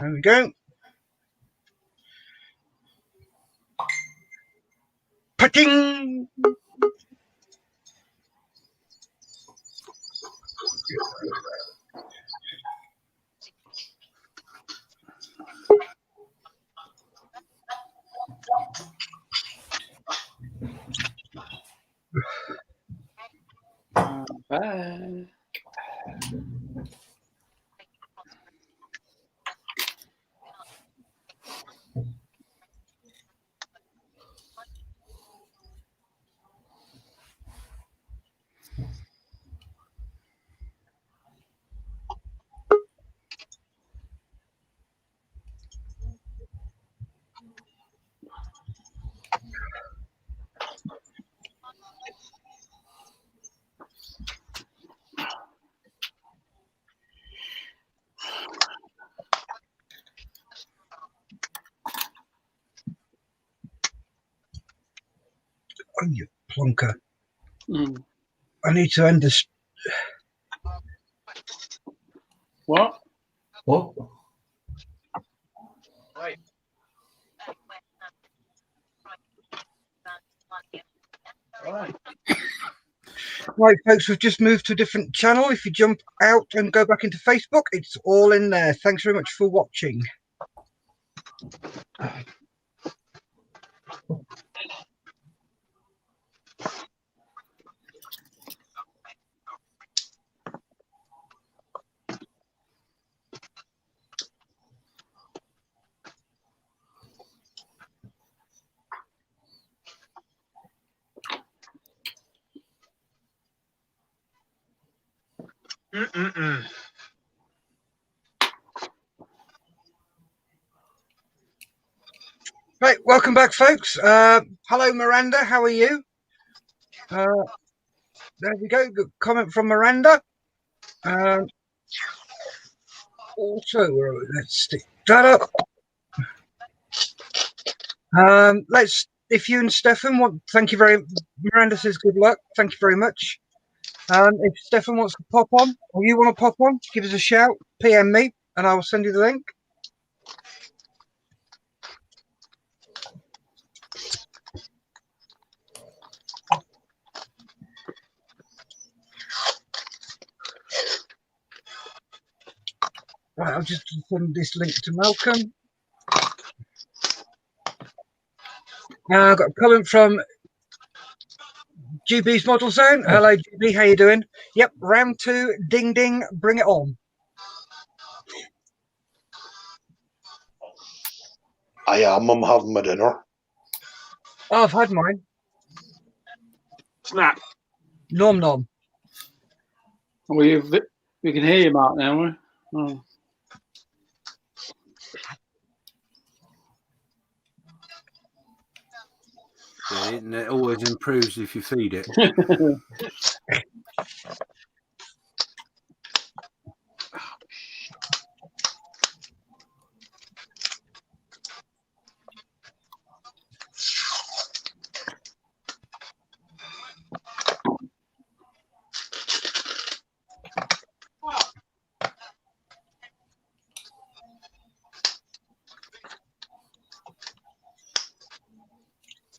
There we go. Putting. Bye. Oh, you plonker. Mm. I need to end this. What? What? Right. Right, folks, we've just moved to a different channel. If you jump out and go back into Facebook, it's all in there. Thanks very much for watching. Right, welcome back, folks. Hello, Miranda. How are you? There we go. Good comment from Miranda. Also, let's stick that up. Let's. If you and Stefan want, thank you very. Miranda says good luck. Thank you very much. If Stefan wants to pop on, or you want to pop on, give us a shout. PM me, and I will send you the link. Right, I'll just send this link to Malcolm. I've got a comment from GB's Model Zone. Hello, GB. How you doing? Yep, round 2. Ding, ding. Bring it on. I am. I'm having my dinner. Oh, I've had mine. Snap. Nom nom. We can hear you, Mark, now. Oh. Yeah, the internet always improves if you feed it.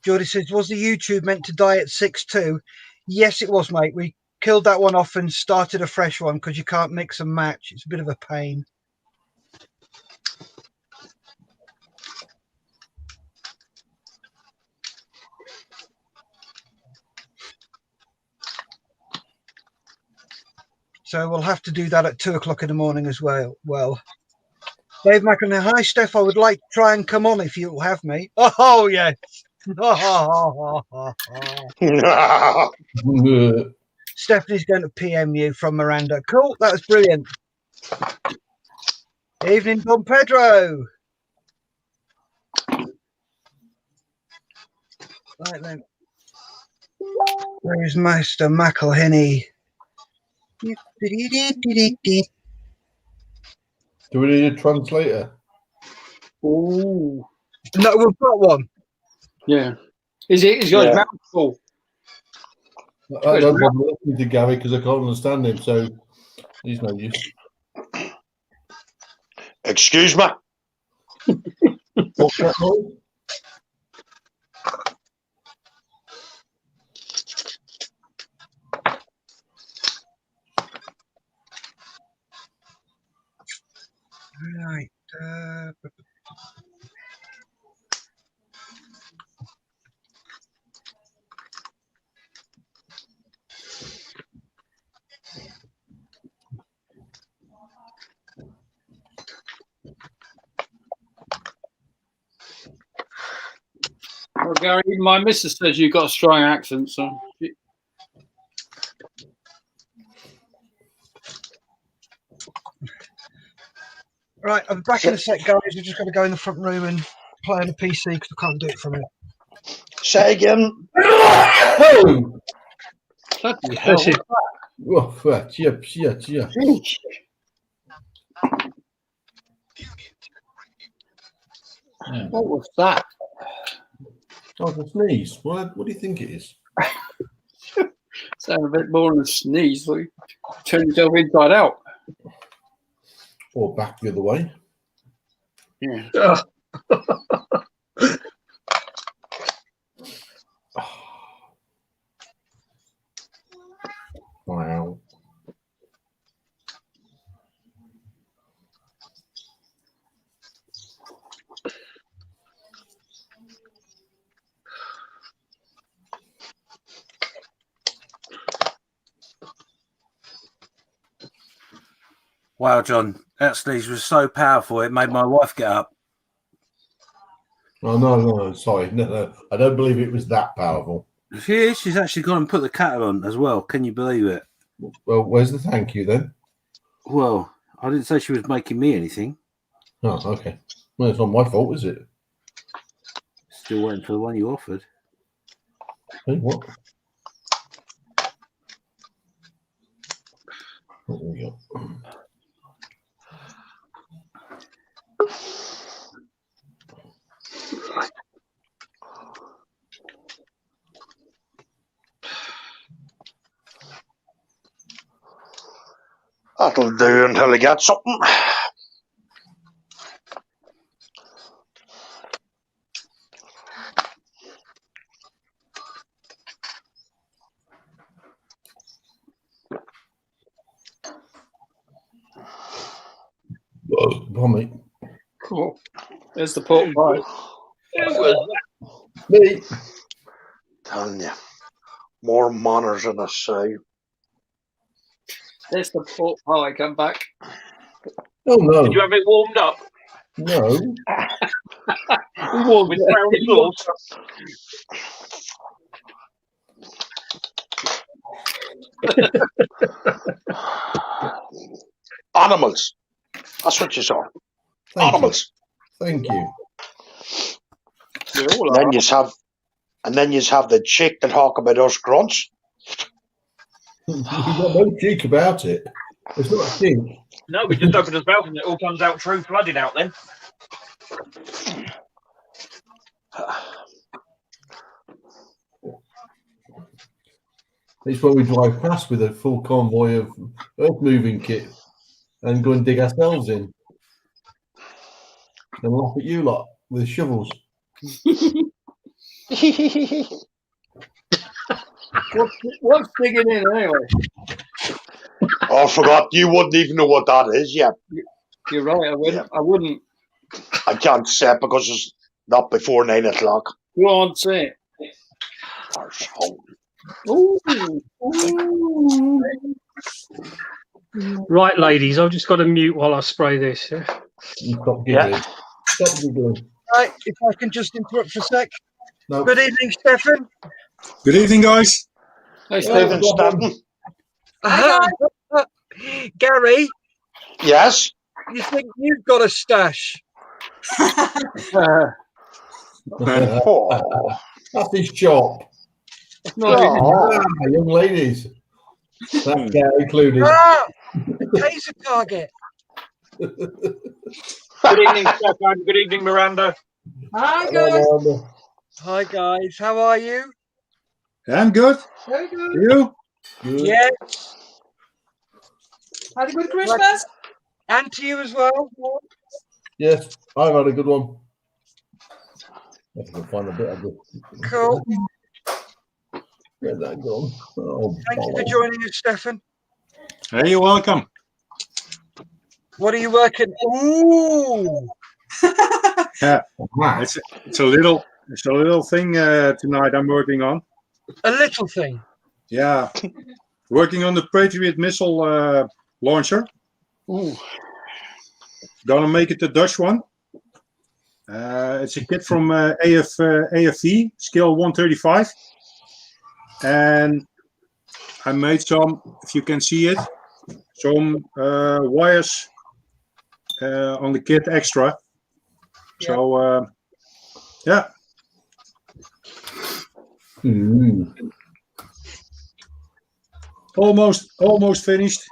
Jordy says, was the YouTube meant to die at 6.2? Yes, it was, mate. We killed that one off and started a fresh one because you can't mix and match. It's a bit of a pain. So we'll have to do that at 2 o'clock in the morning as well. Dave McInerney, hi, Steph. I would like to try and come on if you'll have me. Oh, yes. Stephanie's going to PM you from Miranda. Cool. That was brilliant. Evening, Don Pedro. Right then. Where's Master McElhenney? Do we need a translator? Ooh. No, we've got one. Yeah. Is yours mouthful? I don't bother listening to Gary because I can't understand him, so he's no use. Excuse me? What's that noise? Right. Well, Gary, my missus says you've got a strong accent, so. Right, I'm back in a sec, guys. We're just going to go in the front room and play on the PC because I can't do it from here. Say again. Oh! Bloody hell. Oh, yeah. What was that? Oh, it's a sneeze. What do you think it is? Sound a bit more than a sneeze. Like, turn yourself inside out. Or back the other way. Yeah. Wow. Wow, John, that sneeze was so powerful it made my wife get up. Oh, no, sorry. No. I don't believe it was that powerful. She's actually gone and put the kettle on as well. Can you believe it? Well, where's the thank you then? Well, I didn't say she was making me anything. Oh, okay. Well, it's not my fault, is it? Still waiting for the one you offered. Hey, what? What have we got? That'll do until I get something. Pommy. Cool. There's the pork pie. Me. Telling you, more manners than I say. There's the pork pie. Come back. Oh, no. Did you have it warmed up No. Warm with brown sauce? Animals. That's what you saw. Thank Animals. you. Thank you. You're all And then right. you have the chick that talk about us grunts. We've got no cheek about it. It's not a thing. No, we just opened his mouth and it all comes out true flooded out then. It's when we drive past with a full convoy of earth moving kit and go and dig ourselves in and laugh at you lot with shovels. What's digging in anyway? Oh, I forgot. You wouldn't even know what that is yet. You're right. I wouldn't. I wouldn't. I can't say it because it's not before 9 o'clock. Go on, say it. Ooh. Ooh. Right, ladies, I've just got to mute while I spray this. Yeah? Stop giggling. Stop giggling. Right, if I can just interrupt for a sec. No. Good evening, Stefan. Good evening, guys. Hey, Stephen Stephen. Stanton. Gary, Yes. you think you've got a stash? Oh. That's his shop. Young ladies. That's Gary included. Taser target. Good evening, Stefan. Good evening, Miranda. Hi guys. Hi guys, how are you? I'm good. Very good. You? Good. Yes. Had a good Christmas? And to you as well. Yes, I've had a good one. I can find a bit of it. Cool. Where's that gone? Oh, Thank you for bollocks. joining us, Stefan. Hey, you're welcome. What are you working? Ooh. Yeah, Ah, it's a little thing tonight I'm working on. A little thing. Yeah, working on the Patriot missile launcher. Ooh. Gonna make it the Dutch one. It's a kit from AFV, scale 135. And I made some, if you can see it, some wires on the kit extra. So, yeah. Almost finished.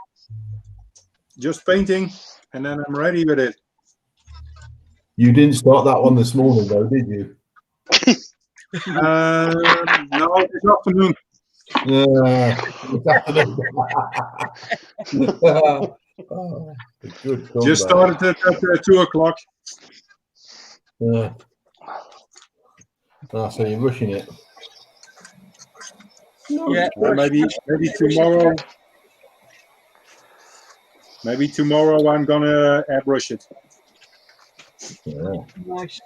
Just painting, and then I'm ready with it. you didn't start that one this morning, though, did you? No, this afternoon. Oh, good Just comeback. started at 2 o'clock. Yeah. Ah, so you're rushing it. Yeah. Maybe tomorrow. Maybe tomorrow I'm gonna airbrush it. Yeah. Nice.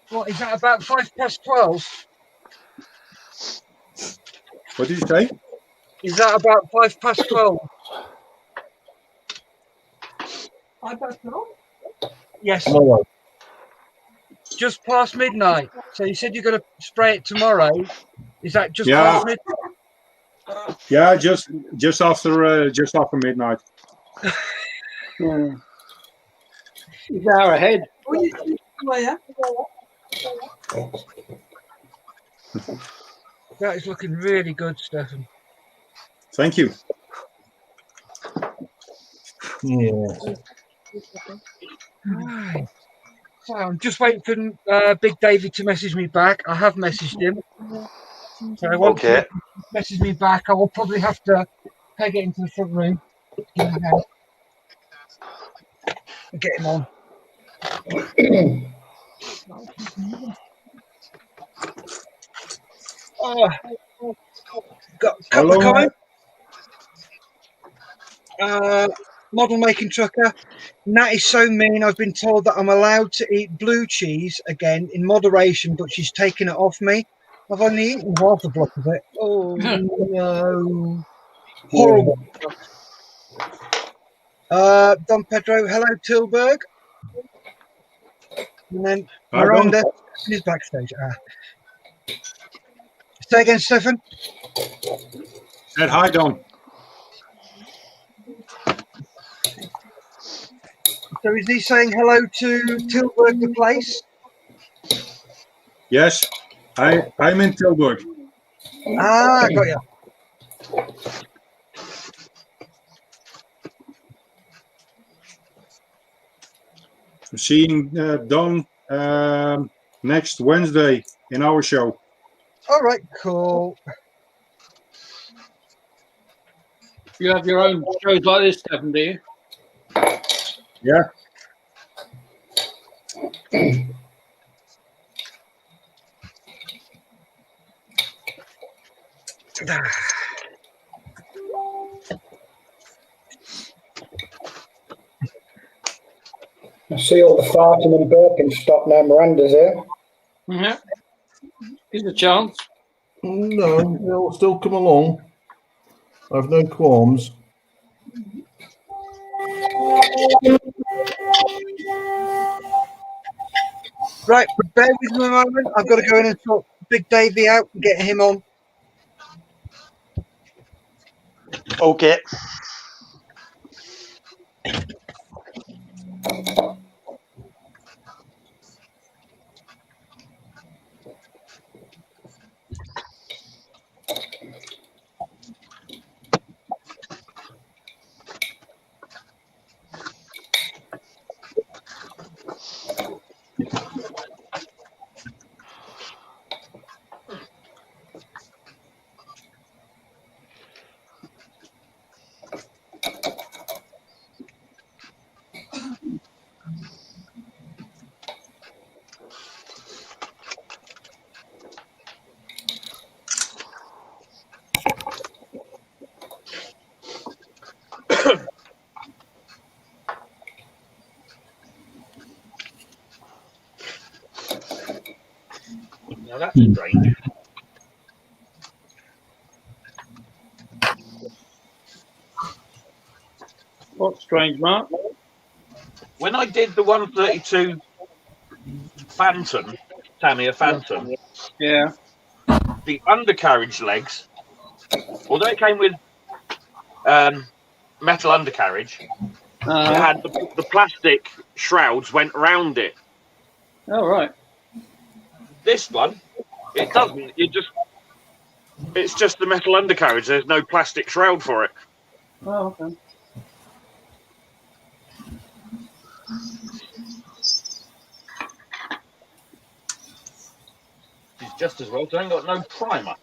What is that? About 12:05? What did you say? Is that about 12:05? Yes. Tomorrow. Just past midnight. So you said you're going to spray it tomorrow. Is that just Yeah. past midnight? Yeah, just after midnight. Yeah. He's an hour ahead. That is looking really good, Stefan. Thank you. Yeah. Right. So I'm just waiting for Big David to message me back. I have messaged him. So once Okay. he messages me back, I will probably have to peg it into the front room. Get him on. Oh, got a How couple of long? comments. Model making trucker. Nat is so mean. I've been told that I'm allowed to eat blue cheese again in moderation, but she's taken it off me. I've only eaten half a block of it. Oh no. Horrible. Don Pedro, hello Tilburg. And then Hi, Don. Miranda is backstage. Say again, Stefan. Said hi, Don. So is he saying hello to Tilburg the place? Yes, I'm in Tilburg. Ah, got you. I'm seeing Don next Wednesday in our show. All right, cool. You have your own shows like this, Stephen, do you? Yeah. I see all the farting and burping stop now. Miranda's here. Yeah. Give it a chance. No, it'll still come along. I've no qualms. Right, bear with me a moment. I've got to go in and sort Big Davey out and get him on. Okay. Now that's strange. What's strange, Mark? When I did the 132 Phantom, Tamiya Phantom, Yeah. the undercarriage legs, although it came with metal undercarriage, it had the plastic shrouds went around it. Oh, right. This one, it doesn't. It's just the metal undercarriage. There's no plastic shroud for it. Oh, okay. It's just as well. So I ain't got no primer.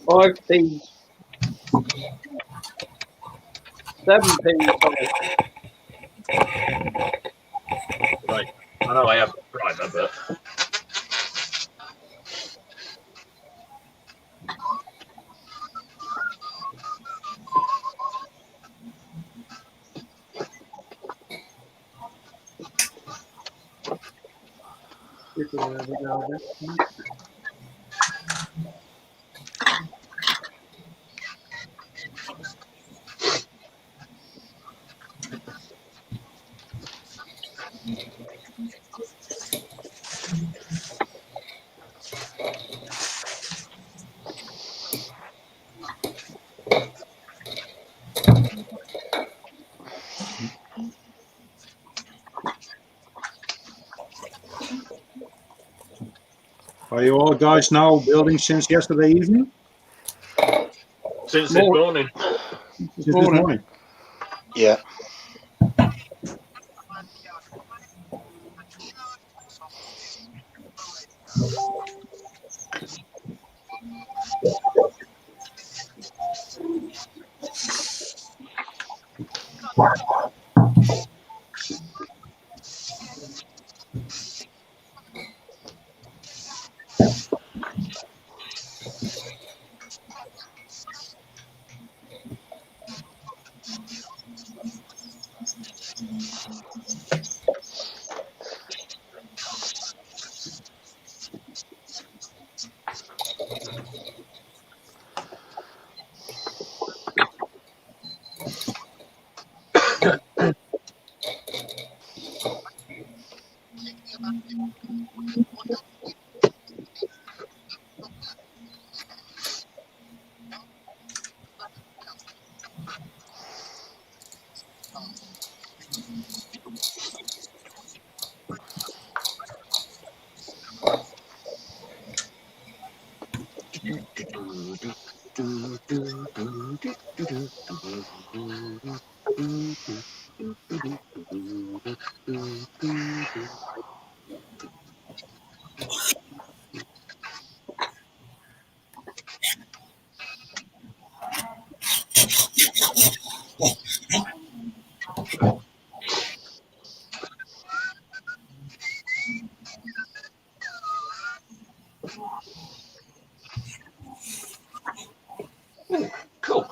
5p. 7p. Right. I know I have got primer, but Are you all guys now building since yesterday evening? since this morning. Since this morning? Yeah. Cool.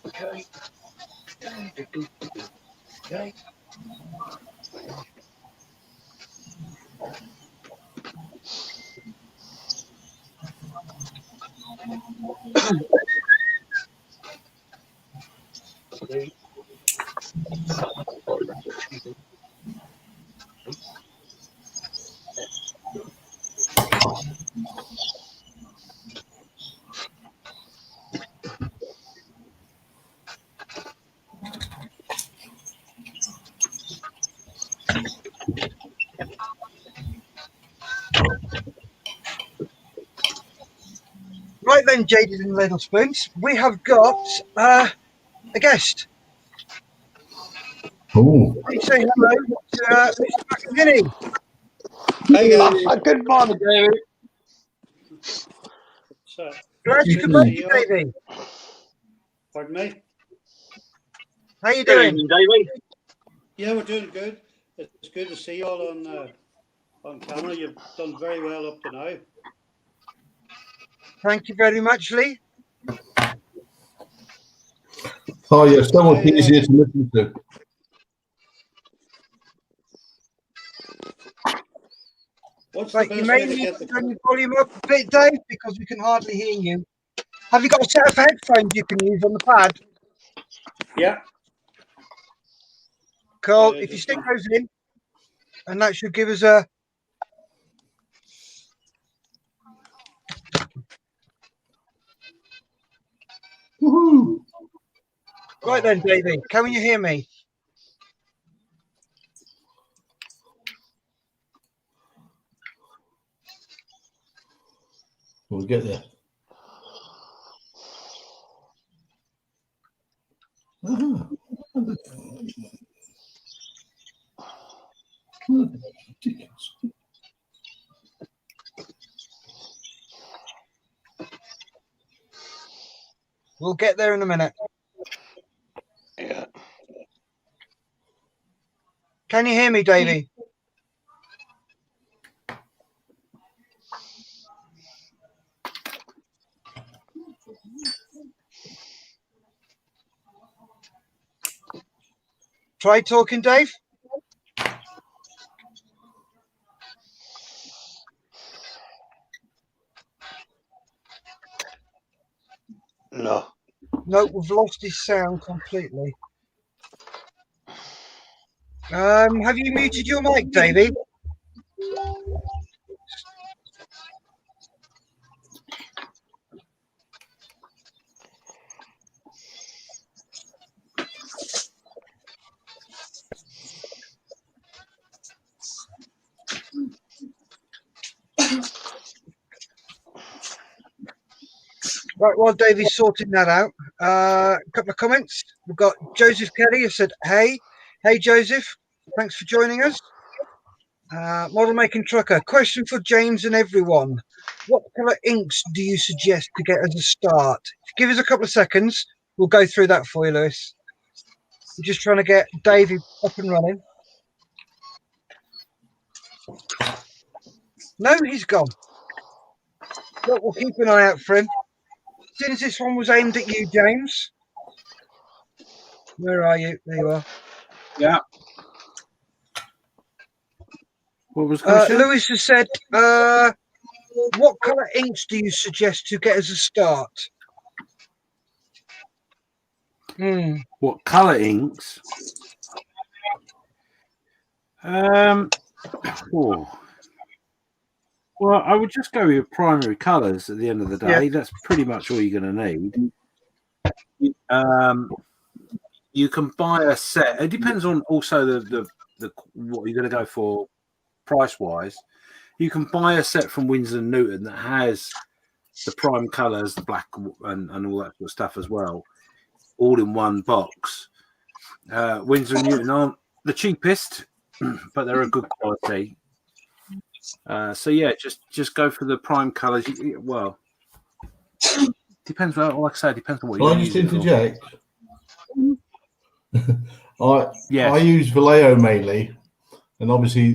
Okay. Okay. Right then, Jaded and Ladle Spoons, we have got a guest. Oh, Please say hello to Mr. McInerney. Hey guys. Good morning, David. So, Glad you could make it, Davey. pardon me? How you Good doing? evening, Davey. Yeah, we're doing good. It's good to see you all on camera. You've done very well up to now. Thank you very much, Lee. Oh, yeah, so much easier to listen to. What's Right, the you best may way to need get to the... turn your volume up a bit, Dave, because we can hardly hear you. Have you got a set of headphones you can use on the pad? Yeah. Cool. If you stick those in, and that should give us a... Woohoo! Right then, Davey, can you hear me? We'll get there. We'll get there in a minute. Yeah. Can you hear me, Davey? Try talking, Dave. No. No, we've lost his sound completely. Have you muted your mic, Davey? Right, while Davey's sorting that out, a couple of comments. We've got Joseph Kelly who said, hey, Joseph, thanks for joining us. Model Making Trucker, question for James and everyone. What colour inks do you suggest to get as a start? Give us a couple of seconds. We'll go through that for you, Lewis. We're just trying to get Davey up and running. No, he's gone. Look, we'll keep an eye out for him. Since this one was aimed at you, James. Where are you? There you are. Yeah. What was the question? Lewis has said, what colour inks do you suggest to get as a start? What colour inks? Well, I would just go with your primary colours at the end of the day. Yeah. That's pretty much all you're going to need. You can buy a set. It depends on also the what you're going to go for price wise. You can buy a set from Winsor & Newton that has the prime colours, the black and all that sort of stuff as well, all in one box. Winsor & Newton aren't the cheapest, but they're a good quality. So yeah, just go for the prime colours. Well, depends. Like I say, depends on what you. Can I just interject? I use Vallejo mainly, and obviously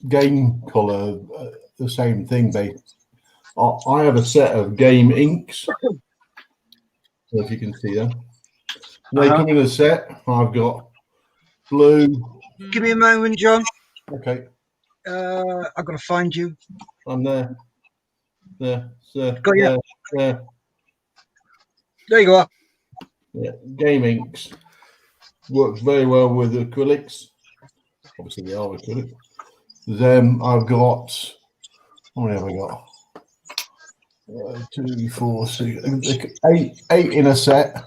game colour, the same thing. I have a set of game inks. If you can see them, they come in a set. I've got blue. Give me a moment, John. Okay. I've got to find you. I'm there. There. Got you. There. There you are. Yeah, game inks works very well with acrylics. Obviously, they are acrylic. Then I've got, how many have I got? 2, 4, 6, 8 in a set.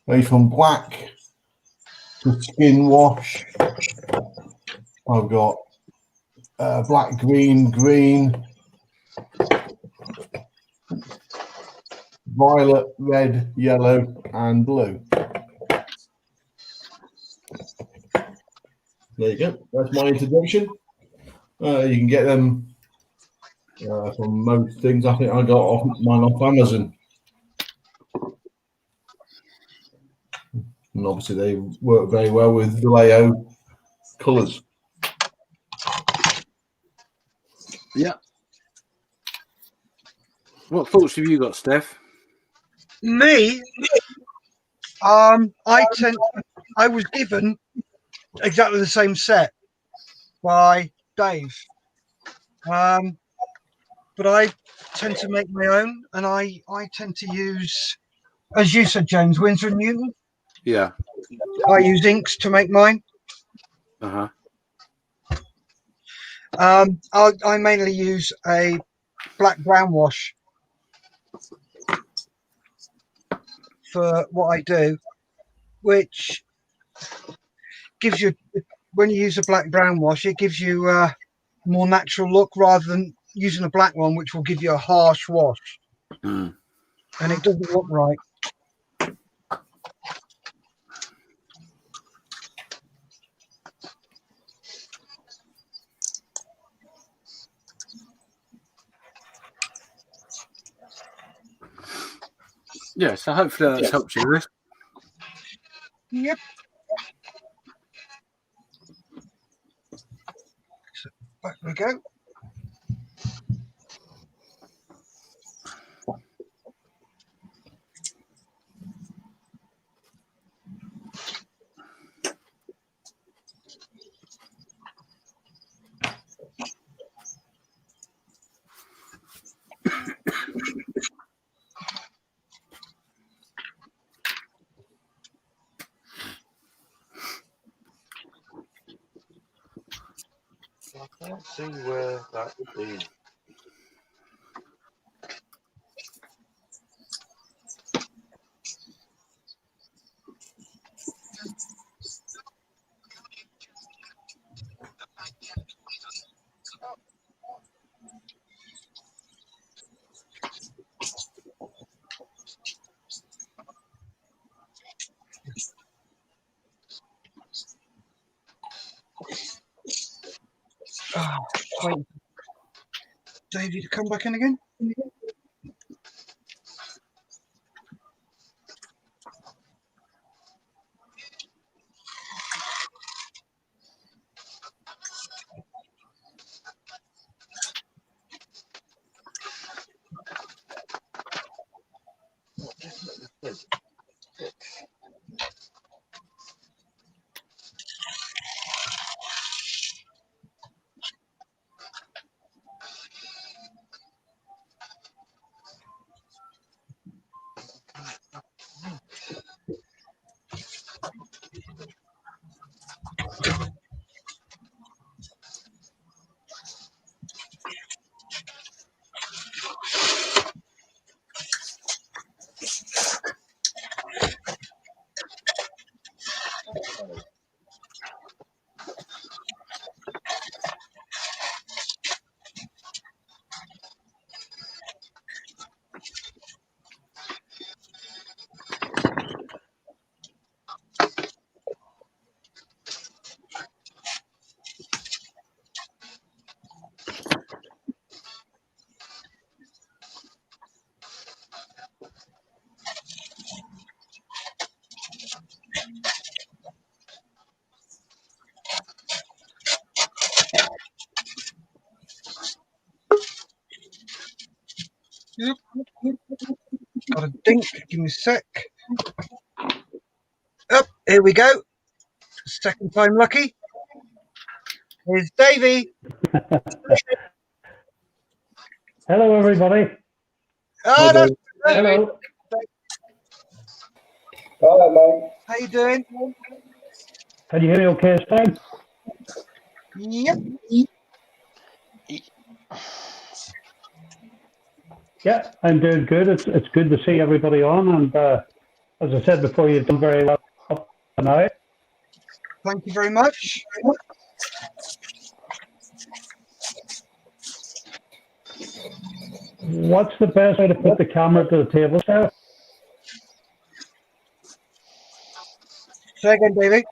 Range from black to skin wash. I've got black, green, violet, red, yellow, and blue. There you go. That's my introduction. You can get them from most things. I think I got mine off Amazon. and obviously they work very well with Vallejo colours. Yeah. What thoughts have you got, Steph? Me, I was given exactly the same set by Dave, but I tend to make my own, and I tend to use, as you said, James, Winsor and Newton. Yeah. I use inks to make mine. Uh-huh. I mainly use a black brown wash for what I do, which gives you, when you use a black brown wash, it gives you a more natural look rather than using a black one, which will give you a harsh wash. Mm. And it doesn't look right. Yeah, so hopefully that's helped you, Chris. Yep. So back we go. I can't see where that would be. Wait, Davey to come back in again. Yep. Got a dink. Give me a sec. Oh, here we go. Second time lucky. Here's Davey. Hello, everybody. Oh, that's Hello. Hello, mate. How you doing? Can you hear me okay this time? Yep. Yeah, I'm doing good. It's good to see everybody on. And as I said before, you've done very well up tonight. Thank you very much. What's the best way to put the camera to the table, sir? Say again, Davey.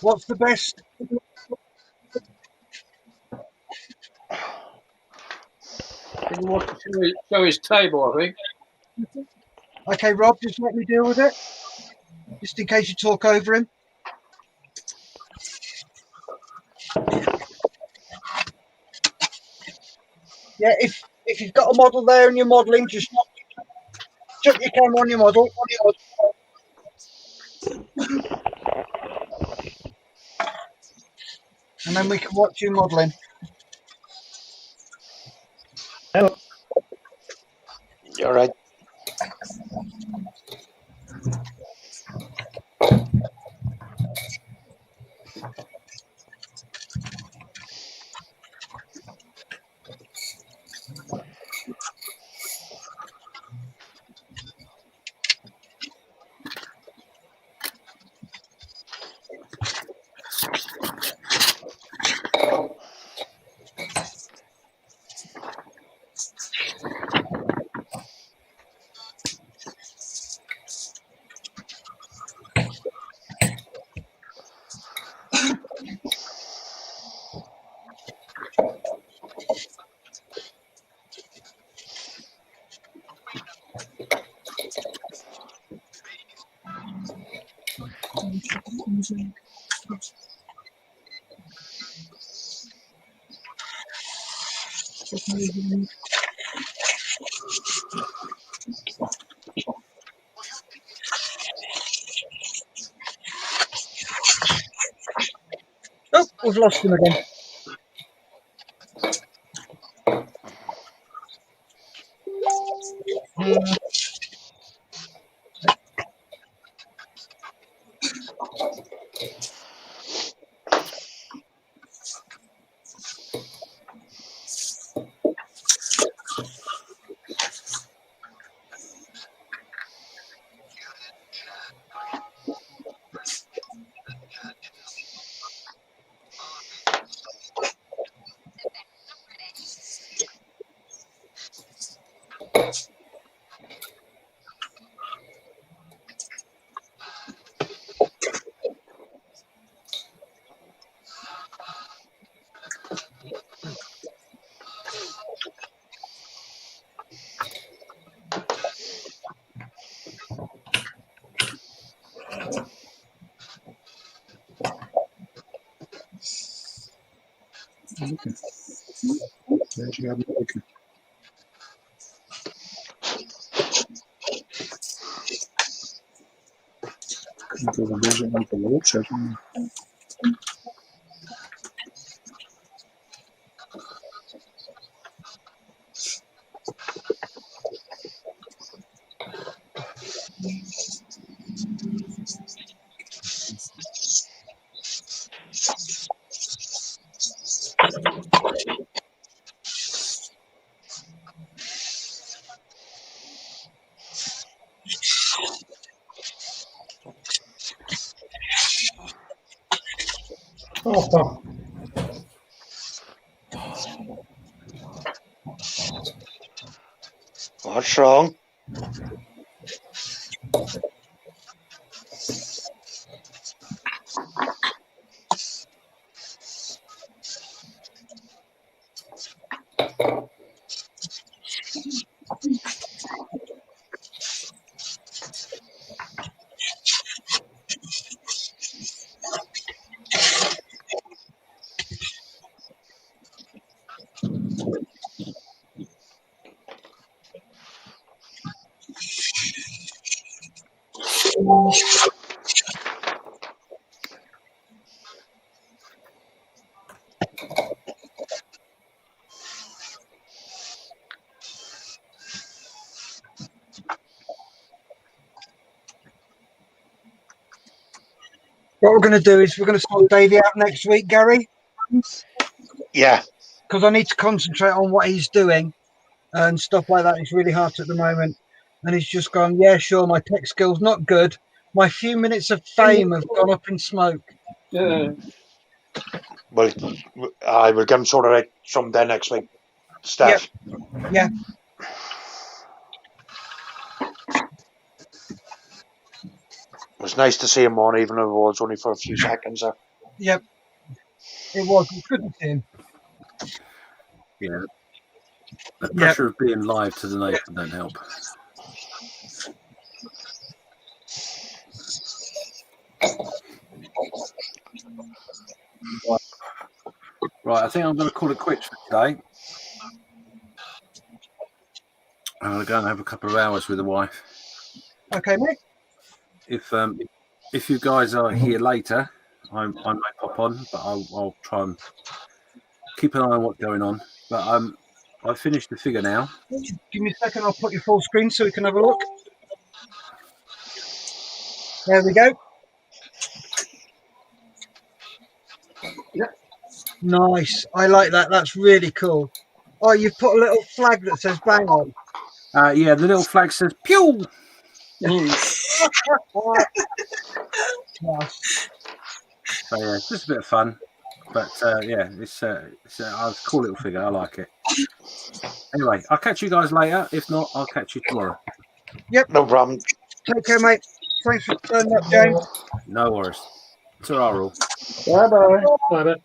What's the best? He wants to show his table, I think. Okay, Rob, just let me deal with it. Just in case you talk over him. Yeah, if you've got a model there and you're modelling, just chuck your camera on your model. And then we can watch you modelling. Hello. You're right. Oh, we've lost him again. Looking. There's you have it looking. Ik wil deze even opzetten. Oh, fuck. What's wrong? What we're going to do is we're going to sort Davey out next week, Gary. Yeah. Because I need to concentrate on what he's doing and stuff like that. It's really hard at the moment. And he's just gone, yeah, sure, my tech skill's not good. My few minutes of fame have gone up in smoke. Yeah. Well, I will get him sorted out someday next week. Steph. Yep. Yeah. It was nice to see him on, even if it was only for a few seconds there. Yep. It was. It was good to see him. Yeah. The pressure of being live to the nation don't help. Right, I think I'm going to call it quits for today. I'm going to go and have a couple of hours with the wife. Okay, mate. If you guys are here later, I may pop on, but I'll try and keep an eye on what's going on. But I've finished the figure now. Give me a second. I'll put your full screen so we can have a look. There we go. Yep. Nice. I like that. That's really cool. Oh, you've put a little flag that says bang on. Yeah, the little flag says pew. Yes. So yeah, just a bit of fun. But yeah, it's a cool little figure. I like it. Anyway, I'll catch you guys later. If not, I'll catch you tomorrow. Yep. No problem. Take care, mate. Thanks for turning up, James. No worries. It's all right, Rule. Bye-bye. Bye-bye.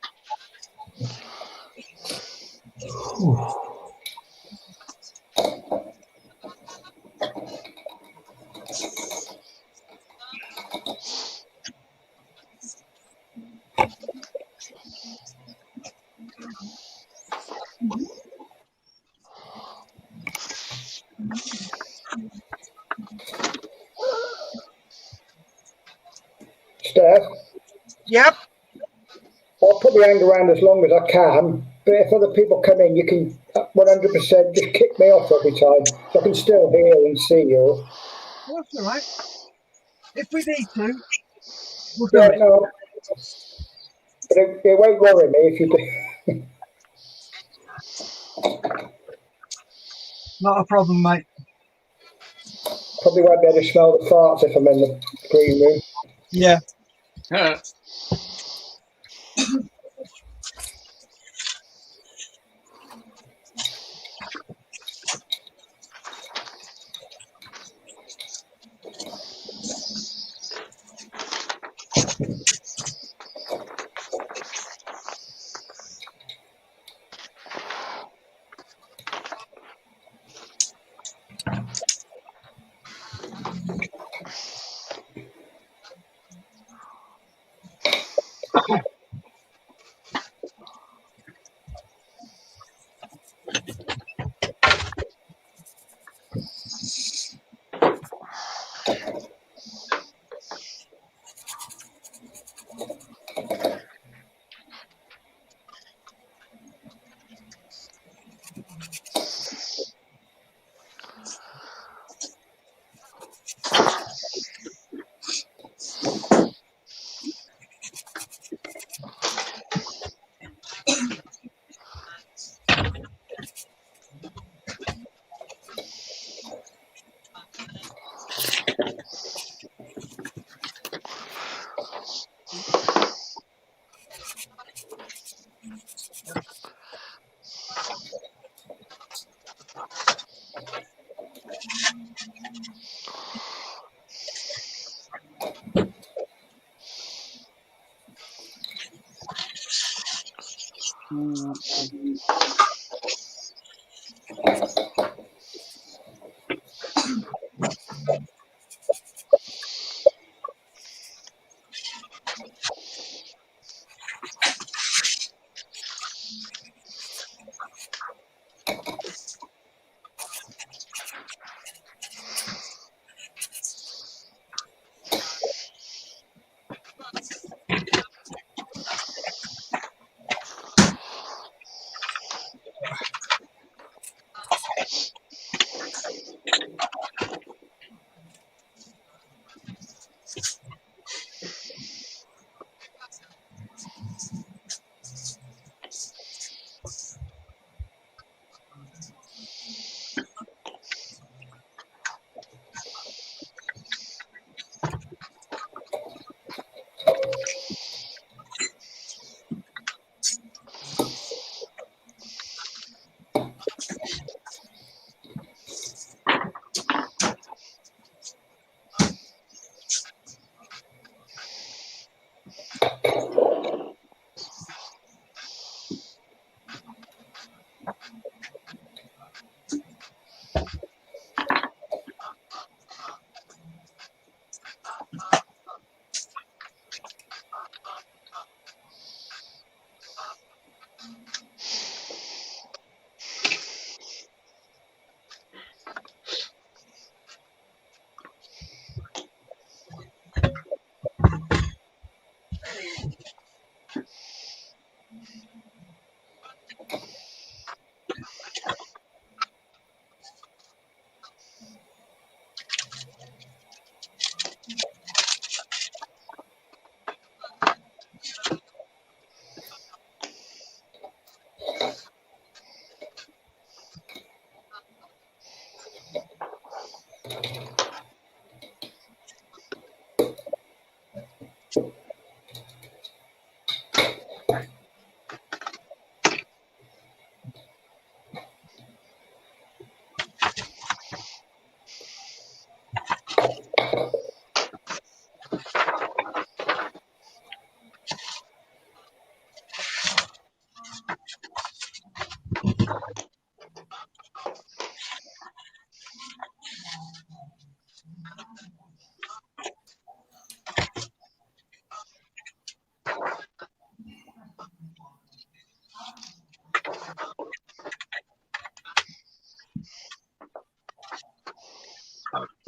Steph? Yep. I'll put the hang around as long as I can, but if other people come in, you can 100% just kick me off every time, so I can still hear and see you. That's all right. If we need to, we'll do it. No, but it won't worry me if you do. Not a problem, mate. Probably won't be able to smell the farts if I'm in the green room. Yeah.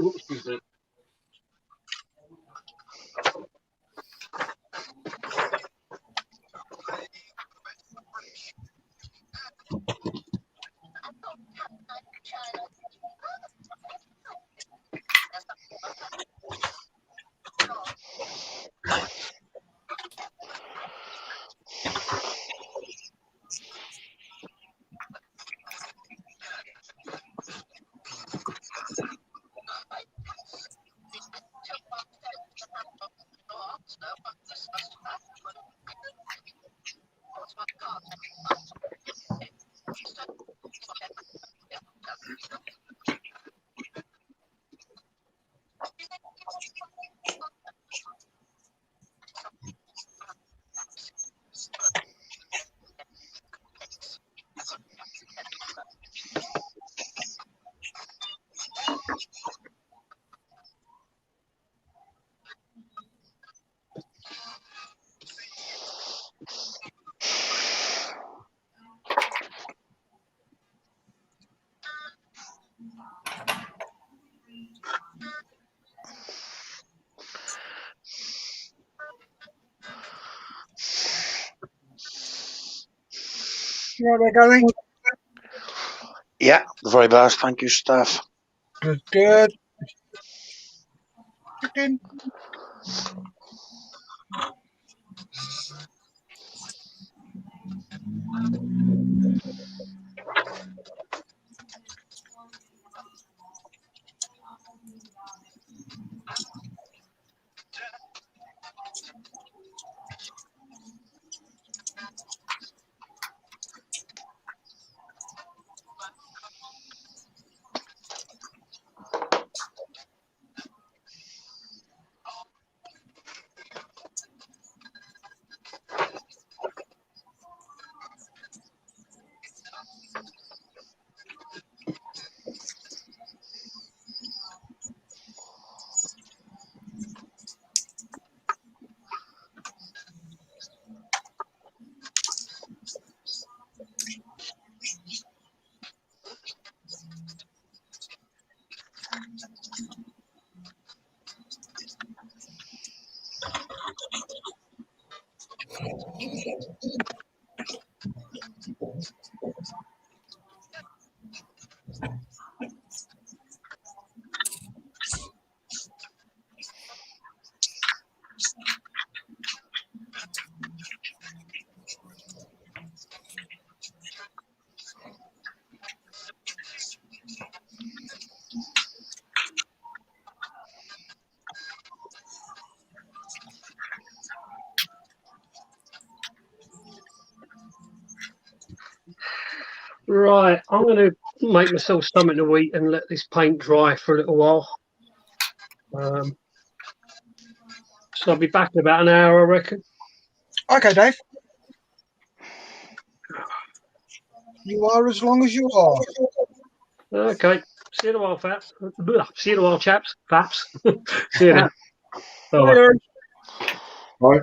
Excuse me. Yeah, they're going. Yeah, the very best. Thank you, Steph. Good, good. Chicken. Right, I'm going to make myself something to eat and let this paint dry for a little while. So I'll be back in about an hour, I reckon. Okay, Dave. You are as long as you are. Okay. See you in a while, Faps. See you in a while, chaps. Faps. See you then. Bye. Right.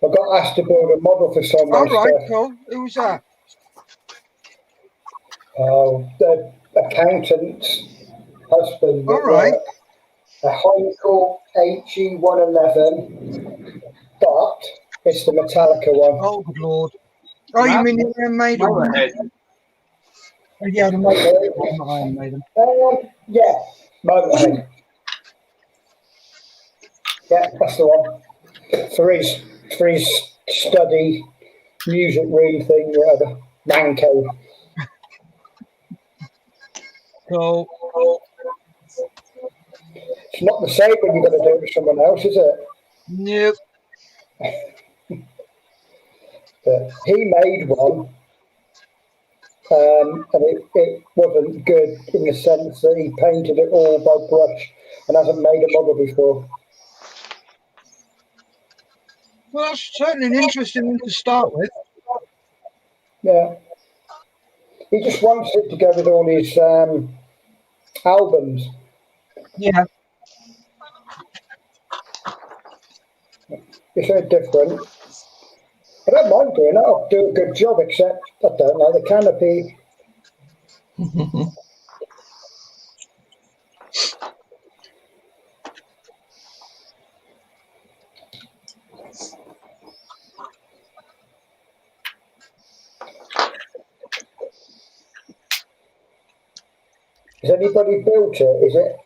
I got asked to build a model for someone. All right, cool. Who was that? The accountant's husband. All right. A Heinkel HE111, but it's the Metallica one. Oh, good Lord. Oh, you mean the Iron Maiden? Motorhead. Yeah, the Motorhead, not Iron Maiden. Yeah, Motorhead. Yeah, that's the one. For his study, music room thing, whatever. Man cave. Cool. It's not the same when you've got to do it with someone else, is it? Nope. But he made one, and it wasn't good in the sense that he painted it all by brush and hasn't made a model before. Well, that's certainly an interesting one to start with. Yeah. He just wants it to go with all his albums. Yeah. It's very different. I don't mind doing it. I'll do a good job, except I don't like the canopy. Has anybody built it? Is it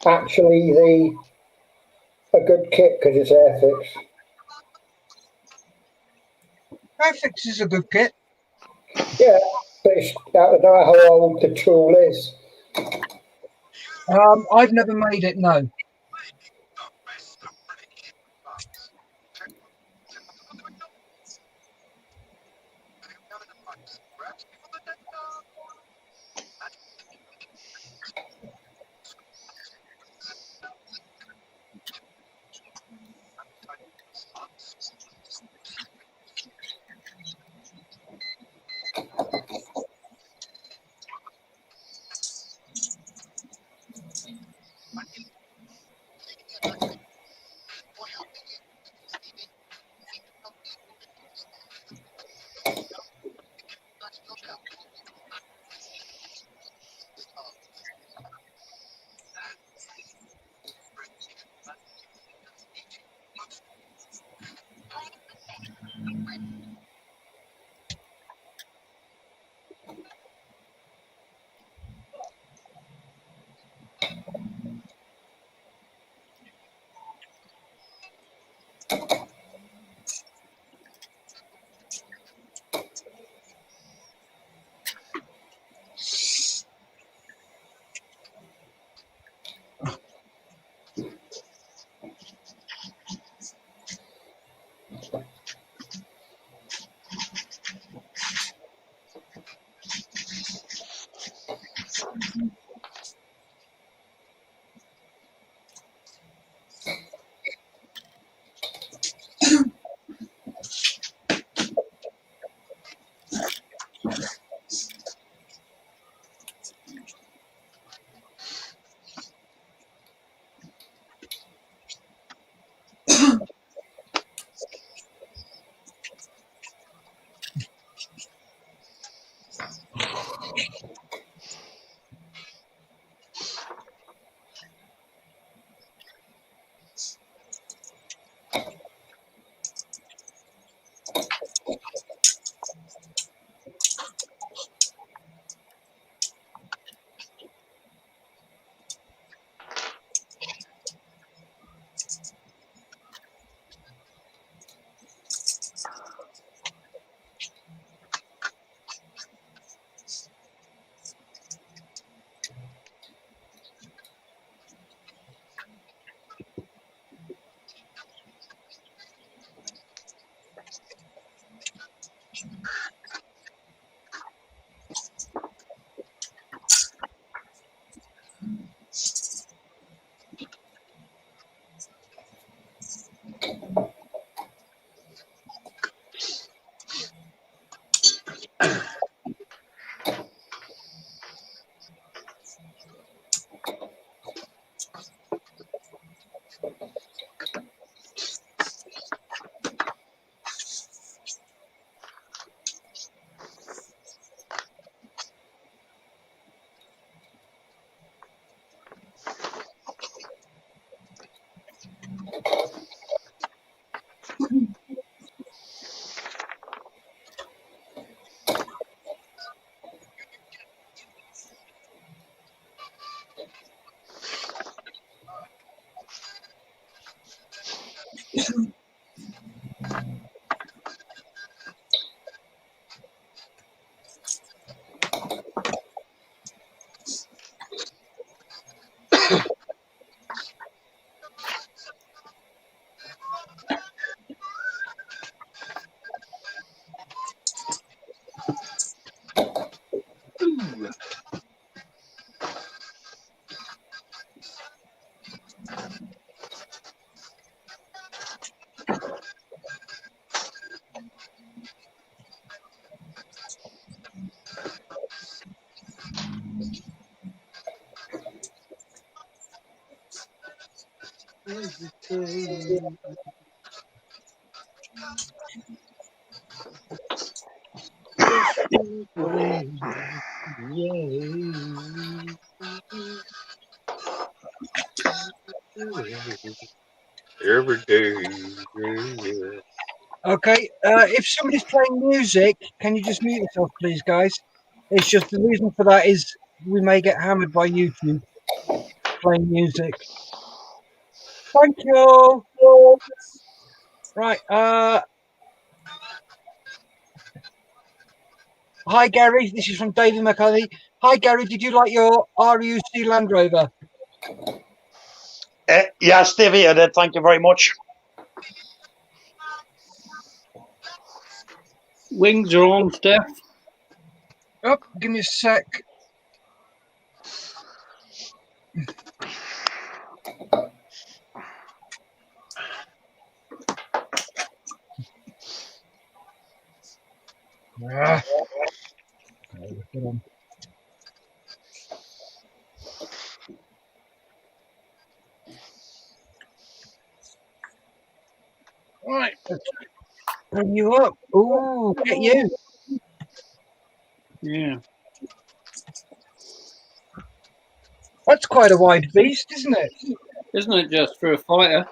actually a good kit because it's Airfix? Airfix is a good kit. Yeah, but I don't know how old the tool is. I've never made it, no. Every day. Okay, if somebody's playing music, can you just mute yourself, please, guys? It's just the reason for that is we may get hammered by YouTube playing music. Thank you. Right. Hi, Gary. This is from David McCarthy. Hi, Gary. Did you like your RUC Land Rover? Yes, Davey, I did. Thank you very much. Wings are on, Steph. Oh, give me a sec. Ah. All right, let's bring you up. Ooh, get you. Yeah. That's quite a wide beast, isn't it? Isn't it just for a fighter?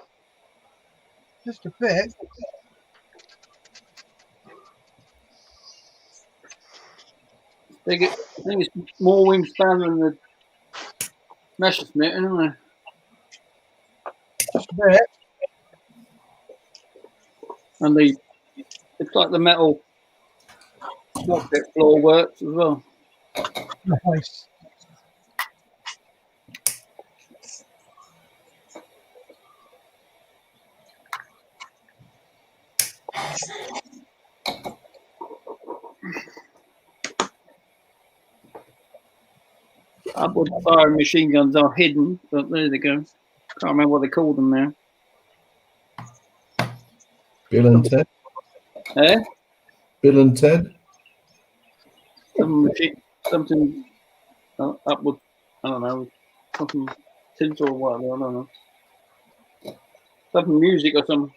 Just a bit. I think it's more wingspan than the Messerschmitt, isn't it? Just a bit. And it's like the metal cockpit floor works as well. Nice. Upward firing machine guns are hidden, but there they go. Can't remember what they call them now. Bill and Ted. Eh? Bill and Ted. Something upward. I don't know. Something tinsel or whatever. I don't know. Something music or something.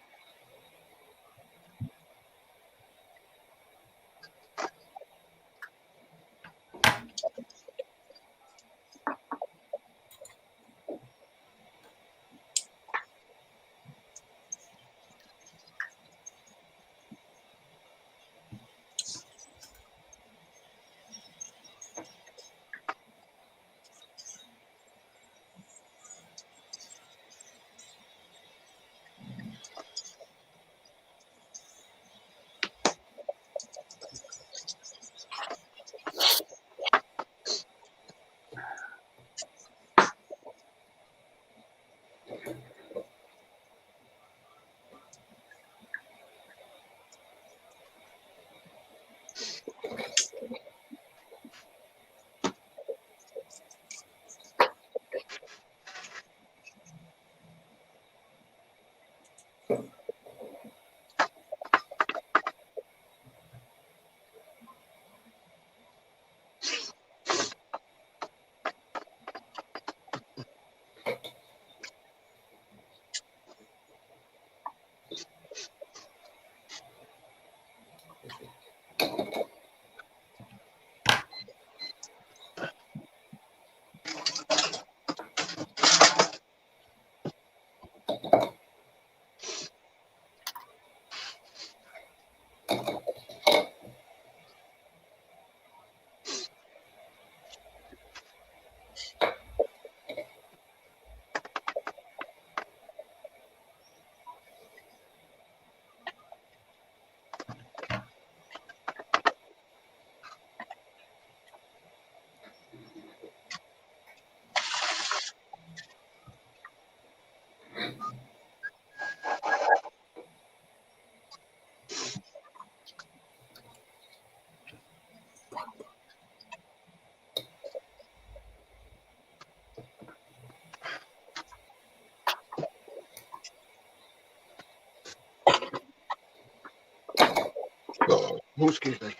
Oh, excuse me.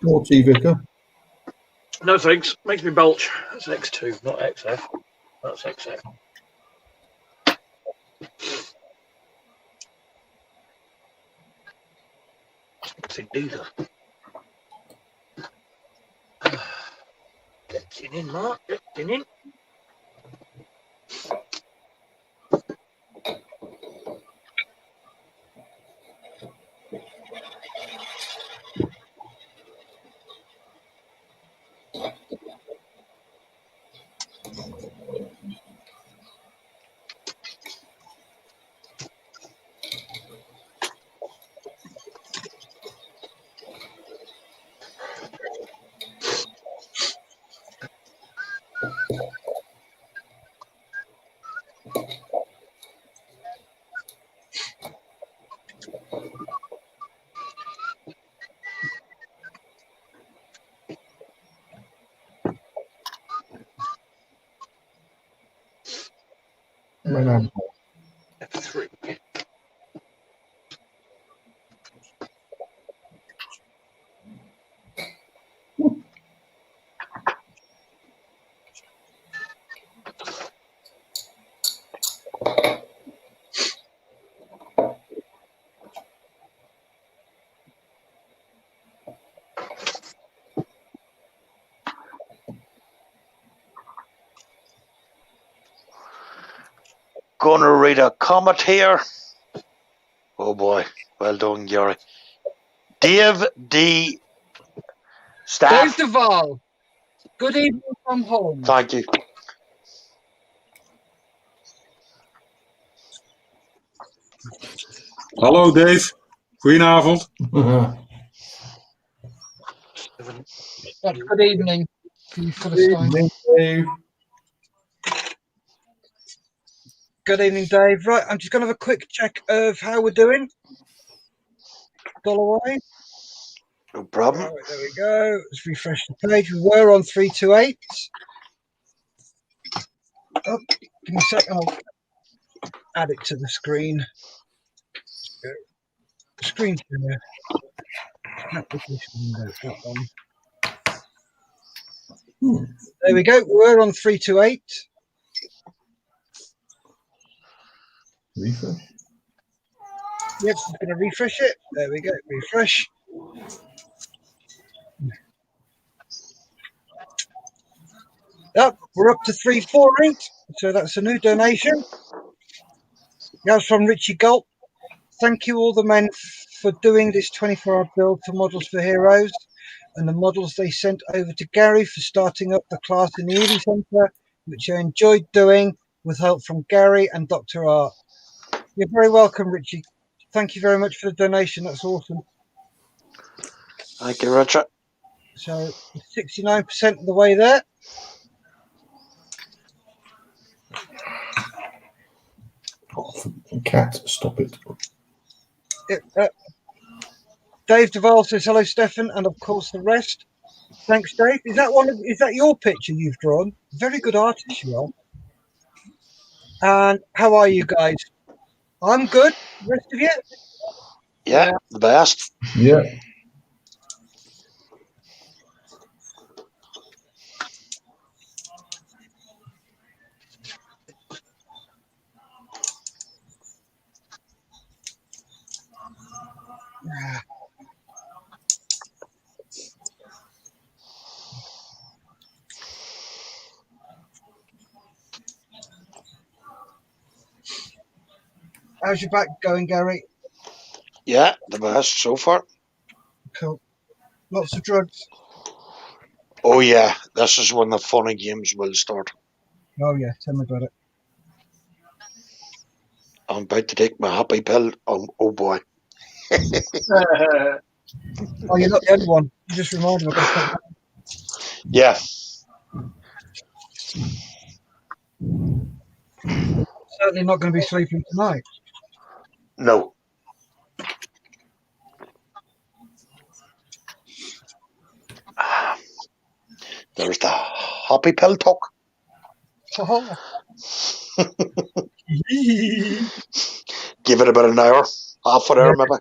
More tea, Vicar. No thanks. Makes me belch. That's X2, not XF. That's XF. See, diesel. Get in, Mark. Get in. F3. Gonna read a comment here. Oh boy, well done, Gary. Dave D. Staff. Dave Duval. Good evening from home. Thank you. Hallo Dave, goedenavond. That's good evening for you Philistines. Good evening, Dave. Right, I'm just going to have a quick check of how we're doing. $away. No problem. Right, there we go. Let's refresh the page. We were on 328. Oh, give me a second. I'll add it to the screen. Screen share. Application window. That one. There we go. We're on 328. Refresh. Yep, I'm going to refresh it. There we go. Refresh. Yep, we're up to 348. So that's a new donation. That's from Richie Gulp. Thank you, all the men, for doing this 24-hour build for Models for Heroes and the models they sent over to Gary for starting up the class in the Ely Centre, which I enjoyed doing with help from Gary and Dr. Art. You're very welcome, Richie. Thank you very much for the donation. That's awesome. Thank you, Richard. So 69% of the way there. Oh, cat, stop it. Dave Duval says hello, Stefan, and of course the rest. Thanks, Dave. Is that your picture you've drawn? Very good artist you are. And how are you guys? I'm good. The rest of you? Yeah, the best. Yeah. How's your back going, Gary? Yeah, the best so far. Cool. Lots of drugs. Oh yeah, this is when the funny games will start. Oh yeah, tell me about it. I'm about to take my happy pill. Oh boy. Oh, you're not the only one. You just reminded me. Yeah. Certainly not going to be sleeping tonight. No. There's the happy pill talk. Oh. Give it about an hour, half an hour maybe.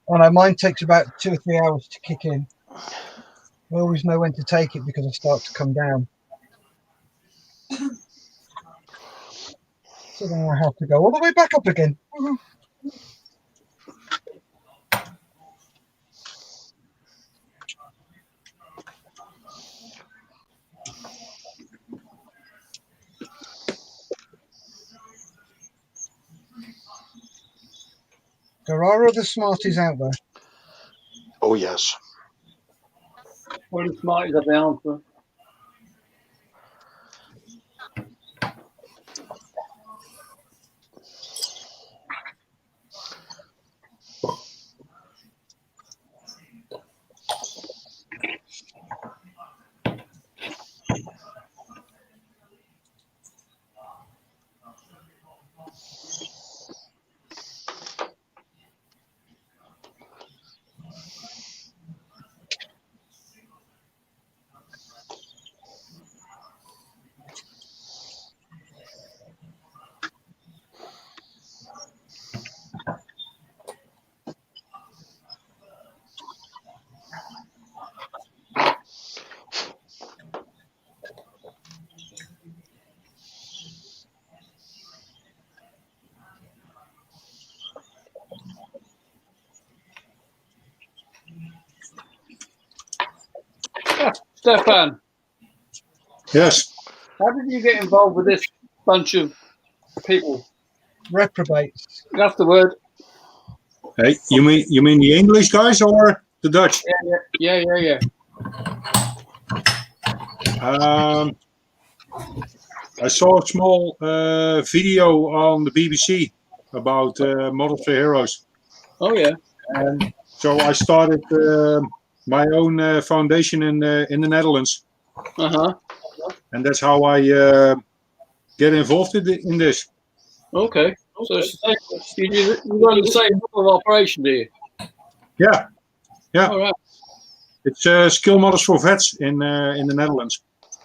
Oh no, mine takes about 2 or 3 hours to kick in. I always know when to take it because I start to come down. So then I have to go all the way back up again. There are other smarties out there. Oh, yes. All the smarties have the answer. Stefan. Yes. How did you get involved with this bunch of people? Reprobates. That's the word. Hey, you mean the English guys or the Dutch? Yeah. I saw a small video on the BBC about Models for Heroes. Oh yeah. And so I started my own foundation in the Netherlands. And that's how I get involved in this. Okay. So you run the same sort of operation, do you? Yeah. All right. It's skill models for vets in the Netherlands.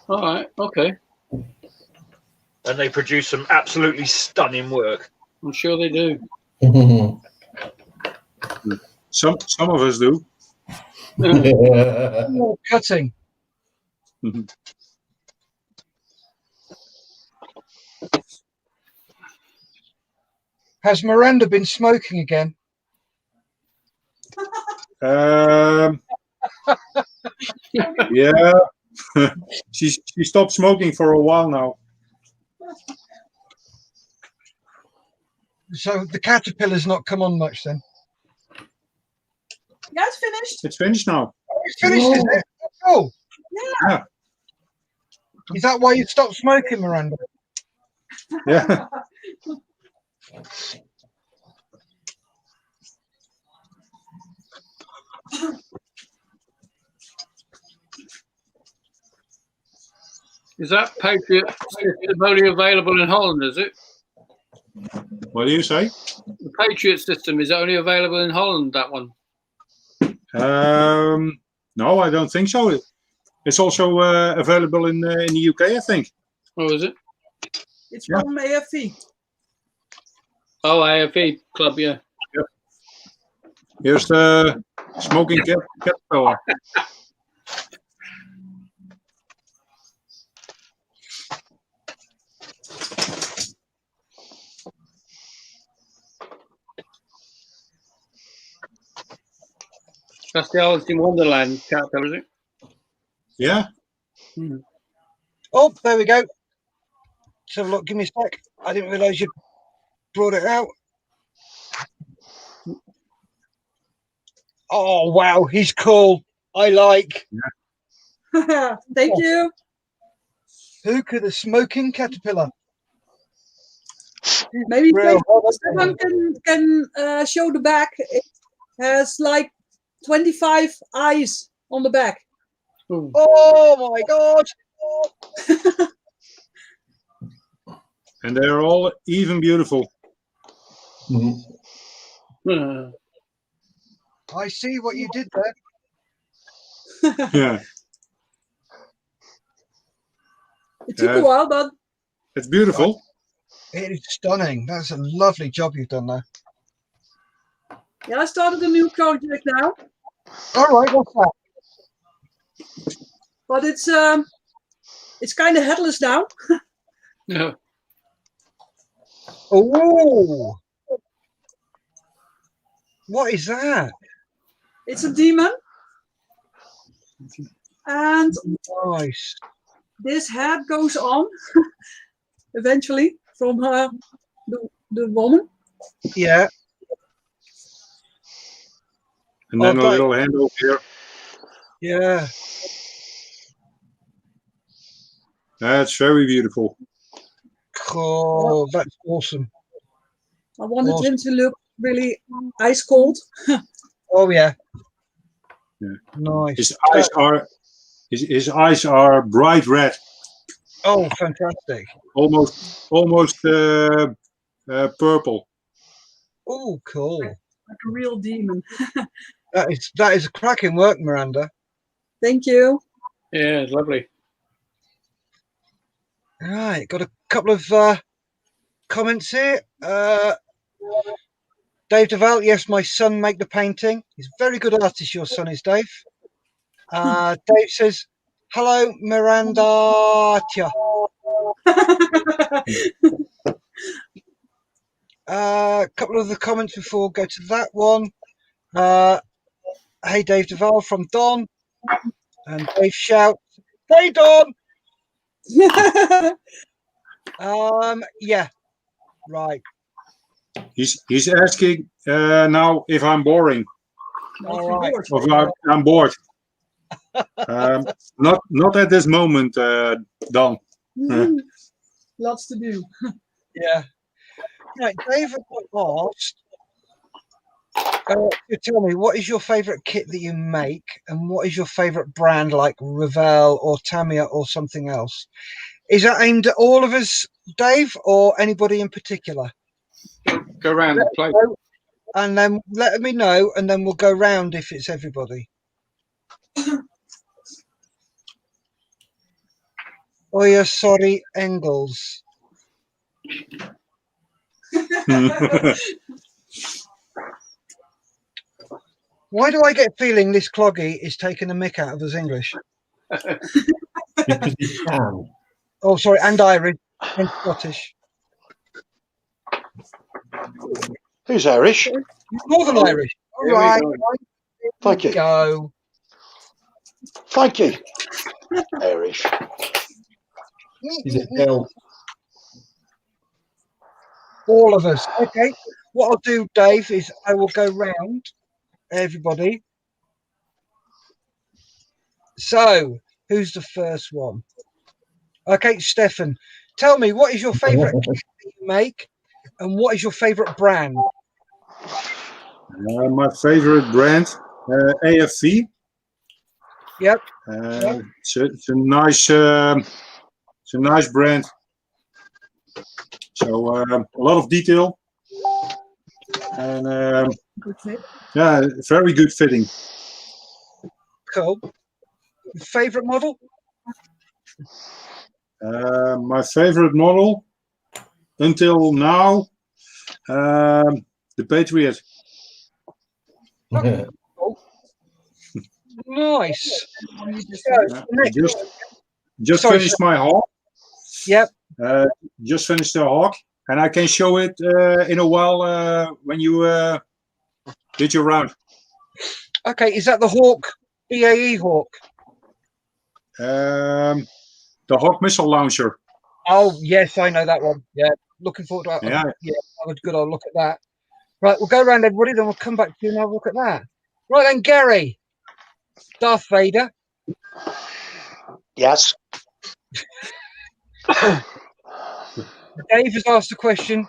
All right. Okay. And they produce some absolutely stunning work. I'm sure they do. Some of us do. Cutting. Has Miranda been smoking again? Yeah. she stopped smoking for a while now. So the caterpillar's not come on much then? Yeah, it's finished. It's finished now. Oh, it's finished, is it? Oh. Yeah. Is that why you stopped smoking, Miranda? Yeah. Is that Patriot system only available in Holland, is it? What do you say? The Patriot system is only available in Holland, that one? No, I don't think so. It's also available in the UK, I think. Oh, is it? It's from AFE. Oh, AFE Club, yeah. Yep. Here's the smoking caterpillar. That's the Alice in Wonderland caterpillar, is it? Yeah. Oh, there we go. So look, give me a sec. I didn't realise you brought it out. Oh wow, he's cool. I like. Yeah. Thank you. Puka the smoking caterpillar. Maybe Real. someone can show the back. It has like 25 eyes on the back. Oh my god. And they're all even beautiful. I see what you did there. Yeah. It took a while, but it's beautiful. It is stunning. That's a lovely job you've done there. Yeah, I started a new project now. All right, what's that? But it's kind of headless now. Yeah. Oh, what is that? It's a demon. And nice. This head goes on eventually from the woman. Yeah. And then a little hand over here. Yeah. That's very beautiful. Cool. That's awesome. I wanted him to look really ice cold. Oh yeah. Yeah. Nice. His eyes are bright red. Oh, fantastic. Almost purple. Oh, cool. Like a real demon. that is cracking work, Miranda. Thank you. Yeah, it's lovely. All right, got a couple of comments here. Dave Duval, yes, my son make the painting. He's a very good artist, your son is, Dave. Dave says, hello, Miranda. A couple of the comments before we go to that one. Hey, Dave Duval from Don. And Dave shouts, hey, Don. Yeah, right. He's asking now if I'm boring. All right. Or if I'm bored. Not at this moment, Don. Lots to do. Yeah. Right, David asked, tell me, what is your favourite kit that you make, and what is your favourite brand, like Revell or Tamiya or something else? Is that aimed at all of us, Dave, or anybody in particular? Go around the plate. And then let me know, and then we'll go round if it's everybody. Oh, yeah, sorry, Engels. Why do I get a feeling this cloggy is taking the mick out of us English? Because you can. Oh, sorry, and Irish and Scottish. Who's Irish? Northern Irish. All right. Thank you. Go. Thank you. Irish. He's a girl. All of us. Okay. What I'll do, Dave, is I will go round everybody. So, who's the first one? Okay, Stefan. Tell me, what is your favourite kit that you make, and what is your favourite brand? My favorite brand, AFV. Yep. It's a nice brand. So a lot of detail and yeah, very good fitting. Cool. Favorite model? My favorite model until now, the Patriot. Nice. Just finished my hawk. Yep. Just finished the hawk, and I can show it in a while when you did your round. Okay, is that the Hawk, BAE Hawk? The Hawk missile launcher. Oh, yes, I know that one. Yeah, looking forward to that. Yeah. Yeah, have a good old look at that. Right, we'll go around everybody, then we'll come back to you and have a look at that. Right then, Gary. Darth Vader. Yes. Dave has asked the question,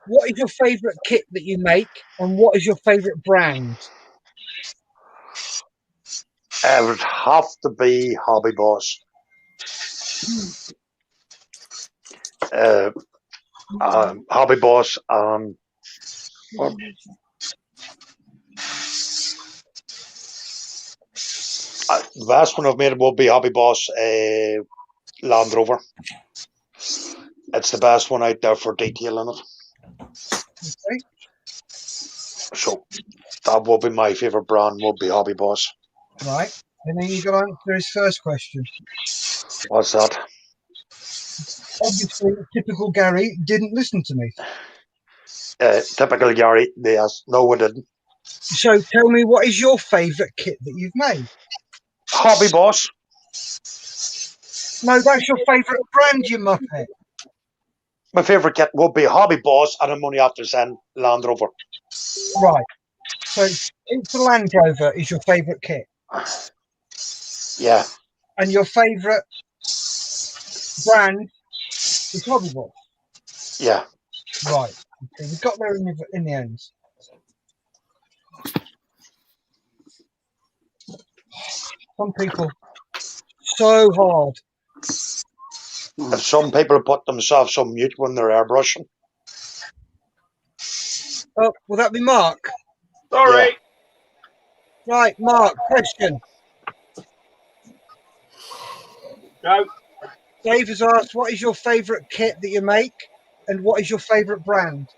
what is your favourite kit that you make, and what is your favourite brand? It would have to be Hobby Boss. Hobby Boss. The best one I've made will be Hobby Boss Land Rover. It's the best one out there for detail in it. Okay. So That would be my favourite brand, would be Hobby Boss. Right. And then you got to answer his first question. What's that? Obviously, typical Gary didn't listen to me. Typical Gary, yes. No, I didn't. So tell me, what is your favourite kit that you've made? Hobby Boss. No, that's your favourite brand, you muppet. My favourite kit would be Hobby Boss, and I'm only after saying Land Rover. Right. So it's the Land Rover is your favourite kit. Yeah. And your favourite brand is Hobby Boss. Yeah. Right. Okay, we got there in the end. Some people so hard. If some people put themselves on mute when they're airbrushing. Oh, will that be Mark? Sorry. Yeah. Right, Mark, question. Go. Dave has asked, what is your favourite kit that you make, and what is your favourite brand?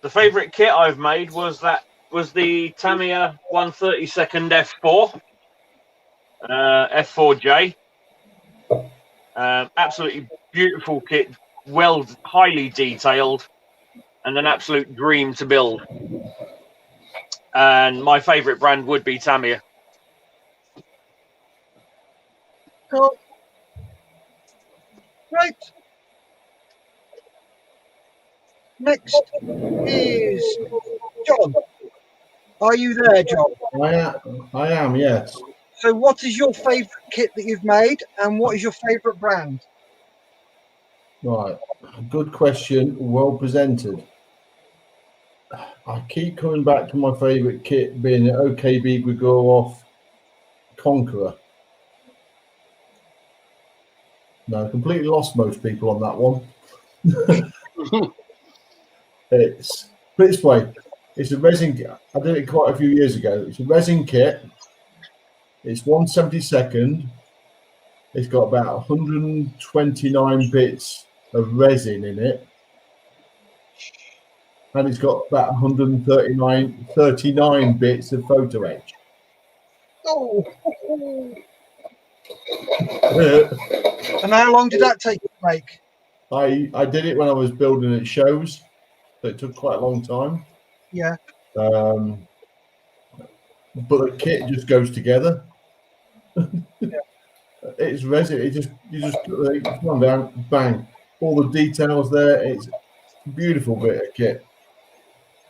The favourite kit I've made was the Tamiya 132nd F4, F4J. Absolutely beautiful kit, highly detailed, and an absolute dream to build. And my favourite brand would be Tamiya. Cool. Right. Next is John. Are you there, John? I am, yes. So what is your favourite kit that you've made, and what is your favourite brand? Right. Good question. Well presented. I keep coming back to my favourite kit being an OKB Grigorov Conqueror. No, completely lost most people on that one. It's put it this way, it's a resin. I did it quite a few years ago. It's a resin kit. It's 1/72. It's got about 129 bits of resin in it, and it's got about 39 bits of photo etch. Oh. And how long did that take to make? I did it when I was building at shows, so it took quite a long time. Yeah. But the kit just goes together. Yeah. It's resin. You just come down, bang, all the details there. It's a beautiful bit of kit.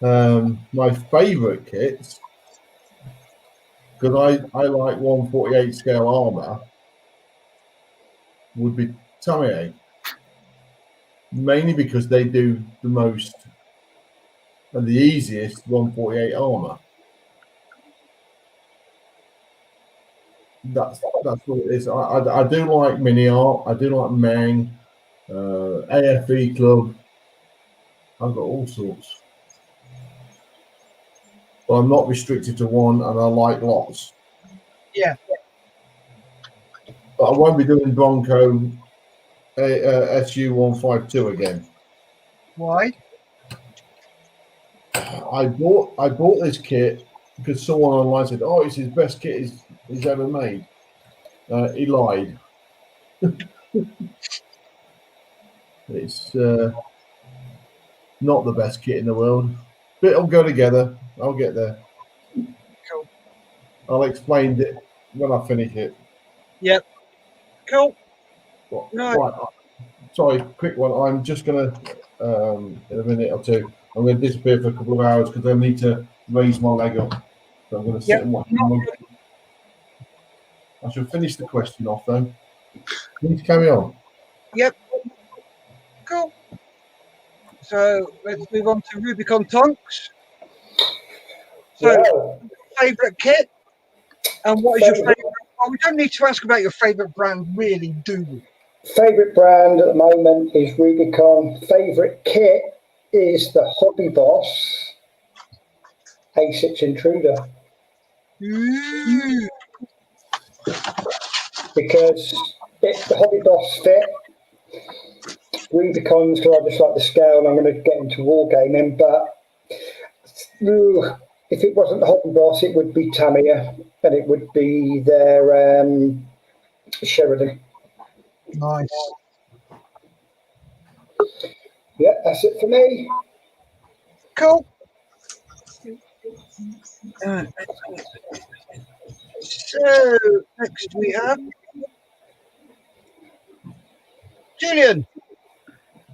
My favourite kits, because I like 1/48 scale armour, would be Tamiya. Mainly because they do the most and the easiest 1/48 armour. That's what it is. I do like Mini Art. I do like Mang, AFE Club. I've got all sorts. But I'm not restricted to one, and I like lots. Yeah. But I won't be doing Bronco SU-152 again. Why? I bought this kit because someone online said, "Oh, it's his best kit he's ever made." He lied. It's not the best kit in the world, but it'll go together. I'll get there. Cool. I'll explain it when I finish it. Yep. Cool. No. Right. Sorry, quick one. I'm just gonna in a minute or two. I'm going to disappear for a couple of hours because I need to raise my leg up. So I'm going to sit and watch. I shall finish the question off though. Please carry on. Yep. Cool. So let's move on to Rubicon Tonks. So, favourite kit, and what is your favourite? Well, we don't need to ask about your favourite brand, really, do we? Favourite brand at the moment is Rubicon. Favourite kit is the Hobby Boss A6 Intruder. Because the Hobby Boss fit. Rubicon's because I just like the scale and I'm going to get into wargaming, but if it wasn't the Hobby Boss, it would be Tamiya, and it would be their Sheridan. Nice. Yeah, that's it for me. Cool. So next we have Julian.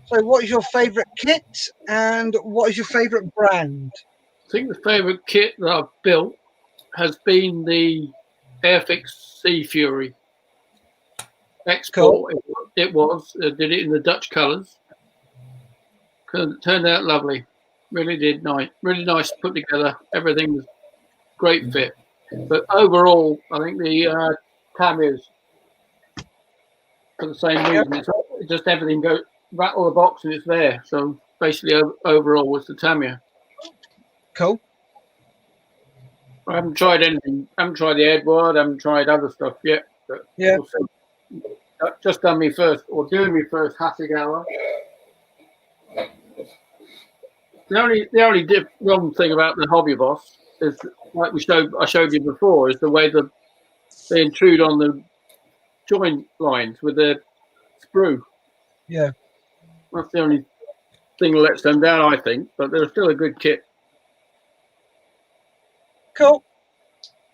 So what is your favourite kit and what is your favourite brand? I think the favourite kit that I've built has been the Airfix Sea Fury Export. Cool. It was. I did it in the Dutch colours. Turned out lovely. Really did nice. Really nice to put together. Everything was great fit. But overall, I think the Tamiya's, for the same reason, it's just everything goes, rattle the box and it's there. So basically, overall was the Tamiya. Cool. I haven't tried anything. I haven't tried the Edward. I haven't tried other stuff yet. But yeah. Just done me first, or doing me first Hasegawa. The only wrong thing about the Hobby Boss is, like I showed you before, is the way they intrude on the joint lines with their sprue. Yeah. That's the only thing that lets them down, I think. But they're still a good kit. Cool.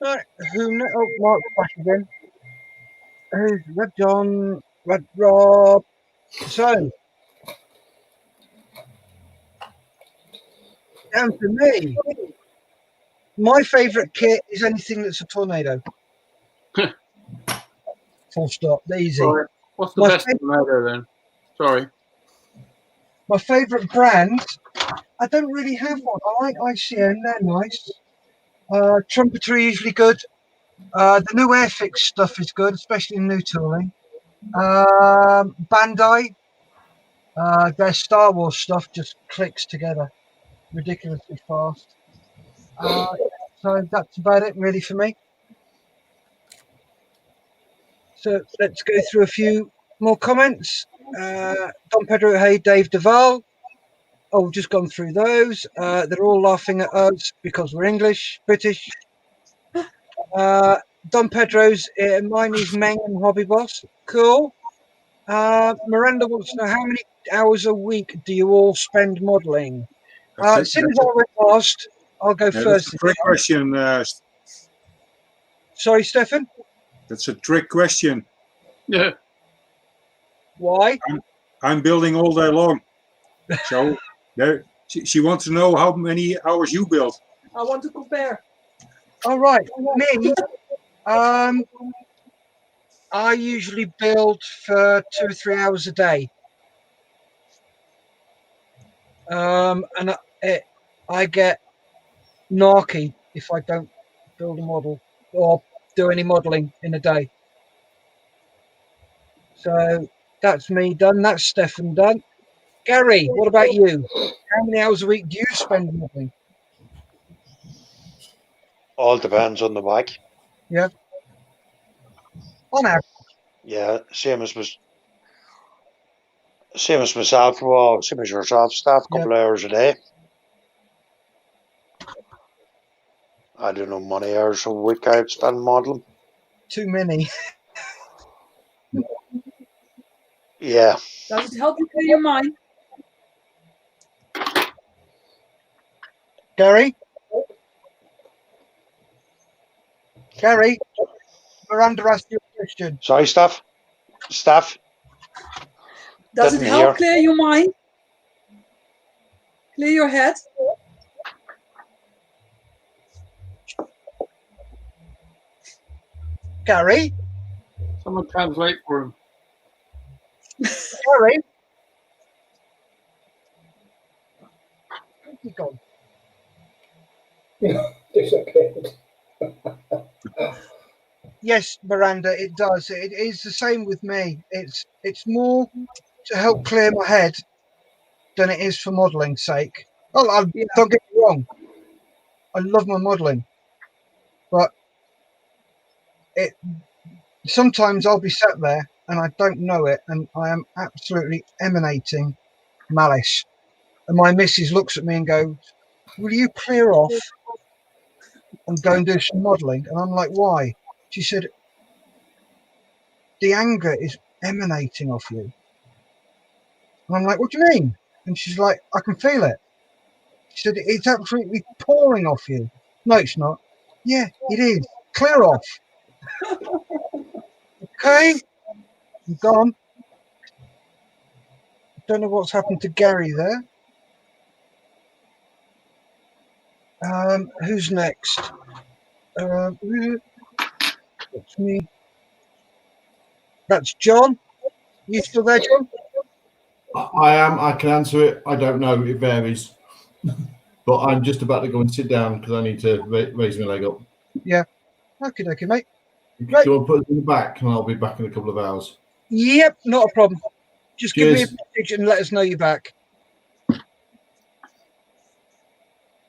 All right. Oh, Mark's back again. Who's Red John? Red Rob. So, down to me. My favourite kit is anything that's a tornado. Full stop. Easy. Right. What's the best tornado then? Sorry. My favourite brand, I don't really have one. I like ICN. They're nice. Trumpeter are usually good. The new Airfix stuff is good, especially in new tooling. Bandai, their Star Wars stuff just clicks together ridiculously fast. So that's about it really for me. So let's go through a few more comments. Don Pedro, hey, Dave Duval. Oh, we've just gone through those. They're all laughing at us because we're English, British. Don Pedro's, mine is Meng and Hobby Boss. Cool. Miranda wants to know, how many hours a week do you all spend modelling? Since I went last, I'll go first. That's a trick question. Sorry, Stefan? That's a trick question. Yeah. Why? I'm building all day long. So she wants to know how many hours you build. I want to compare. All right. Me, I usually build for 2 or 3 hours a day. And I get narky if I don't build a model or do any modelling in a day. So that's me done. That's Stefan done. Gary, what about you? How many hours a week do you spend modelling? All depends on the bag. Yeah. On average. Yeah, same as myself. Well, same as yourself, Steph. A couple of hours a day. I don't know, many hours a week I'd spend modelling. Too many. Yeah. Does it help you clear your mind? Gary? Gary? Miranda asked you a question. Sorry, Steph? Does it help clear your mind? Clear your head? Gary? Someone translate for him. Gary? Where's he gone? Disappeared. Yes, Miranda, it does. It is the same with me. It's more to help clear my head than it is for modelling's sake. Oh, don't get me wrong. I love my modelling, but sometimes I'll be sat there and I don't know it, and I am absolutely emanating malice. And my missus looks at me and goes, "Will you clear off?" and go and do some modelling. And I'm like, why? She said, the anger is emanating off you. And I'm like, what do you mean? And she's like, I can feel it. She said, it's absolutely pouring off you. No, it's not. Yeah, it is. Clear off. Okay, I'm gone. Don't know what's happened to Gary there. Who's next? That's me. That's John. You still there, John? I am. I can answer it. I don't know. It varies. But I'm just about to go and sit down because I need to raise my leg up. Yeah. Okay, mate. Great. Do you want to put it in the back and I'll be back in a couple of hours? Yep, not a problem. Just Cheers. give me a message and let us know you're back.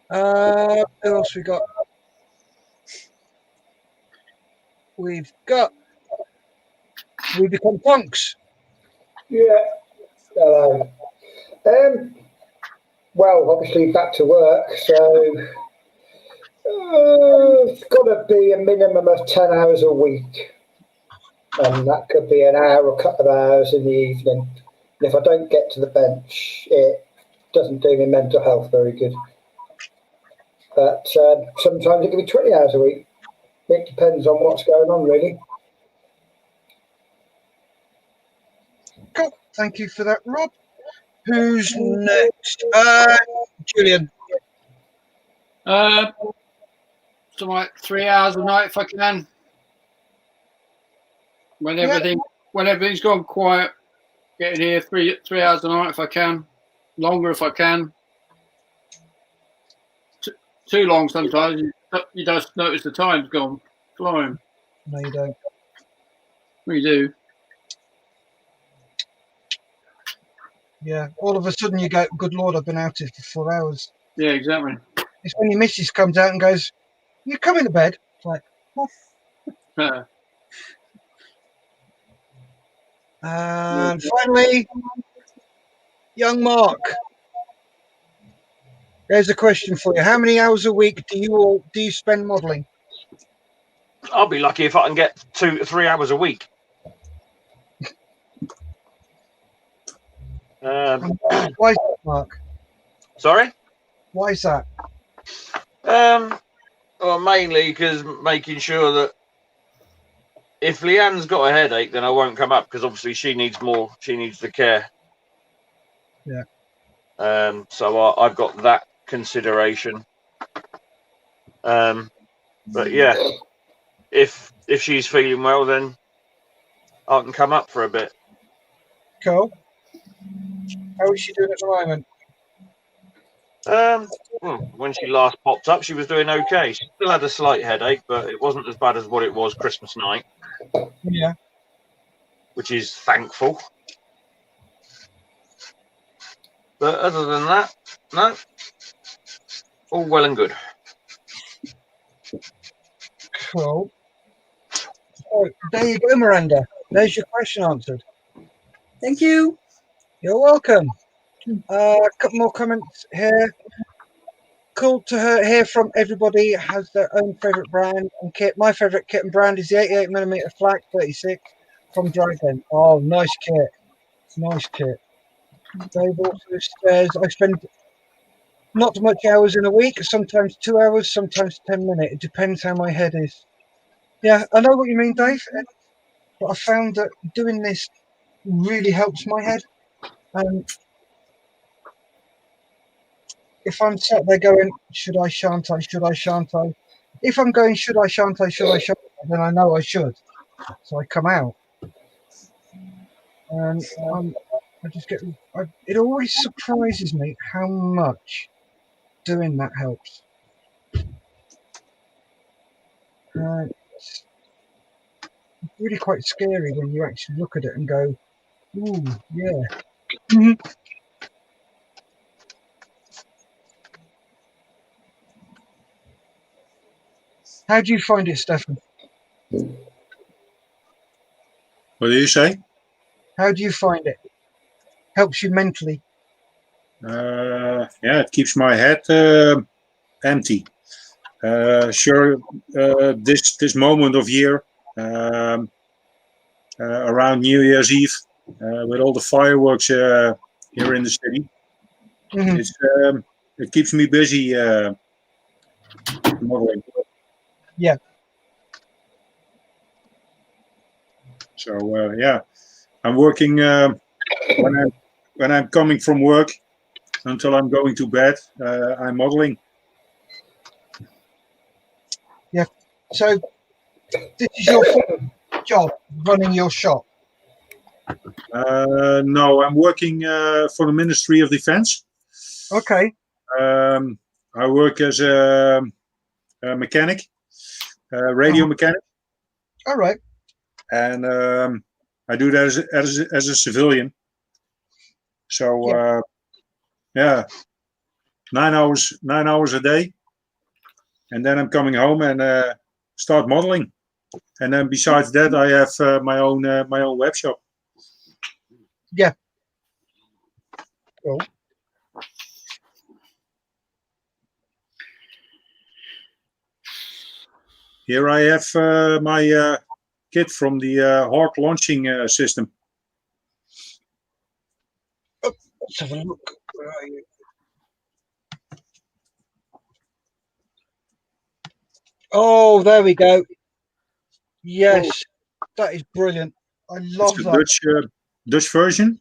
Who else we got? We become punks. Yeah. Hello. Well, obviously back to work, so it's got to be a minimum of 10 hours a week. And that could be an hour or a couple of hours in the evening. And if I don't get to the bench, it doesn't do my mental health very good. But sometimes it can be 20 hours a week. It depends on what's going on, really. Cool. Thank you for that, Rob. Who's next? Julian. So like 3 hours a night if I can. When everything's gone quiet, getting here 3 hours a night if I can. Longer if I can. Too long sometimes. You just notice the time's gone flying. No, you don't. We do. Yeah. All of a sudden you go, good Lord, I've been out here for 4 hours. Yeah, exactly. It's when your missus comes out and goes, you coming to bed? It's like, what? And finally, young Mark. There's a question for you. How many hours a week do you spend modelling? I'll be lucky if I can get 2 to 3 hours a week. Why is that, Mark? Sorry? Why is that? Well, mainly because making sure that if Leanne's got a headache, then I won't come up because obviously she needs the care. Yeah. So I've got that consideration. But yeah, if she's feeling well, then I can come up for a bit. Cool. How is she doing at the moment? When she last popped up, she was doing okay. She still had a slight headache, but it wasn't as bad as what it was Christmas night. Yeah. Which is thankful. But other than that, no. All well and good. Cool. Oh, there you go, Miranda. There's your question answered. Thank you. You're welcome. A couple more comments here. Cool to hear from everybody has their own favourite brand and kit. My favourite kit and brand is the 88mm Flak 36 from Dragon. Oh, nice kit. Nice kit. Dave also says, I spend not much hours in a week, sometimes 2 hours, sometimes 10 minutes. It depends how my head is. Yeah, I know what you mean, Dave. But I found that doing this really helps my head. If I'm sat there going, should I, shan't I, should I, shan't I? If I'm going, should I, shan't I, should I, shan't I, then I know I should. So I come out. And I just get, it always surprises me how much doing that helps. It's really quite scary when you actually look at it and go, ooh, yeah. How do you find it, Stefan? What do you say? How do you find it? Helps you mentally? Yeah, it keeps my head empty. Sure, this moment of year, around New Year's Eve, with all the fireworks here in the city, it keeps me busy modeling. Yeah. So yeah, I'm working when I'm coming from work until I'm going to bed. I'm modeling. Yeah. So this is your job, running your shop. No, I'm working for the Ministry of Defense. Okay. I work as a mechanic, radio mechanic. All right. And I do that as a civilian. So yeah, 9 hours a day, and then I'm coming home and start modeling. And then besides that, I have my own web shop. Yeah. Cool. Here I have my kit from the hard launching system. Oh, let's have a look. Where are you? Oh, there we go. Yes, that is brilliant. I love it's a that. Dutch version.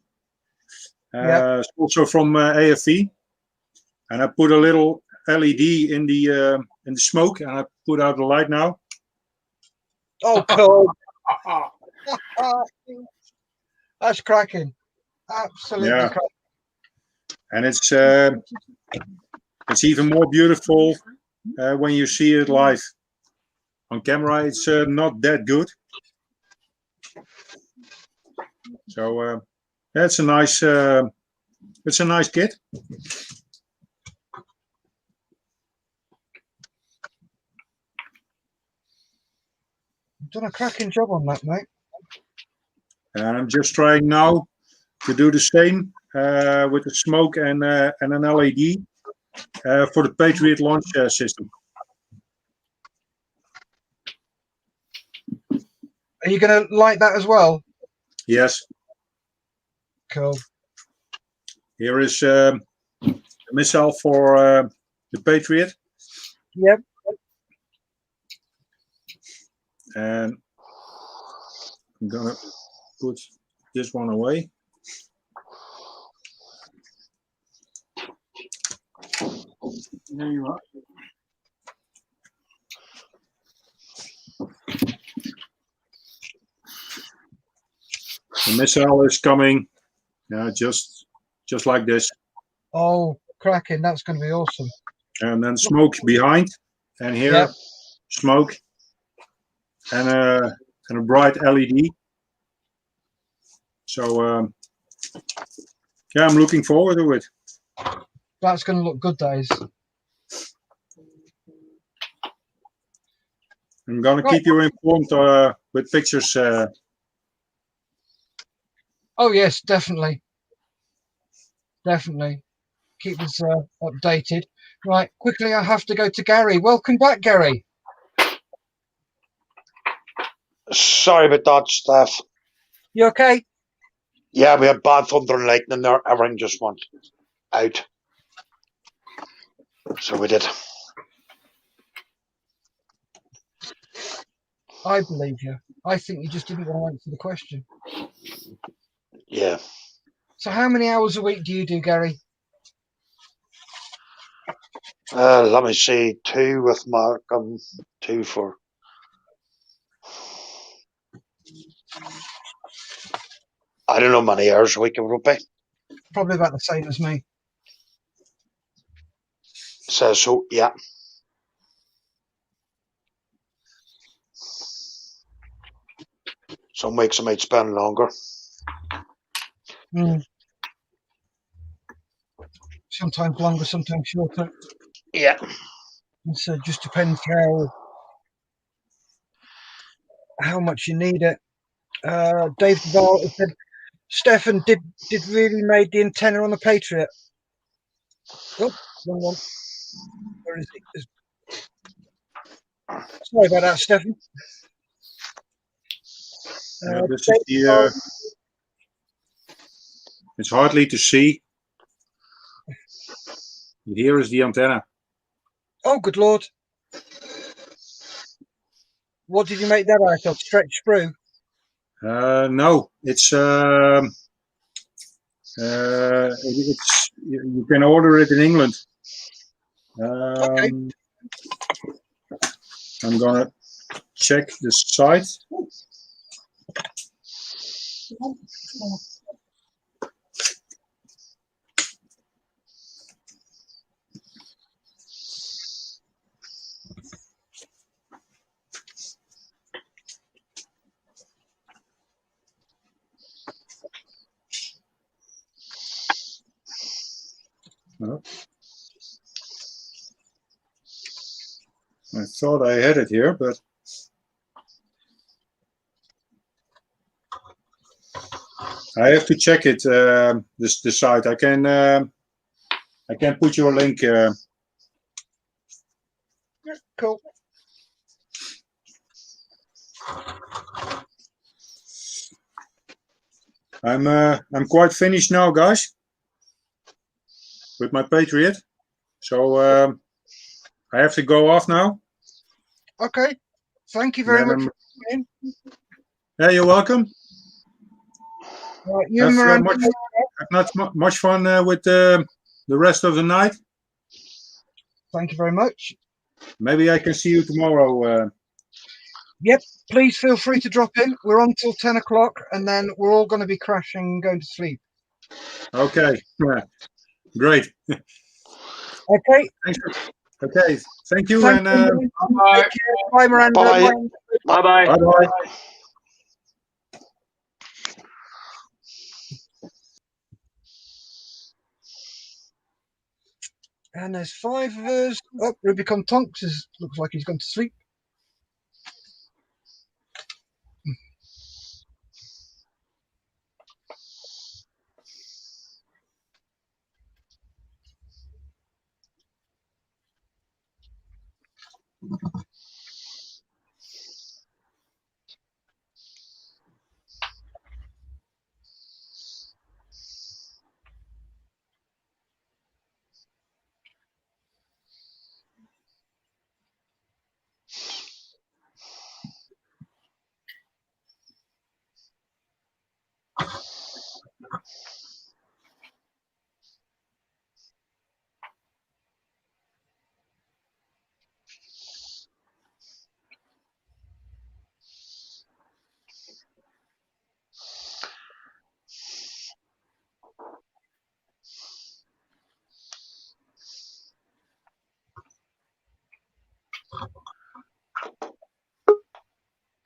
Yeah. It's also from AFV, and I put a little LED in the smoke, and I put out the light now. Oh, cool. That's cracking. Absolutely cracking. And it's even more beautiful when you see it live. On camera, it's not that good. So that's a nice. It's a nice kit. You've done a cracking job on that, mate. And I'm just trying now to do the same with the smoke and an LED for the Patriot launch system. Are you going to light that as well? Yes. Cool. Here is a missile for the Patriot. Yep. And I'm gonna put this one away. There you are. The missile is coming, just like this. Oh, cracking! That's going to be awesome. And then smoke behind, and here smoke, and a bright LED. So yeah, I'm looking forward to it. That's going to look good, days. I'm going to keep you informed with pictures. Oh yes, definitely. Definitely. Keep us updated. Right, quickly, I have to go to Gary. Welcome back, Gary. Sorry about that, Steph. You okay? Yeah, we had bad thunder and lightning there. Everything just went out. So we did. I believe you. I think you just didn't want to answer the question. Yeah. So how many hours a week do you do, Gary? Let me see. 2 with Mark. 2 for. I don't know how many hours a week it would be. Probably about the same as me. So yeah. Some weeks I might spend longer. Sometimes longer, sometimes shorter. Yeah. So it just depends how much you need it. Dave Duval said, Stefan, did really made the antenna on the Patriot? Oh, wrong one. Where is it? Sorry about that, Stefan. This is the, it's hardly to see. Here is the antenna. Oh, good Lord. What did you make that out of? Stretch sprue? No, it's you can order it in England. Okay. I'm gonna check the site. Oh. I thought I had it here, but I have to check it. The site. I can put you a link. Yeah, cool. I'm quite finished now, guys, with my Patriot. So I have to go off now. Okay. Thank you very much for coming in. Yeah, you're welcome. You have Miranda, much fun with the rest of the night. thank you very much. Maybe I can see you tomorrow. Yep, please feel free to drop in. We're on till 10 o'clock, and then we're all going to be crashing and going to sleep. Okay, great. Okay. Okay, thank you. Thank and you. Bye. Bye, Miranda. Bye. Bye-bye. Bye-bye. And there's 5 of us. Oh, Rubicon Tonks looks like he's gone to sleep.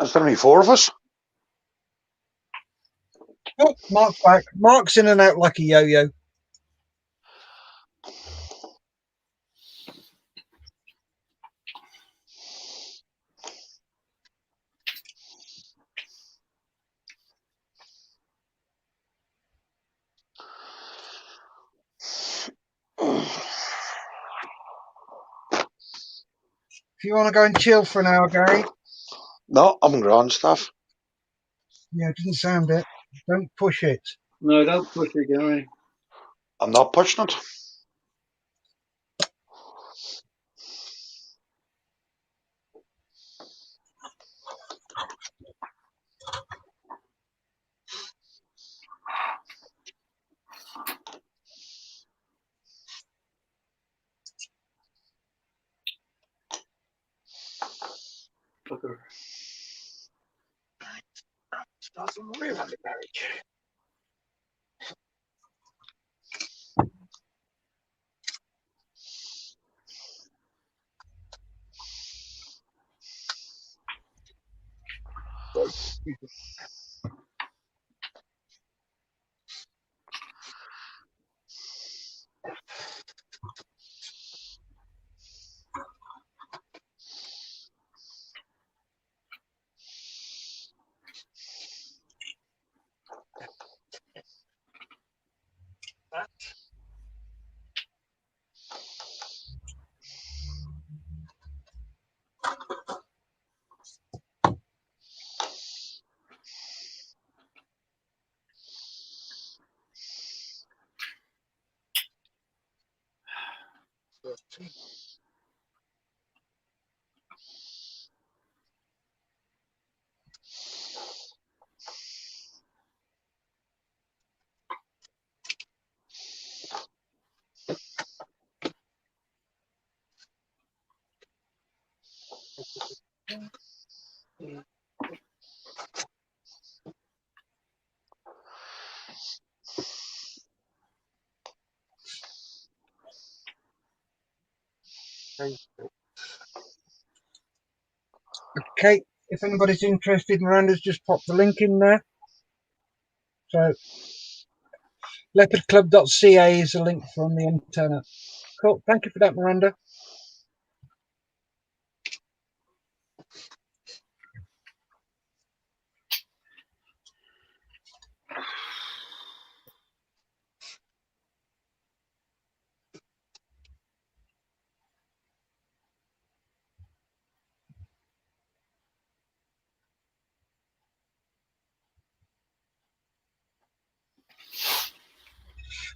Is there only 4 of us? Oh, Mark's back. Mark's in and out like a yo-yo. If you want to go and chill for an hour, Gary. No, I'm grand stuff. Yeah, it doesn't sound it. Don't push it. No, don't push it, Gary. I'm not pushing it. Bugger. Start some real on the marriage. Okay, if anybody's interested, Miranda's just popped the link in there. So leopardclub.ca is a link from the internet. Cool. Thank you for that, Miranda.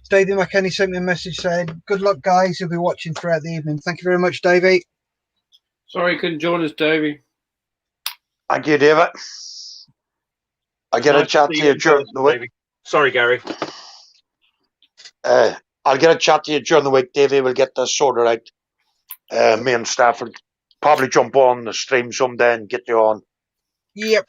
Davey McKenny sent me a message saying, good luck, guys. He'll be watching throughout the evening. Thank you very much, Davey. Sorry you couldn't join us, Davey. Thank you, David. I'll get a chat to you during the week. Sorry, Gary. I'll get a chat to you during the week, Davey. We'll get this sorted out. Me and staff will probably jump on the stream someday and get you on. Yep.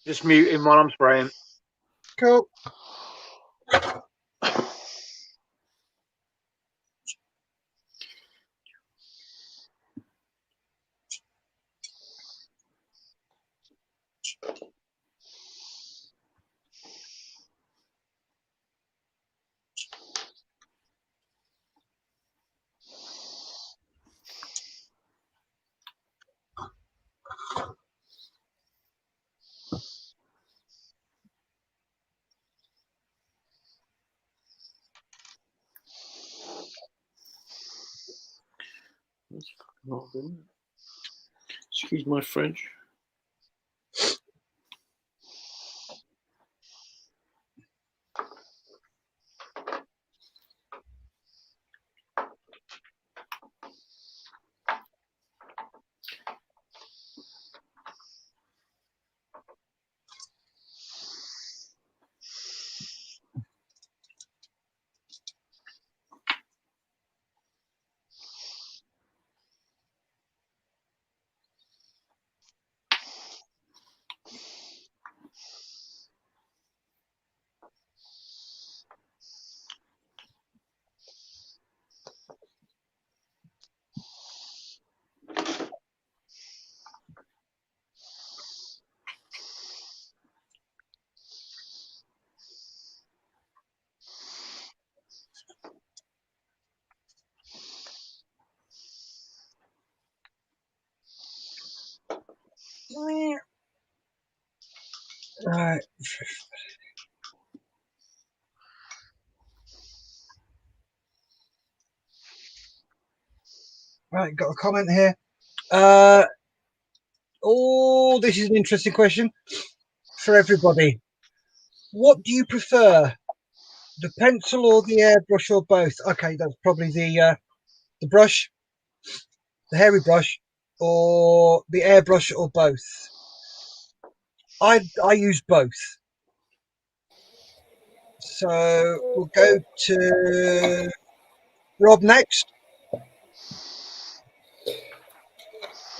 Just mute him while I'm spraying. Cool. That's fucking hot, isn't it? Excuse my French. Right. Right, got a comment here. Oh, this is an interesting question for everybody. What do you prefer, the pencil or the airbrush, or both? Okay, that's probably the brush, the hairy brush, or the airbrush, or both. I use both. So we'll go to Rob next.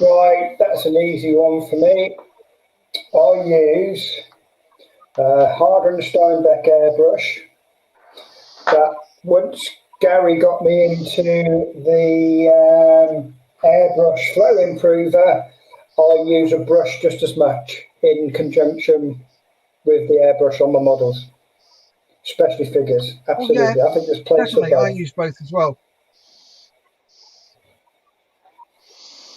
Right, that's an easy one for me. I use Harder and Steinbeck airbrush. But once Gary got me into the airbrush flow improver, I use a brush just as much in conjunction with the airbrush on my models, especially figures. Absolutely, I think there's place for Definitely, I both. use both as well.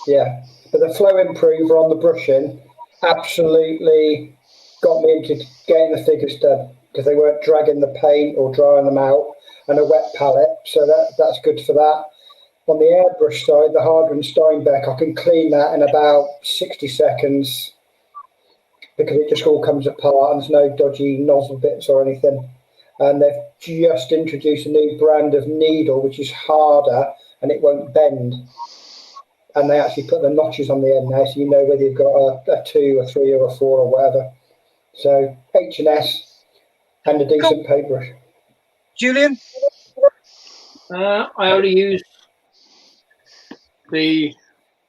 Yeah, but the flow improver on the brushing absolutely got me into getting the figures done because they weren't dragging the paint or drying them out, and a wet palette, so that's good for that. On the airbrush side, the Harder and Steinbeck, I can clean that in about 60 seconds because it just all comes apart and there's no dodgy nozzle bits or anything. And they've just introduced a new brand of needle which is harder and it won't bend. And they actually put the notches on the end now, so you know whether you've got a 2, a 3, or a 4 or whatever. So H&S and a decent paintbrush. Julian? I only use the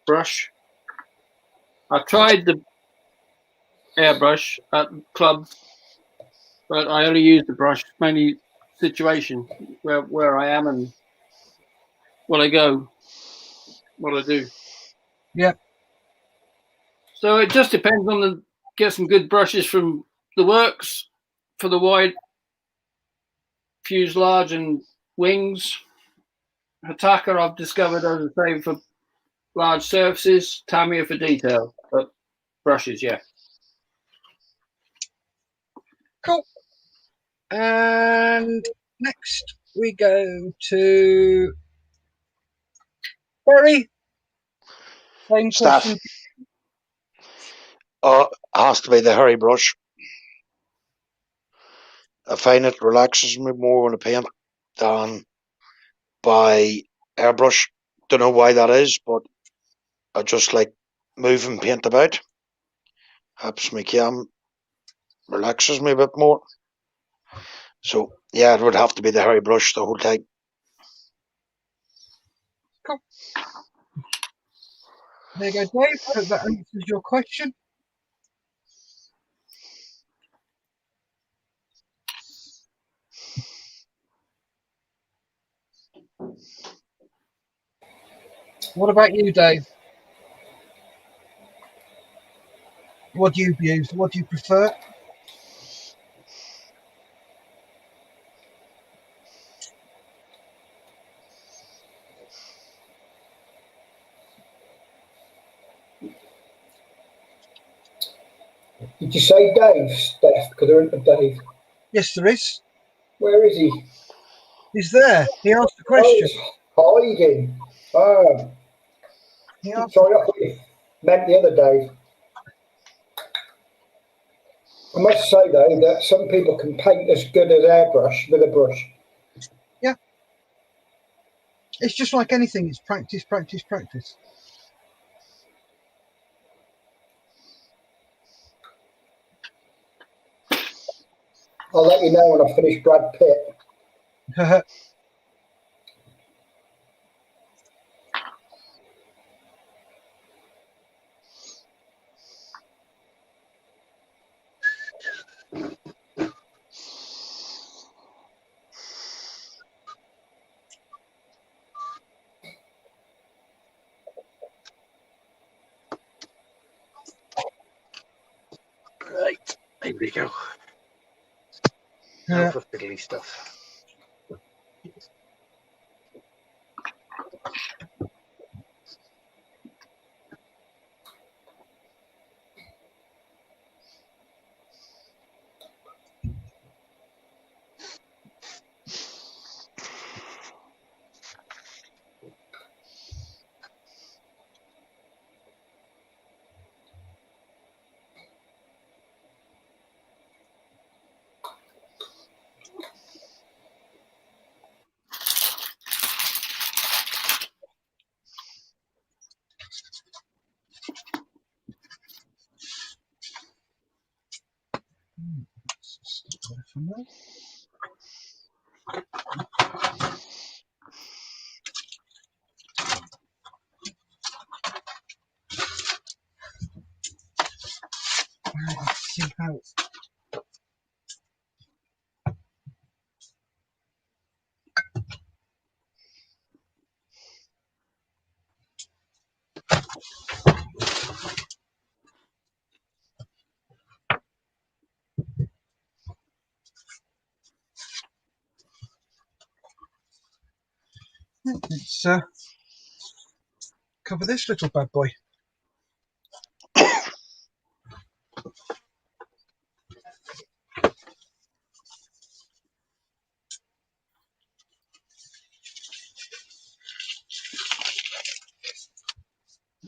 brush. I tried the airbrush at clubs, but I only use the brush mainly situation where I am and what I go, what I do. Yeah. So it just depends on get some good brushes from the works for the wide fuselage and wings. Hataka I've discovered as I say for large surfaces, Tamiya for detail, but brushes, yeah. Cool. And next we go to Barry. Same Staff. question. Has to be the hairy brush. I find it relaxes me more when I paint than by airbrush. Don't know why that is, but I just like moving paint about. Helps me calm, relaxes me a bit more. So yeah, it would have to be the hairy brush the whole time. Cool. There you go, Dave. Hope that answers your question. What about you, Dave? What do you use? What do you prefer? Did you say Dave, Steph? Because there isn't a Dave. Yes, there is. Where is he? He's there. He asked the question. Oh, he's hiding. Oh. Sorry, I thought you meant the other Dave. I must say, though, that some people can paint as good as airbrush with a brush. Yeah. It's just like anything. It's practice, practice, practice. I'll let you know when I finish Brad Pitt. Right, here we go. Now for fiddly stuff. See how let's cover this little bad boy.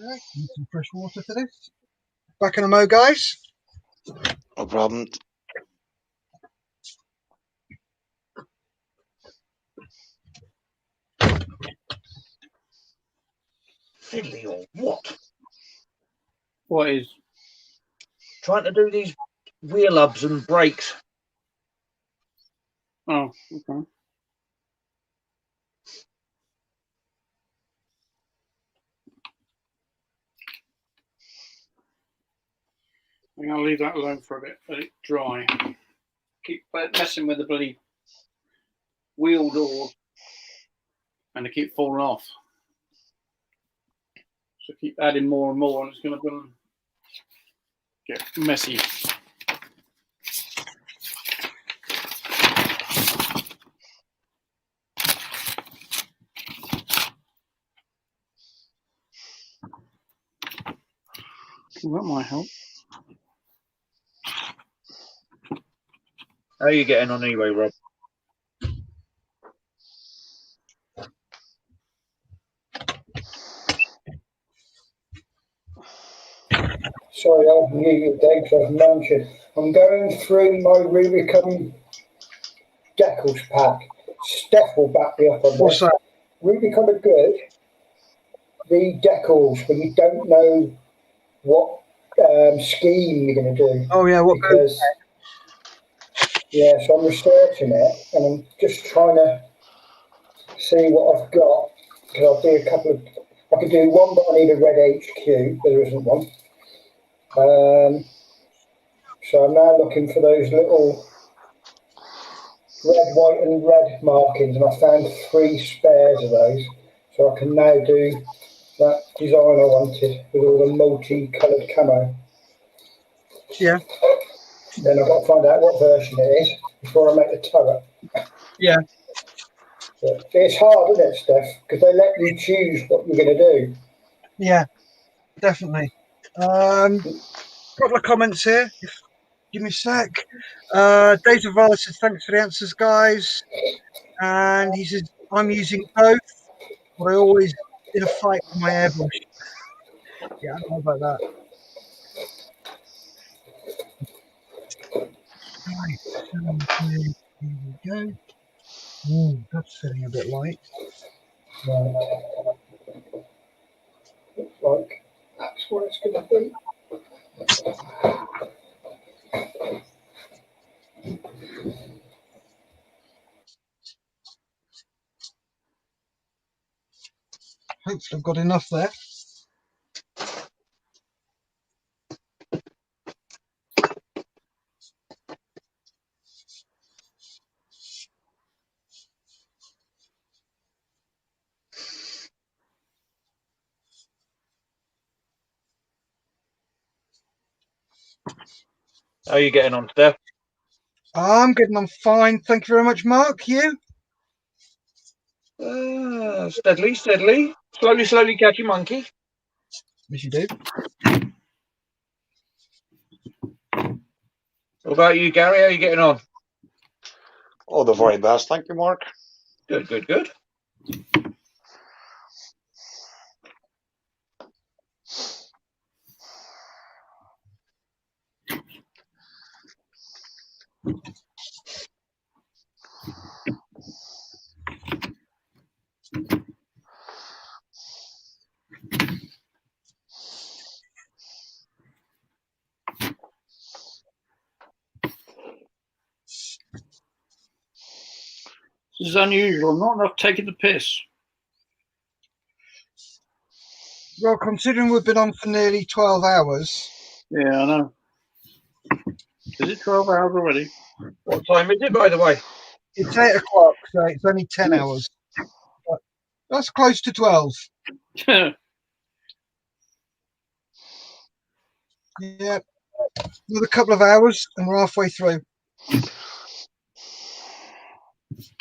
Right, need some fresh water for this. Back in a mo, guys. No problem. Fiddly or what? What is? Trying to do these wheel hubs and brakes. Oh, okay. I'm going to leave that alone for a bit, let it dry. Keep messing with the bloody wheel doors and they keep falling off. So keep adding more and more and it's going to get messy. Well, that might help. How are you getting on anyway, Rob? Sorry, I'll mute you, Dave, because I've mentioned. I'm going through my Rubicon decals pack. Steph will back me up on What's this. that? Rubicon are good. The decals, when you don't know what scheme you're going to do. Oh yeah, what? Because yeah, so I'm researching it and I'm just trying to see what I've got because I'll do a couple of. I could do one, but I need a red HQ. There isn't one. So I'm now looking for those little red, white, and red markings, and I found 3 spares of those. So I can now do that design I wanted with all the multi-coloured camo. Yeah. Then I've got to find out what version it is before I make the turret. Yeah. But it's hard, isn't it, Steph? Because they let you choose what you're going to do. Yeah, definitely. Couple of comments here. Give me a sec. Dave Zavala says, thanks for the answers, guys. And he says, I'm using both, but I always in a fight with my airbrush. Yeah, I don't know about that. Right, so here we go. Ooh, that's feeling a bit light. Right. Looks like that's what it's going to be. Hopefully I've got enough there. How are you getting on, Steph? I'm getting on fine. Thank you very much, Mark. You? Steadily, steadily. Slowly, slowly catch your monkey. Yes, you do. What about you, Gary? How are you getting on? Oh, the very best. Thank you, Mark. Good, good, good. This is unusual. Not enough taking the piss. Well, considering we've been on for nearly 12 hours. Yeah, I know. Is it 12 hours already? What time is it, by the way? It's 8 o'clock, so it's only 10 hours. But that's close to 12. Yeah. Another couple of hours and we're halfway through.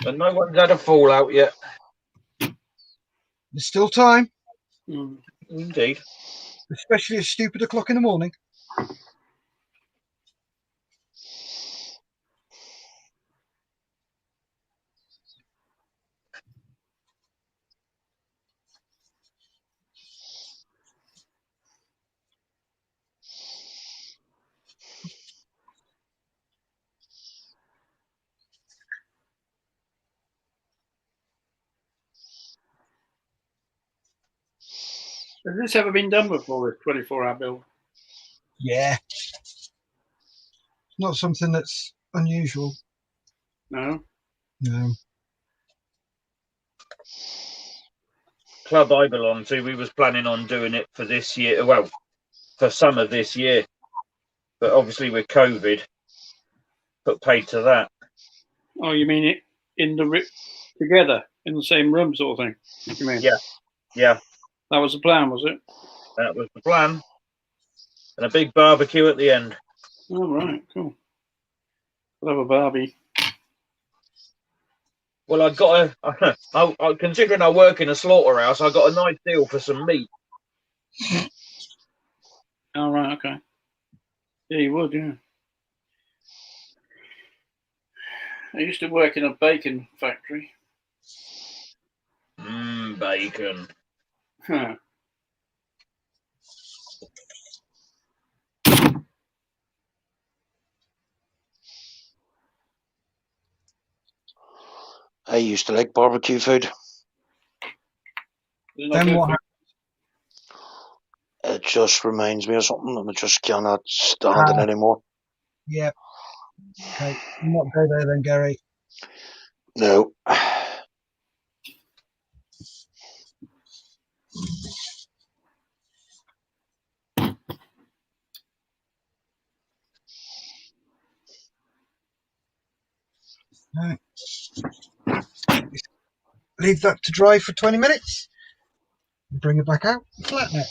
And no one's had a fallout yet. There's still time. Indeed. Especially at stupid o'clock in the morning. Has this ever been done before, this 24-hour build? Yeah. Not something that's unusual. No? No. Club I belong to, we was planning on doing it for this year, well, for summer this year. But obviously with COVID, put paid to that. Oh, you mean it in the together in the same room, sort of thing? You mean? Yeah, yeah. That was the plan, was it? That was the plan. And a big barbecue at the end. Oh, right, cool. We'll have a barbie. Well, I got considering I work in a slaughterhouse, I got a nice deal for some meat. Oh, right, okay. Yeah, you would, yeah. I used to work in a bacon factory. Bacon. Huh. I used to like barbecue food. Then what happens? It just reminds me of something and I just cannot stand it anymore. Yeah. Okay. Not go there then, Gary. No. Right. Leave that to dry for 20 minutes. Bring it back out, flatten it.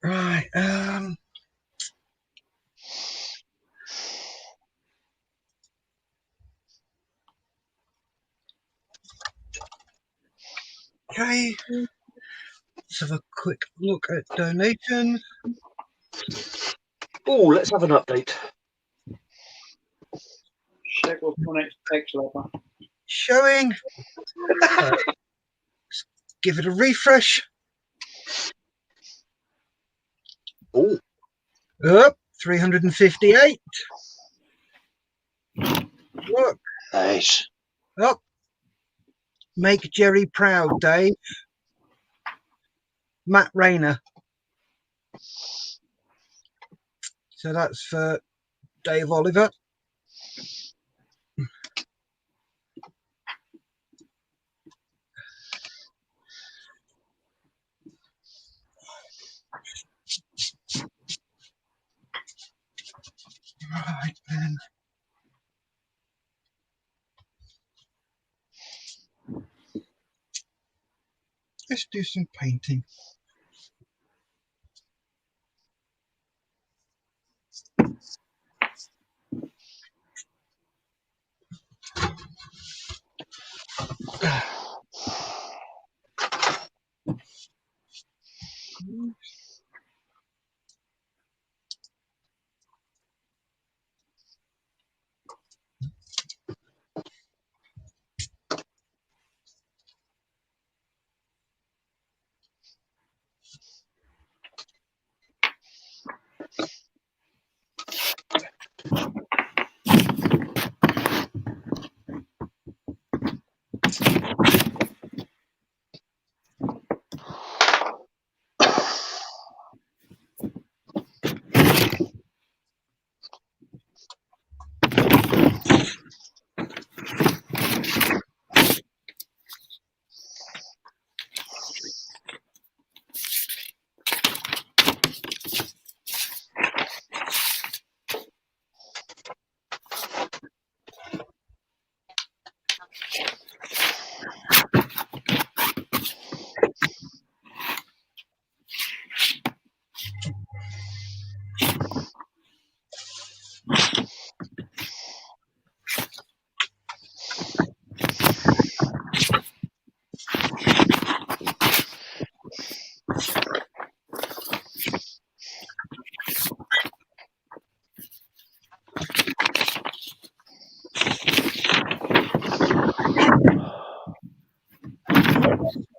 Right. Okay. Let's have a quick look at donations. Oh, let's have an update. Check what's on X level. Showing. Let's give it a refresh. Oh. Up 358. Look. Nice. Up. Make Jerry proud, Dave. Matt Rayner. So that's for Dave Oliver. Right then. Let's do some painting.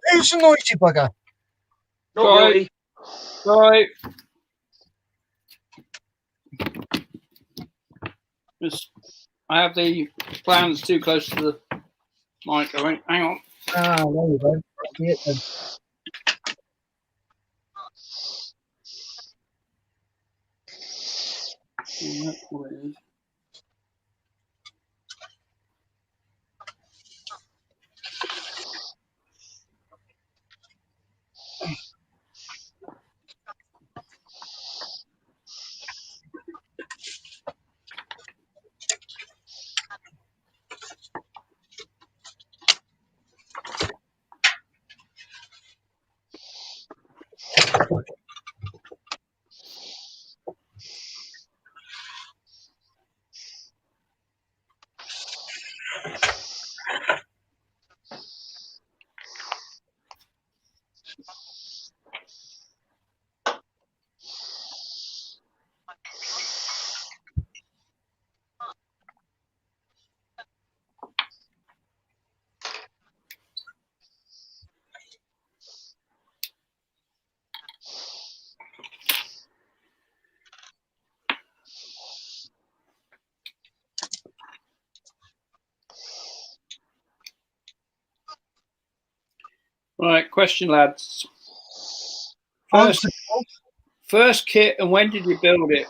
Who's a noisy bugger? Sorry. Sorry. I have the plans too close to the mic. I went, hang on. Ah, there you go. See it then. That's what it is. Right, question, lads. First kit, and when did you build it?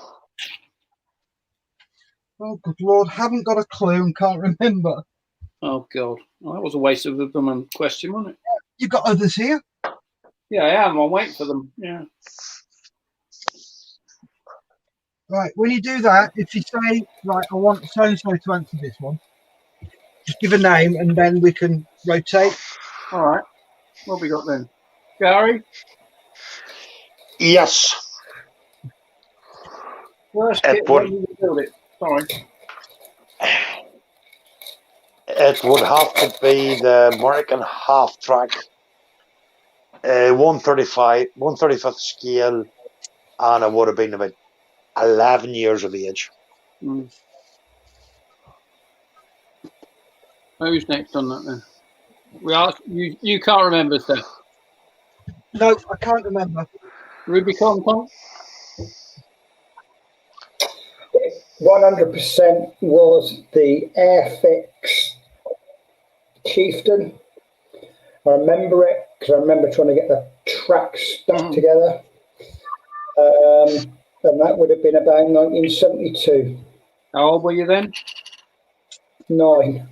Oh, good Lord, haven't got a clue and can't remember. Oh, God. Well, that was a waste of a question, wasn't it? You've got others here? Yeah, I am. I'm waiting for them. Yeah. Right, when you do that, if you say, right, I want so-and-so to answer this one, just give a name and then we can rotate. All right. What have we got then? Gary? Yes. First kit, when did you build it? Sorry. It would have to be the American half track, 135th scale, and I would have been about 11 years of age. Mm. Who's next on that then? We asked you can't remember, Steph. No, I can't remember. Rubicon, Tom? 100% was the Airfix Chieftain. I remember it because I remember trying to get the tracks stuck together. And that would have been about 1972. How old were you then? 9.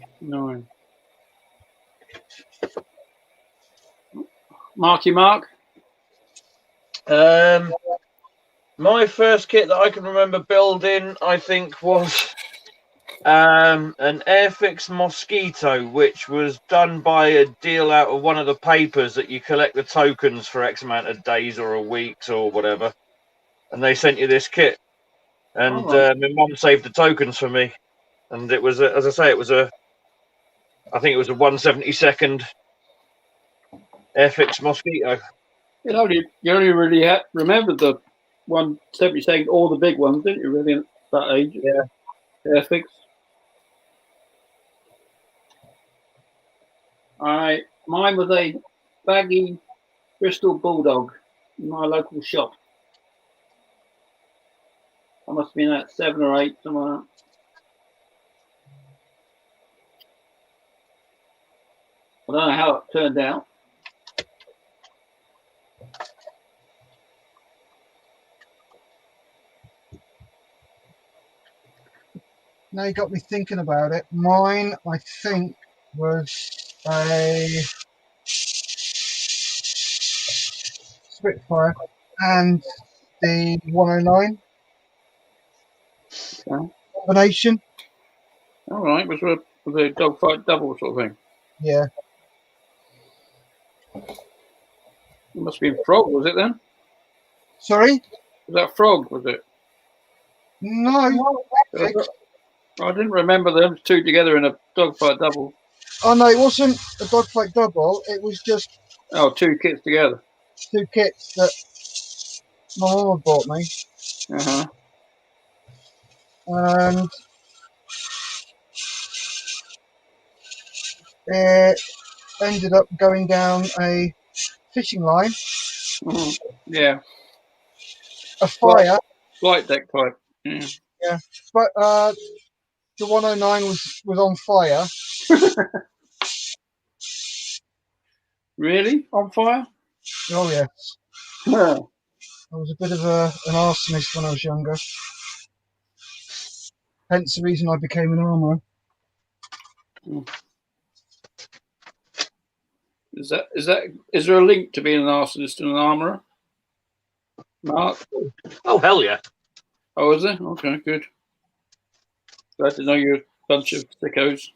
Marky Mark? My first kit that I can remember building, I think, was an Airfix Mosquito, which was done by a deal out of one of the papers that you collect the tokens for X amount of days or a week or whatever. And they sent you this kit. And my mum saved the tokens for me. And it was, as I say, I think it was a 1/72 Airfix Mosquito. You only really remembered the 1/72, all the big ones, didn't you? Really, at that age? Yeah. Airfix. Mine was a baggy Bristol Bulldog in my local shop. I must have been at 7 or 8, something like that. I don't know how it turned out. Now you got me thinking about it. Mine, I think, was a Spitfire and the 109 combination. All right, was a dogfight double sort of thing. Yeah. It must have been Frog, was it then? Sorry? Was that Frog, was it? No. I didn't remember them two together in a dogfight double. Oh no, it wasn't a dogfight double. It was just two kits together. Two kits that my mum bought me. And it ended up going down a fishing line. Yeah. A fire. Flight deck type. Yeah. But the 109 was on fire. Really? On fire? Oh yes. Yeah. I was a bit of an arsonist when I was younger. Hence the reason I became an armourer. Is there a link to being an arsonist and an armourer? Mark? Oh, hell yeah. Oh, is there? Okay, good. Glad to know you're a bunch of sickos.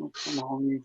Oh, come on, you.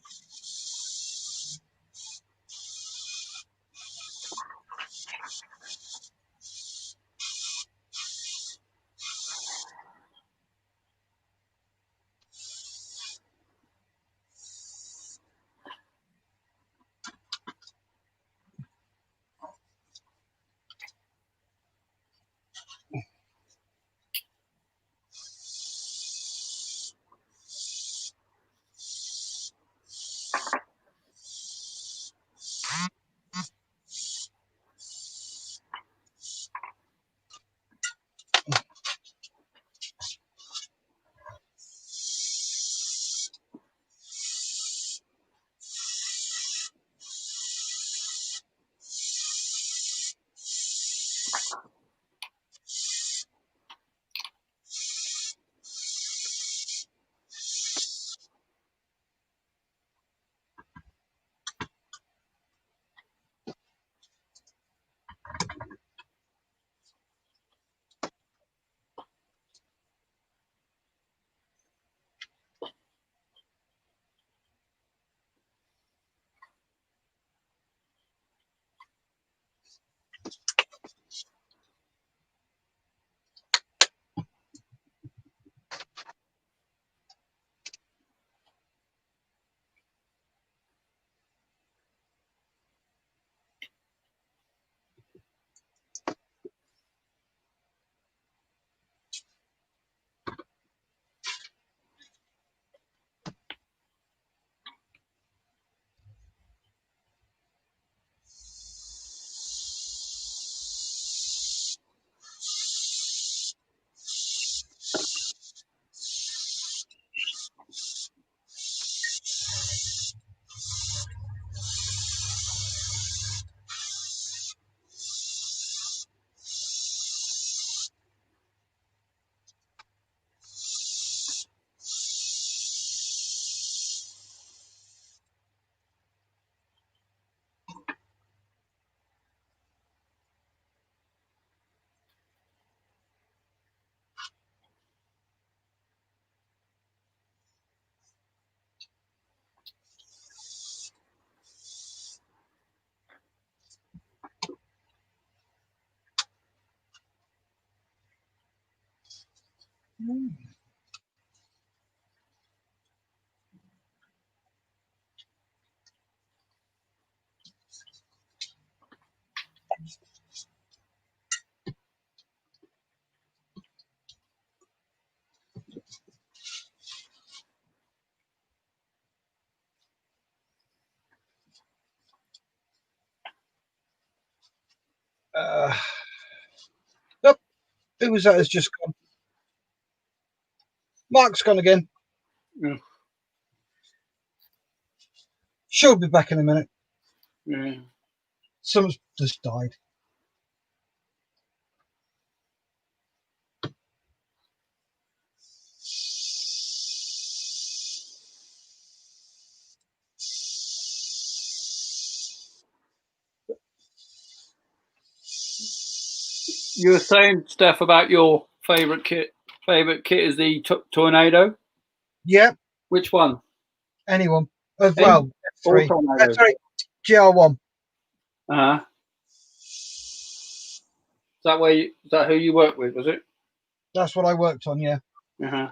Nope. Who was that? Has just gone. Mark's gone again. Yeah. She'll be back in a minute. Yeah. Someone's just died. You were saying, Steph, about your favourite kit. Favourite kit is the Tornado. Yeah. Which one? Anyone? Well, F3. Sorry, GR1. Uh-huh. Is that where is that who you work with, was it? That's what I worked on, yeah. Uh-huh.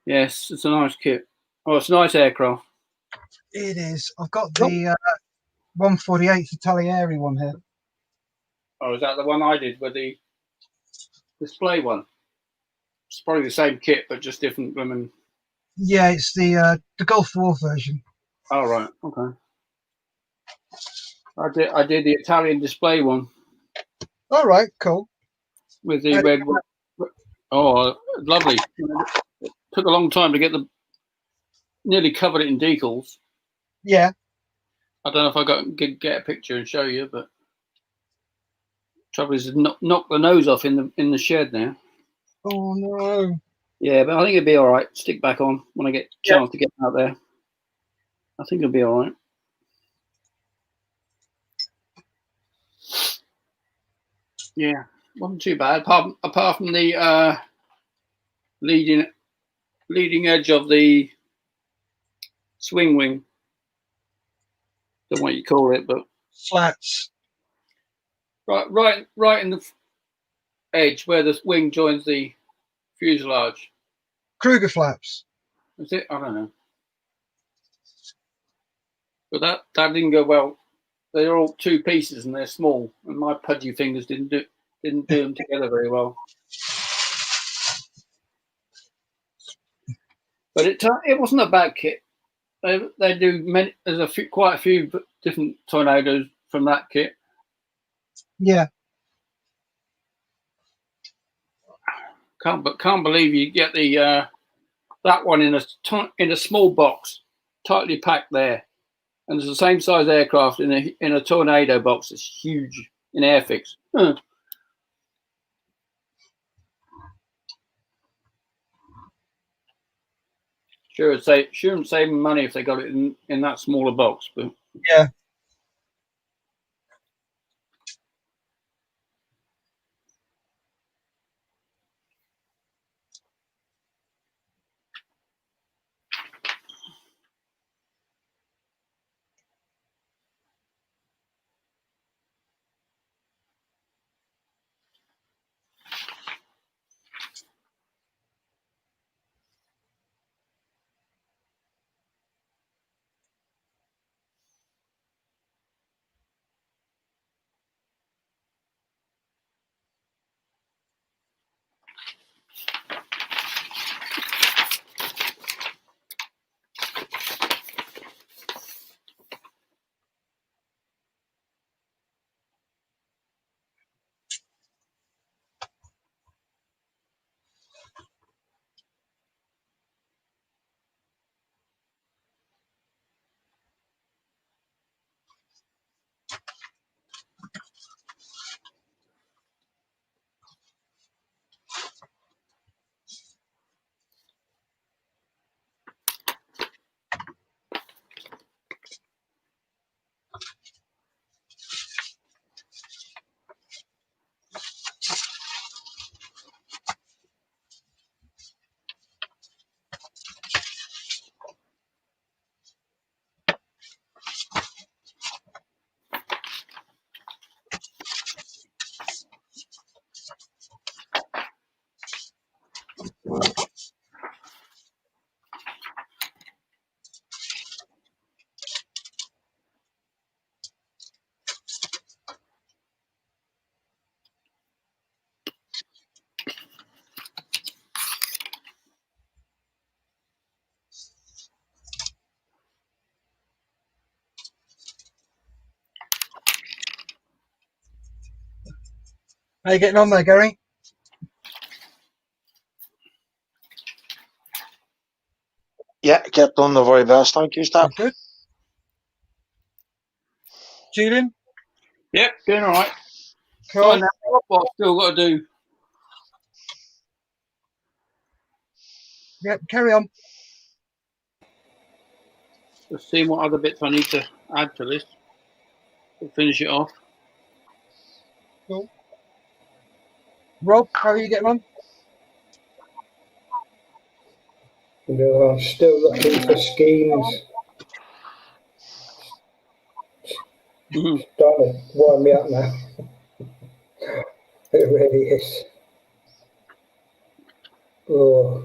Yes, it's a nice kit. Oh, it's a nice aircraft. It is. I've got the 148 Italieri one here. Oh, is that the one I did with the display one? It's probably the same kit, but just different women. Yeah, it's the Gulf War version. Oh, right. Okay. I did the Italian display one. All right, cool. With the red one. Oh, lovely. It took a long time to get nearly covered it in decals. Yeah. I don't know if I get a picture and show you, but trouble is knock the nose off in the shed now. Oh no. Yeah, but I think it'll be all right. Stick back on when I get a chance to get out there. I think it'll be all right. Yeah, wasn't too bad. Apart from the leading edge of the swing wing. Don't know what you call it, but slats. Right in the edge where the wing joins the fuselage. Kruger flaps. Is it? I don't know. But that didn't go well. They're all two pieces and they're small, and my pudgy fingers didn't do them together very well. But it wasn't a bad kit. They do there's quite a few different Tornadoes from that kit. Yeah. Can't believe you get the that one in a small box, tightly packed there, and it's the same size aircraft in a Tornado box. It's huge in Airfix. Sure, shouldn't save money if they got it in that smaller box, but yeah. How you getting on there, Gary? Yeah, kept on the very best. Thank you, Steph. Good. Julian? Yep, doing all right. Cool. Find out what I've still got to do. Yep, carry on. Just seeing what other bits I need to add to this to finish it off. Cool. Rob, how are you getting on? No, I'm still looking for schemes. Starting to wind me up now. It really is. Oh.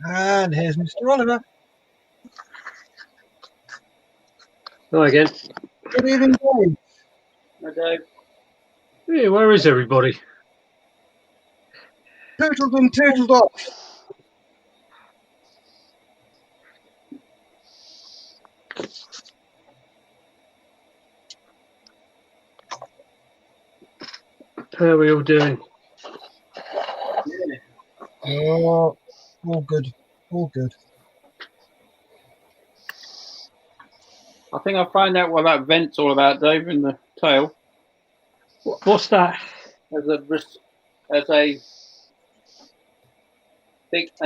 And here's Mr. Oliver. Hi again. Good evening, Dave. Hi, Dave. Yeah, where is everybody? Tootled and tootled off. How are we all doing? Oh, all good. All good. I think I found out what that vent's all about, Dave, in the tail. What's that? There's an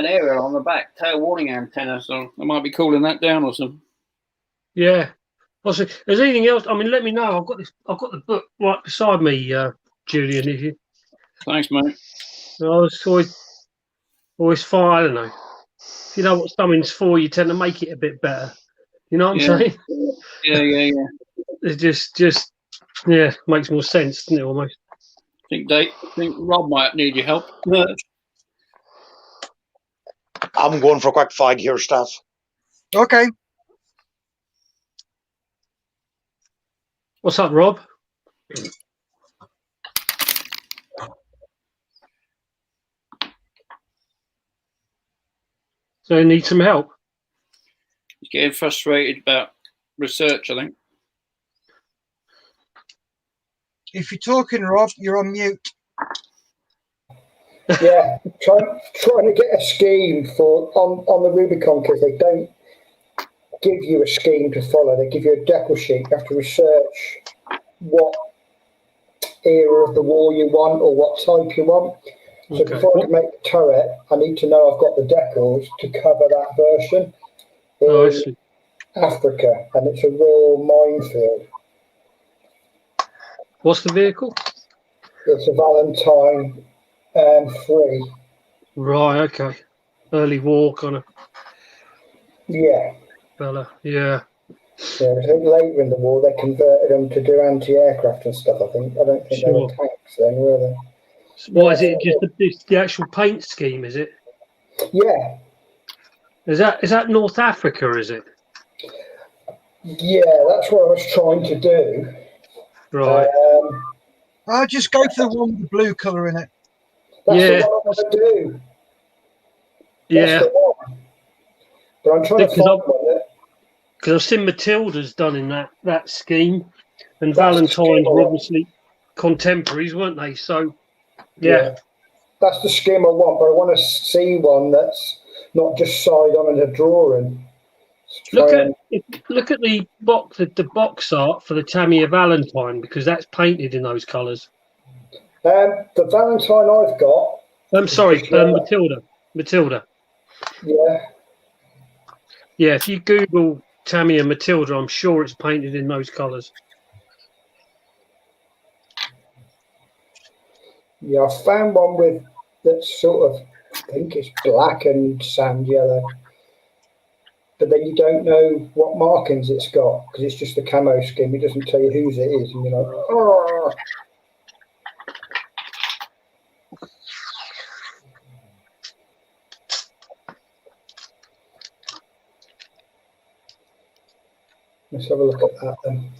area on the back, tail warning antenna, so I might be cooling that down or something. Yeah. There's anything else? I mean, let me know. I've got the book right beside me, Julian. If you. Thanks, mate. I was always fine. I don't know. If you know what something's for, you tend to make it a bit better. You know what I'm saying? Yeah. It just makes more sense, doesn't it? Almost. I think Rob might need your help. I'm going for a quick fag here, Steph. Okay. What's up, Rob? So you need some help? He's getting frustrated about research, I think. If you're talking, Rob, you're on mute. Yeah, trying to get a scheme for on the Rubicon, because they don't give you a scheme to follow. They give you a decal sheet. You have to research what era of the war you want or what type you want. So before I can make the turret, I need to know I've got the decals to cover that version in Africa, and it's a real minefield. What's the vehicle? It's a Valentine 3. Right, okay. Early war kind of Yeah. fella. Yeah. Yeah, I think later in the war they converted them to do anti-aircraft and stuff. I don't think they were tanks then, were they? What is it? Just the actual paint scheme? Is it? Yeah. Is that North Africa? Is it? Yeah, that's what I was trying to do. Right. I'll just go for the one with the blue colour in it. That's the one I want to do. That's the one. But I'm trying to find one that. Because I've seen Matilda's done in that scheme, and Valentine's were obviously contemporaries, weren't they? So, yeah. That's the scheme I want, but I want to see one that's not just side on in a drawing. Look at the box art for the Tamiya Valentine, because that's painted in those colours. The Valentine I've got. I'm sorry, Matilda. Yeah. Yeah, if you Google Tamiya Matilda, I'm sure it's painted in those colours. Yeah, I found one that's sort of, I think it's black and sand yellow. But then you don't know what markings it's got because it's just the camo scheme. It doesn't tell you whose it is, and you're like, oh. Let's have a look at that then.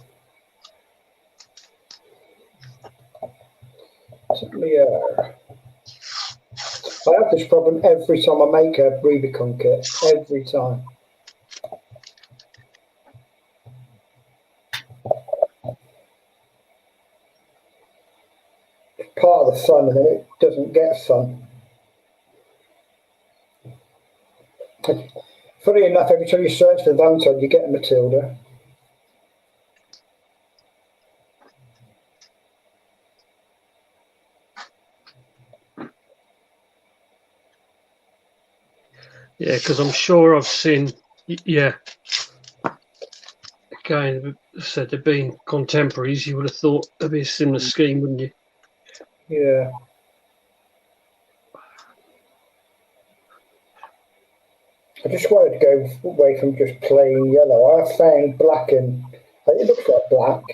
I have this problem every time I make a Rubicon kit. Every time. It's part of the fun, and then it doesn't get fun. Funny enough, every time you search for Valentine, you get a Matilda. Yeah, because I'm sure I've seen. Yeah. Again, said they've been contemporaries. You would have thought there'd be a similar scheme, wouldn't you? Yeah. I just wanted to go away from just plain yellow. I found black and it looks like black.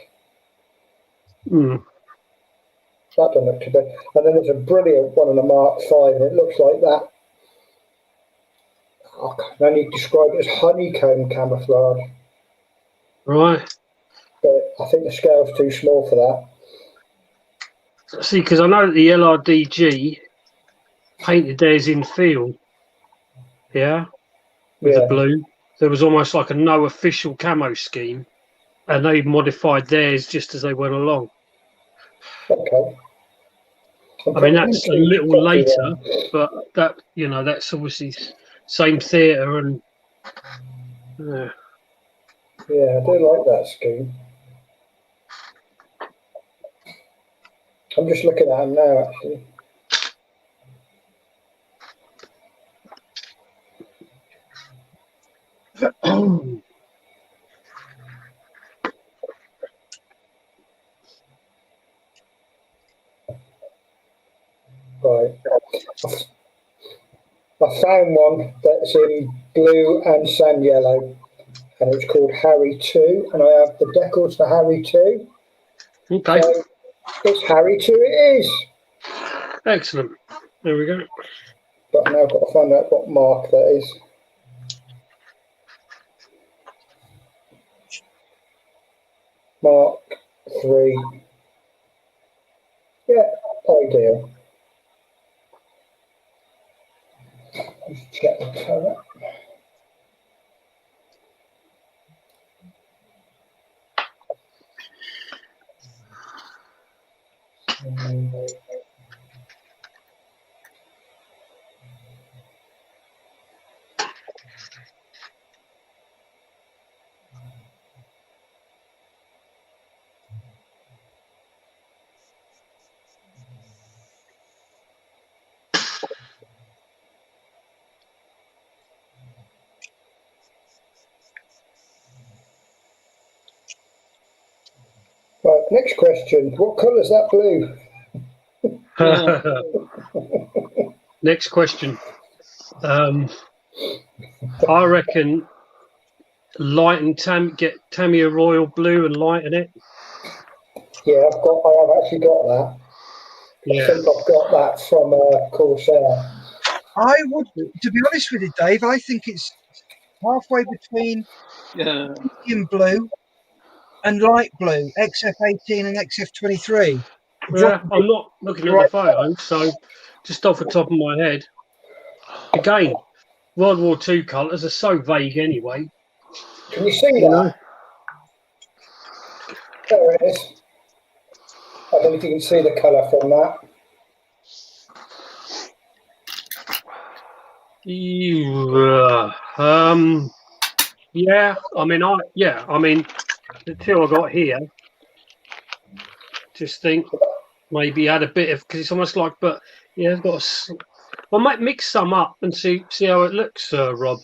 Mm. That doesn't look too bad. And then there's a brilliant one on a Mark V, and it looks like that. I can only describe it as honeycomb camouflage. Right. But I think the scale's too small for that. See, because I know that the LRDG painted theirs in field. Yeah. With the blue. There was almost like a no official camo scheme, and they modified theirs just as they went along. Okay. I mean, that's a little later, but that's obviously same theatre and. Yeah, I do like that scheme. I'm just looking at them now, actually. Right. I found one that's in blue and sand yellow, and it's called Harry 2, and I have the decals for Harry 2. Okay. So it's Harry 2 it is. Excellent. There we go. But now I've got to find out what mark that is. Mark 3. Yeah, ideal. Just check the turret. Next question. What colour is that blue? Next question. I reckon lighten get Tamiya Royal blue and lighten it. Yeah, I have actually got that. Yeah. I think I've got that from Corsair. I would, to be honest with you, Dave, I think it's halfway between medium blue and light blue, XF18 and XF23. Yeah, I'm not looking at the photo, so just off the top of my head. Again, World War II colours are so vague anyway. Can you see that? There it is. I don't know if you can see the colour from that. Yeah, I mean, the two I got here, just think maybe add a bit of, because it's almost like, but yeah, it's got I might mix some up and see how it looks, Rob.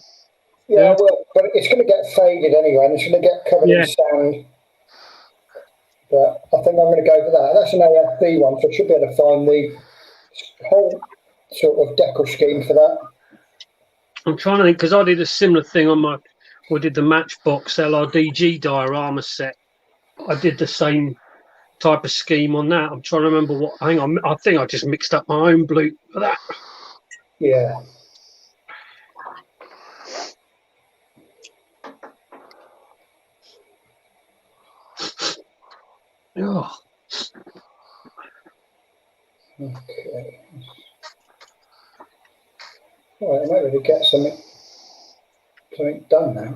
Yeah, well, but it's going to get faded anyway, and it's going to get covered in sand. But I think I'm going to go for that. That's an AFB one, so I should be able to find the whole sort of decal scheme for that. I'm trying to think, because I did a similar thing on we did the Matchbox LRDG diorama set. I did the same type of scheme on that. I'm trying to remember what. Hang on, I think I just mixed up my own blue for that. Yeah. Oh. Okay. All right, I might really get something done now.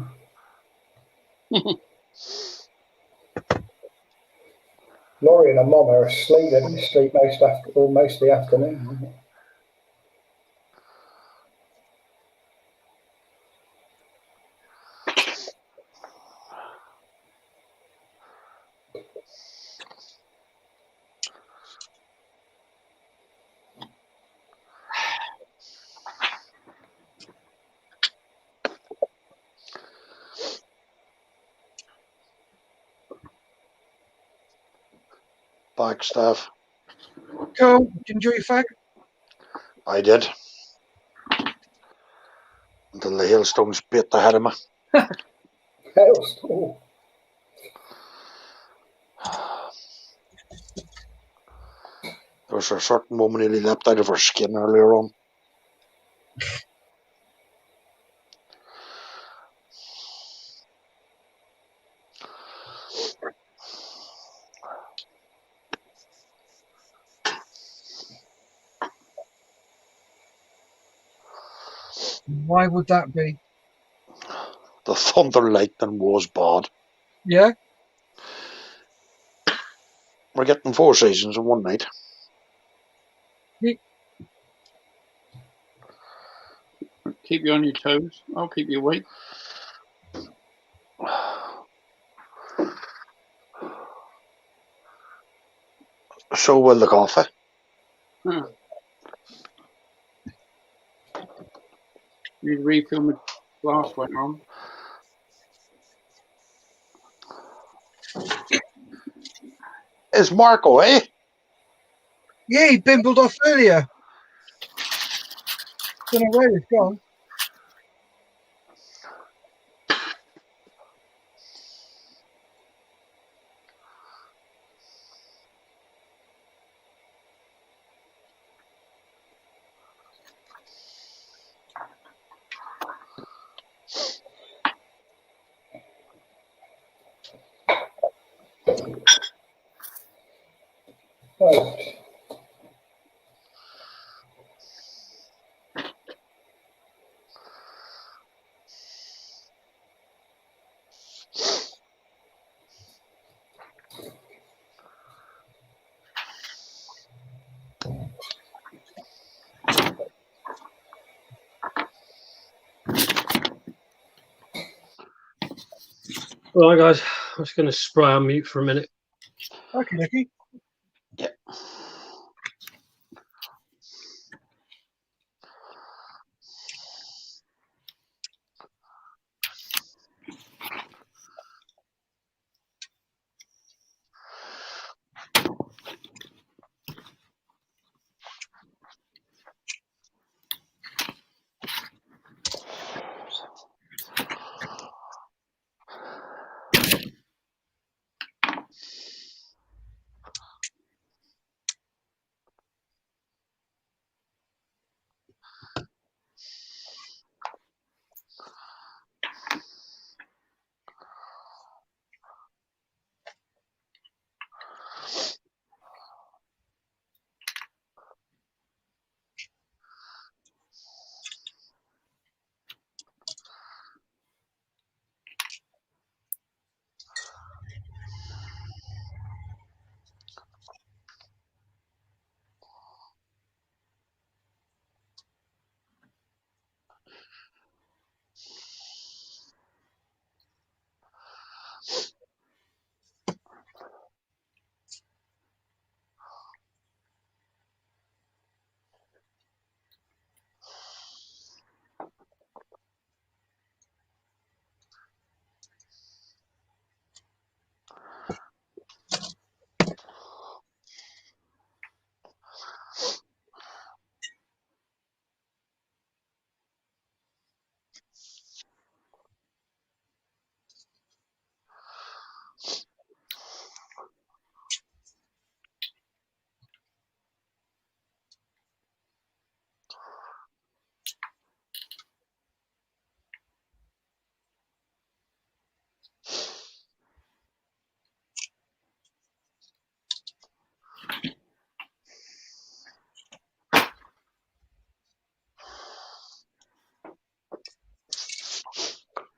Laurie and her mum are asleep. They've been asleep most of the afternoon. Back stuff. Cool. Did you enjoy your fag? I did. Until the hailstones bit the head of me. Hailstone. There was a certain woman nearly leapt out of her skin earlier on. Why would that be? The thunder lightning was bad. Yeah? We're getting 4 seasons in one night. Keep you on your toes. I'll keep you awake. So will the coffee. You refill my glass went wrong. Is Mark away? Yeah, he bimbled off earlier. Don't know where he's gone. Right. All right, guys. I'm just going to spray on mute for a minute. Okay, Nicky. Yep.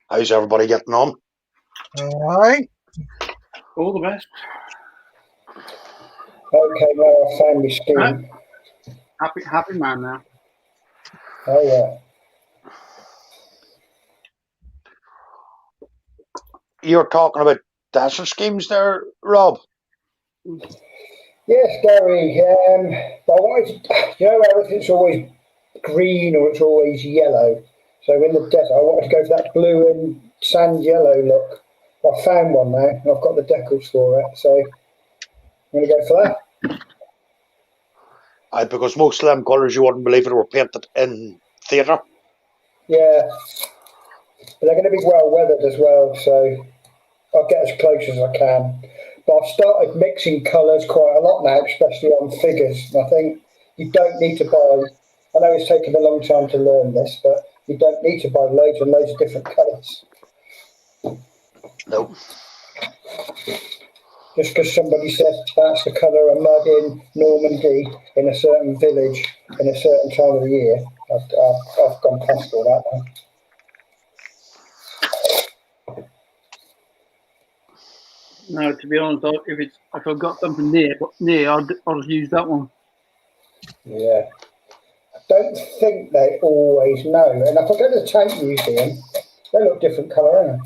How's everybody getting on? All right. All the best. Okay, now I found my scheme. Happy man now. Oh, yeah. You're talking about dasher schemes there, Rob? Yes, Gary. But I wanted to, you know, everything's always green or it's always yellow. So in the desert, I wanted to go for that blue and sand yellow look. I found one now, and I've got the decals for it. So I'm going to go for that. Because most of them colours, you wouldn't believe it, were painted in theatre. Yeah, but they're going to be well weathered as well, so I'll get as close as I can. But I've started mixing colours quite a lot now, especially on figures. And I think you don't need to buy, I know it's taken a long time to learn this, but you don't need to buy loads and loads of different colours. No. Just because somebody says that's the colour of mud in Normandy in a certain village in a certain time of the year, I've gone past all that now. No, to be honest, if I've got something near, I'll use that one. Yeah. I don't think they always know. And if I go to the tank museum, they look different colour, don't they?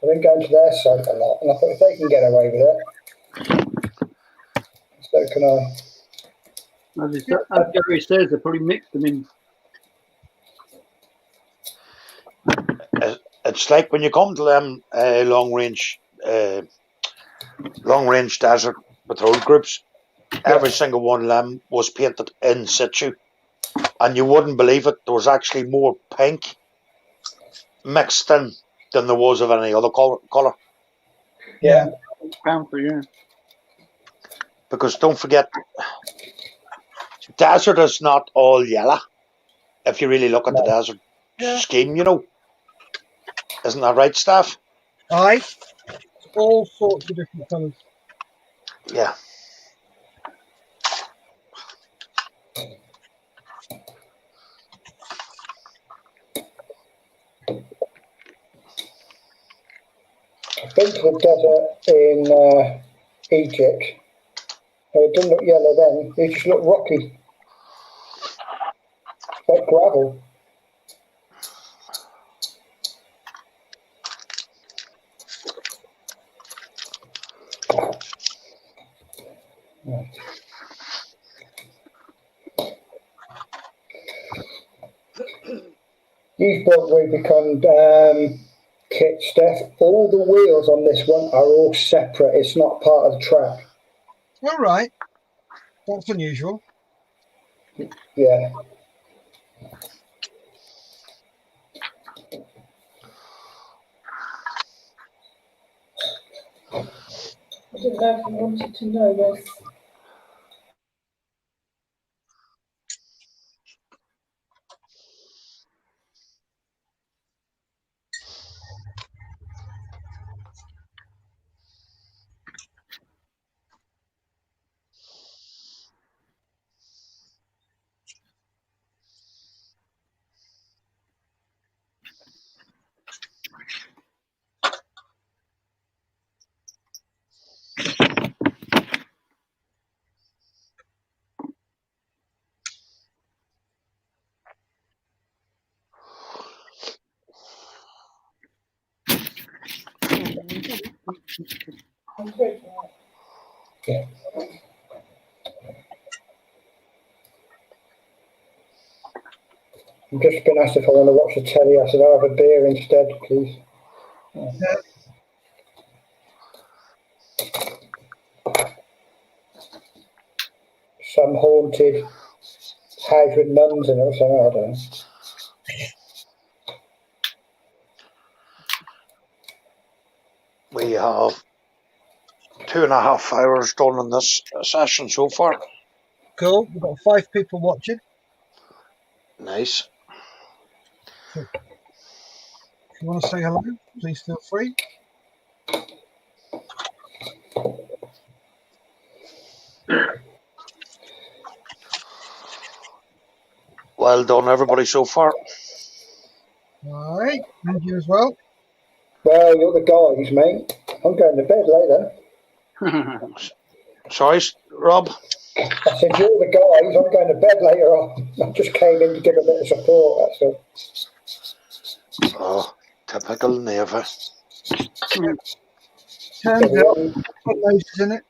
I've been going to their site a lot, and I thought if they can get away with it, so can I. As Gary says, they probably mixed them in. It's like when you come to them long range desert patrol groups, every single one of them was painted in situ, and you wouldn't believe it, there was actually more pink mixed in than there was of any other colour. Yeah. Yeah. Because don't forget, desert is not all yellow. If you really look at the desert scheme, you know. Isn't that right, Steph? Aye. All sorts of different colours. Yeah. I've been to the desert in Egypt. It didn't look yellow then, it just looked rocky. Like gravel. Right. You've bought Rubicon kit, Steph. All the wheels on this one are all separate. It's not part of the track. All right. That's unusual. Yeah. I didn't know if you wanted to know this. Yeah. I've just been asked if I want to watch the telly. I said I'll have a beer instead, please. Yeah. Some haunted house with nuns in it or something, I don't know. We have 2.5 hours done in this session so far. Cool. We've got 5 people watching. Nice. So if you want to say hello, please feel free. Well done, everybody, so far. All right. And you as well. Well, you're the guys, mate. I'm going to bed later. Sorry, Rob? I said, you're the guys. I'm going to bed later on. I just came in to give a bit of support, that's all. Oh, typical Neva. Turns out, put noses in it.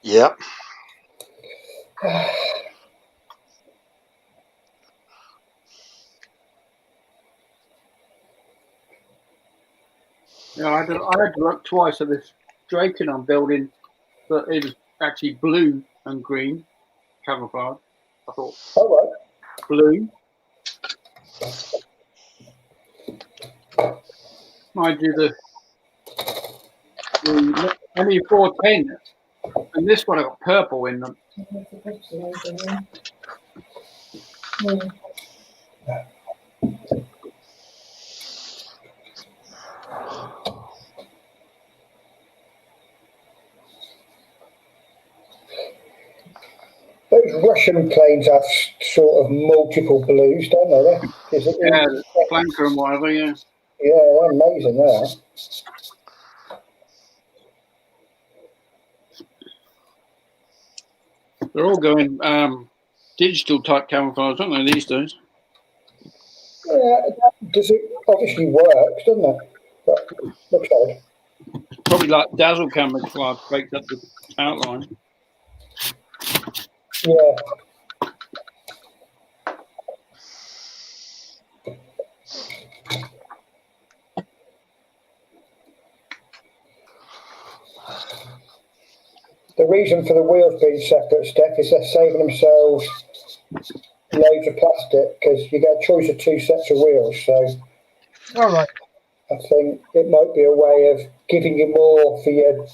Yeah. Yeah, I had to look twice at this draping I'm building, but it was actually blue and green camouflage. I thought, all right. Blue. Mind you, the ME410 and this one I got purple in them. Those Russian planes have sort of multiple blues, don't they? Yeah, the flanker and whatever, yeah. Yeah, they're amazing, they are. They're all going digital type camouflage, don't they, these days? Yeah, does it obviously works, doesn't it? But looks odd. Probably like dazzle camouflage breaks up the outline. Yeah. The reason for the wheels being separate, Steph, is they're saving themselves loads of plastic because you get a choice of 2 sets of wheels. So, all right. I think it might be a way of giving you more for your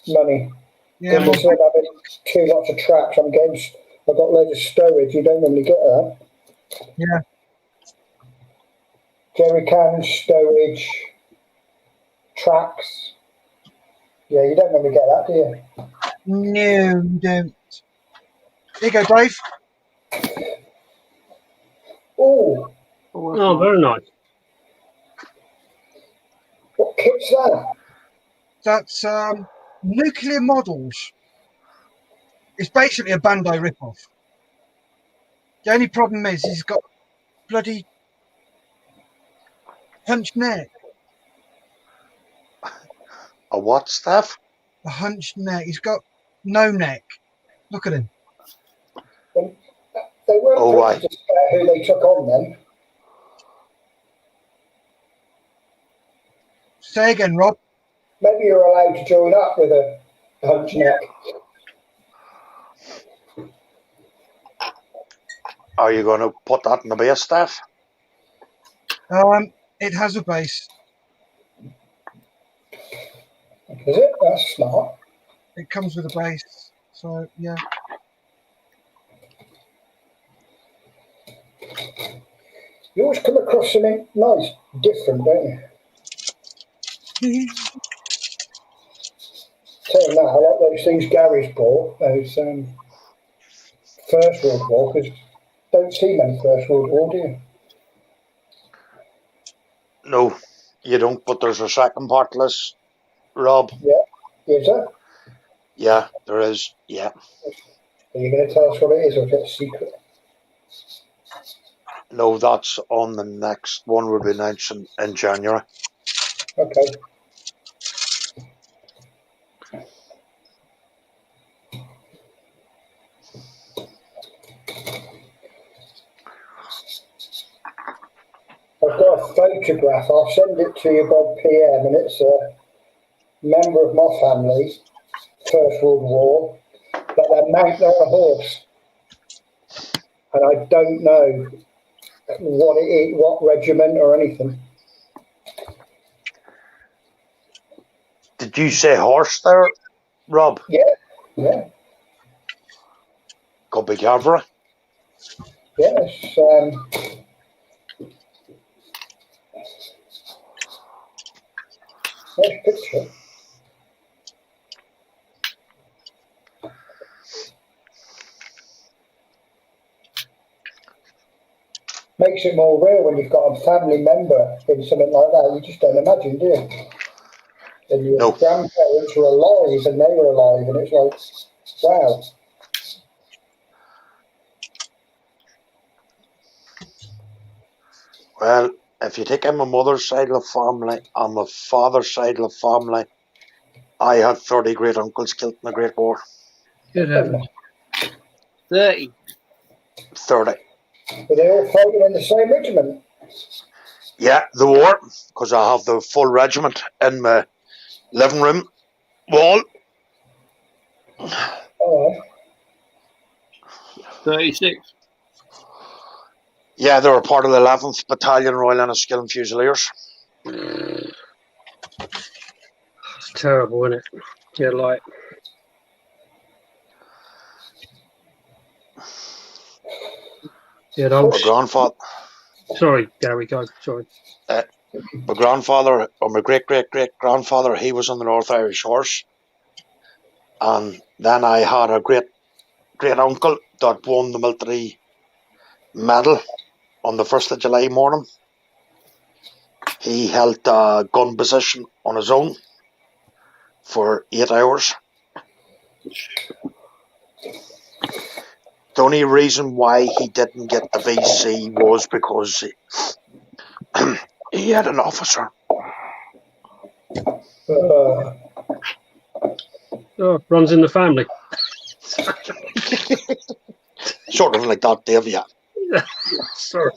money. Yeah. Instead of having 2 lots of tracks, I've got loads of stowage. You don't normally get that. Yeah. Jerry cans, stowage, tracks. Yeah, you don't normally get that, do you? No, you don't. Here you go, Dave. Oh, very nice. What kit's that? That's Nuclear Models. It's basically a Bandai ripoff. The only problem is he's got bloody hunched neck. A what, Steph? A hunched neck. He's got no neck. Look at him. They weren't to spare who they took on then. Say again, Rob. Maybe you're allowed to join up with a hunched neck. Are you going to put that in the base, Steph? It has a base. Is it? That's smart. It comes with a base. So, yeah. You always come across something nice, different, don't you? Saying that, I like those things Gary's bought, those First World War, because don't see many First World War, do you? No, you don't, but there's a second part to this, Rob. Yeah, is there? Yeah, there is, yeah. Are you going to tell us what it is, or is it a secret? No, that's on the next one we'll be announcing in January. Okay. a photograph. I'll send it to you by PM, and it's a member of my family, First World War, but they're mounted on a horse, and I don't know what it is, what regiment or anything. Did you say horse there, Rob? Yeah. Could be cavalry. Yes. Nice picture. Makes it more real when you've got a family member in something like that. You just don't imagine, do you? And your grandparents were alive and they were alive, and it's like, wow. Well, if you take in my mother's side of the family and my father's side of the family, I had 30 great uncles killed in the Great War. Good heavens. 30. 30. Were they all fighting in the same regiment? Yeah, the war, because I have the full regiment in my living room wall. Oh. 36. Yeah, they were part of the 11th Battalion Royal Enniskillen Fusiliers. It's terrible, isn't it? Yeah, like. Yeah, My grandfather. Sorry, Gary, go. Sorry. My grandfather, or my great-great-great-grandfather, he was on the North Irish Horse. And then I had a great-uncle that won the military medal on the 1st of July morning. He held a gun position on his own for 8 hours. The only reason why he didn't get the VC was because he had an officer. Runs in the family. Sort of like that, Dave, yeah. Sorry.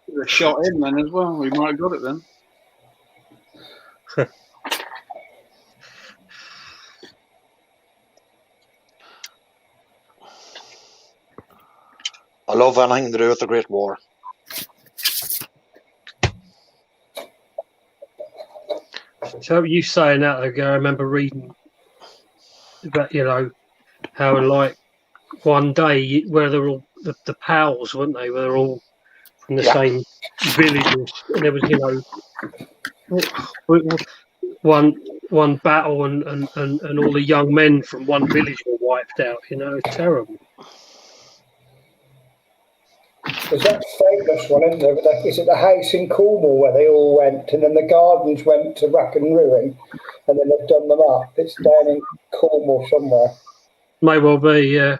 They shot him then as well. We might have got it then. I love anything to do with the Great War. So you saying that ago, I remember reading about, how like one day where they're all the pals, weren't they? Where they're all from the same villages, and there was, one battle, and all the young men from one village were wiped out. It's terrible. There's that famous one, isn't there? Is it the house in Cornwall where they all went, and then the gardens went to rack and ruin, and then they've done them up? It's down in Cornwall somewhere. May well be, yeah.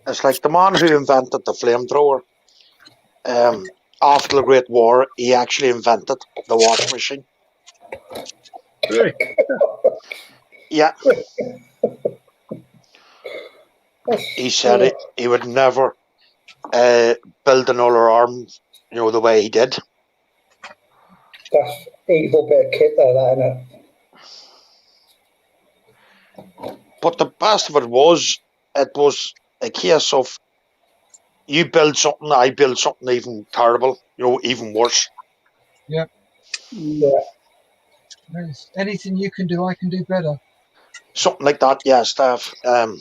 It's like the man who invented the flamethrower. After the Great War, he actually invented the washing machine. Really? Yeah. He said he would never build another arm, the way he did. That's evil bit of kit there, that, isn't it? But the best of it was a case of you build something, I build something even terrible, even worse. Yeah. Yeah. There's anything you can do, I can do better. Something like that, yeah, Steph. I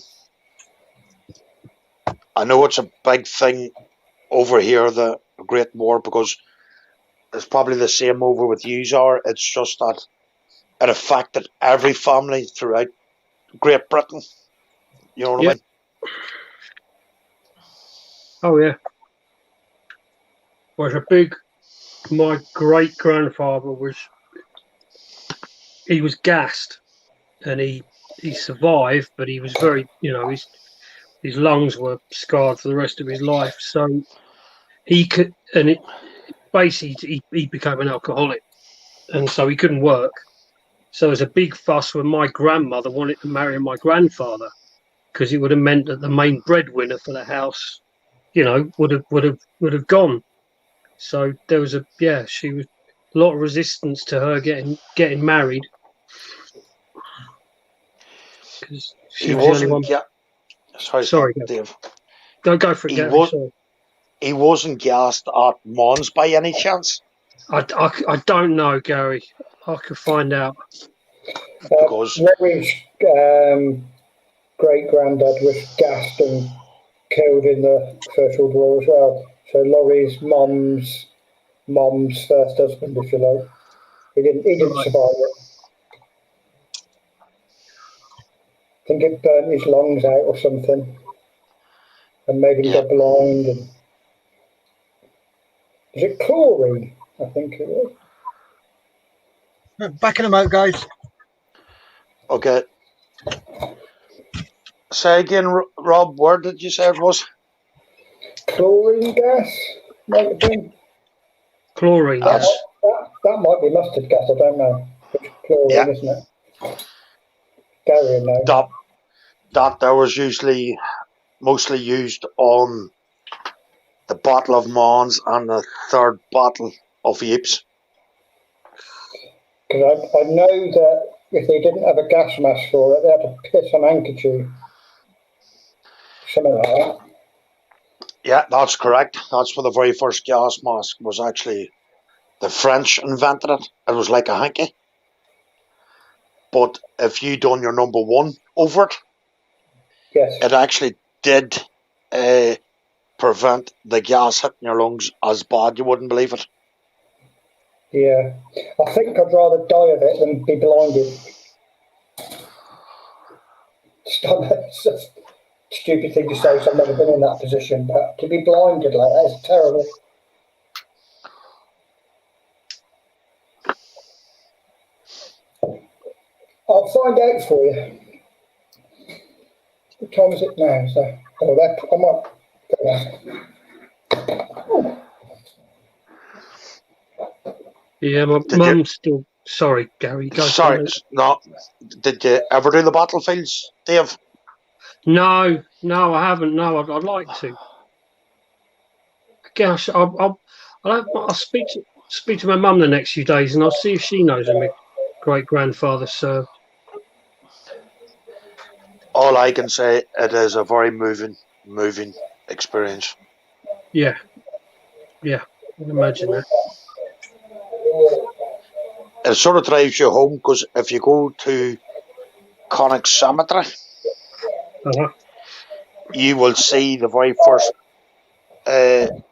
know it's a big thing over here, the Great War, because it's probably the same over with you, are. It's just that it affected every family throughout Great Britain. You know what I mean? Oh, yeah. My great grandfather he was gassed, and he survived, but he was very, his lungs were scarred for the rest of his life. So he became an alcoholic, and so he couldn't work. So there was a big fuss when my grandmother wanted to marry my grandfather, because it would have meant that the main breadwinner for the house, you know, would have gone. So there was she was a lot of resistance to her getting married, because she was the only one. Sorry, Dave. Go for it, Gary. Sorry. He wasn't gassed at Mons by any chance? I don't know, Gary. I could find out. Because Rory's great granddad was gassed and killed in the First World War as well. So Laurie's mom's first husband, if you like, he didn't survive it. I think it burnt his lungs out or something, and made him go blind. And is it chlorine? I think it was. Back in a moment, guys. Okay. Say again, Rob, where did you say it was? Chlorine gas, might have been. Chlorine gas. That might be mustard gas, I don't know. It's chlorine, isn't it? Gary will know. That there was mostly used on the Battle of Mons and the Third Battle of Ypres. Because I know that if they didn't have a gas mask for it, they had to piss on handkerchief. Something like that. Yeah, that's correct. That's where the very first gas mask was. Actually, the French invented it. It was like a hanky. But if you done your number one over it, it actually did prevent the gas hitting your lungs as bad. You wouldn't believe it. Yeah, I think I'd rather die of it than be blinded. It's just a stupid thing to say, so I've never been in that position, but to be blinded like that is terrible. I'll find out for you. What time is it now? So, I might go there. Yeah, my mum's still. Sorry, Gary. Sorry, no. Did you ever do the battlefields, Dave? No, I haven't. No, I'd like to. Gosh, I'll speak to my mum the next few days, and I'll see if she knows who my great grandfather served. All I can say, it is a very moving experience. Yeah, I can imagine that. It sort of drives you home, because if you go to Connacht Cemetery, you will see the very first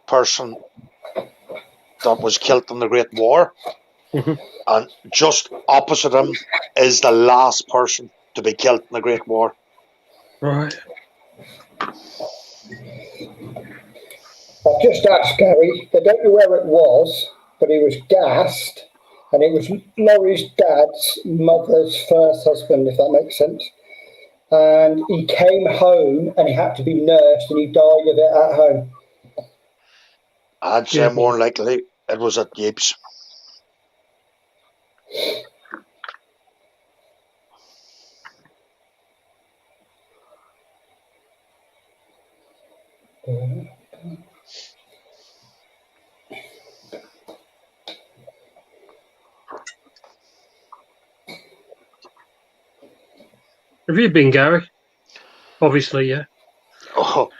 person that was killed in the Great War, and just opposite him is the last person to be killed in the Great War. Right. I've just asked Gary, I don't know where it was, but he was gassed, and it was Laurie's dad's mother's first husband, if that makes sense. And he came home and he had to be nursed, and he died of it at home. I'd say more likely it was at Ypres. Have you been, Gary? Obviously, yeah. Oh,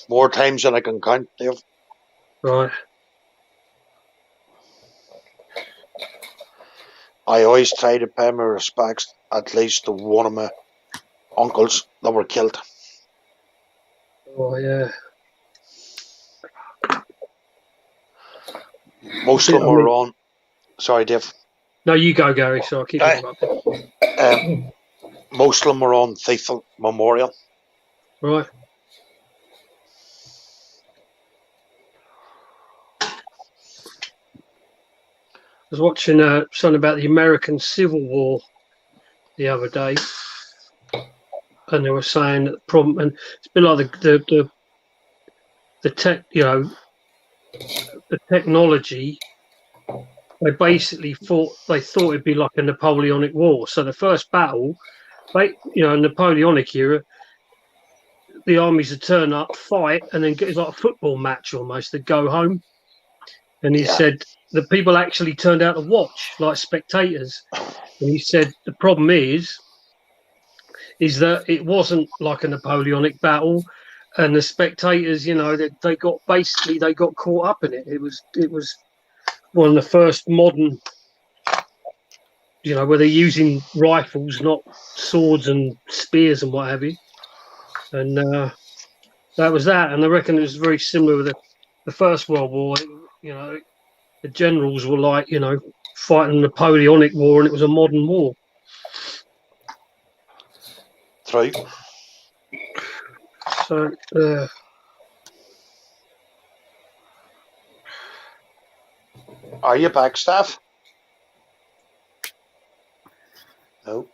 more times than I can count, Dave. Right. I always try to pay my respects at least to one of my uncles that were killed. Oh, yeah. Most of them were on. Sorry, Dave. No, you go, Gary. So I'll keep it. Most of them were on Thief Memorial. Right. I was watching something about the American Civil War the other day, and they were saying that the problem, and it's a bit like the technology they basically thought it'd be like a Napoleonic War. So the first battle, Napoleonic era, the armies would turn up, fight, and then get like a football match almost. They'd go home. And he said the people actually turned out to watch, like spectators. And he said the problem is that it wasn't like a Napoleonic battle, and the spectators, they got caught up in it. It was one of the first modern, where they're using rifles, not swords and spears and what have you. And that was that. And I reckon it was very similar with the First World War. The generals were like, fighting the Napoleonic War, and it was a modern war. True. So, are you back, Steph? No.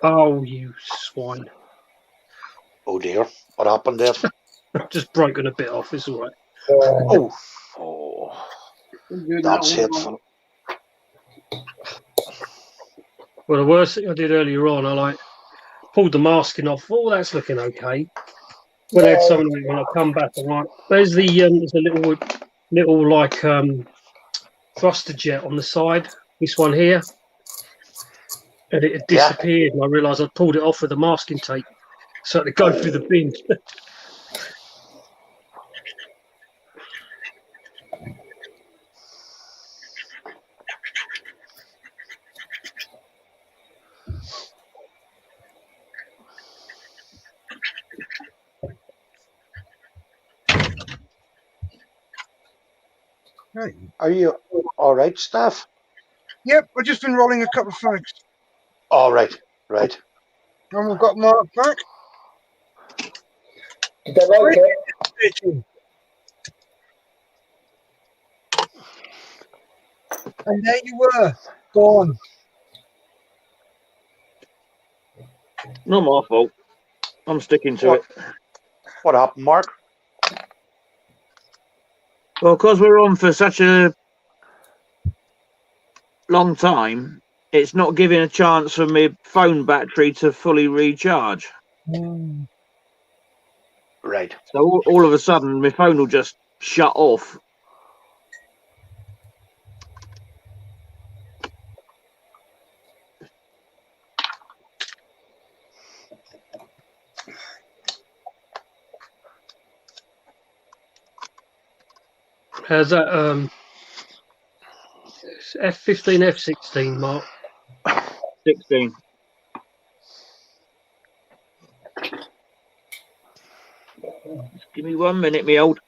oh, you swine. Oh dear. What happened there? Just broken a bit off, it's all right. Oh. That's hateful. Well, the worst thing I did earlier on, I pulled the masking off. Oh, that's looking okay. When I had something, when I come back, I'm like, there's a little like thruster jet on the side. This one here, and it had disappeared. And I realised I pulled it off with the masking tape, so I had to go through the bin. Right. Are you all right, Steph? Yep, I've just been rolling a couple of fags. All right, right. And we've got Mark back. Did they like it? And there you were, gone. Not my fault. I'm sticking to it. What happened, Mark? Well, because we're on for such a long time, it's not giving a chance for my phone battery to fully recharge. Right. So all of a sudden, my phone will just shut off. How's that? F15, F16, Mark. 16. Just give me 1 minute, me old.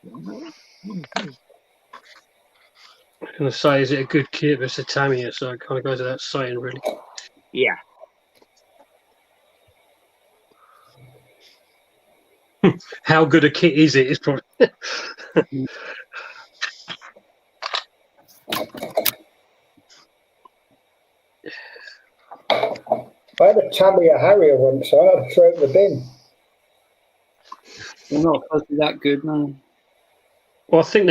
I was going to say, is it a good kit? But it's a Tamiya, so it kind of goes without saying, really. Yeah. How good a kit is it? It's probably. I had a Tamiya Harrier once, so I had to throw it in the bin. They're not supposed to be that good, no. Well, I think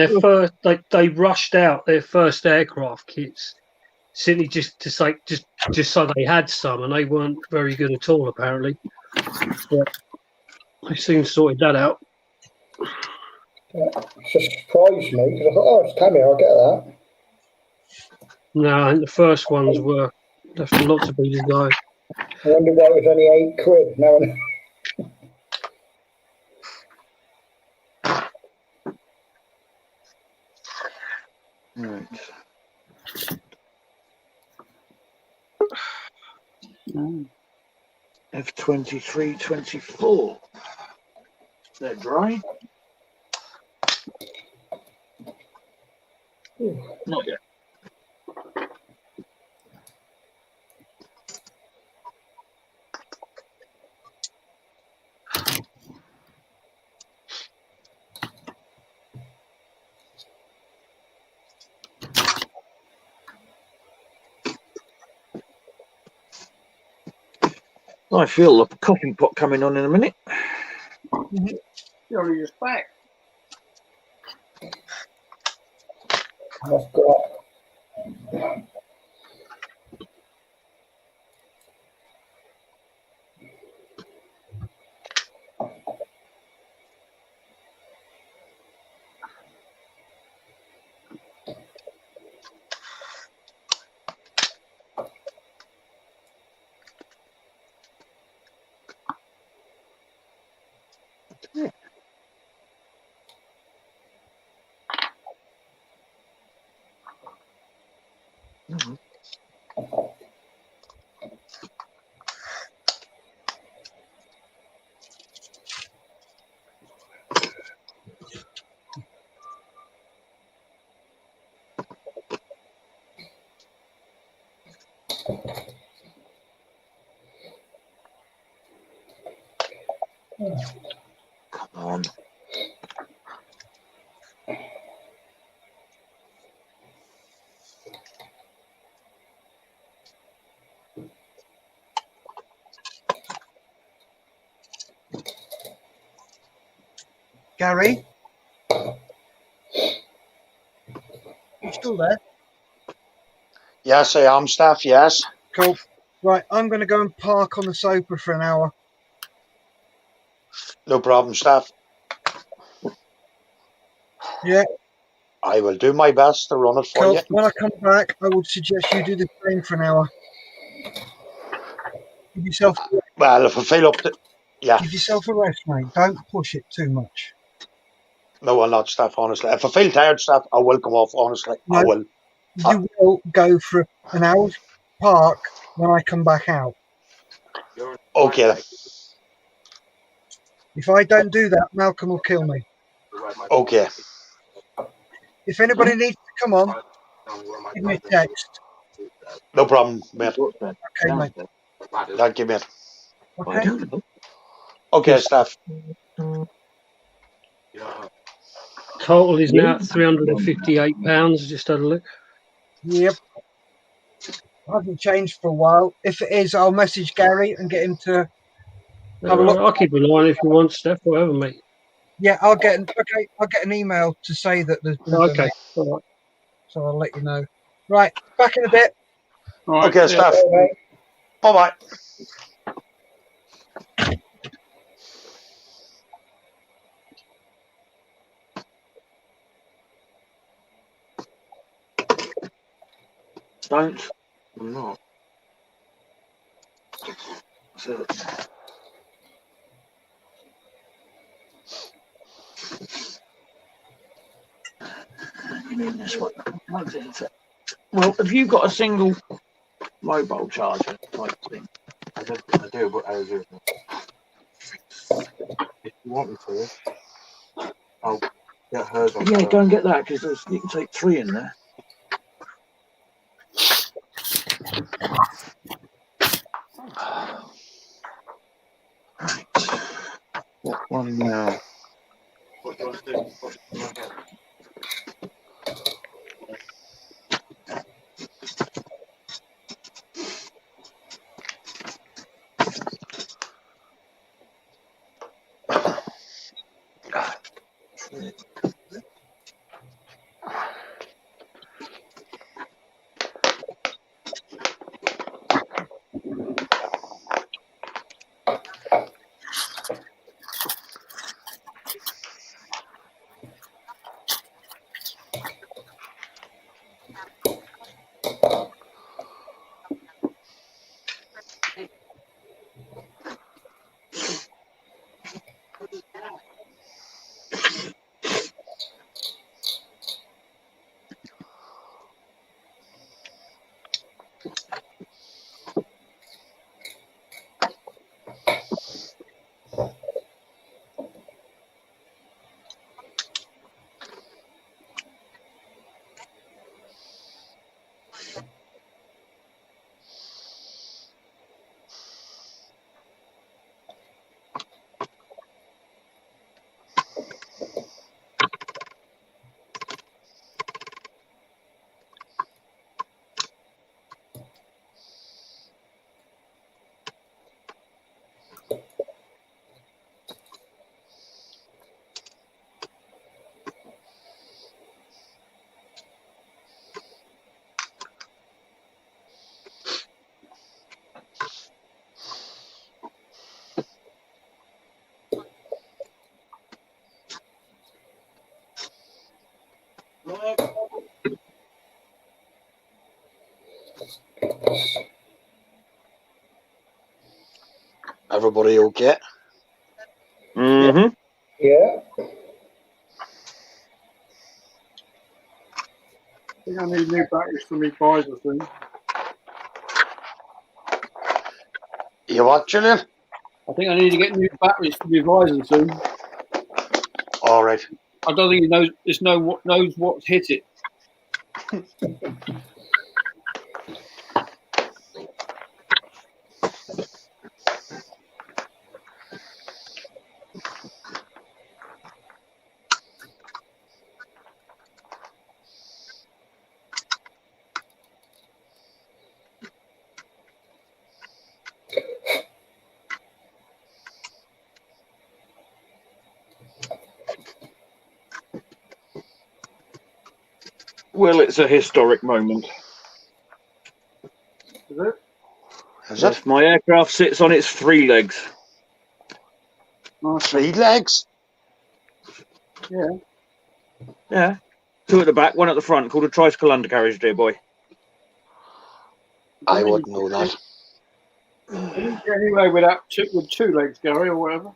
they rushed out their first aircraft kits simply just so they had some, and they weren't very good at all, apparently. But they soon sorted that out. It just surprised me because I thought, oh, it's Tamiya, I'll get that. No, I think the first ones were left a lot to be desired. I wonder why it was only £8 now. Right. F23, 24. They're dry. Not yet. I feel the coffee pot coming on in a minute. You're just back. I've got Come on. Gary? You still there? Yes, I am, Steph. Yes. Cool. Right, I'm going to go and park on the sofa for an hour. No problem, Steph. Yeah. I will do my best to run it for Cool. you. When I come back, I would suggest you do the same for an hour. Give yourself. Well, if I feel up to, yeah. Give yourself a rest, mate. Don't push it too much. No, I'll not, Steph. Honestly, if I feel tired, Steph, I will come off. Honestly, No, I will. You will go for an hour's park when I come back out. Okay. If I don't do that, Malcolm will kill me. Okay. If anybody needs to come on, give me a text. No problem, mate. Okay, mate. Thank you, mate. Okay. Okay, Steph. Total is now £358. Just had a look. Yep. Hasn't changed for a while. If it is, I'll message Gary and get him to have a look. I'll keep an eye on it if you want, Steph. Whatever, mate. Yeah, I'll get an email to say that there's been a Okay. donation. All right. So I'll let you know. Right, back in a bit. All right, Okay, Steph. Bye bye. Don't. I'm not. So, you mean this one? Well, have you got a single mobile charger type thing? I do, but I do. If you want me to, I'll get hers on. Yeah, go and get that because you can take 3 in there. Right. What one now? What do I do? everybody okay? Mm-hmm. Yeah. I think I need new batteries for my visor soon. You what, Julian? I think I need to get new batteries for my visor soon. All right. I don't think he knows what's hit it. Well, it's a historic moment. Is it? Yes, my aircraft sits on its 3 legs. Nice. 3 legs? Yeah. Yeah. 2 at the back, 1 at the front, called a tricycle undercarriage, dear boy. I wouldn't know that. I didn't get anywhere without with 2 legs, Gary, or whatever.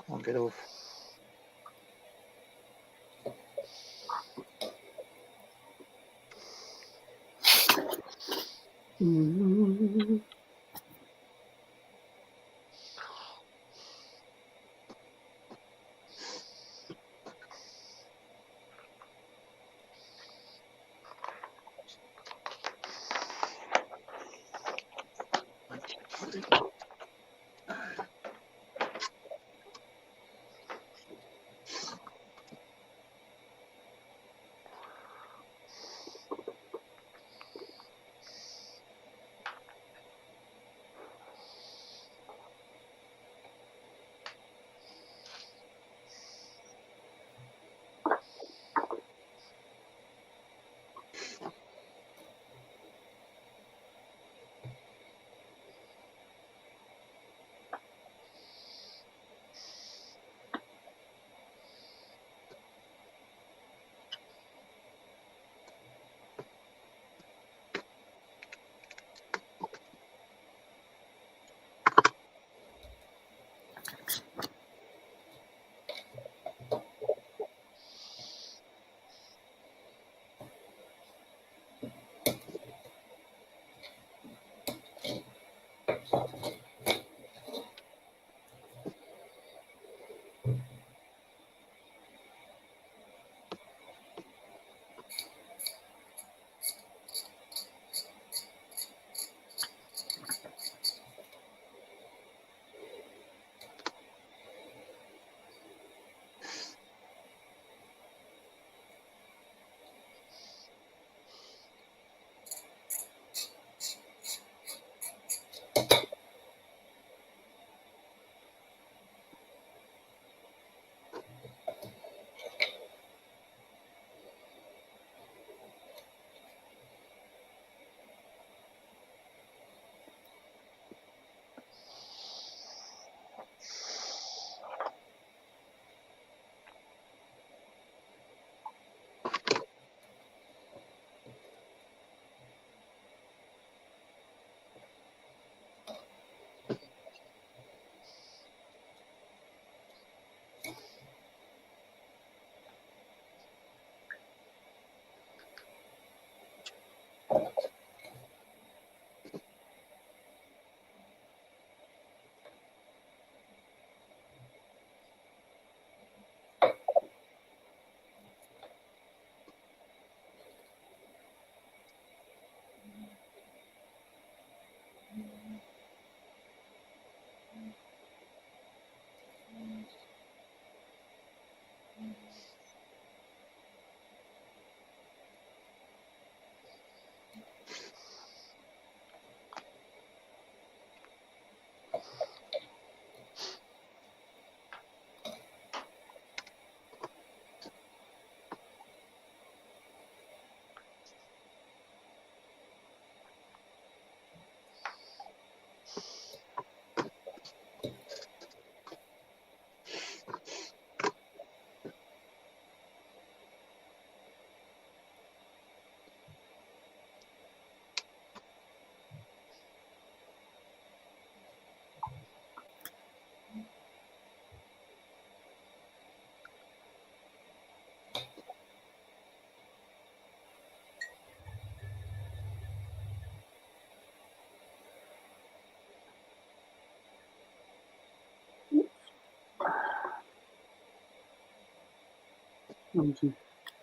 Come on, get off.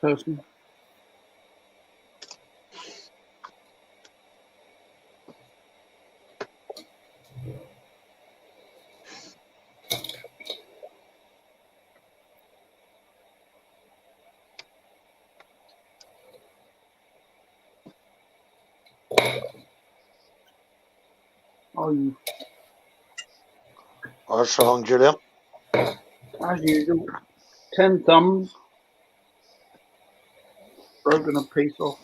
Person. Oh, What's wrong, Julian? as usual, 10 thumbs. Broken a piece off.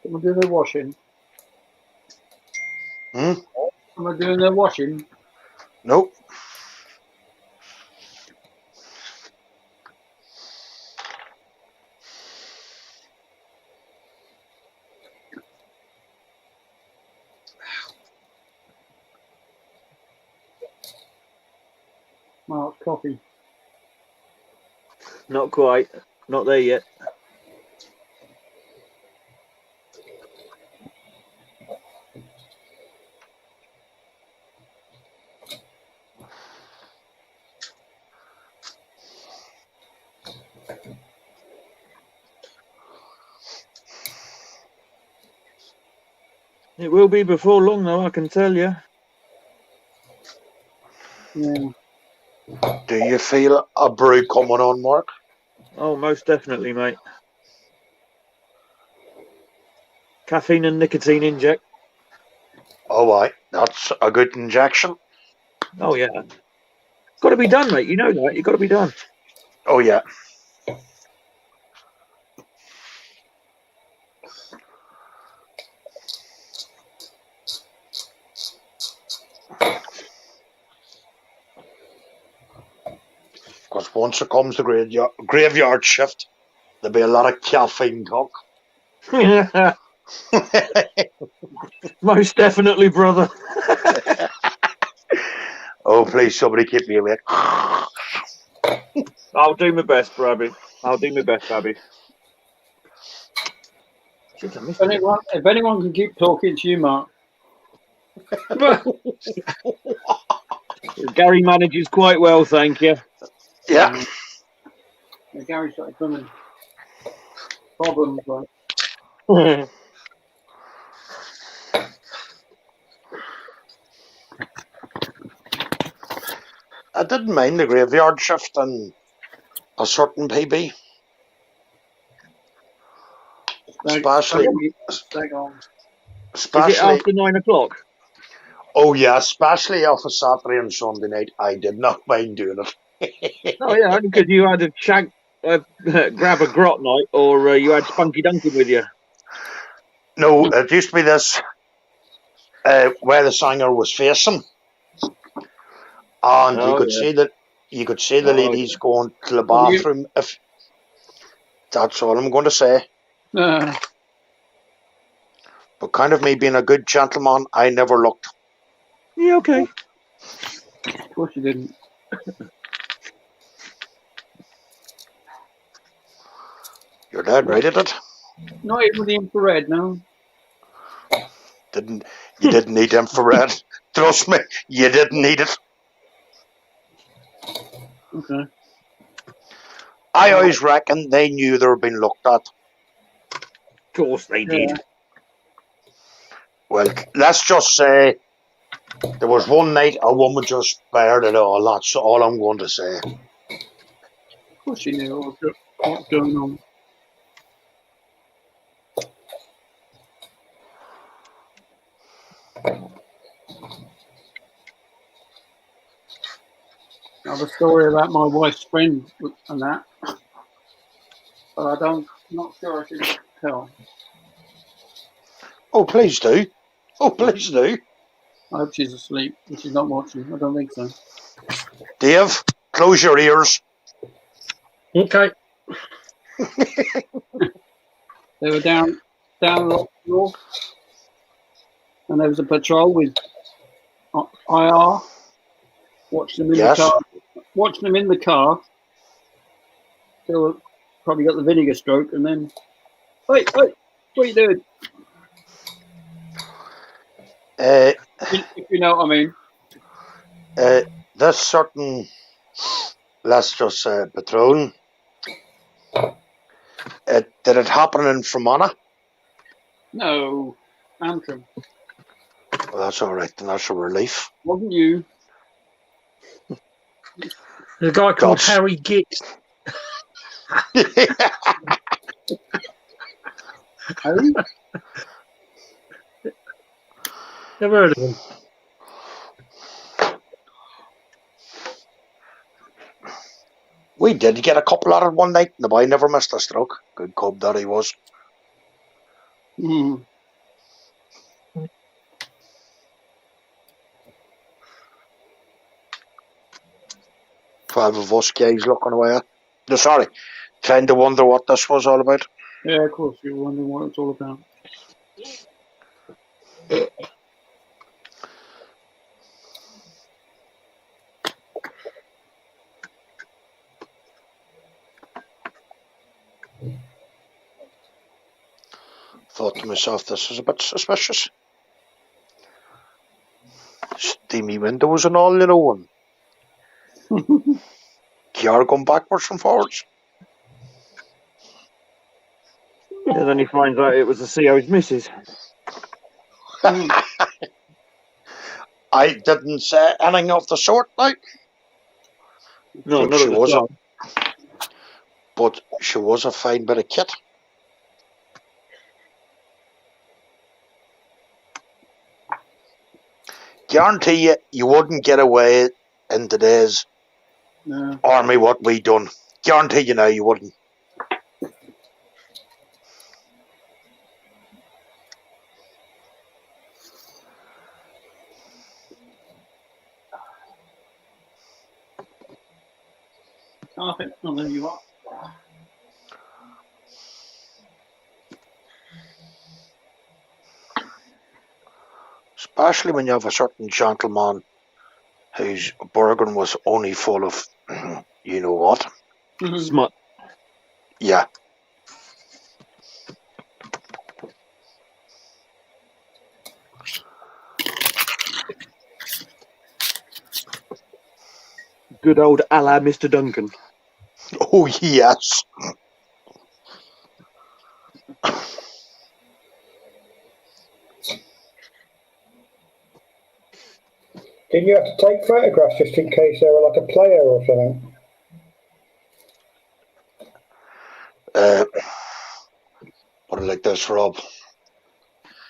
Someone doing their washing. Someone doing their washing. Nope. Mark's coffee. Not quite. Not there yet. It will be before long, though, I can tell you. Yeah. Do you feel a brew coming on, Mark? Oh, most definitely, mate. Caffeine and nicotine inject. Oh, right. That's a good injection. Oh, yeah. Got to be done, mate. You know that. You've got to be done. Oh, yeah. Because once it comes to graveyard shift, there'll be a lot of caffeine talk. Most definitely, brother. Oh, please, somebody keep me awake. I'll do my best, Brabby. I'll do my best, Brabby. Shit, I missed it. If anyone can keep talking to you, Mark. Gary manages quite well, thank you. Yeah. Gary started coming. Problems, right? I didn't mind the graveyard shift in a certain PB. Especially. Is it after 9 o'clock? Oh, yeah, especially off a Saturday and Sunday night. I did not mind doing it. Oh, yeah, because you had a grab a grot night, or you had Spunky Duncan with you. No, it used to be this where the singer was facing, and you could see the ladies going to the bathroom. If that's all I'm going to say. But kind of me being a good gentleman, I never looked. Yeah, okay. Of course you didn't. Your dad rated it. Not even with the infrared, no. You didn't need infrared. Trust me, you didn't need it. Okay. I always reckon they knew they were being looked at. Of course they did. Well, let's just say there was one night a woman just bared it all. That's all I'm going to say. Of course she knew what was going on. I have a story about my wife's friend and that, but I'm not sure I should tell. Oh, please do. Oh, please do. I hope she's asleep and she's not watching. I don't think so. Dave, close your ears. Okay. They were down north, and there was a patrol with IR. Watched them in the car. Watched them in the car. Still probably got the vinegar stroke, and then, wait, what are you doing? If you know what I mean. This certain, let's just say, Patron, did it happen in Fermanagh? No, Antrim. Well, that's all right, then that's a relief. Wasn't you? The guy called Harry Gix. Harry? Never heard of him. We did get a couple at it one night, and the boy never missed a stroke. Good cub that he was. Mm. Five of us guys looking away. No, sorry, trying to wonder what this was all about. Yeah, of course, you were wondering what it's all about. Thought to myself, this is a bit suspicious. Steamy windows and all, you know, and car going backwards and forwards. And then he finds out it was the CO's missus. I didn't say anything of the sort, like. No, but not she at the was time. But she was a fine bit of kit. Guarantee you wouldn't get away in today's army what we done. Guarantee you now you wouldn't. I think not there you are. Especially when you have a certain gentleman whose bargain was only full of, you know what? Smut. Yeah. Good old a la Mr. Duncan. Oh, yes. Didn't you have to take photographs just in case they were like a player or something? Put it like this, Rob.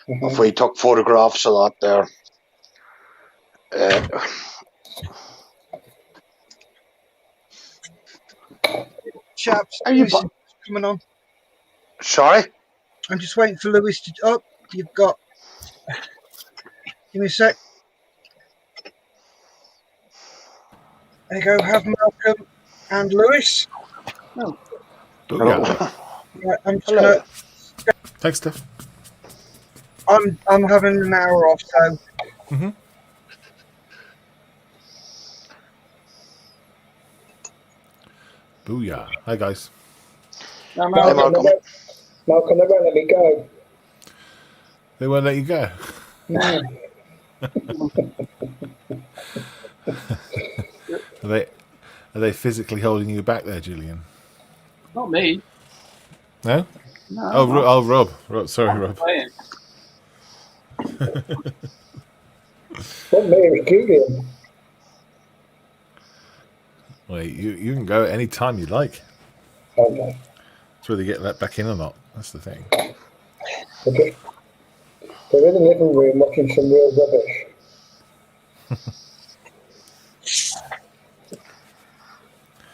If we took photographs of that there, chaps, are you Lewis is coming on. Sorry? I'm just waiting for Lewis to. Oh, you've got. Give me a sec. There you go. Have Malcolm and Lewis. Oh. Booyah. Right, I'm just gonna. Thanks, Steph. I'm having an hour off, so. Booyah. Hi, guys. No, Hey, Malcolm. Malcolm, they won't let me go. They won't let you go. No. Are they physically holding you back there, Julian? not me. No? No. Oh, Rob. Sorry, Rob. Playing. What me is Julian. Well, you can go any time you like. Okay. It's whether you get let back in or not. That's the thing. They're in the living room watching some real rubbish.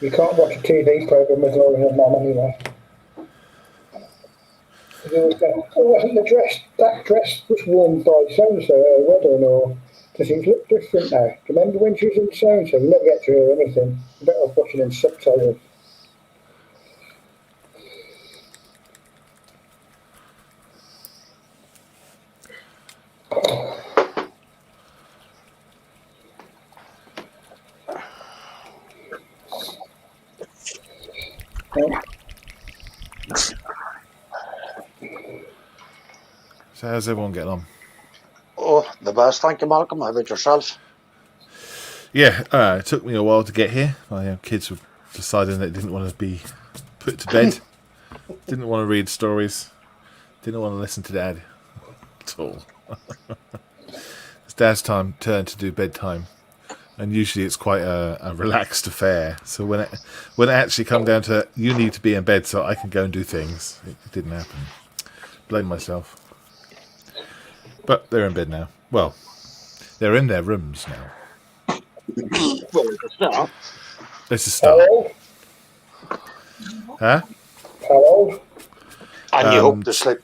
You can't watch a TV program with Laurie and Mum anyway. They always go, oh, wasn't that dress was worn by so-and-so at a wedding, or does it look different now? Do you remember when she was in so-and-so? You never get to hear anything. You're better off watching in subtitles. So how's everyone getting on? Oh, the best. Thank you, Malcolm. How about yourself? Yeah, it took me a while to get here. My kids were deciding they didn't want to be put to bed. Didn't want to read stories. Didn't want to listen to Dad at all. It's Dad's turn to do bedtime. And usually it's quite a relaxed affair. So when it actually come down to you need to be in bed so I can go and do things, it didn't happen. Blame myself. But they're in bed now. Well, they're in their rooms now. Well, it's a start. It's a start. Huh? How old? And you hope to sleep.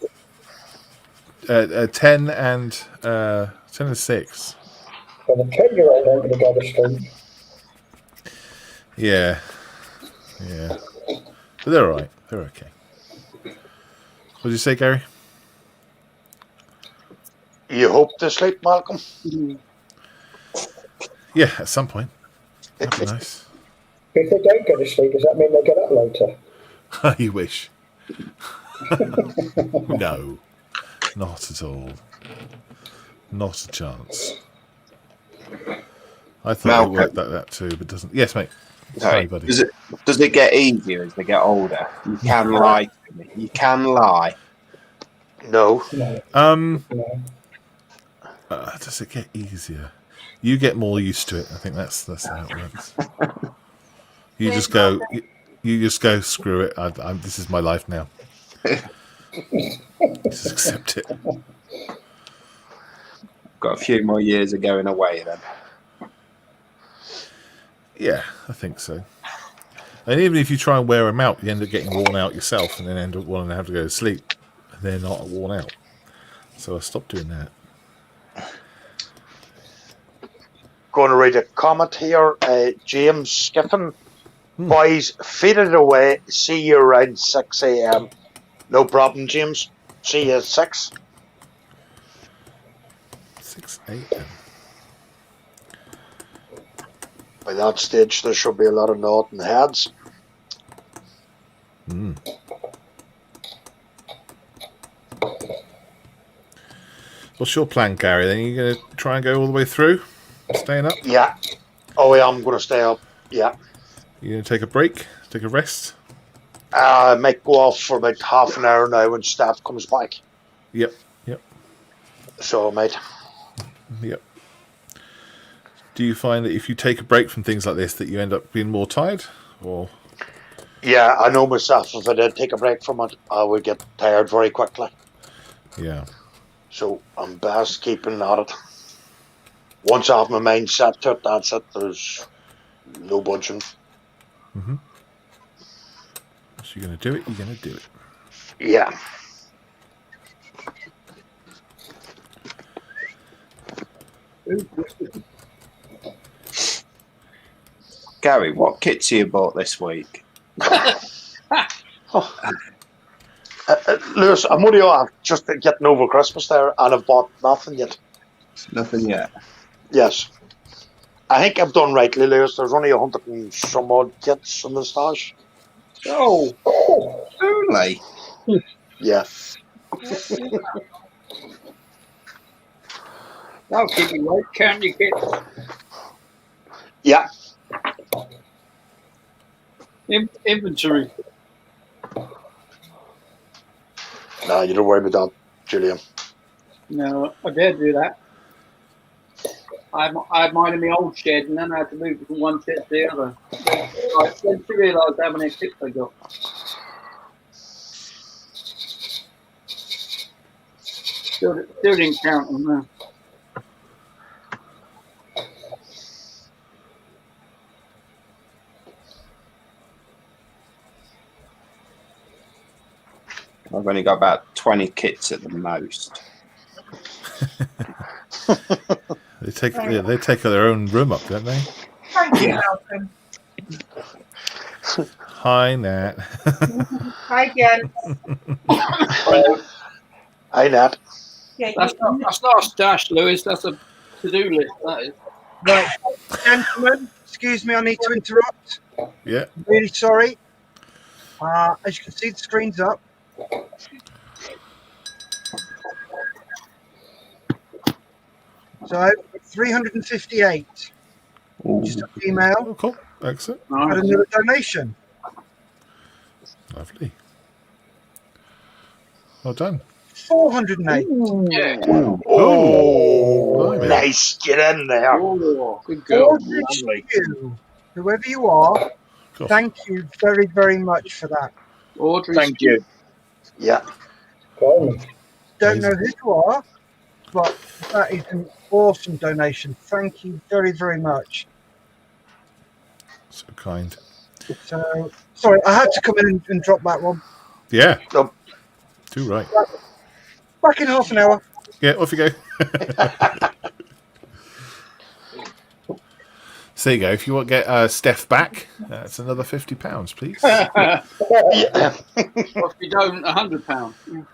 10 and 6. Well, the 10-year-old ain't going to go to sleep. Yeah. But they're all right. They're okay. What did you say, Gary? You hope to sleep, Malcolm? Yeah, at some point. That'd be nice. If they don't go to sleep, does that mean they get up later? You wish. No. Not at all. Not a chance. I thought it worked like that too, but doesn't. Yes, mate. Sorry, buddy. Does it get easier as they get older? You can lie to me. You can lie. No. Does it get easier? You get more used to it. I think that's how it works. You just go. You just go. Screw it. This is my life now. Just accept it. Got a few more years of going away then. Yeah, I think so. And even if you try and wear them out, you end up getting worn out yourself, and then end up wanting to have to go to sleep, and they're not worn out. So I stopped doing that. Going to read a comment here. James Skiffin. Boys, feed it away. See you around 6 a.m. No problem, James. See you at 6. 6 a.m. By that stage, there should be a lot of nodding heads. What's your plan, Gary? Then you going to try and go all the way through? Staying up? Yeah. Oh, yeah, I'm going to stay up. Yeah. You going to take a break? Take a rest? I might go off for about half an hour now when staff comes back. Yep. So, mate. Yep. Do you find that if you take a break from things like this that you end up being more tired? Or Yeah, I know myself. If I did take a break from it, I would get tired very quickly. Yeah. So I'm best keeping at it. Once I have my mind set to it, that's it. There's no budging. So you're going to do it, you're going to do it. Yeah. Gary, what kits you bought this week? Lewis, I'm only just getting over Christmas there, and I've bought nothing yet. Nothing yet? Yes. I think I've done rightly, Lewis. There's only 100 and some odd kits in the stash. Oh, Only. Yeah. That'll keep you right, can't you, kids? Yeah. Inventory. No, you don't worry about that, Julian. No, I dare do that. I had mine in my old shed, and then I had to move from one shed to the other. Then to realise how many tips I got. Still didn't count them now. I've only got about 20 kits at the most. They take their own room up, don't they? Thank you, Malcolm. Hi, Nat. Hi, Jen. Hi, Nat. Yeah, That's not a stash, Lewis. That's a to-do list. That is. Right, gentlemen, excuse me, I need to interrupt. Yeah. I'm really sorry. As you can see, the screen's up. So 358. Just an email. Oh, cool. Excellent. Had another donation. Lovely. Well done. 408. Yeah. Oh, blimey. nice. Get in there. Oh, good girl. You, whoever you are, Gosh. thank you very, very much for that. Audrey. Thank you. Yeah. Don't know who you are, but that is an awesome donation. Thank you very, very much. So kind. So, sorry, I had to come in and drop that one. Yeah. Oh. Too right. Back in half an hour. Yeah, off you go. So there you go. If you want to get Steph back, that's another £50, please. Yeah. Or if you don't, £100.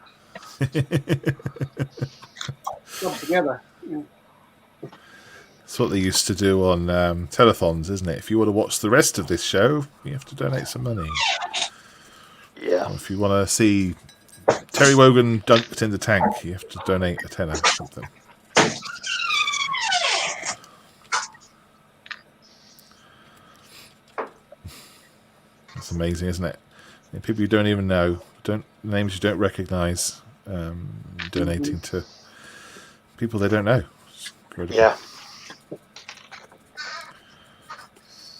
Job together. Yeah. That's what they used to do on telethons, isn't it? If you want to watch the rest of this show, you have to donate some money. Yeah. Or if you want to see Terry Wogan dunked in the tank, you have to donate a tenner or something. That's amazing, isn't it? And people you don't even know, names you don't recognise, donating to people they don't know. It's incredible. Yeah.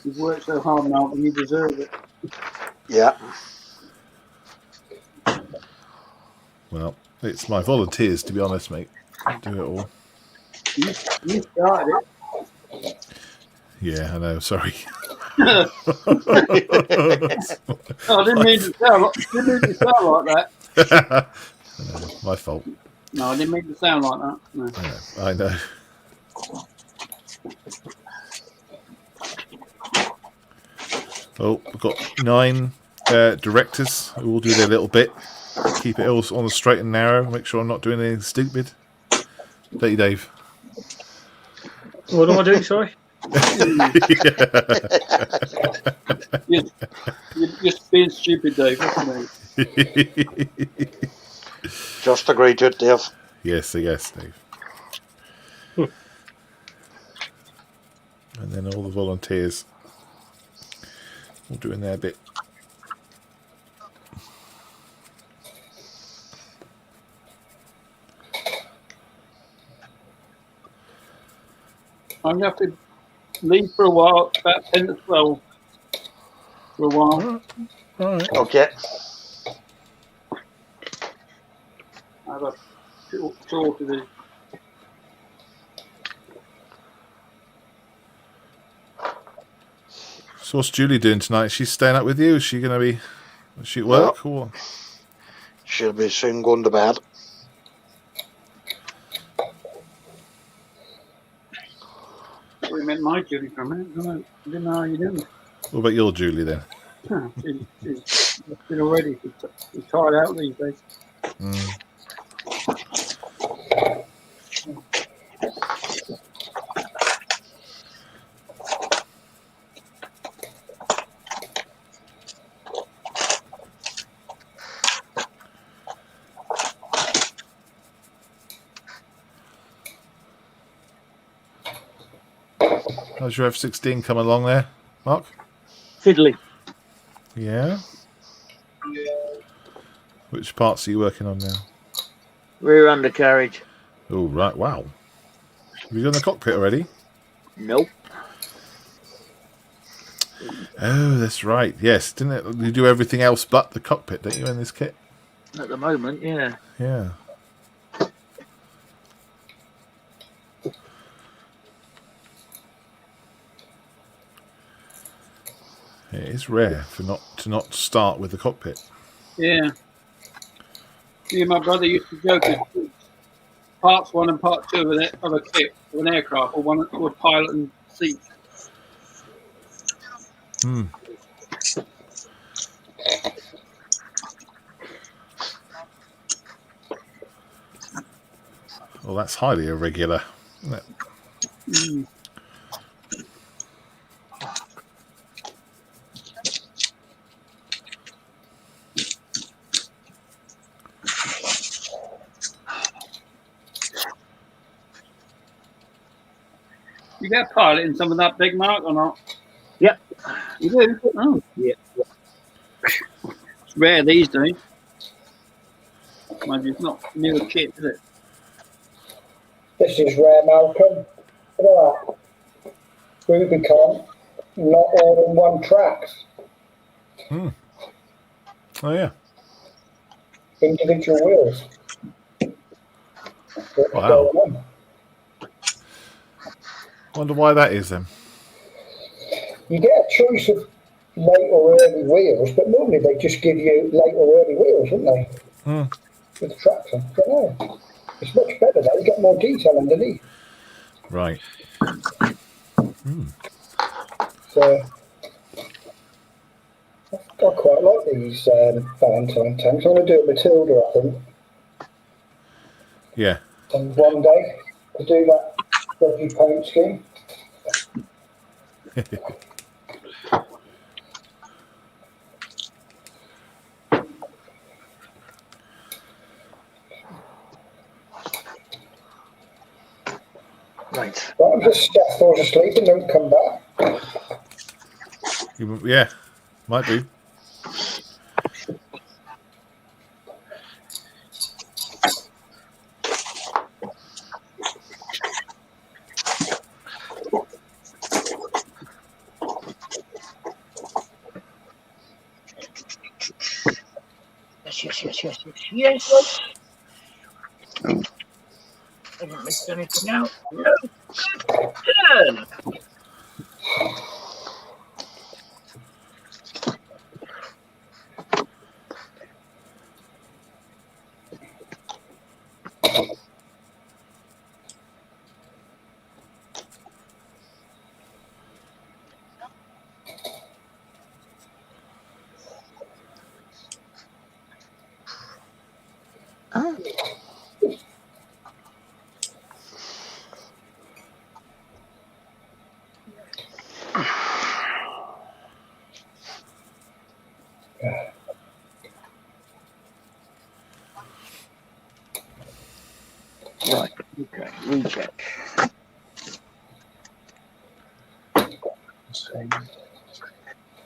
You've worked so hard, Malcolm, you deserve it. Yeah. Well, it's my volunteers, to be honest, mate. I do it all. You started it. Yeah, I know. Sorry. I didn't mean to sound like that. My fault. No, I didn't mean to sound like that. No. I know. Well, we've got 9 directors who all do their little bit. Keep it all on the straight and narrow. Make sure I'm not doing anything stupid. Don't you, Dave? What do I do, sorry? You're just being stupid, Dave. Just agree to it, Dave. Yes, Dave. And then all the volunteers all doing their bit. I'm going to have to leave for a while, about 10 to 12 for a while. All right. Okay. I have a tour to do. So what's Julie doing tonight? She's staying up with you? Is she going to be... Is she at work? No. Or what? She'll be soon going to bed. We met my Julie for a minute. I didn't know how you doing. What about your Julie then? She's been already. She's tired out these days. How's your F-16 come along there, Mark? Fiddly. Yeah. Which parts are you working on now? Rear undercarriage. Oh, right. Wow. Have you done the cockpit already? Nope. Oh, that's right. Yes. Didn't it? You do everything else but the cockpit, don't you, in this kit? At the moment, yeah. Yeah. It is rare to not start with the cockpit. Yeah. Me and my brother used to joke as parts 1 and part 2 of a kit of an aircraft, or one or pilot and seat. Hmm. Well, that's highly irregular, isn't it? Mm. You get a pilot in some of that big, Mark, or not? Yep. You do? Oh. Yeah. It's rare these days. Mind you, it's not newer kit, is it? This is rare, Malcolm. Look at that. Rubicon, not all in one track. Hmm. Oh, yeah. Individual wheels. What's Wow. going on? Wonder why that is then. You get a choice of late or early wheels, but normally they just give you late or early wheels, wouldn't they? Hmm. With the traction. I don't know. It's much better though. You get more detail underneath. Right. Hmm. So I quite like these Valentine tanks. I'm going to do it Matilda, I think. Yeah. And one day to do that dodgy paint scheme. Right. Well, I'm just Steph falls asleep and don't come back. Yeah. Might do. Yes. I haven't missed anything out. No. Good. Right, okay, recheck.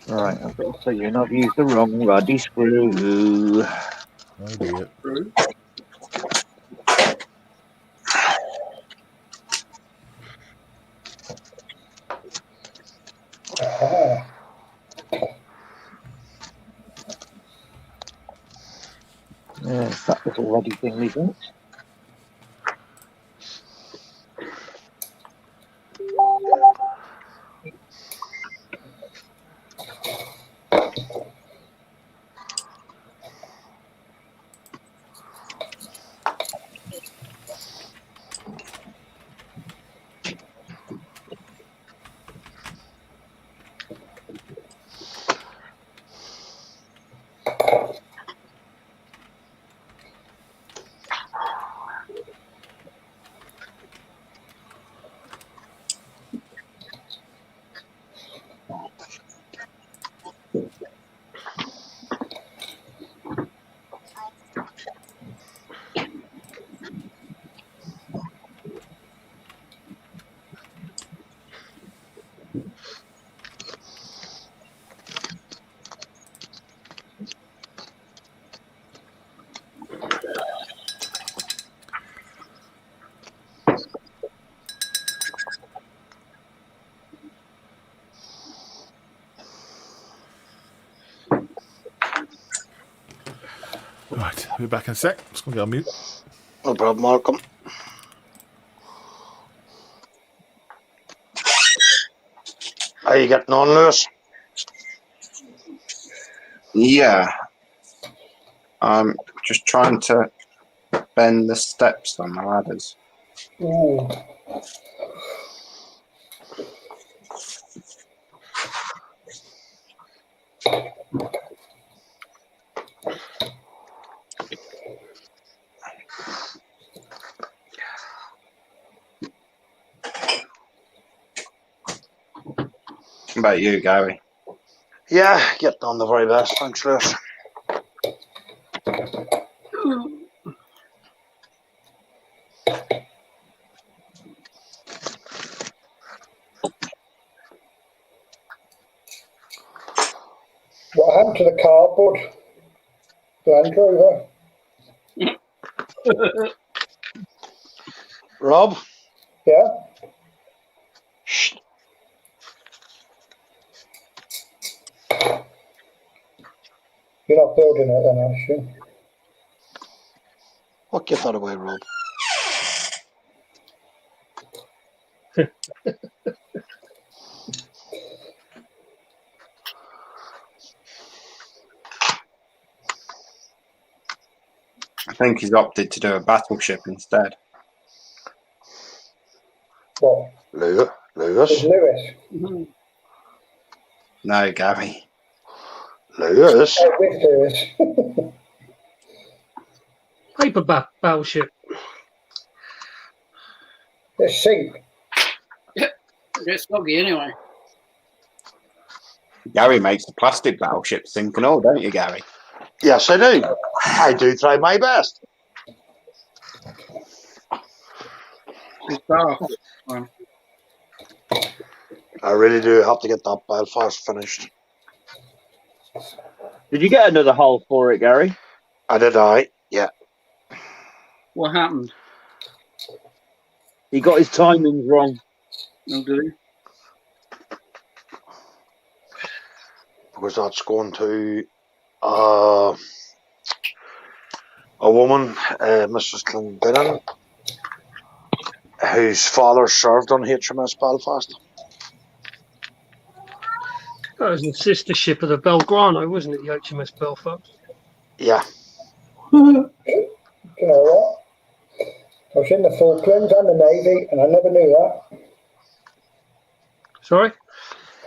Right, I've got to tell you, I've used the wrong ruddy screw. Oh dear. There's that little ruddy thing, isn't it? Right, I'll be back in a sec. Just going to go on mute. No problem, Malcolm. How you getting on, Lewis? Yeah. I'm just trying to bend the steps on the ladders. Ooh. What about you, Gary? Yeah, getting on the very best. Thanks, Lewis. What happened to the cardboard Land Rover? Rob? Yeah? Shh. You're not building it then, I assume? What, get that away, Rob? I think he's opted to do a battleship instead. What? Lewis? It's Lewis. No, Gary. Lewis? Oh, with Lewis. Paper battleship. It's sink. It's soggy anyway. Gary makes the plastic battleship sink and all, don't you, Gary? Yes, I do. I do try my best. It's dark. I really do have to get that Belfast finished. Did you get another hull for it, Gary? I did, yeah. What happened? He got his timings wrong. No, did he? Because that's going to a woman, Mrs. Clendinnan, whose father served on HMS Belfast. That was the sister ship of the Belgrano, wasn't it? The HMS Belfast. Yeah. You know what? I was in the Falklands and the Navy, and I never knew that. Sorry?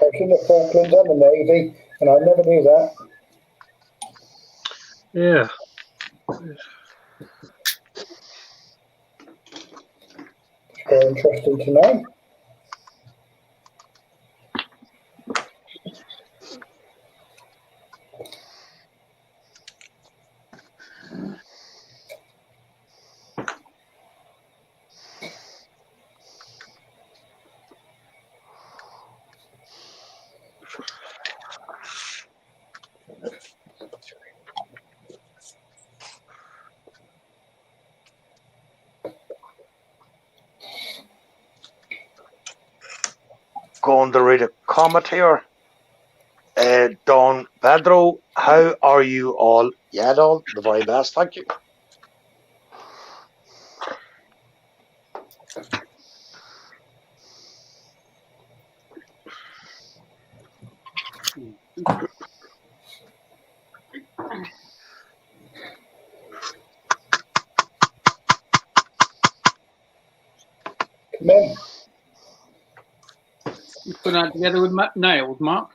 I was in the Falklands and the Navy, and I never knew that. Yeah. It's very interesting to know. Going to read a comment here. Don Pedro, how are you all? Yeah, Don, the very best, thank you. Come in. You put that together with nails, Mark?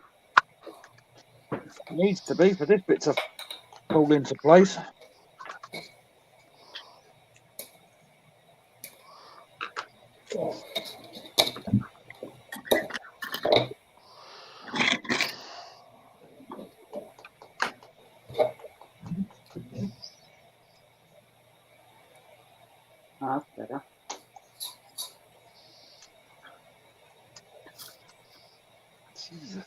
Needs to be for this bit to fall into place. That's better. Jesus.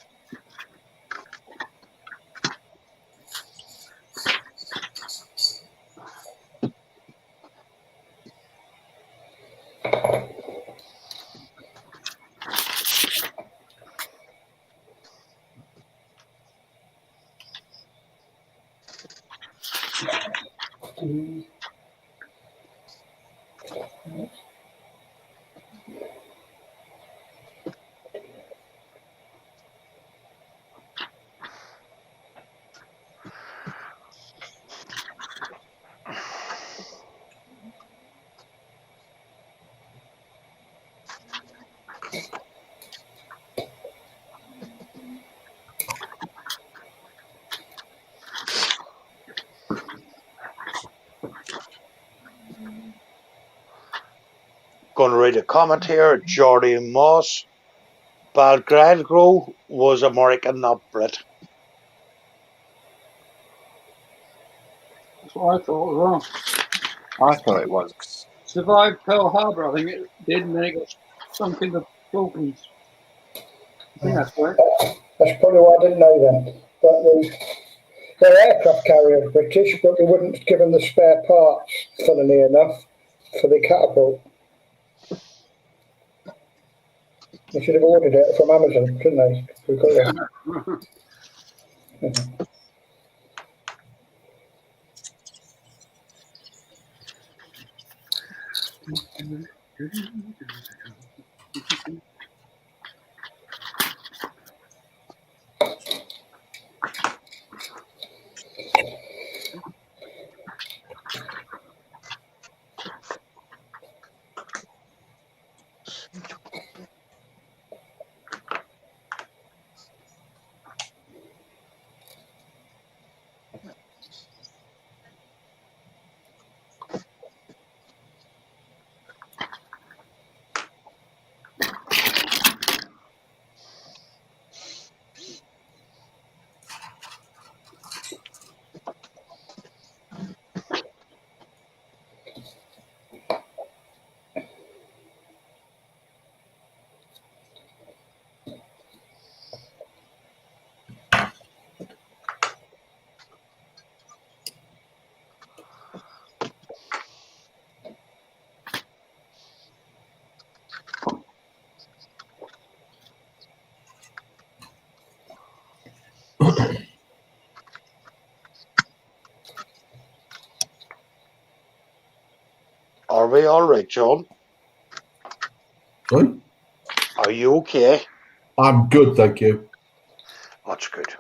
Going to read a comment here. Jordy Moss. Belgrado was American, not Brit. That's what I thought as well. I thought it was. Survived Pearl Harbor, I think it did, and then it got sunk in the Falklands. I think that's right. That's probably why I didn't know then. But their aircraft carrier is British, but they wouldn't give them the spare parts, funnily enough, for the catapult. They should have ordered it from Amazon, couldn't they? We got it. Are we all right, John? Sorry? Are you okay? I'm good, thank you. That's good.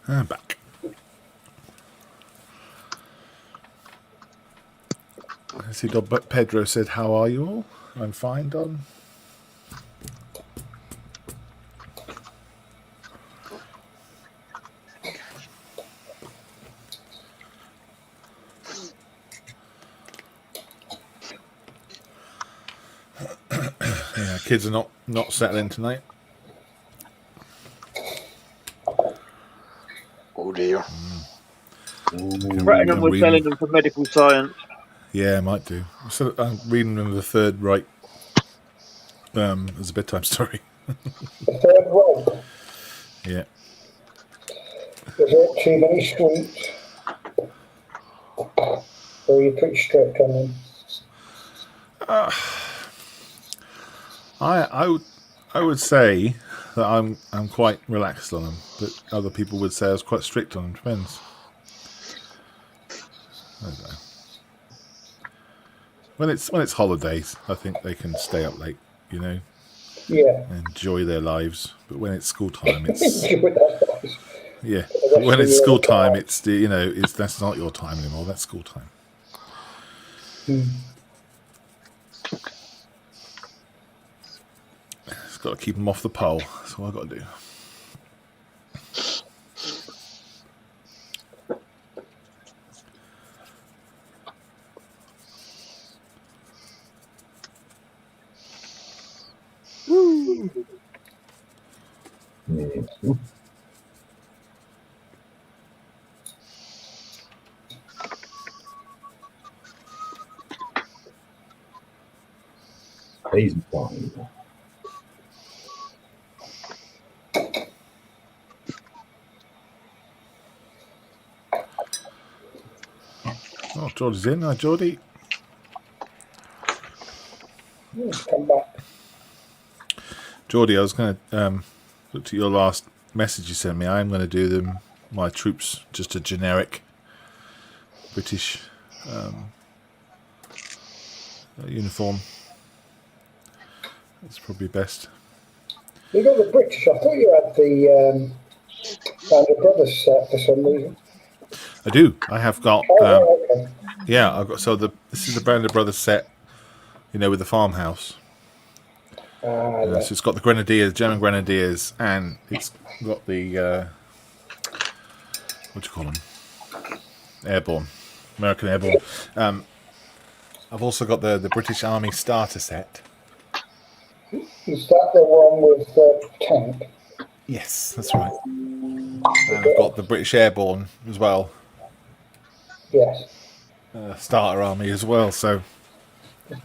I'm back. I see Don Pedro said, "How are you all?" I'm fine, Don. Yeah, kids are not settling tonight. Oh dear. Threaten them with selling them for medical science. Yeah, I might do. So I'm reading them the Third Reich as a bedtime story. The Third Reich. Yeah. Is it too many sweets? Or are you pretty strict on them? I would say that I'm quite relaxed on them, but other people would say I was quite strict on them. Depends. I don't know. When it's holidays, I think they can stay up late, you know. Yeah. Enjoy their lives. But when it's school time, it's Enjoy their lives. yeah. When it's school time, it's that's not your time anymore. That's school time. Just got to keep them off the pole. That's all I got to do. He's fine. Oh, Geordie's in. Hi, Geordie. Come back. Geordie, I was going to look at your last message you sent me. I'm going to do them, my troops, just a generic British uniform. That's probably best. You got the British. I thought you had the Band of Brothers set for some reason. I do. I have got. Okay. Yeah, I've got. So this is the Band of Brothers set, you know, with the farmhouse. So it's got the Grenadiers, German Grenadiers, and it's got the what do you call them? Airborne, American Airborne. I've also got the British Army starter set. Is that the one with the tank? Yes, that's right. And I've got the British Airborne as well. Yes. Starter army as well. So. You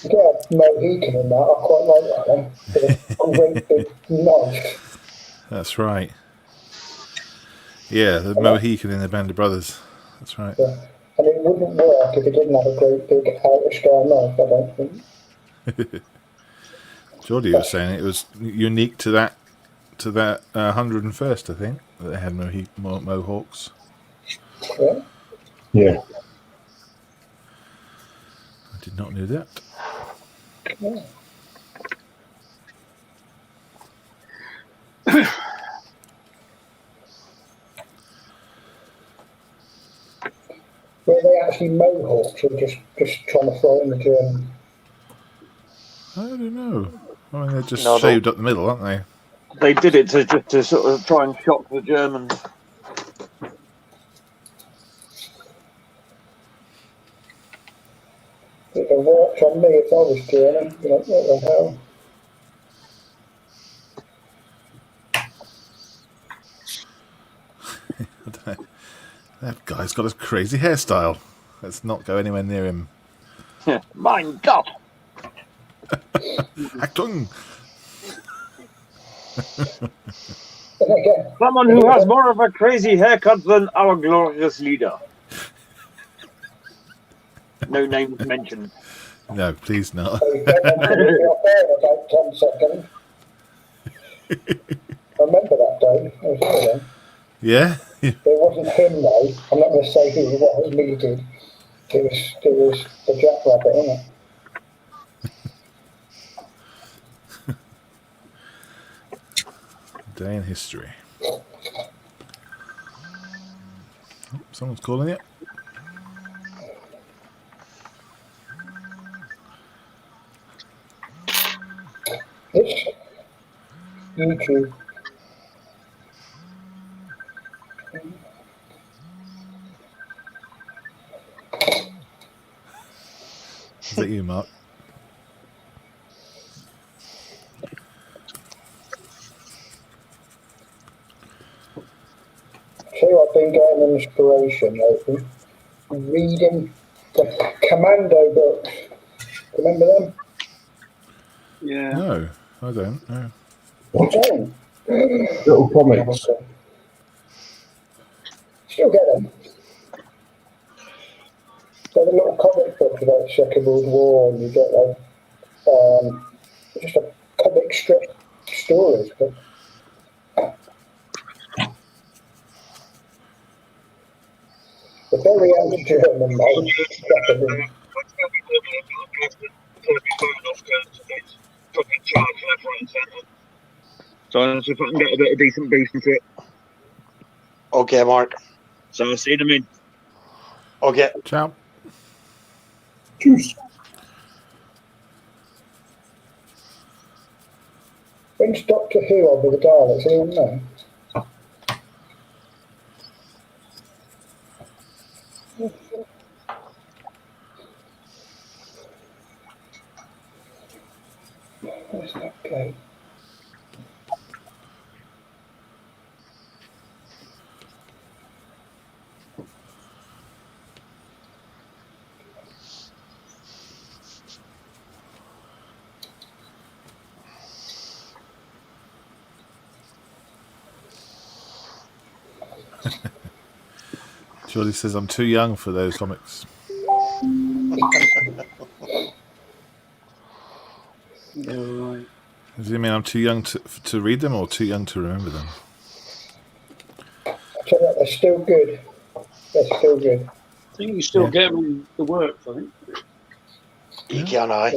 get a Mohican in that. I quite like that one. With a great big knife. That's right. Yeah, the Mohican in the Band of Brothers. That's right. Yeah. And it wouldn't work if it didn't have a great big outer sky knife, I don't think. Geordie was saying it was unique to that 101st, I think, that they had Mohawks. Yeah. Yeah. I did not know that. Yeah. Were they actually Mohawks or just trying to throw in the German? I don't know. I mean, they're just shaved up the middle, aren't they? They did it to sort of try and shock the Germans. It would have worked on me if I was German. You know, what the hell? I don't know. That guy's got a crazy hairstyle. Let's not go anywhere near him. Mein Gott! Achtung! Someone who has more of a crazy haircut than our glorious leader. No names mentioned. No, please not. About 10 seconds. I remember that day. I was there then. Yeah? It wasn't him though. I'm not going to say who it was. Me did. It was the jackrabbit, wasn't it? Day in history. Someone's calling it. It's YouTube. Is that you, Mark? So I've been getting inspiration lately. Reading the Commando books. Remember them? Yeah. No, I don't. No. You don't? Little comics. Okay. Still get them. They're the little comic books about the Second World War, and you get like just a comic strip stories. But they're very anti-German, definitely. So if I can get a bit of decent beef into it. Okay, Mark. So I'll see them in. Okay. Ciao. Cheers. When's Doctor Who on with the Daleks? Anyone know? Where's that go? Jordy says I'm too young for those comics. Right. Does he mean I'm too young to read them or too young to remember them? I tell you what, they're still good. They're still good. I think you still get them in the works, I think. You can, I.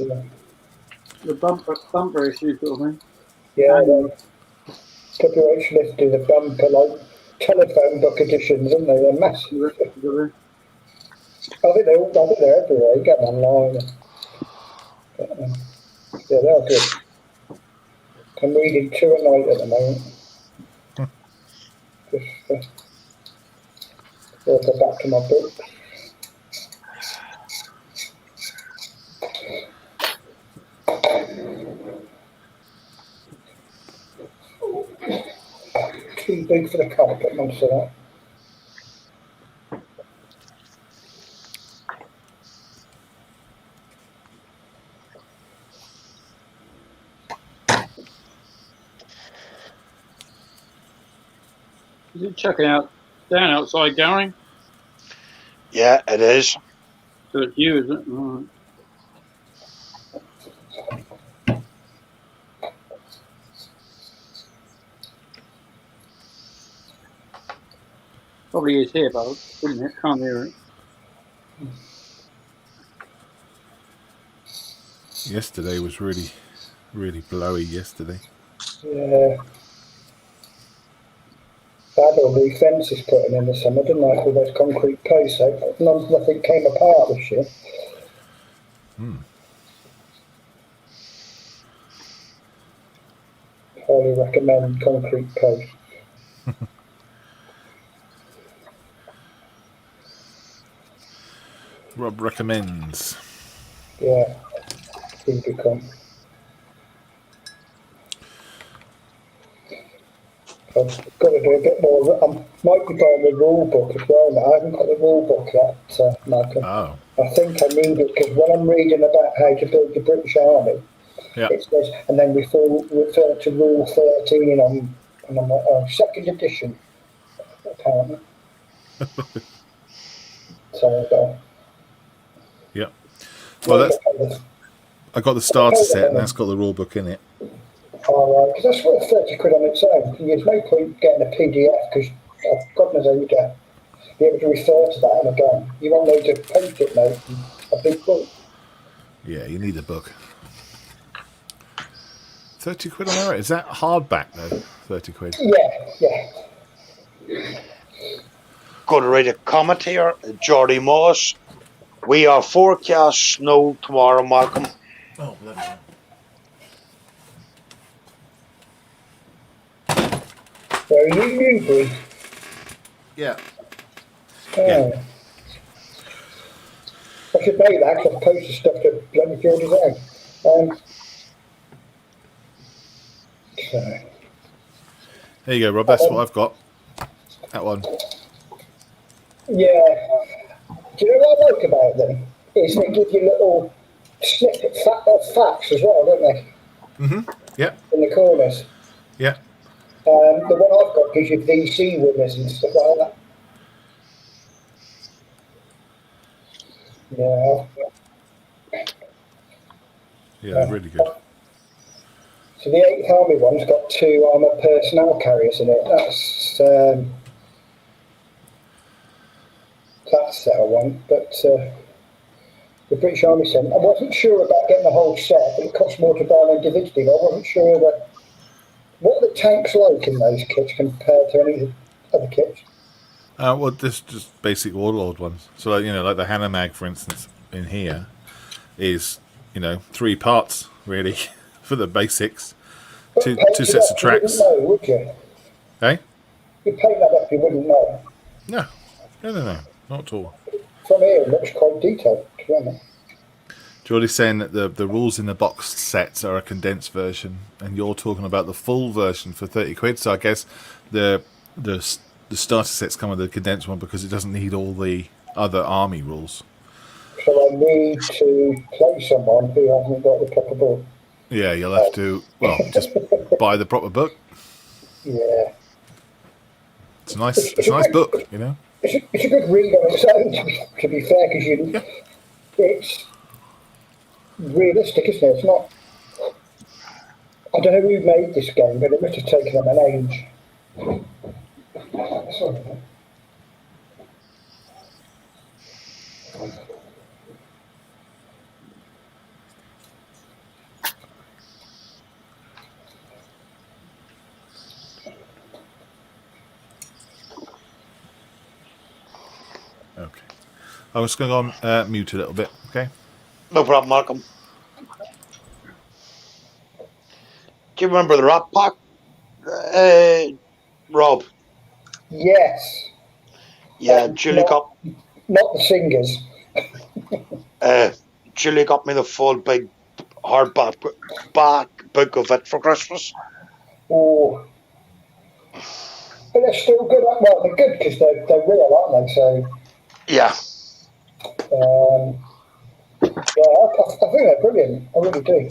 The bumper issue sort of thing. Yeah, WH do the bumper, like telephone book editions, aren't they? They're massive. I think they're everywhere. You get them online. Yeah, they're good. I'm reading 2 a night at the moment. Just go back to my book. Too big for the carpet, most of that. Is it checking out down outside, Gary? Yeah, it is. So it's you, is it? Right. Probably is here, but I can't hear it. Yesterday was really, really blowy yesterday. Yeah. I had all new fences put in the summer, didn't I, with those concrete posts. So nothing came apart this year. Highly recommend concrete posts. Rob recommends. Yeah, he'd become. I've got to do a bit more. I might be buying the rule book as well now. I haven't got the rule book yet, Malcolm. Oh. I think I need it because when I'm reading about how to build the British Army, it says, and then we refer to Rule 13 on I'm like, oh, 2nd edition, apparently. So, Yep. Well, I got the starter set, and that's got the rule book in it. All right, because that's worth 30 quid on its own. There's no point getting a PDF because God knows how you get be able to refer to that and again. You want loads of post-it notes and a big book. Yeah, you need a book. 30 quid on there? Is that hardback though? 30 quid. Yeah. going to read a comment here. Geordie Moss. We are forecast snow tomorrow, Malcolm. Oh, bloody hell. Where are you, Newbury? Yeah. Oh. I should know that because I've posted stuff to bloody Geordie's own. So. There you go, Rob. That's what I've got. That one. Yeah. Do you know what I like about them? Is they give you little snippet facts as well, don't they? Mm-hmm. Yeah. In the corners. Yeah. The one I've got gives you VC winners and stuff like that. Yeah. Yeah, they're really good. So the 8th Army one's got 2 armoured personnel carriers in it. That's set I want, but the British Army sent. I wasn't sure about getting the whole set, but it costs more to buy them individually. I wasn't sure that what are the tanks like in those kits compared to any other kits. Well, this just basic Warlord ones. So, like, like the Hannah Mag, for instance, in here is 3 parts really for the basics. Two sets of tracks. You wouldn't know, would you? Hey? You paint that up, you wouldn't know. No, not at all. From here, it looks quite detailed, to be honest. Geordie's saying that the rules in the boxed sets are a condensed version, and you're talking about the full version for 30 quid. So I guess the starter sets come with the condensed one because it doesn't need all the other army rules. So I need to play someone who hasn't got the proper book. Yeah, you'll have to just buy the proper book. Yeah. It's a nice book, It's a good read on its own, to be fair, because it's realistic, isn't it? It's not. I don't know who made this game, but it must have taken them an age. Sorry. Okay. I'm just going to go on mute a little bit, okay? No problem, Malcolm. Do you remember the Rat Pack, Rob? Yes. Yeah, Julie got... Not the singers. Julie got me the full big hardback book of it for Christmas. Oh. But they're still good. Well, they're good because they're real, aren't they? So... Yeah. I think they're brilliant. I really do.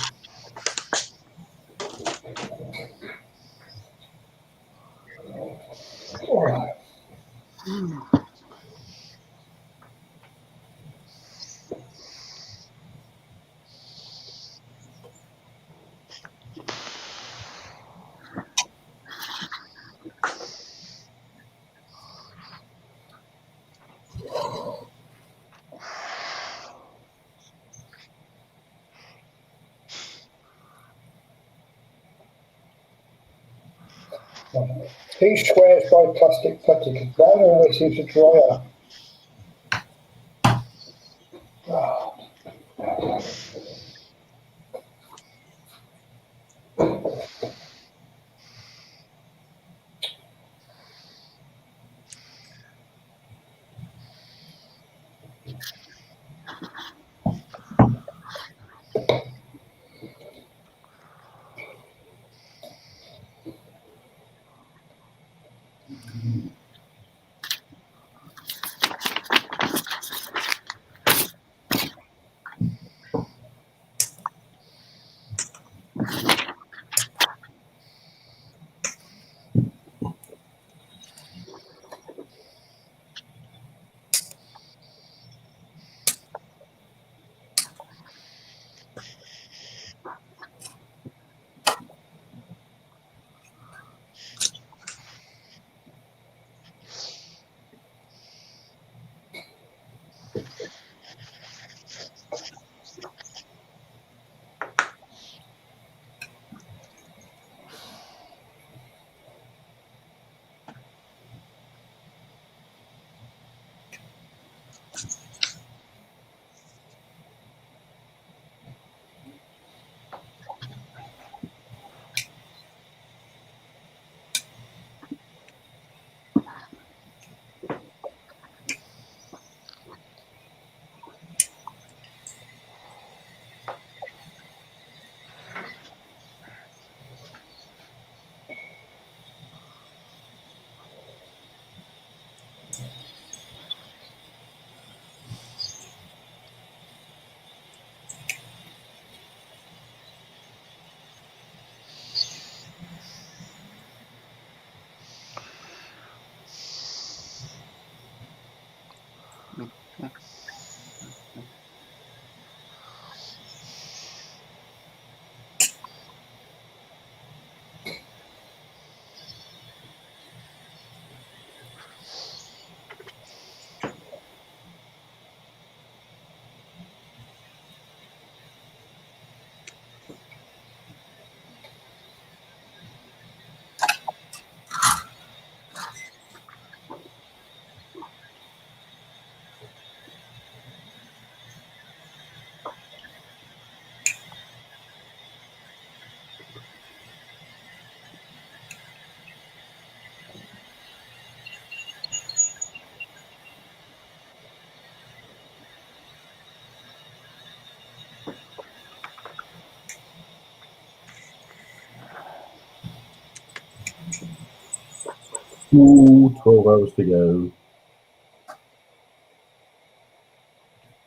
All right. These squares by plastic putty, because brown always seems to dry up. Ooh, 12 hours to go.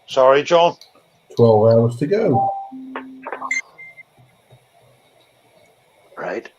Sorry, John. 12 hours to go. Right.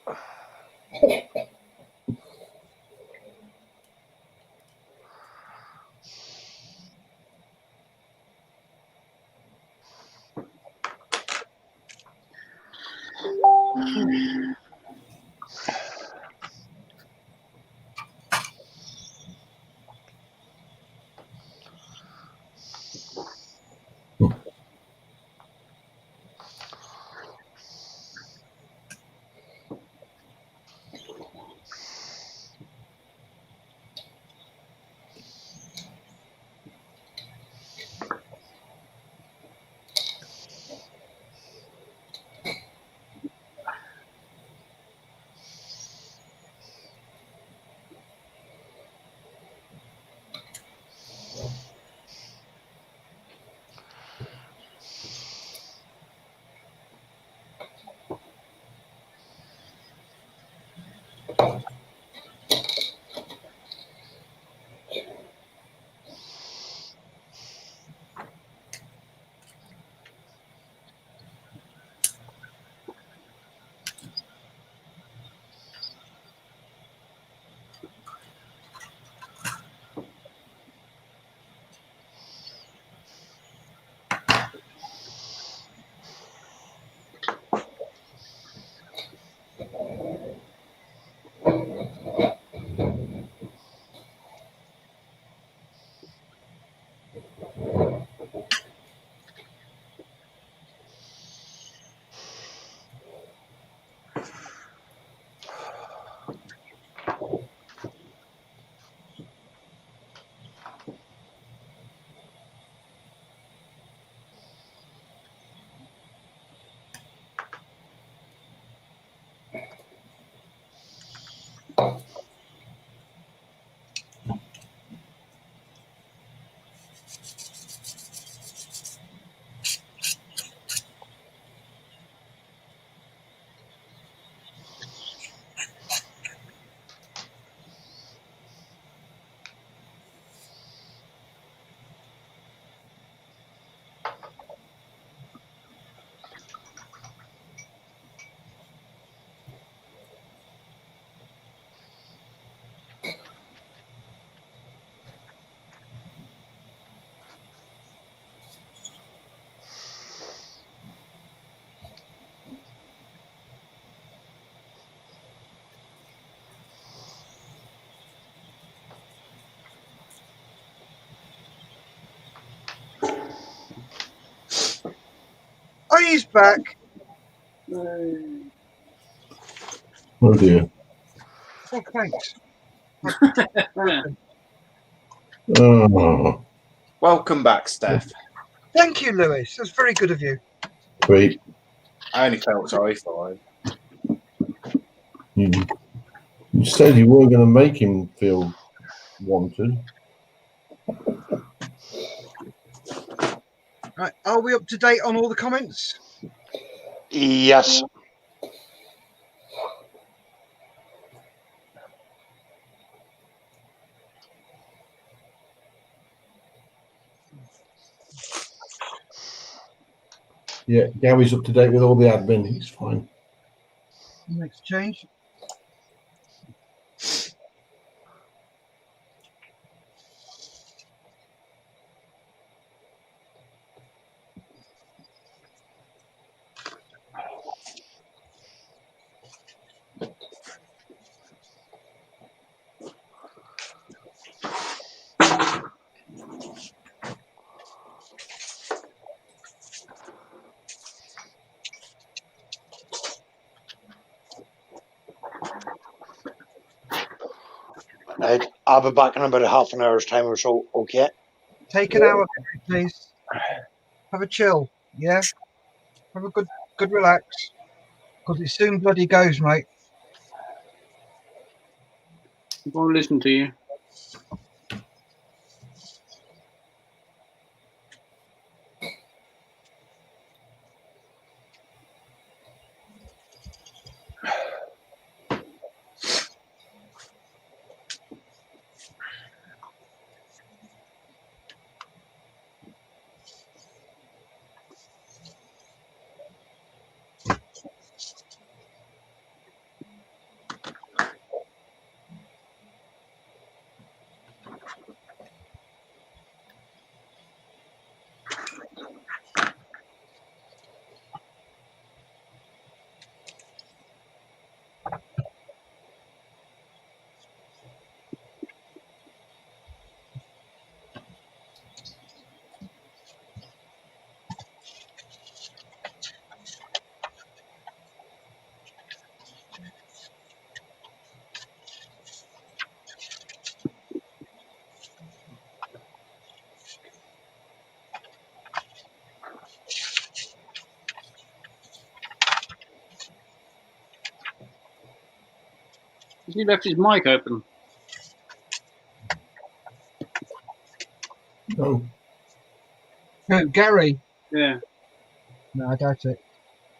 Oh, he's back. Oh dear. Oh, thanks. Oh, Welcome back, Steph. Thank you, Lewis. That's very good of you. great. I only felt sorry for him. You said you weren't going to make him feel wanted. Right, are we up to date on all the comments? Yes. Yeah, Gary's up to date with all the admin. He's fine. Next change. Right. I'll be back in about a half an hour's time or so. Okay. Take an hour, please. Have a chill. Yeah. Have a good relax. Because it soon bloody goes, mate. I'm going to listen to you. He left his mic open. No. Gary. Yeah. No, I doubt it.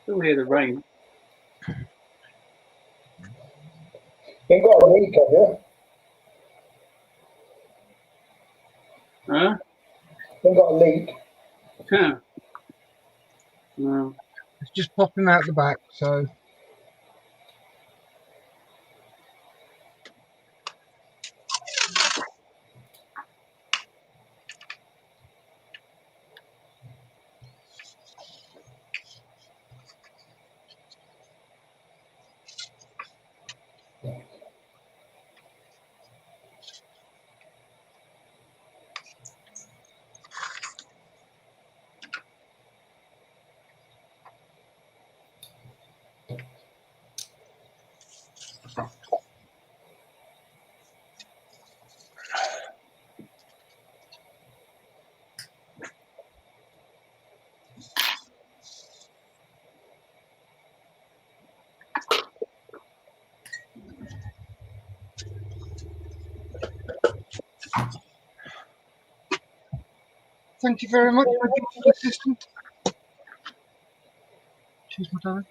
Still hear the rain. You got a leak, have you? Huh? You got a leak. Yeah. No. It's just popping out the back, so. Thank you very much for your assistance. Cheers, my darling.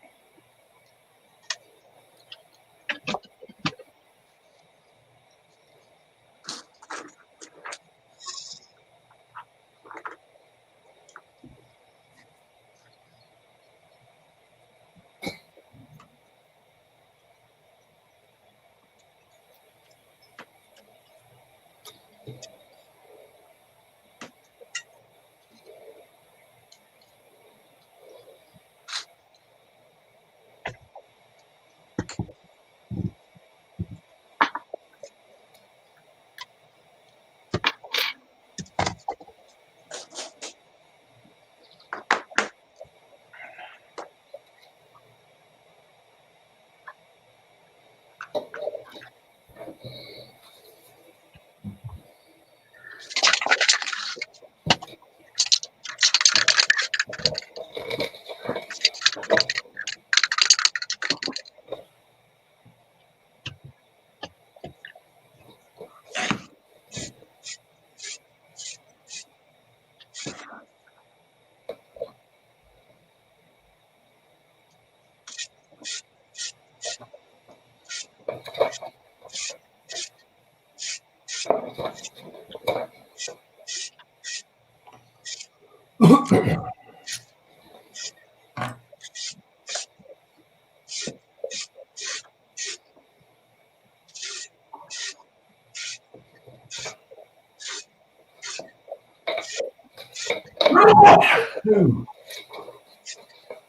No.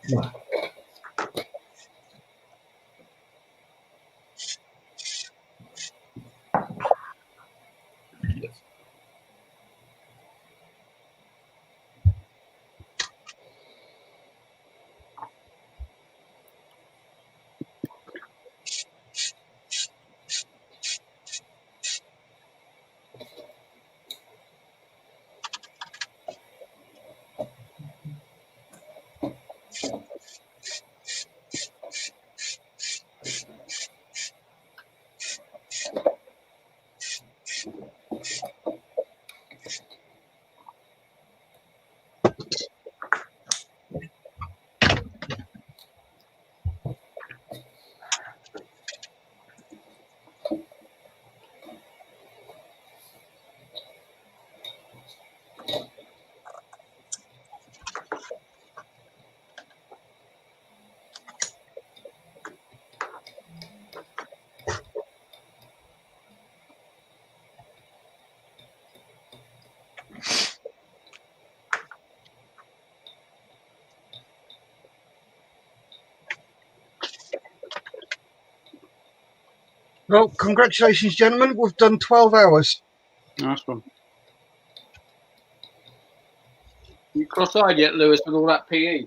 Well, congratulations, gentlemen. We've done 12 hours. Nice one. You cross-eyed yet, Lewis, with all that PE?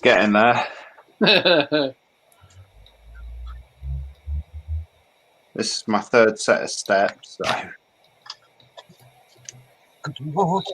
Getting there. This is my third set of steps. So. Good Lord.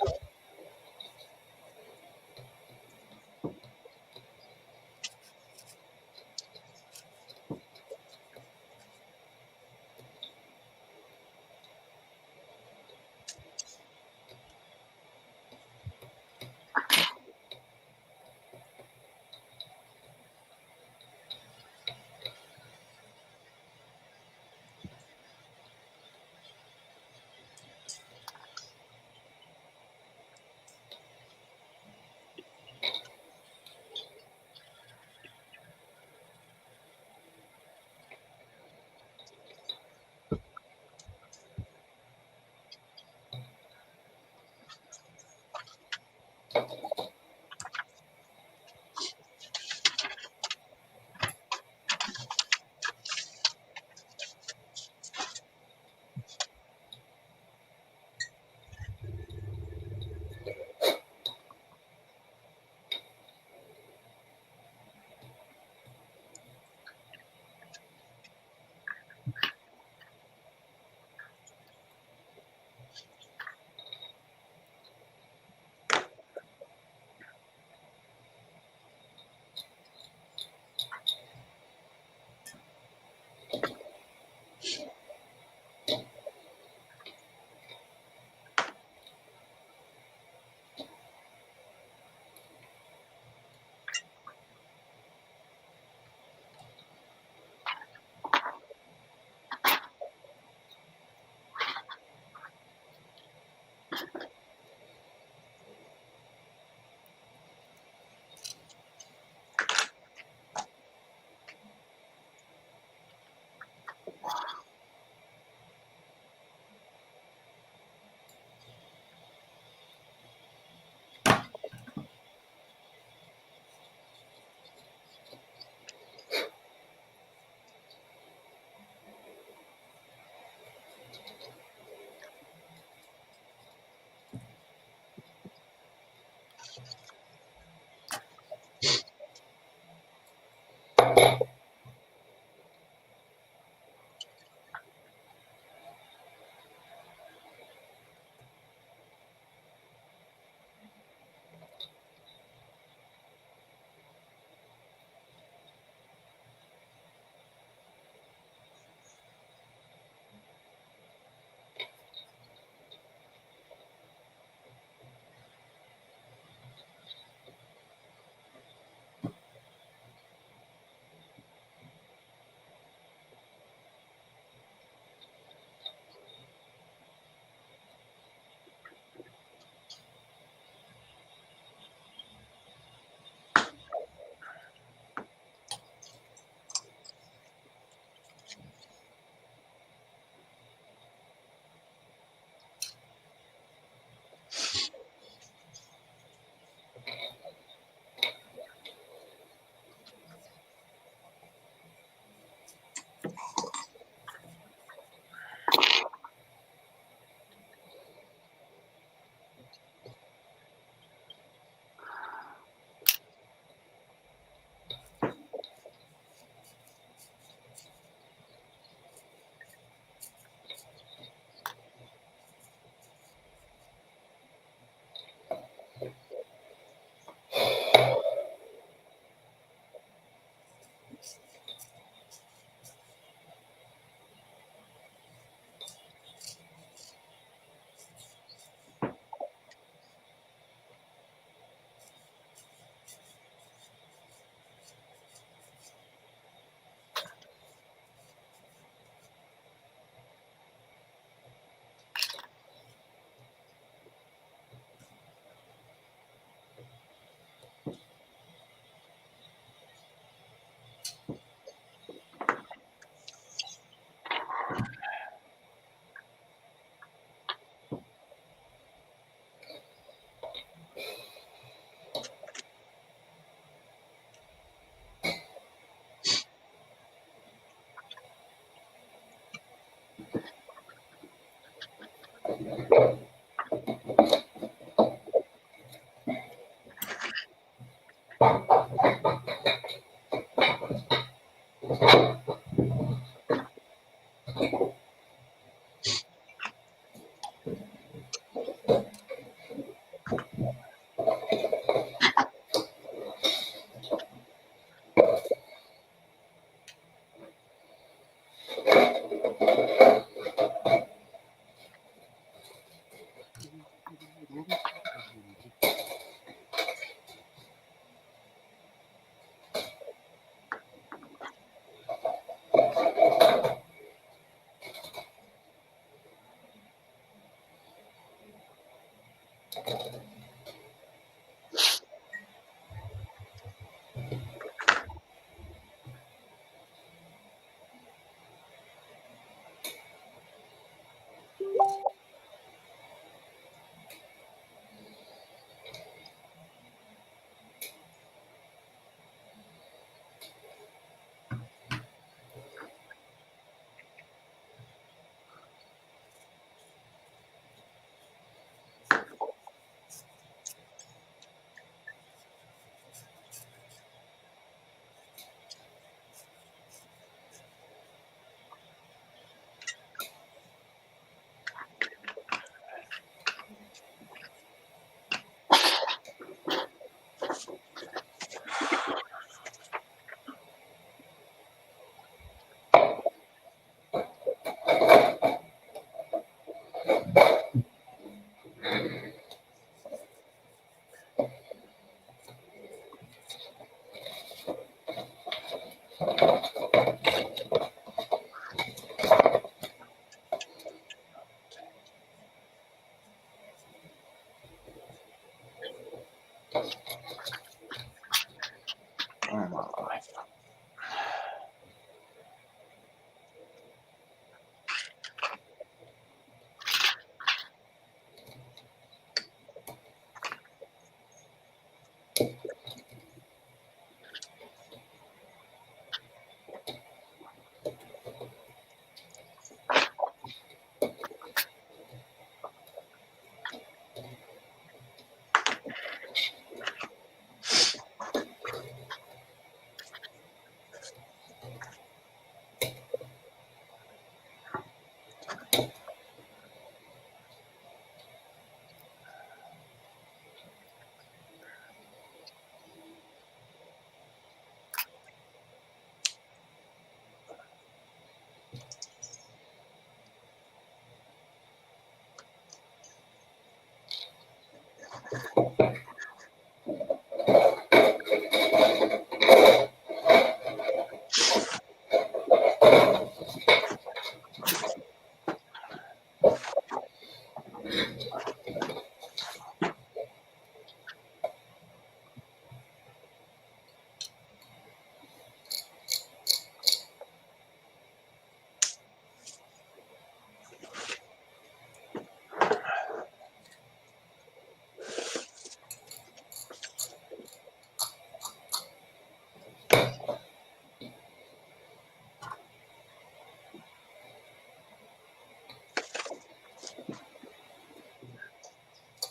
my life.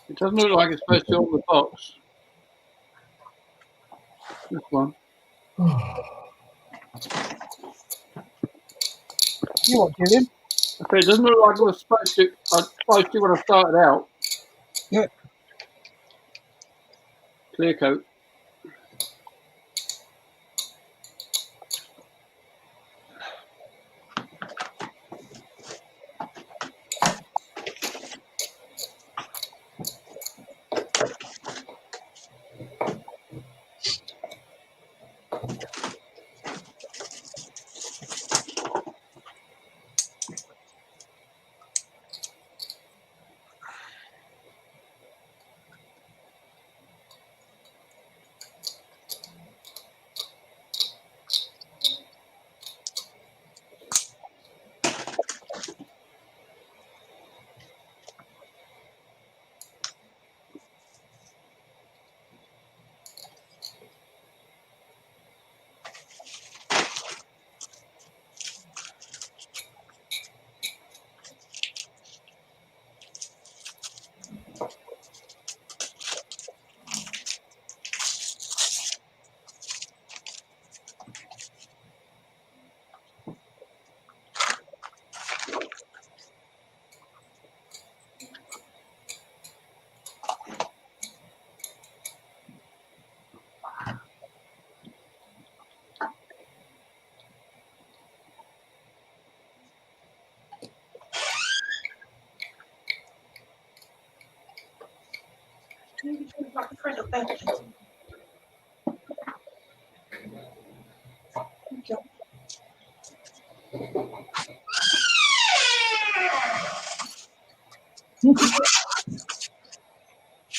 It doesn't look like it's supposed to on the box. This one. You what, Julian? Okay, it doesn't look like it was supposed to. I was supposed to when I started out. Yeah. Clear coat.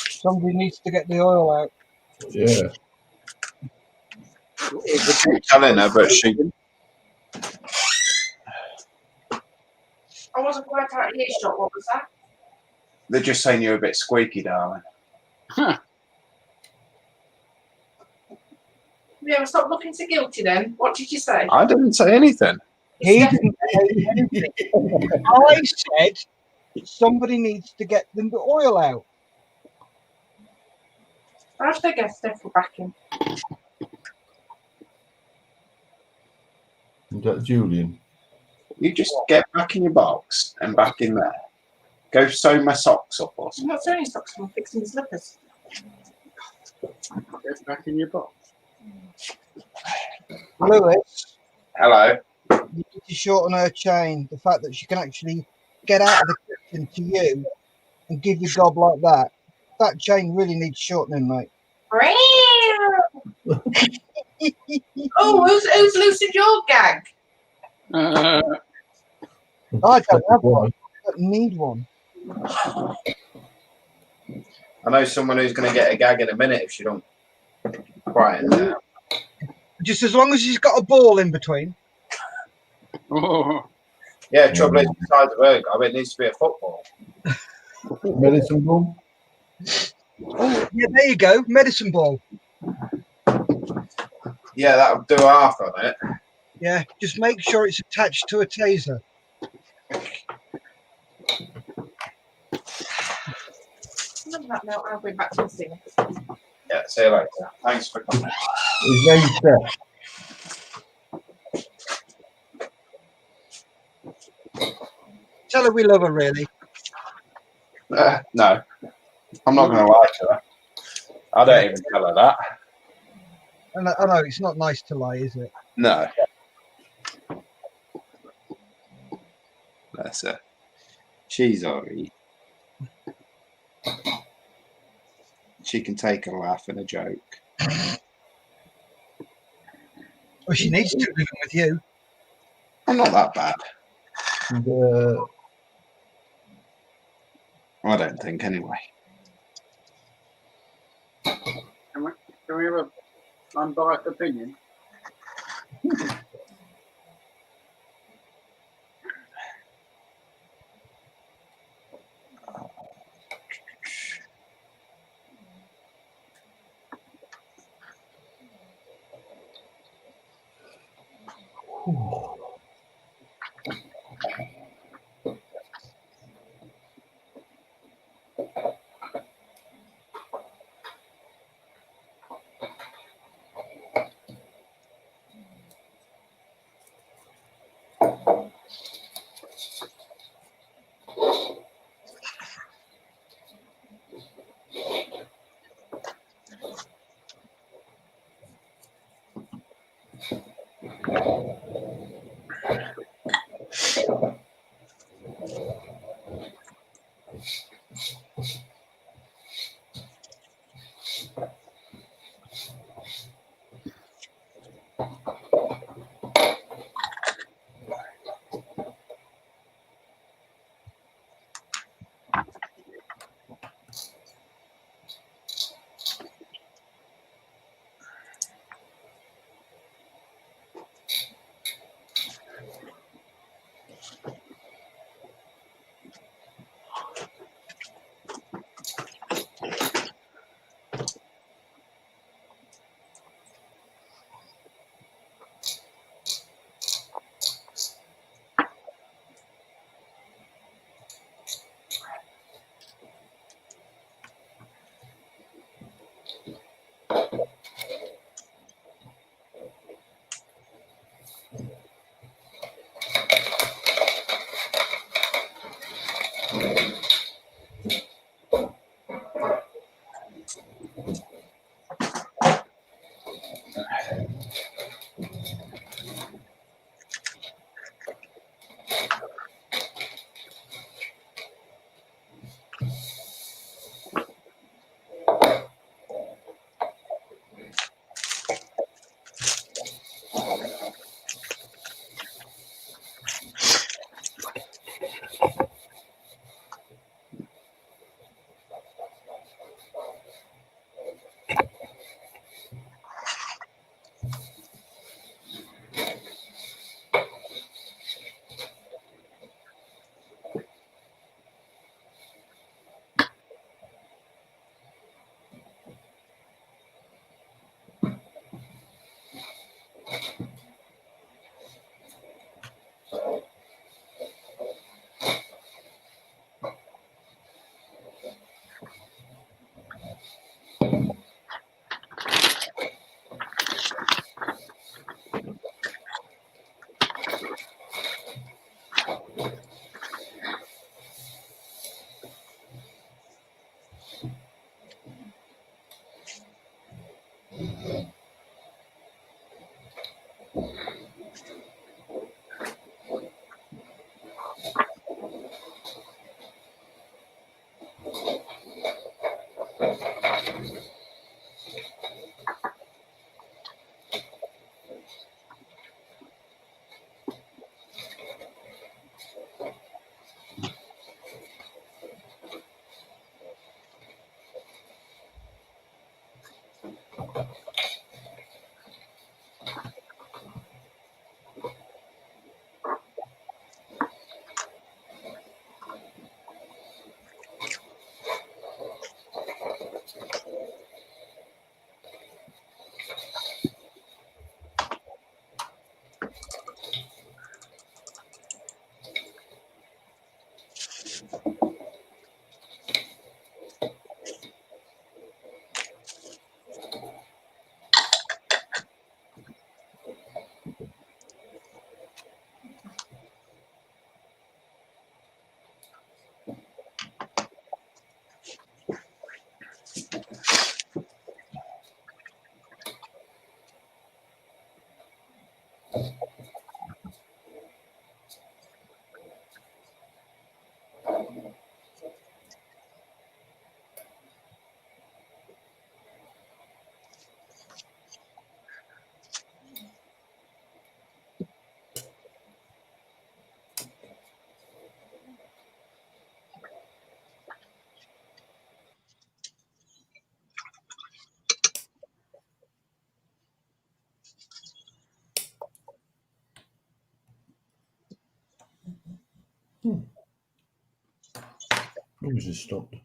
Somebody needs to get the oil out. Yeah. I'm telling her, but she. I wasn't quite out of earshot. What was that? They're just saying you're a bit squeaky, darling. Yeah, stop looking so guilty then. What did you say? I didn't say anything. He didn't say anything. I said somebody needs to get the oil out. How did I get Steph back in? Is that Julian? You just get back in your box and back in there. Go sew my socks up or I'm something. not sewing socks, I'm fixing the slippers. Get back in your box. Lewis. Hello. You need to shorten her chain. The fact that she can actually get out of the kitchen to you and give you gob like that. That chain really needs shortening, mate. Oh, who's loosened your gag? I don't have one. I don't need one. I know someone who's going to get a gag in a minute if she don't quieten down. Just as long as he's got a ball in between. Yeah, trouble is, besides the Virgo, it needs to be a football. Medicine ball? Oh, yeah, there you go. Medicine ball. Yeah, that'll do half on it. Yeah, just make sure it's attached to a taser. On that note, I'll be back to the scene. Yeah, see you later. Thanks for coming. His name's Steph. Tell her we love her, really. No, I'm not going to lie to her. I don't even tell her that. I know, it's not nice to lie, is it? No. Bless her. She's alright. She can take a laugh and a joke. Well, she needs to living with you. I'm not that bad. I don't think, anyway. Can we have an unbiased opinion? James has stopped.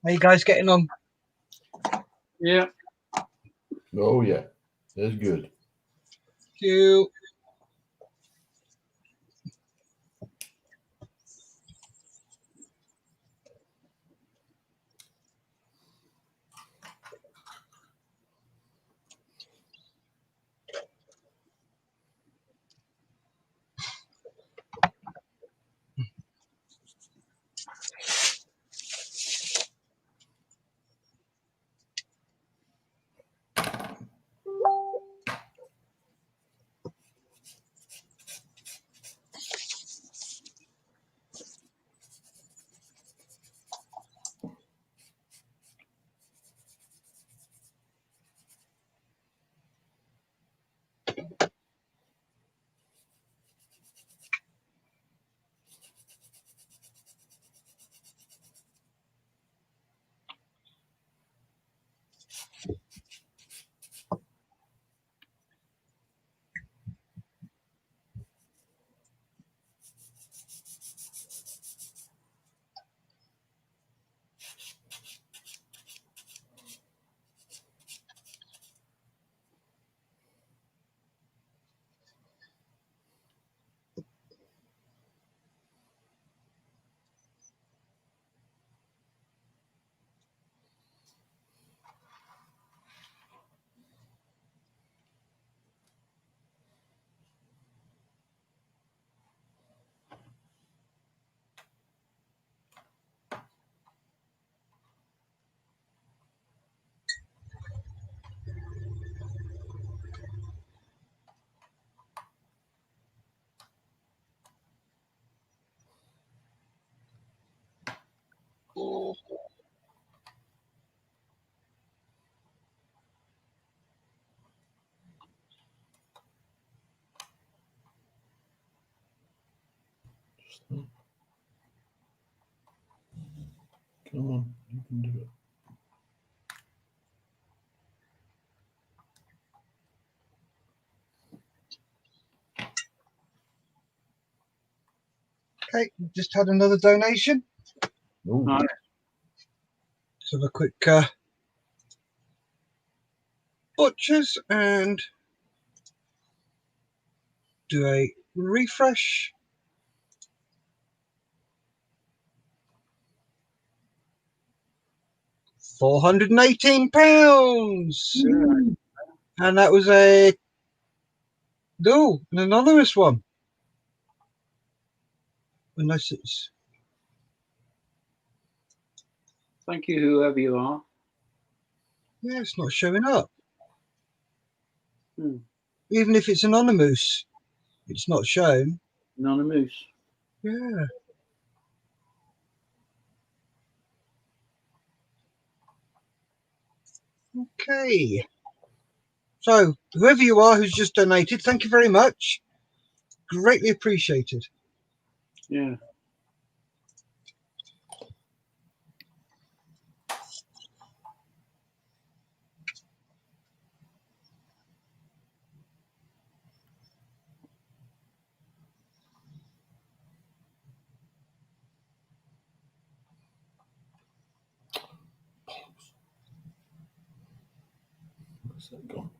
How you guys getting on? Yeah. Oh yeah, that's good. Thank you. Come on, you can do it. Okay, just had another donation. Nice. Let's have a quick butchers and do a refresh. £418, and that was an anonymous one. Unless it's. Thank you, whoever you are. Yeah, it's not showing up. Hmm. Even if it's anonymous, it's not shown. Anonymous. Yeah. Okay. So, whoever you are who's just donated, thank you very much. Greatly appreciated. Yeah. Where's that gone?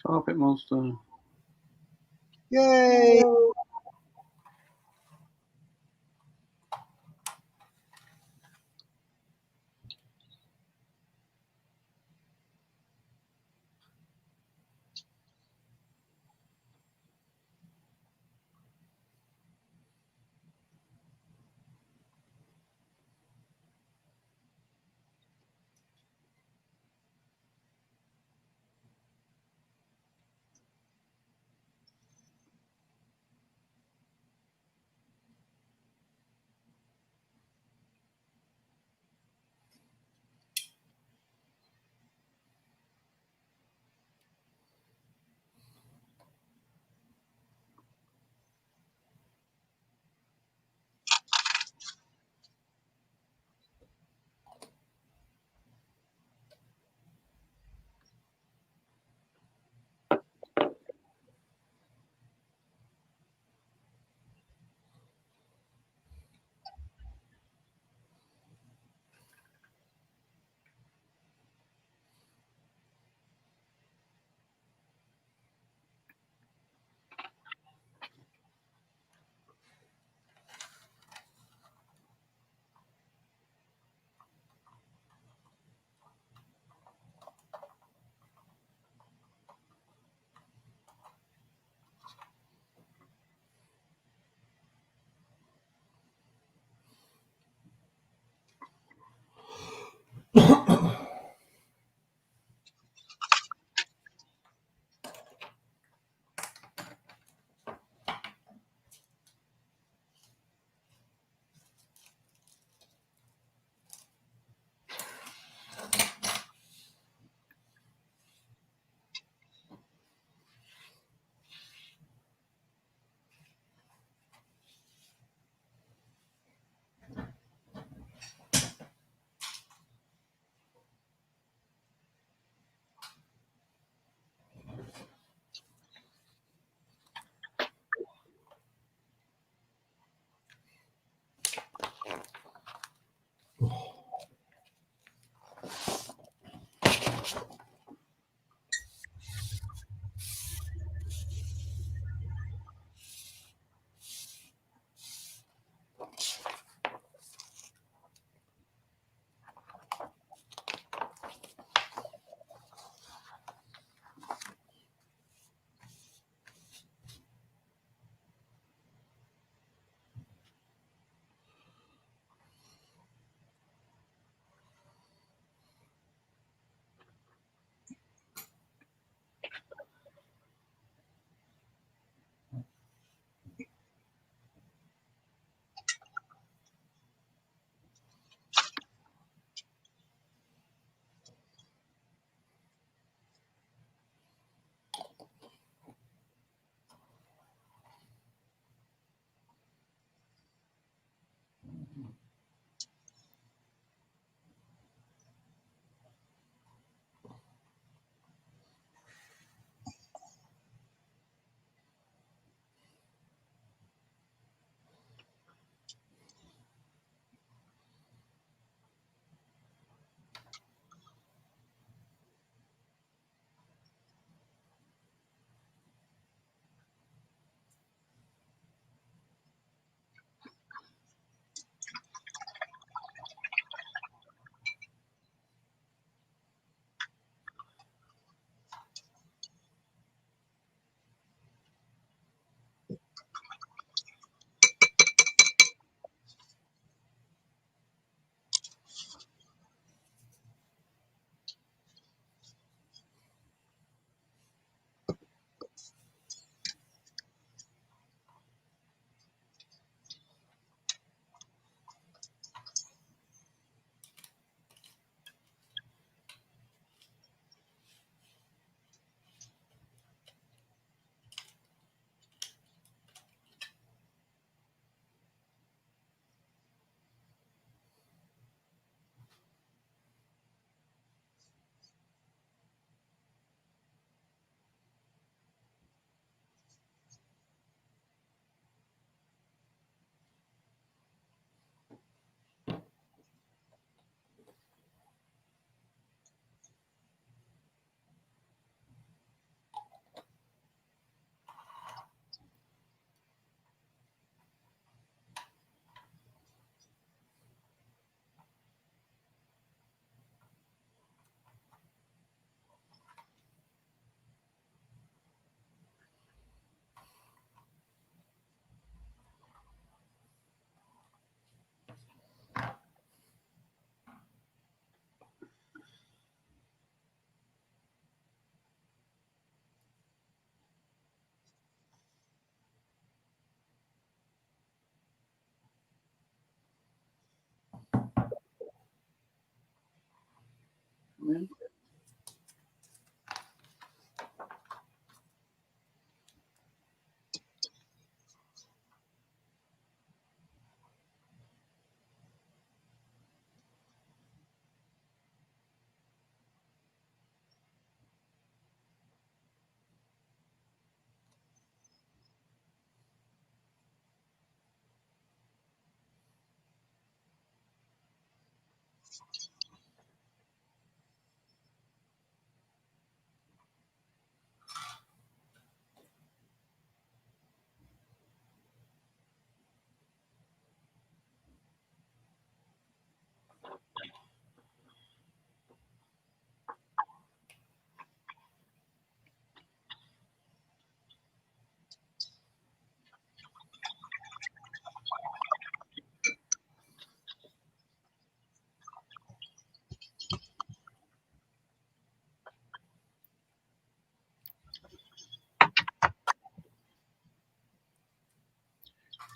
Carpet monster. Yay!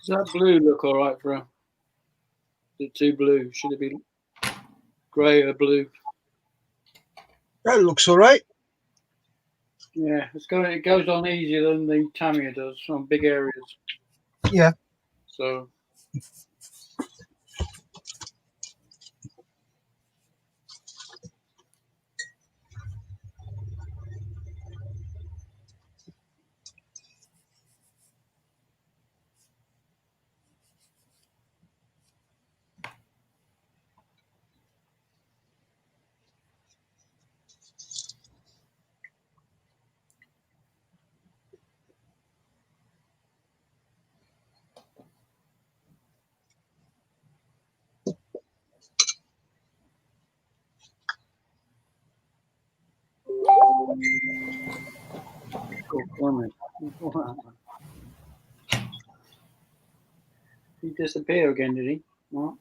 Does that blue look all right for her? Is it too blue? Should it be grey or blue? That looks all right. Yeah, it goes on easier than the Tamiya does on big areas. Yeah. So. He disappeared again, did he? What?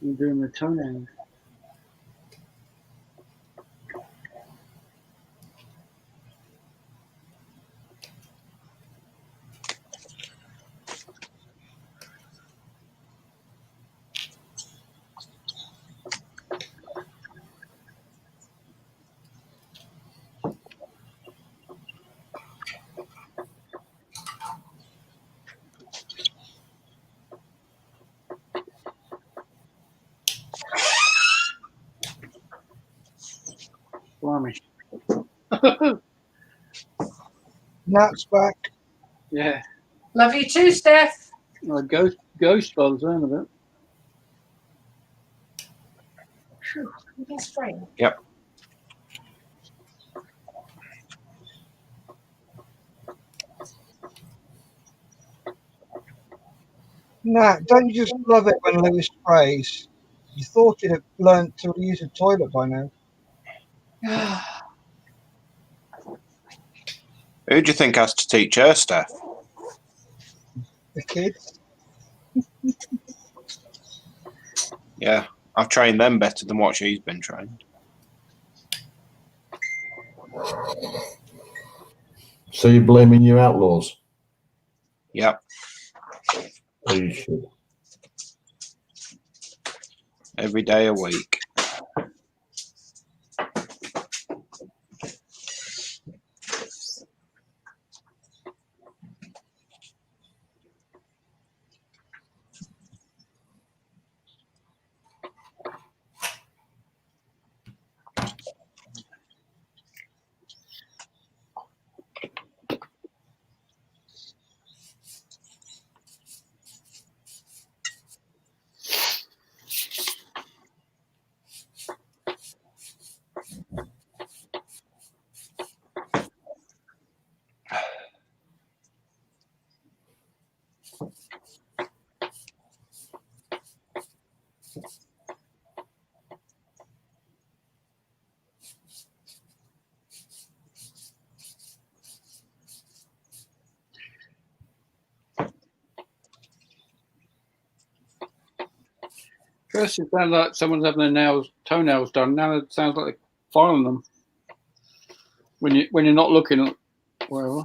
You're doing the toenails. Blimey. Nat's back. Yeah. Love you too, Steph. Ghost by the sound of it. Phew, that's great. Yep. Nat, don't you just love it when Lewis prays? You thought you'd have learnt to use a toilet by now. Who do you think has to teach her, Steph? The kids. Yeah, I've trained them better than what she's been trained. So you're blaming your outlaws? Yep. You should. Every day a week. First, it sounded like someone's having their toenails done. Now it sounds like they're filing them. When you're not looking at wherever.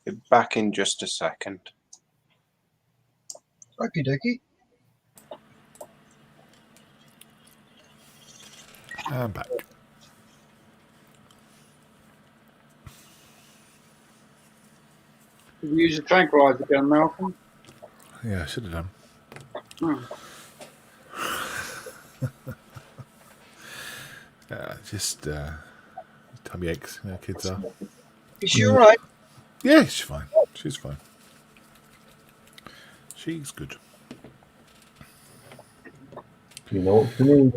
Be back in just a second. Okie dokie. I'm back. Did you use a tranquilizer gun, Malcolm? Yeah, I should have done. Hmm. Just tummy aches, kids are. Is she all right? Yeah, she's fine. She's fine. She's good. You know what you mean?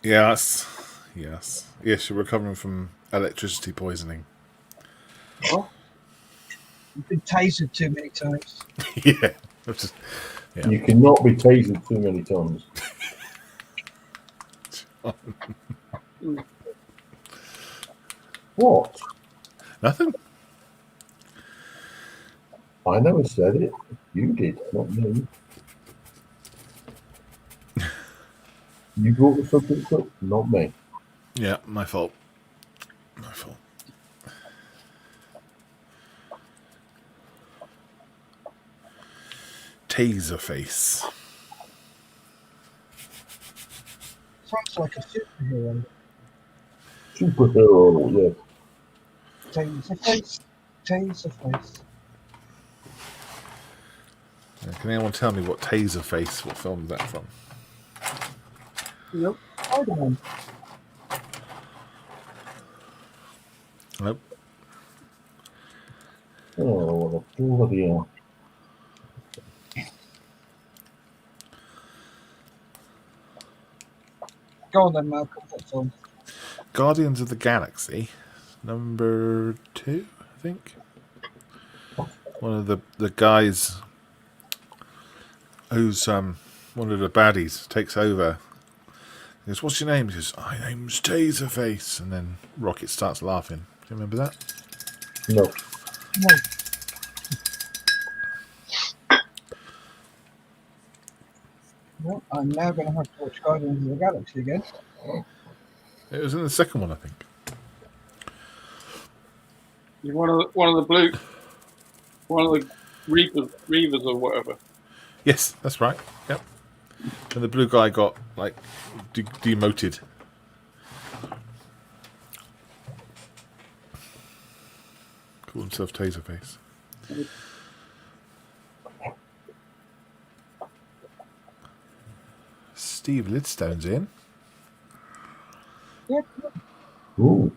Yes. Yes, you're recovering from electricity poisoning. Oh. You've been tasered too many times. Yeah. You cannot be tasered too many times. What? Nothing. I never said it. You did, not me. You brought the subject up, not me. Yeah, my fault. My fault. Taserface. Sounds like a superhero. Superhero, yes. Taserface. Taserface. Can anyone tell me what Taserface? What film is that from? Nope. Hold on. Nope. Oh, what a bloody hell. Go on then, Malcolm. What's on? Guardians of the Galaxy, number 2, I think. One of the guys who's one of the baddies takes over. He goes, "What's your name?" He goes, "My name's Taserface," and then Rocket starts laughing. Do you remember that? No. No. Well, I'm now going to have to watch Guardians of the Galaxy again. It was in the second one, I think. You're one of the Reavers or whatever. Yes, that's right. Yep. And the blue guy got like demoted. Called himself Taserface. Steve Lidstone's in. Yep. Ooh.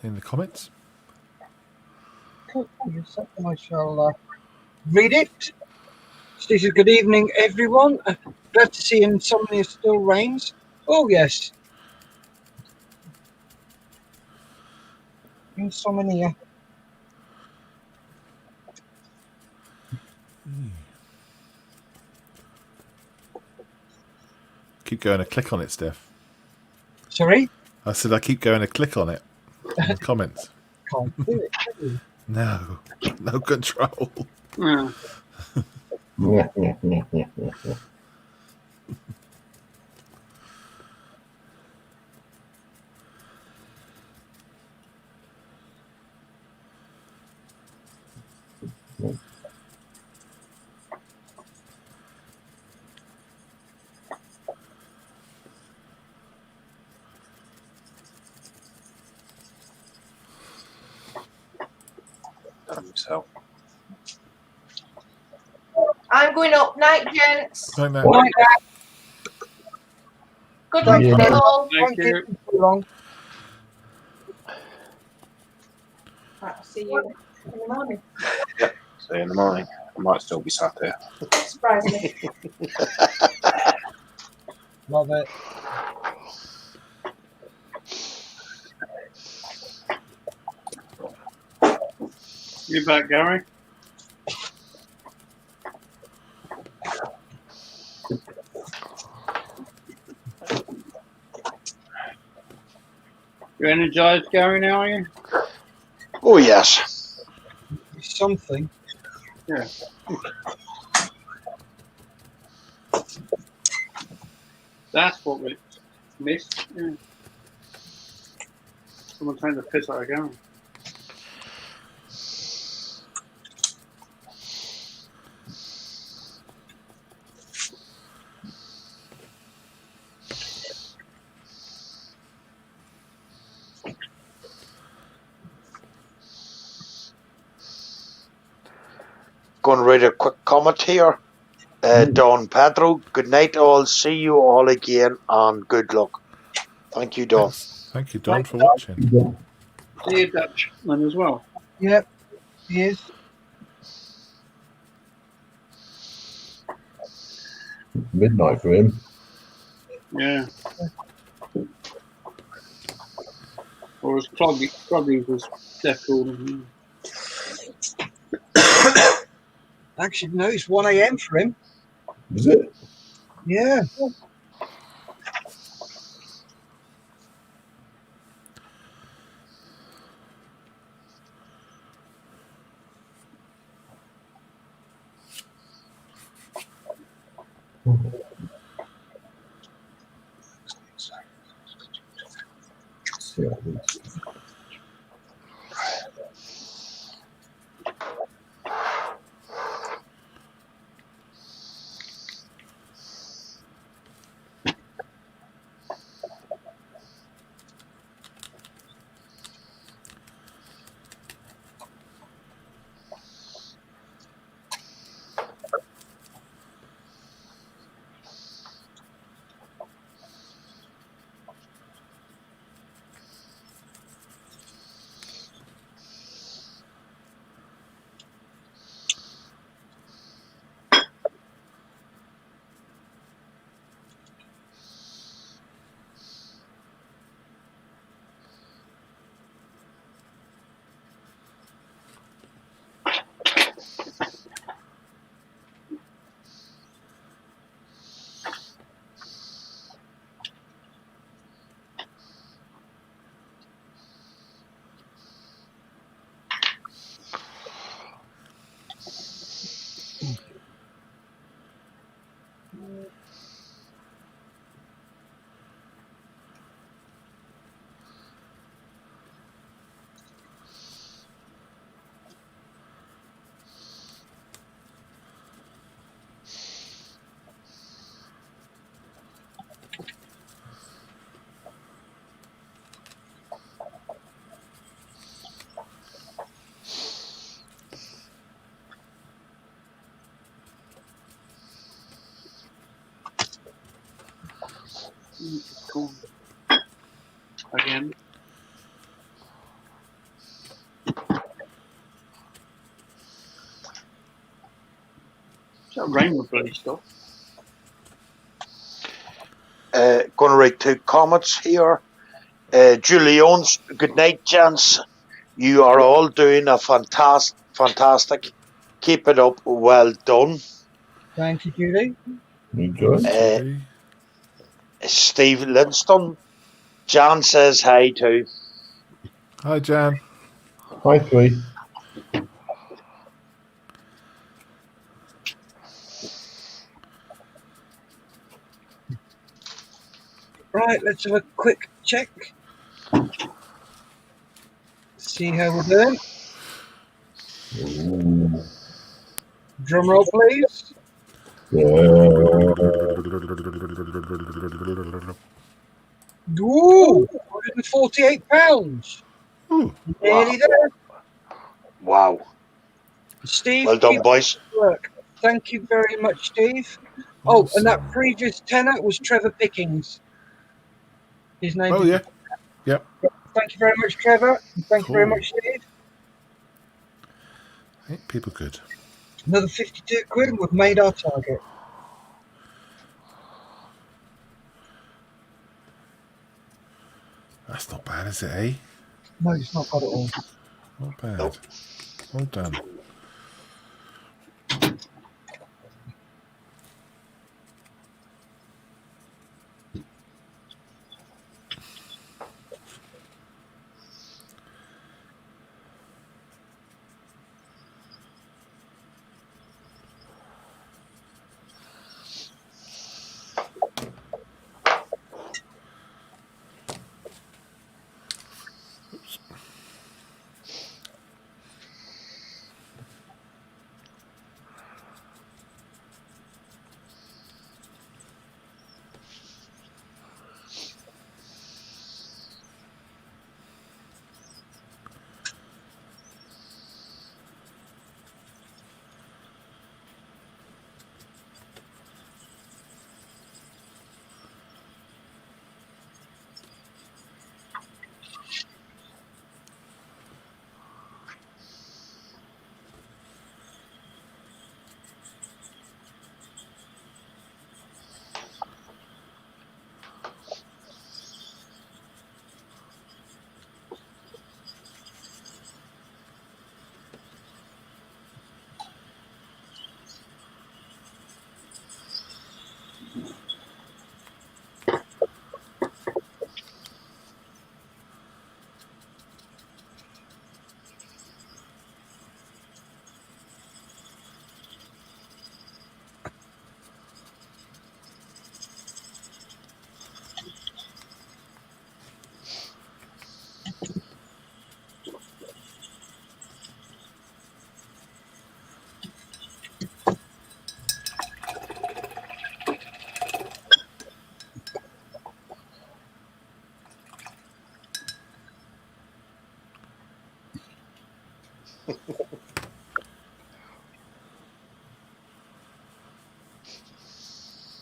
In the comments. Cool. And I shall read it. She says, "Good evening, everyone. Glad to see insomnia still reigns." Oh, yes. Insomnia. Keep going to click on it, Steph. Sorry? I said I keep going to click on it in the comments. Can't do it, can you? No control. Yeah. So. I'm going up. Night, gents. Like that. Night. Good luck Yeah. with it all. Thank you. Too long. Right, I'll see you in the morning. Yeah, see you in the morning. I might still be sat here. Surprise me. Love it. You back, Gary? You energized, Gary, now, are you? Oh, yes. Something. Yeah. That's what we missed. Yeah. Someone trying to piss out of Gary. Going to read a quick comment here. Don Pedro, good night all. See you all again and good luck. Thank you, Don. Thank you, Don, for watching. See you, Dutchman, as well. Yep. He is. midnight for him. Yeah. Or as Croggy was Steph called. Actually, no, it's 1 a.m. for him. Is it? Yeah. Cool. Again. Is that rainbow bloody stuff? Going to write 2 comments here. Julie Owens, good night, gents. You are all doing a fantastic. Keep it up. Well done. Thank you, Judy. Steve Linston. Jan says hi too. Hi, Jan. Hi, Three. Right, let's have a quick check. See how we're doing. Drum roll, please. Ooh, £148. Nearly there. Wow. Steve, well done, keep boys. up the work. Thank you very much, Steve. Oh, and that previous tenor was Trevor Pickings. His name. Oh, yeah. Yep. Thank you very much, Trevor. And thank you very much, Steve. Ain't people good. Another 52 quid, and we've made our target. That's not bad, is it, eh? No, it's not bad at all. Not bad. Well done.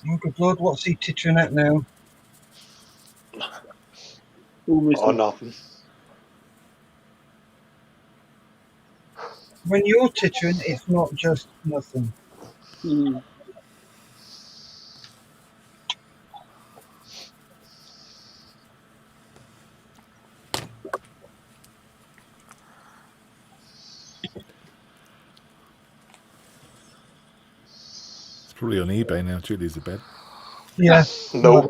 Oh, good Lord, what's he tittering at now? Oh, nothing. When you're tittering, it's not just nothing. Mm. It's probably on eBay now. Julie's a bed. Yeah. No,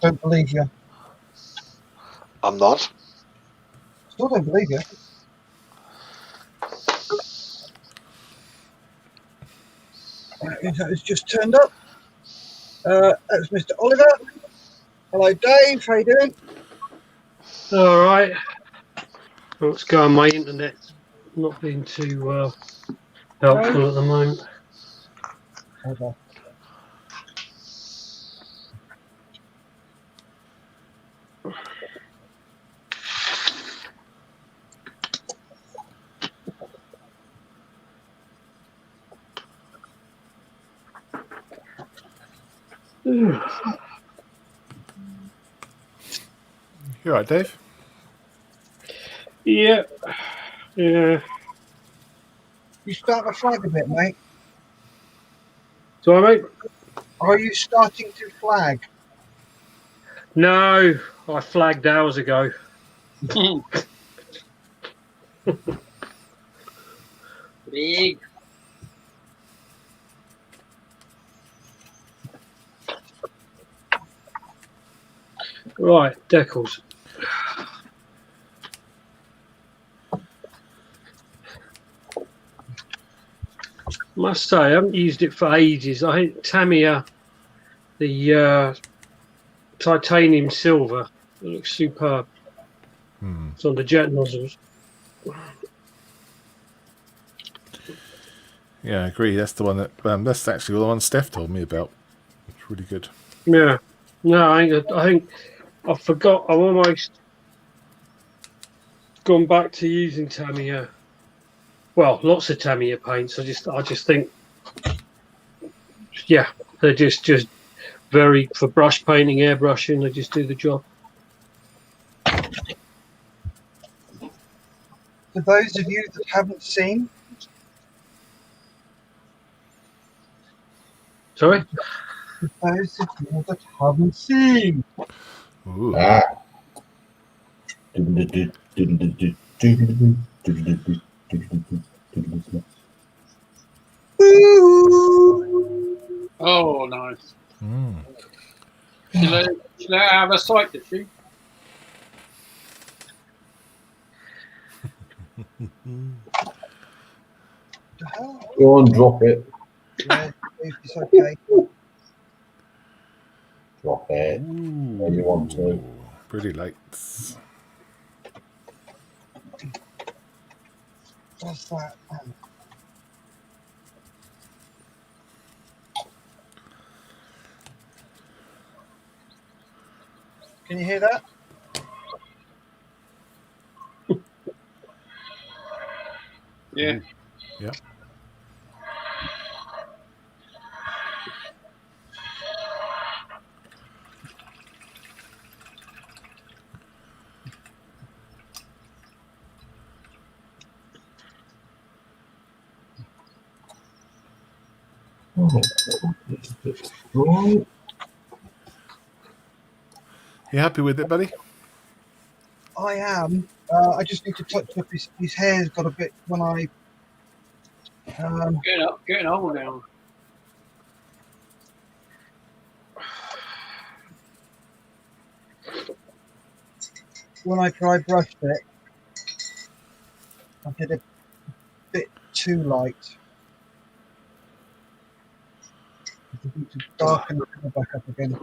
Don't believe you. I'm not. Still don't believe you. It's just turned up. That's Mr. Oliver. Hello, Dave. How you doing? All right. What's going? My internet's not being too helpful at the moment. Okay. You all right, Dave? Yeah. Yeah. You start to flag a bit, mate. Sorry, mate? Are you starting to flag? No, I flagged hours ago. Big. Right, decals. Must say, I haven't used it for ages. I think Tamiya, the titanium silver, it looks superb. It's on the jet nozzles. Yeah, I agree. That's the one that that's actually the one Steph told me about. It's really good. Yeah. No, I think I forgot. I've almost gone back to using Tamiya. Well, lots of Tamiya paints. I just think, yeah, they're just very for brush painting, airbrushing. They just do the job. For those of you that haven't seen, sorry. For those of you that haven't seen. Ooh. Oh, nice. She let her have a sight, did she? Go on, drop it. Yeah, it's okay. Drop it when you want to. Pretty lights. What's that? Can you hear that? Yeah. Yeah. Right. You happy with it, buddy? I am. I just need to touch up his hair's got a bit when I Getting old now. when I dry brushed it, I did a bit too light. I need to darken it back up again.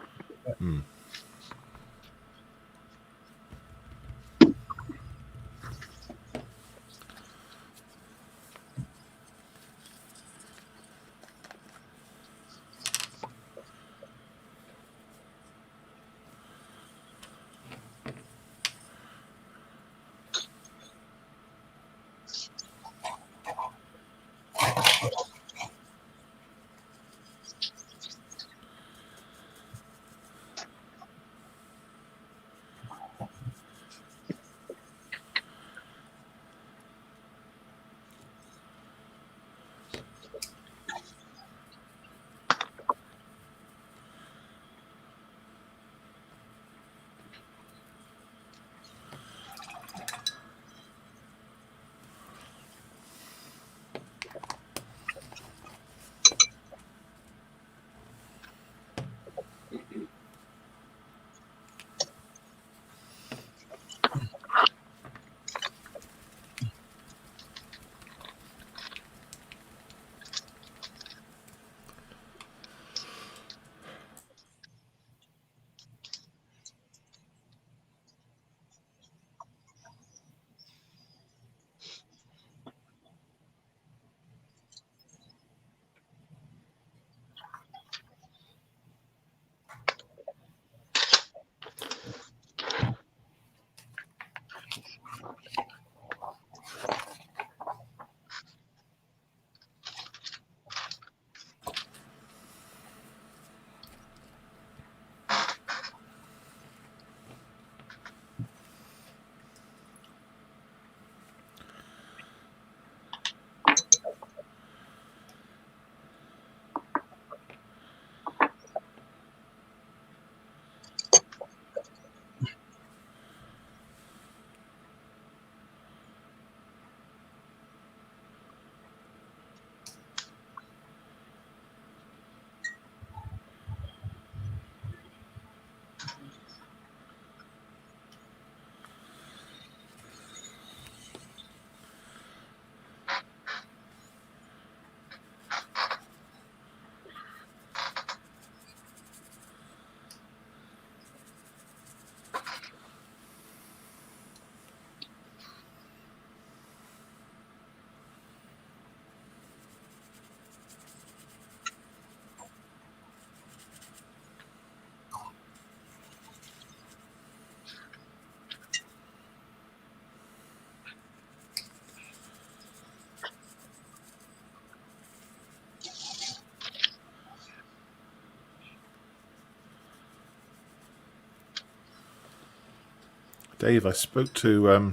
Dave, I spoke to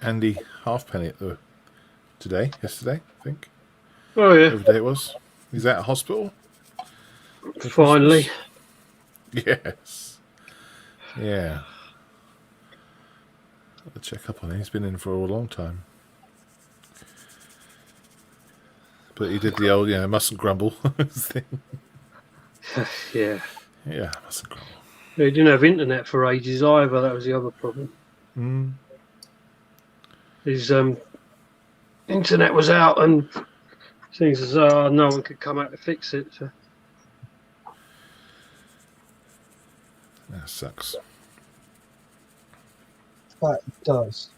Andy Halfpenny yesterday, I think. Oh yeah. Whatever day it was. He's out of hospital. Finally. Yes. Yeah. I'll check up on him. He's been in for a long time. But he did the old, mustn't grumble thing. Yeah. Yeah, mustn't grumble. He didn't have internet for ages either. That was the other problem. Mm. His internet was out, and seems as though no one could come out to fix it. So. That sucks. That does.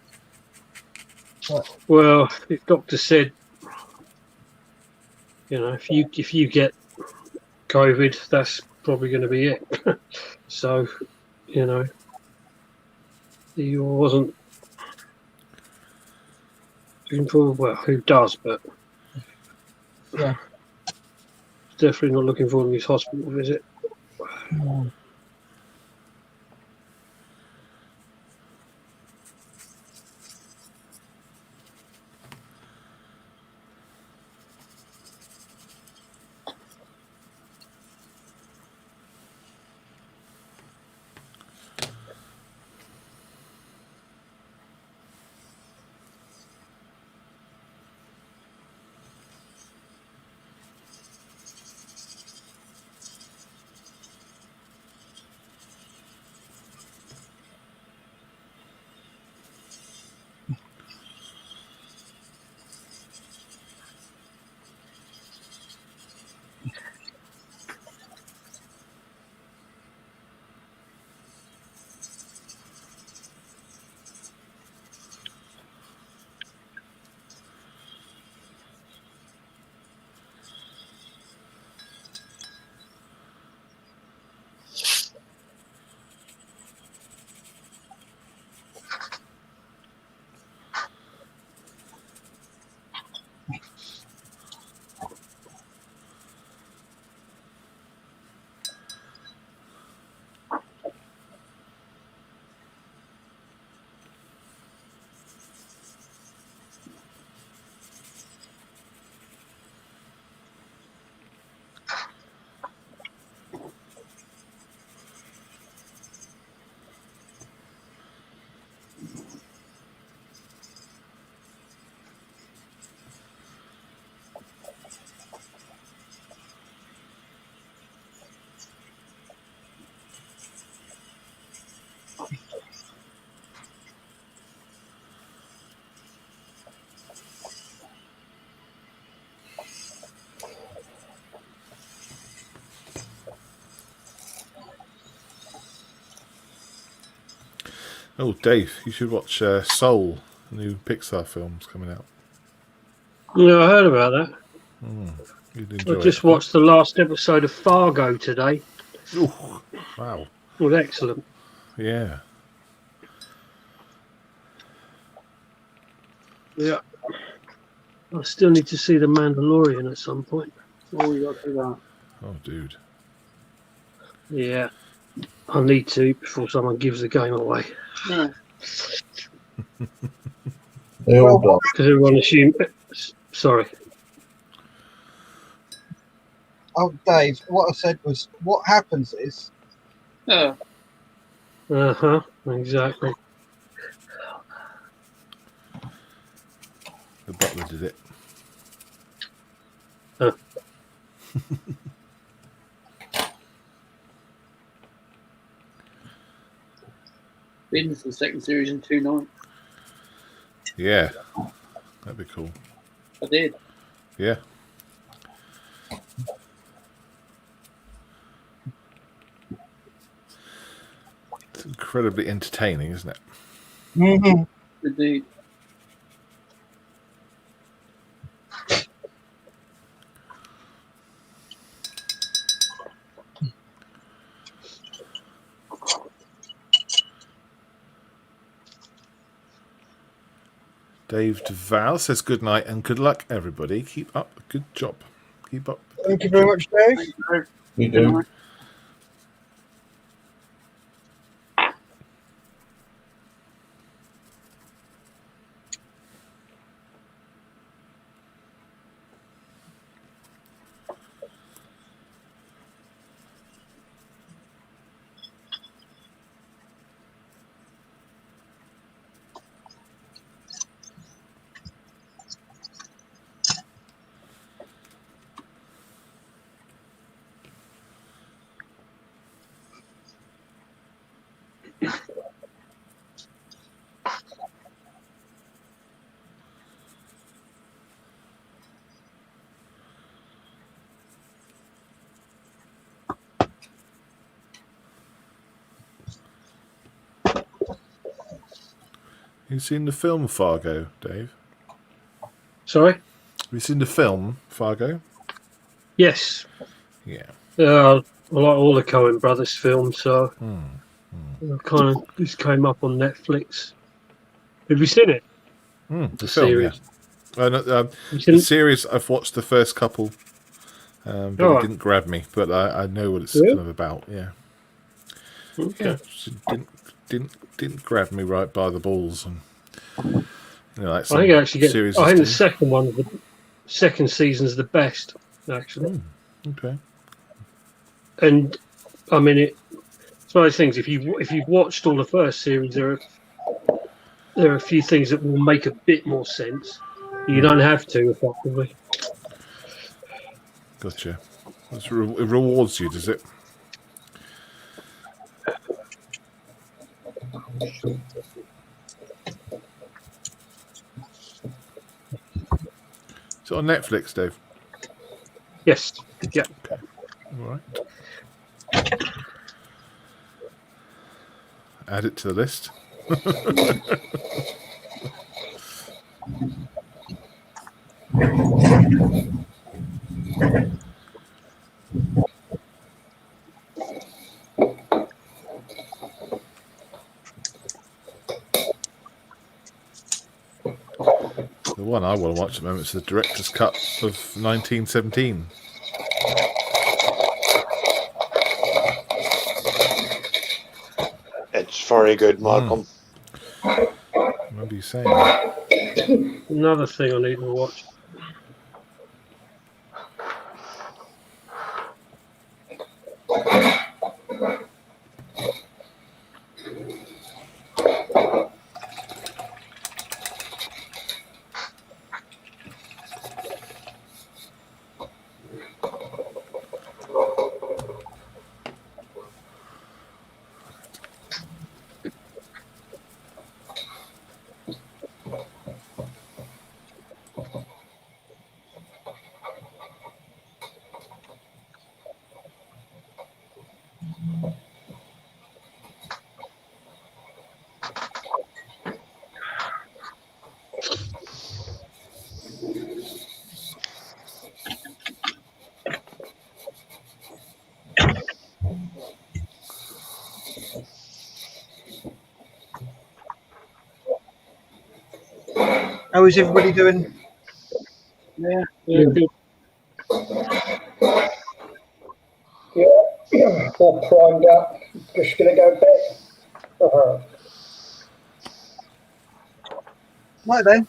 Well, the doctor said, if you get COVID, that's probably going to be it. So, he wasn't looking forward. Well, who does? But yeah, definitely not looking forward to his hospital visit. Mm. Oh, Dave, you should watch Soul, the new Pixar film's coming out. Yeah, I heard about that. You'd enjoy I just watched the last episode of Fargo today. Ooh, wow. It was excellent. Yeah. Yeah. I still need to see The Mandalorian at some point. Oh, you got to do that. Oh, dude. Yeah. I need to before someone gives the game away. Yeah. They all do. Because everyone assumes. Sorry. Oh, Dave, what I said was, what happens is, Yeah. Exactly. The butler did it. Been for the second series in 2 nights. Yeah. That'd be cool. I did. Yeah. It's incredibly entertaining, isn't it? mm-hmm. Indeed. Dave Duval says good night and good luck, everybody. Keep up the good job. Keep up. Thank you very much, Dave. You do. You seen the film Fargo, Dave? Sorry? Have you seen the film Fargo? Yes. Yeah. I like all the Coen Brothers films, so kind of just came up on Netflix. Have you seen it? The film, series? yeah. The series, I've watched the first couple, but it didn't grab me. But I know what it's kind of about. Yeah. Okay. Yeah, didn't grab me right by the balls, and like some I think actually series. I think the second one, the second season's the best, actually. Okay. And I mean, it's one of those things. If you've watched all the first series, there are a few things that will make a bit more sense. You don't have to, effectively. Gotcha. It rewards you, does it? Is it on Netflix, Dave? Yes. Yeah. Okay. All right. Add it to the list. The one I want to watch at the moment is the director's cut of 1917. It's very good, Malcolm. I remember you saying. Another thing I need to watch. How is everybody doing? Yeah, good. Yeah, all primed up. Just going to go bed. Right then.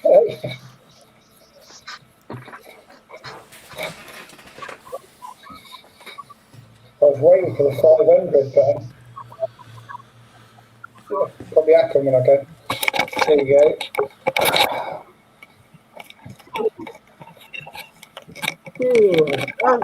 Hey. I was waiting for the 500 button. Yeah, probably happen when I go. There we go. Well,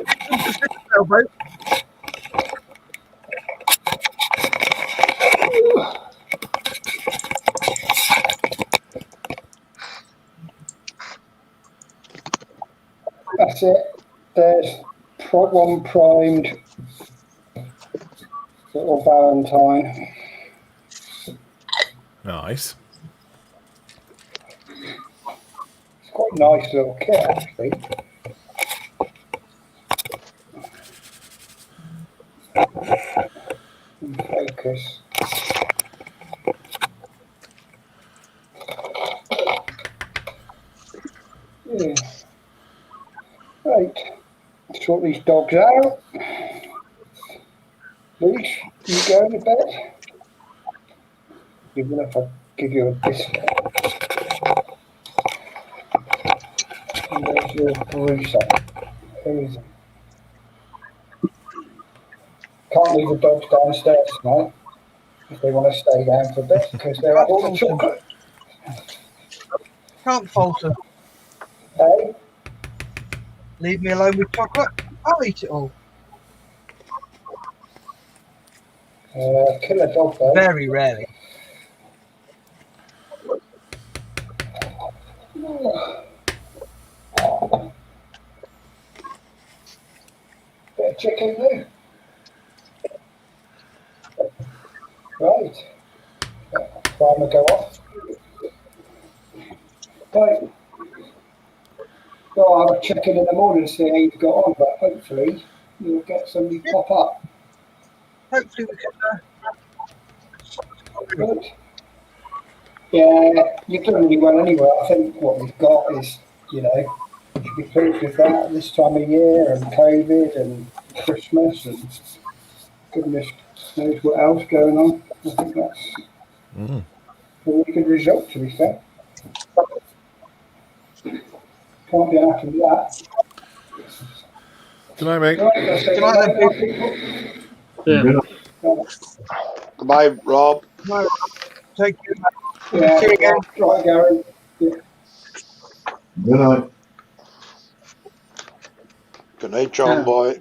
That's it. There's one primed little Valentine. Nice. It's quite a nice little kit, actually. Focus. Yeah. Right. Sort these dogs out. Leash, you go to bed? Even if I give you a biscuit. And there's your bruiser. Easy. Can't leave the dogs downstairs tonight if they want to stay down for a bit because they're up all the chocolate. Can't falter. Hey? Leave me alone with chocolate. I'll eat it all. Kill a dog though. Very rarely. Bit of chicken there. Right. Timer go off. Right. Well, I'll check in the morning to see how you've got on, but hopefully you'll get somebody pop up. Hopefully we can. Good. Yeah, you've done really well anyway. I think what we've got is, you know, you should be pleased with that this time of year and COVID and Christmas and goodness knows what else going on. I think that's a really good result, to be fair. Can't be happy with that. Good night, mate. Right, Good night, then, people. Yeah. Goodbye, Rob. No, take care. Yeah, See you again. right, Gary. Yeah. Good night. Good night, John Yeah. boy.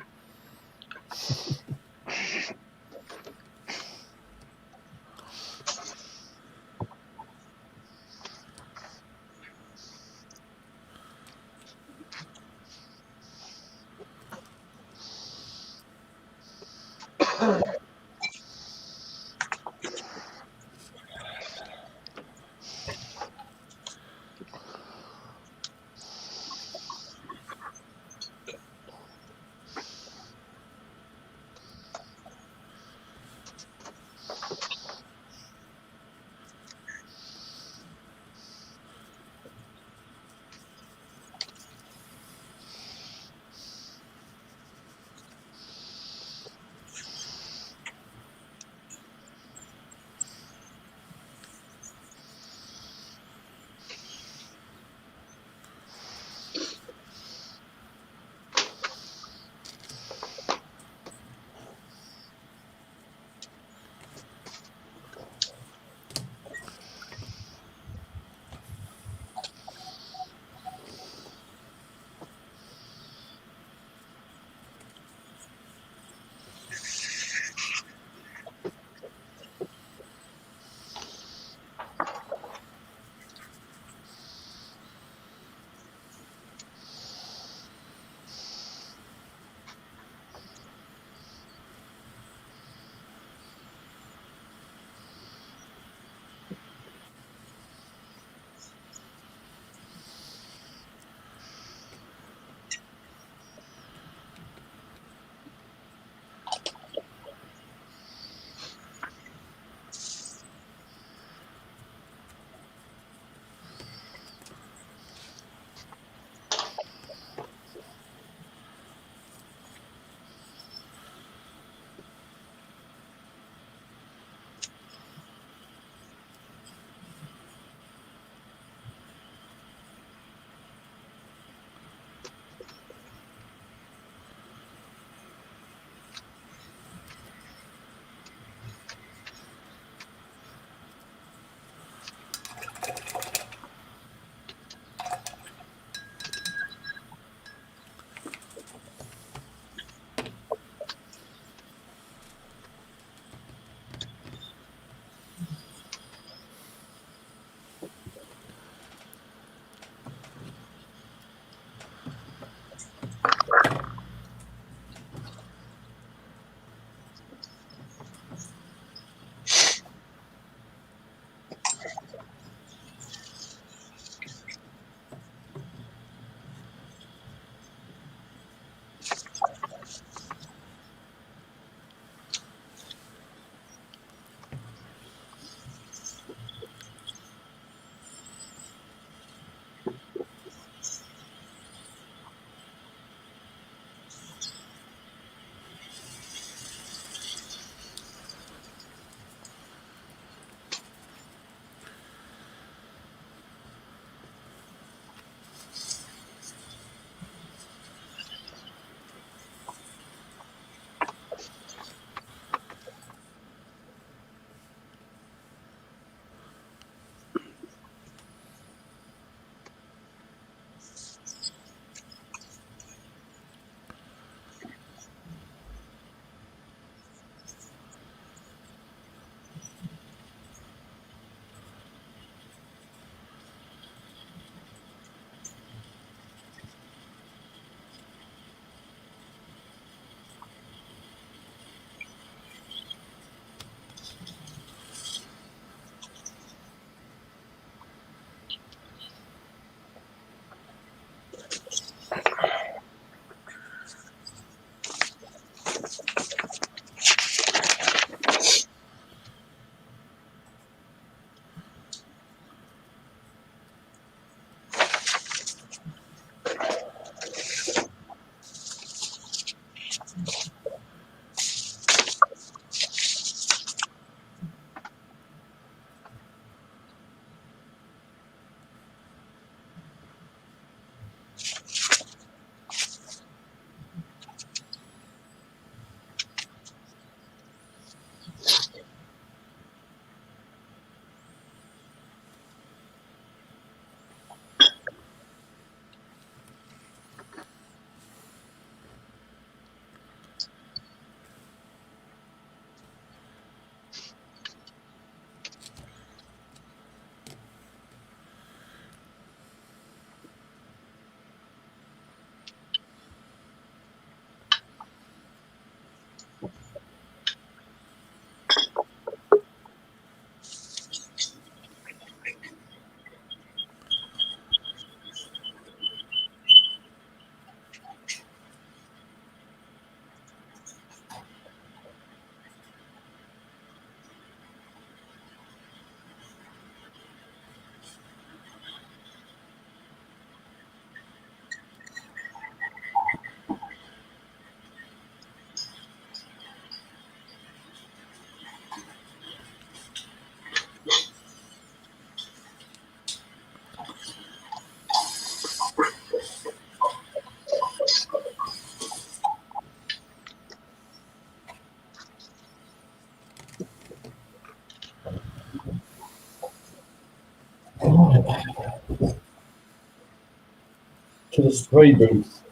To the spray booth.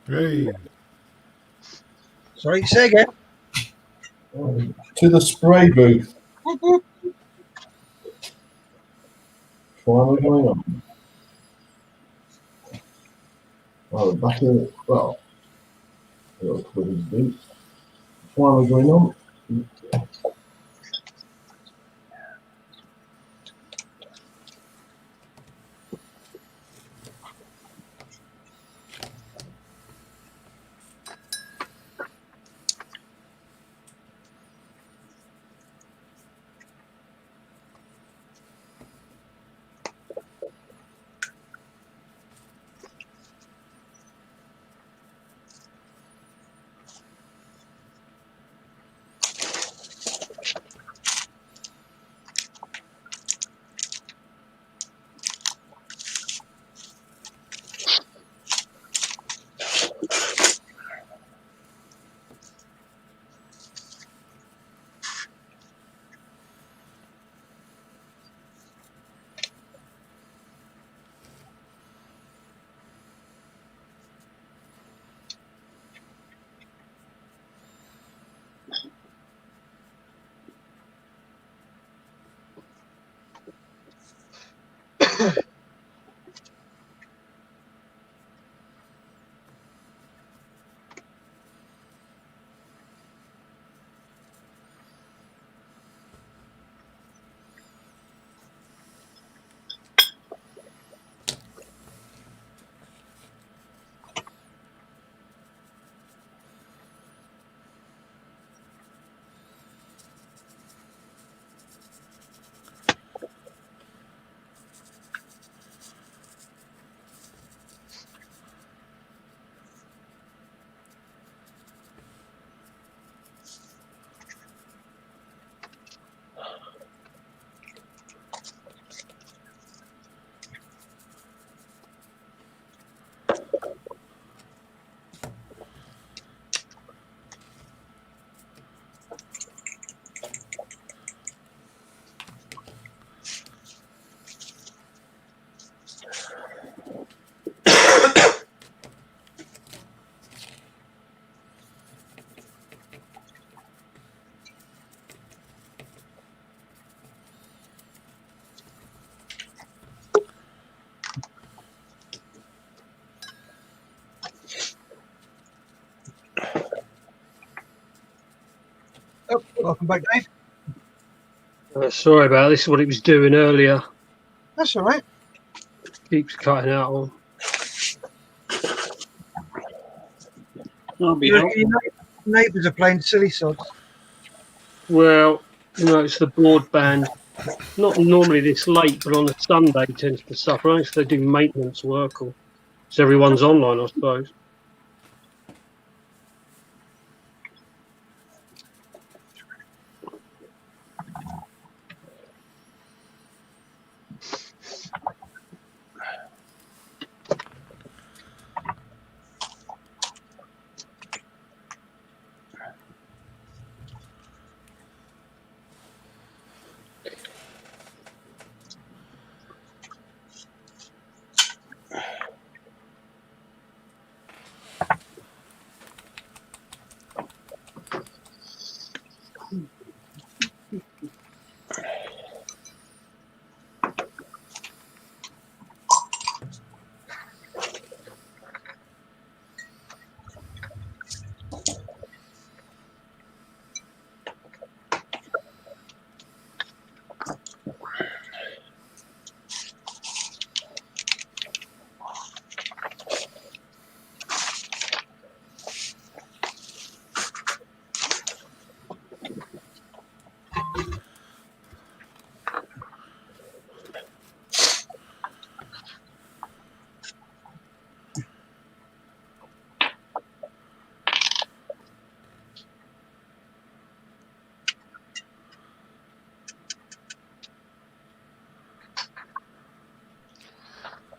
Hey. Sorry, say again. To the spray booth. Finally going on. Oh, back in. Well, I've got to put his boots. Finally going on. Oh, welcome back, Dave. Sorry about this. Is what it was doing earlier. That's all right. Keeps cutting out on. Your neighbours are playing silly sods. Well, it's the broadband. Not normally this late, but on a Sunday it tends to suffer. Unless they do maintenance work or so everyone's online, I suppose.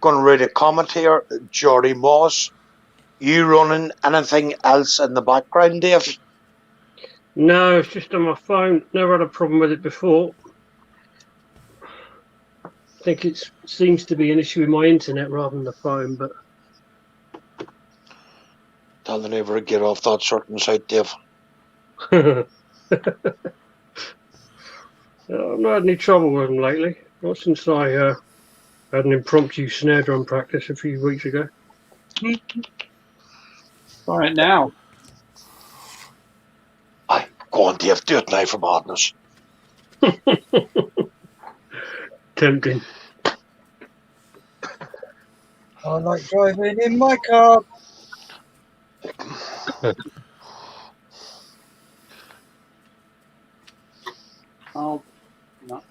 Going to read a comment here. Jordy Moss, you running anything else in the background, Dave? No, it's just on my phone. Never had a problem with it before. I think it seems to be an issue with my internet rather than the phone, but Tell the neighbour to get off that certain site, Dave. I've not had any trouble with them lately. Not since I had an impromptu snare drum practice a few weeks ago. All right, now. Aye, go on, Dave. Do it now for madness. Tempting. I like driving in my car. Oh, no.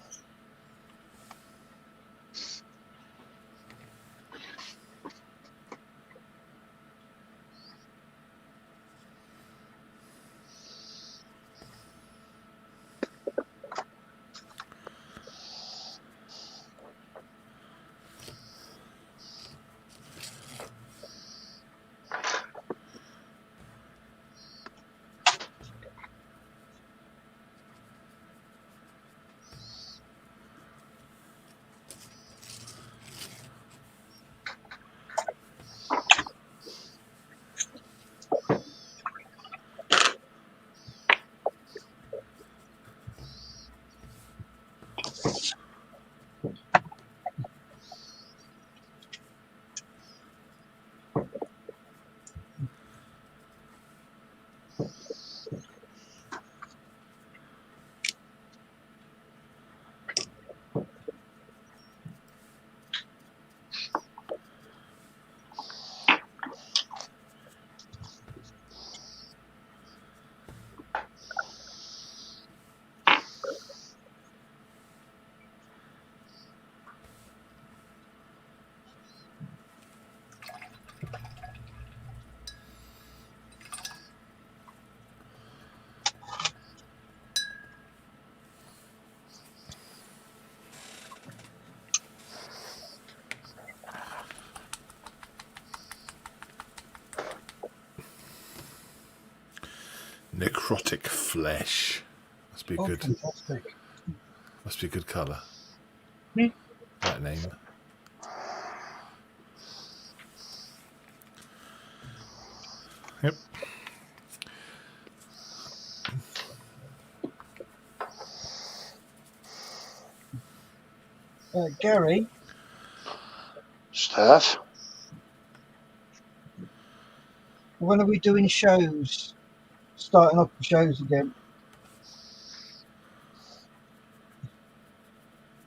Necrotic flesh. Must be good. Fantastic. Must be a good colour. Hmm. That name. Yep. Gary. Steph? When are we doing shows? Starting up the shows again?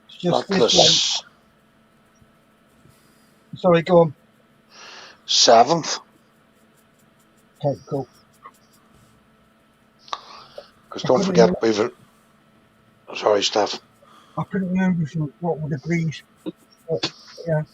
It's just this late. Sorry, go on. 7th. Okay, cool. Because don't forget, we've... Sorry, Steph. I couldn't remember what would agreed. But, yeah.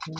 Shake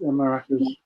the maracas.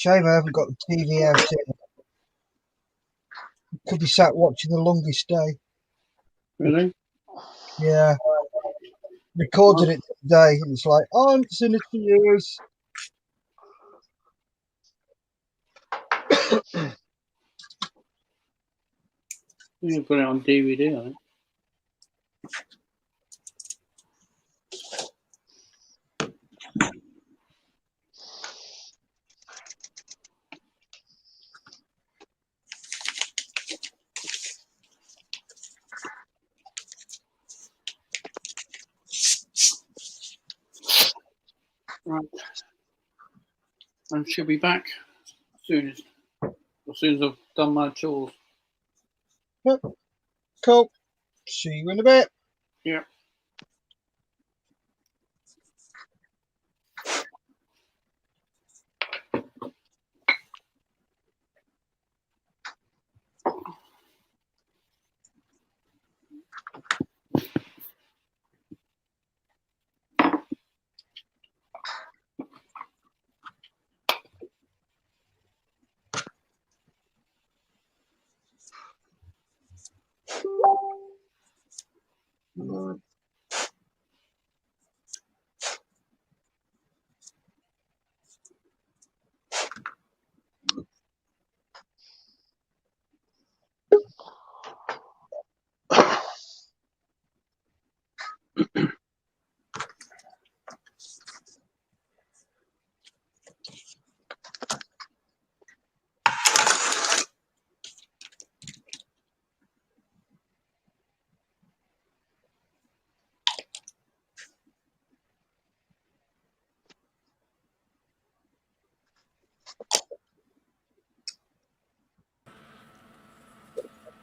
Shame I haven't got the TV out here. Could be sat watching The Longest Day. Really? Yeah. Recorded it today, and it's like, oh, I haven't seen it for years. You've got it on DVD, I think. Right. I should be back as soon as I've done my chores. Yep. Cool. See you in a bit. Yeah.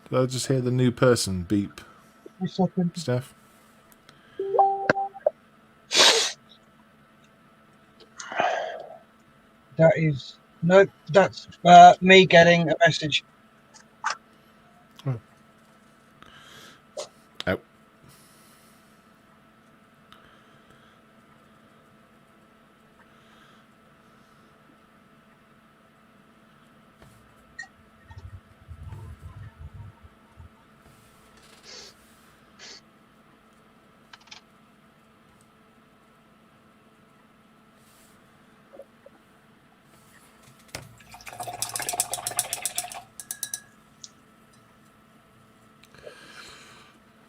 Did I just hear the new person beep? A second. Steph? That is no. That's me getting a message. Oh. Out.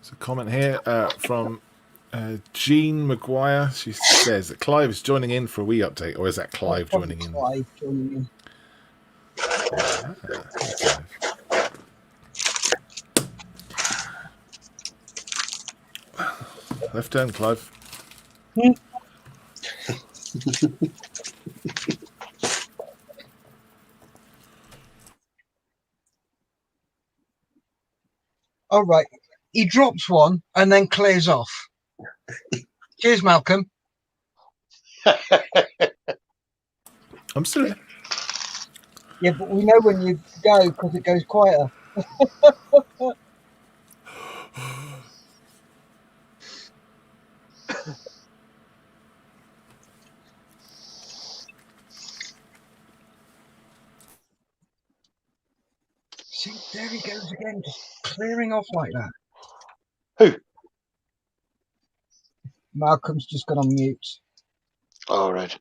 There's a comment here from Jean Maguire. She says that Clive is joining in for a wee update, or is that Clive joining in? Clive joining in. Ah, Clive. Left turn, Clive. All right. He drops one and then clears off. Cheers, Malcolm. I'm still here. Yeah, but we know when you go because it goes quieter. See, there he goes again, just clearing off like that. Who? Malcolm's just gone on mute. All right.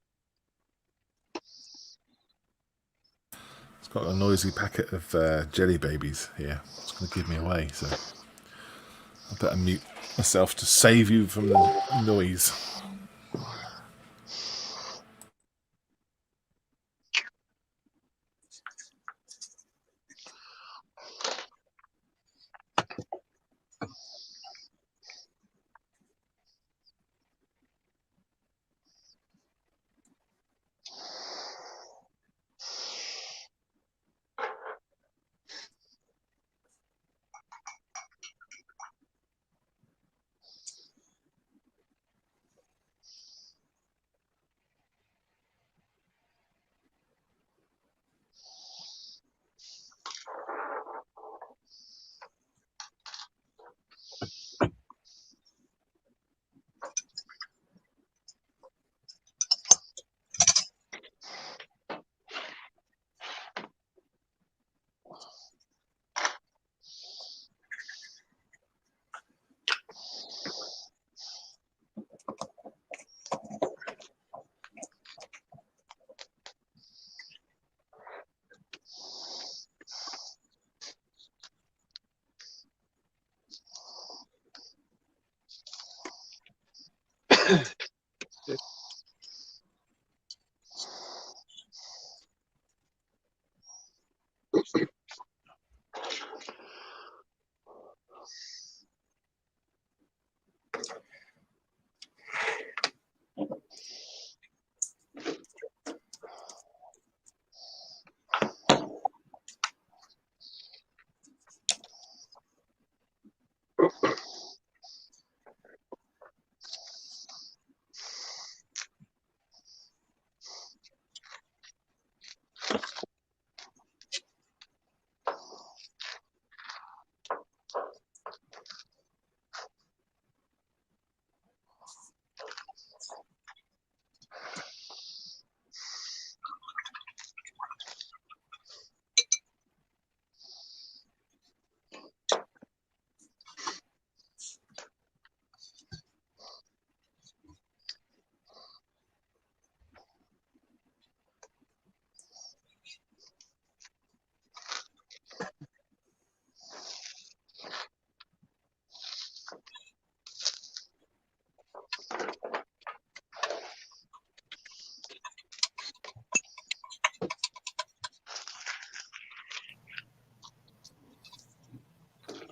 It's got a noisy packet of jelly babies here. It's going to give me away, so I better mute myself to save you from the noise.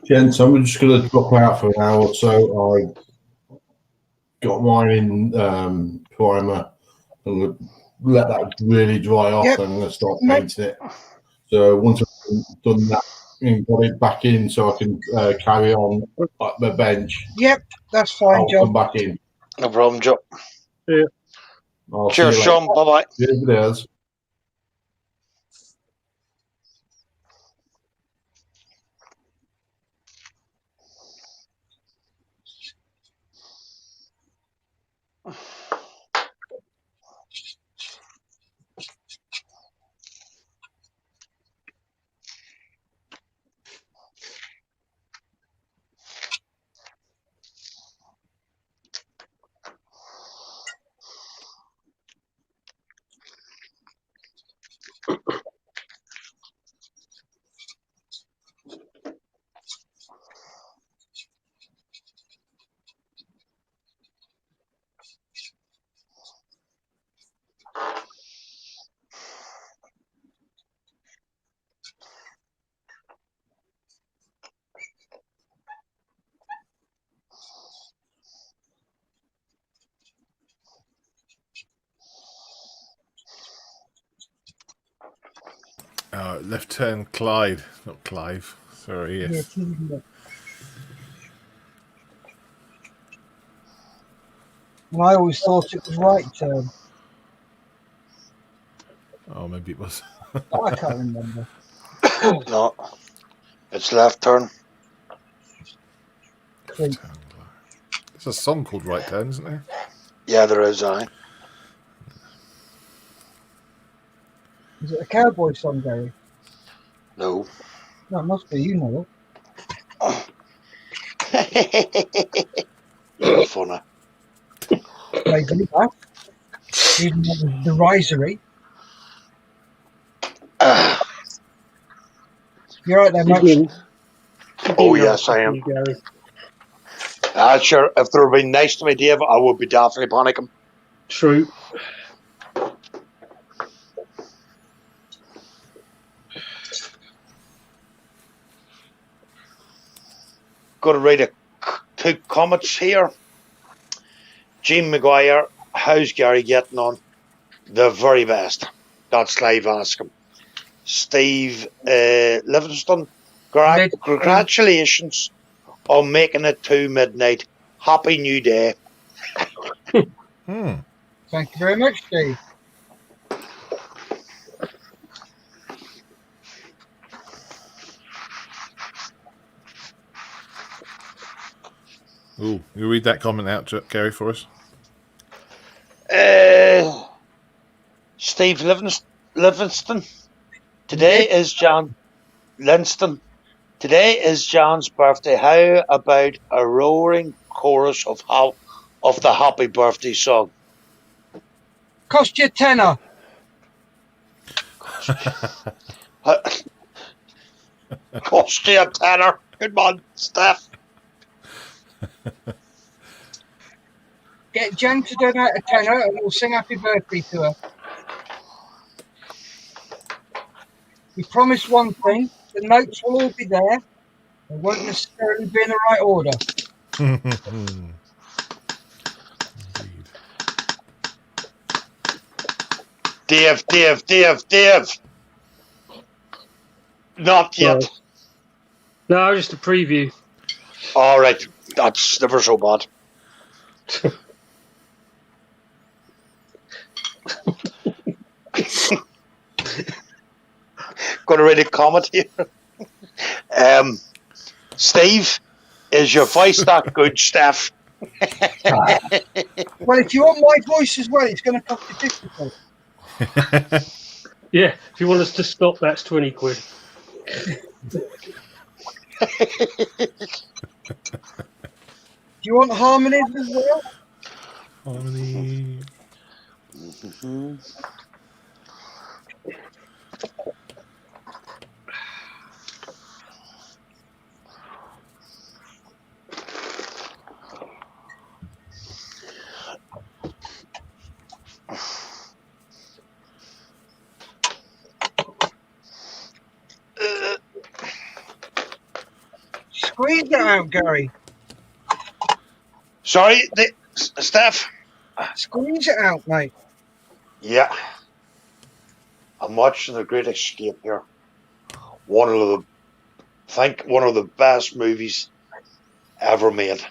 Gents, I'm just going to drop out for an hour or so. I got mine in primer. I'm going to let that really dry off. Yep. And I'm going to start painting it. So once I've done that and got it back in so I can carry on at the bench. Yep, that's fine, I'll John. come back in. No problem, Joe. Yeah. I'll Cheers, see you later. Sean. Bye-bye. Cheers, it is. Left turn Clyde, not Clive. Sorry, yes. And I always thought it was right turn. Oh, maybe it was. I can't remember. No, it's left turn. Creep. There's a song called Right Turn, isn't there? Yeah, there is, aye. Is it a cowboy song, Gary? No. No, it must be. You know it. You're funny. Made me laugh. Even though it was derisory. You're right there, Mike. Oh, yes, I am. Sure, if they were being nice to me, Dave, I would be definitely panicking. True. Got to read two comments here. Jean McGuire, how's Gary getting on? The very best. That's live asking. Steve Livingston, congratulations on making it to midnight. Happy New Day. Thank you very much, Steve. Ooh, you read that comment out, Gary, for us? Steve Livingston. Today is John Linston. Today is John's birthday. How about a roaring chorus of the happy birthday song? Cost you £10. Cost you £10. Good man, Steph. Get get Jen to donate a tenner and we'll sing happy birthday to her. We promise one thing, the notes will all be there. They won't necessarily be in the right order. Dave. Not yet. No, just a preview. All right, that's never so bad. Going to read a comment here. Steve, is your voice that good, Steph? Well, if you want my voice as well, it's going to cost you 50 quid. Yeah, if you want us to stop, that's 20 quid. Do you want harmonies as well? Harmony. Squeeze it out, Gary. Sorry, Steph? Squeeze it out, mate. Yeah. I'm watching The Great Escape here. One of the best movies ever made.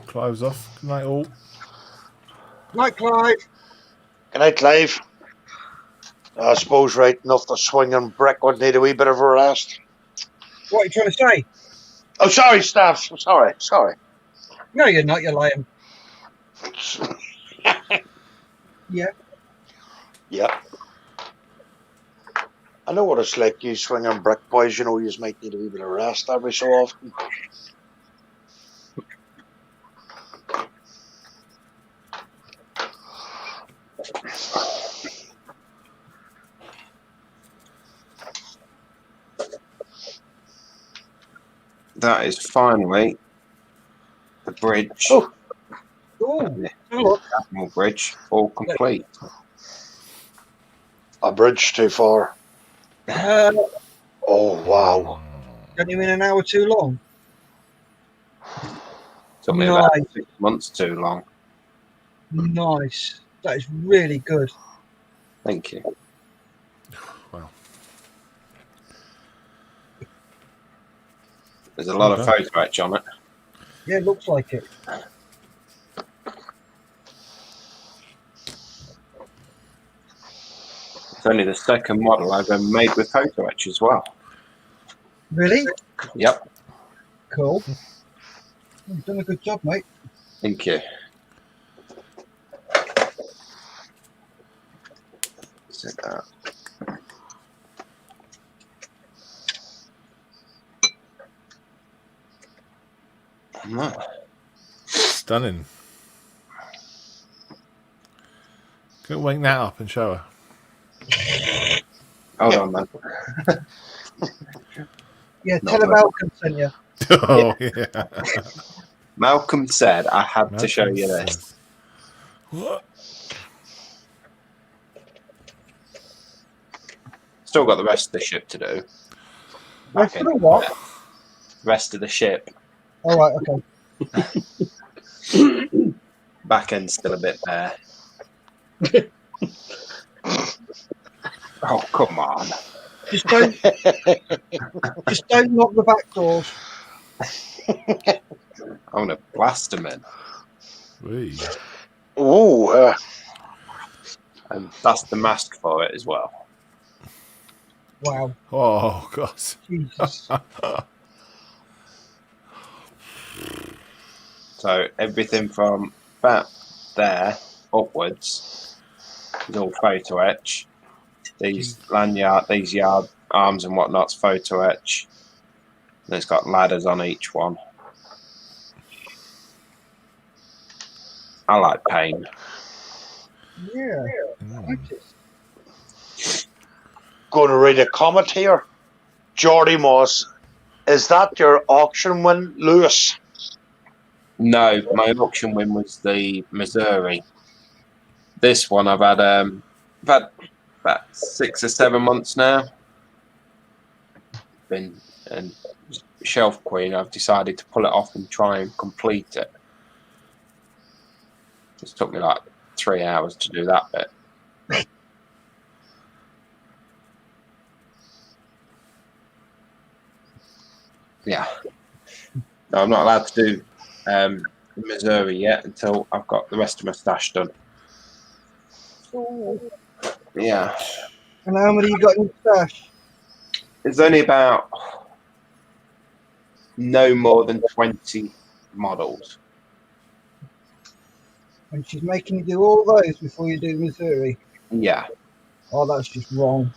Clive's off. Good night, all. Night, Clive. Good night, Clive. I suppose right enough the swinging brick would need a wee bit of a rest. What are you trying to say? Oh, sorry, Steph. Sorry. No, you're not. You're lying. Yeah. Yeah. I know what it's like, you swinging brick boys. You know, you might need a wee bit of rest every so often. That is finally the bridge. Oh. The Admiral Bridge, all complete. A bridge too far. Oh, wow. Don't you mean an hour too long? Took me about 6 months too long. Nice. That is really good. Thank you. Wow. There's a lot of photo etch on it. Yeah, it looks like it. It's only the second model I've ever made with photo etch as well. Really? Yep. Cool. You've done a good job, mate. Thank you. Sit that. Stunning. Can wake that up and show her. Hold on, man. Yeah, Not tell her bad. Malcolm sent you. Oh, yeah. Malcolm said I had to show Malcolm you says- this. What? Still got the rest of the ship to do. Rest of the what? Rest of the ship. All right, okay. Back end's still a bit bare. Oh, come on. Just don't lock the back doors. I'm gonna blast them in. Oh, and that's the mask for it as well. Wow. Oh, God. Jesus. So everything from about there upwards is all photo etch. These lanyard, these yard arms and whatnot's photo etch. And it's got ladders on each one. I like paint. Yeah. Going to read a comment here. Geordie Moss, is that your auction win, Lewis? No, my auction win was the Missouri. This one I've had about 6 or 7 months now. Been and Shelf Queen. I've decided to pull it off and try and complete it. It took me like 3 hours to do that bit. Yeah. No, I'm not allowed to do Missouri yet until I've got the rest of my stash done. Oh. Yeah. And how many you got in your stash? There's only about no more than 20 models. And she's making you do all those before you do Missouri. Yeah. Oh, that's just wrong.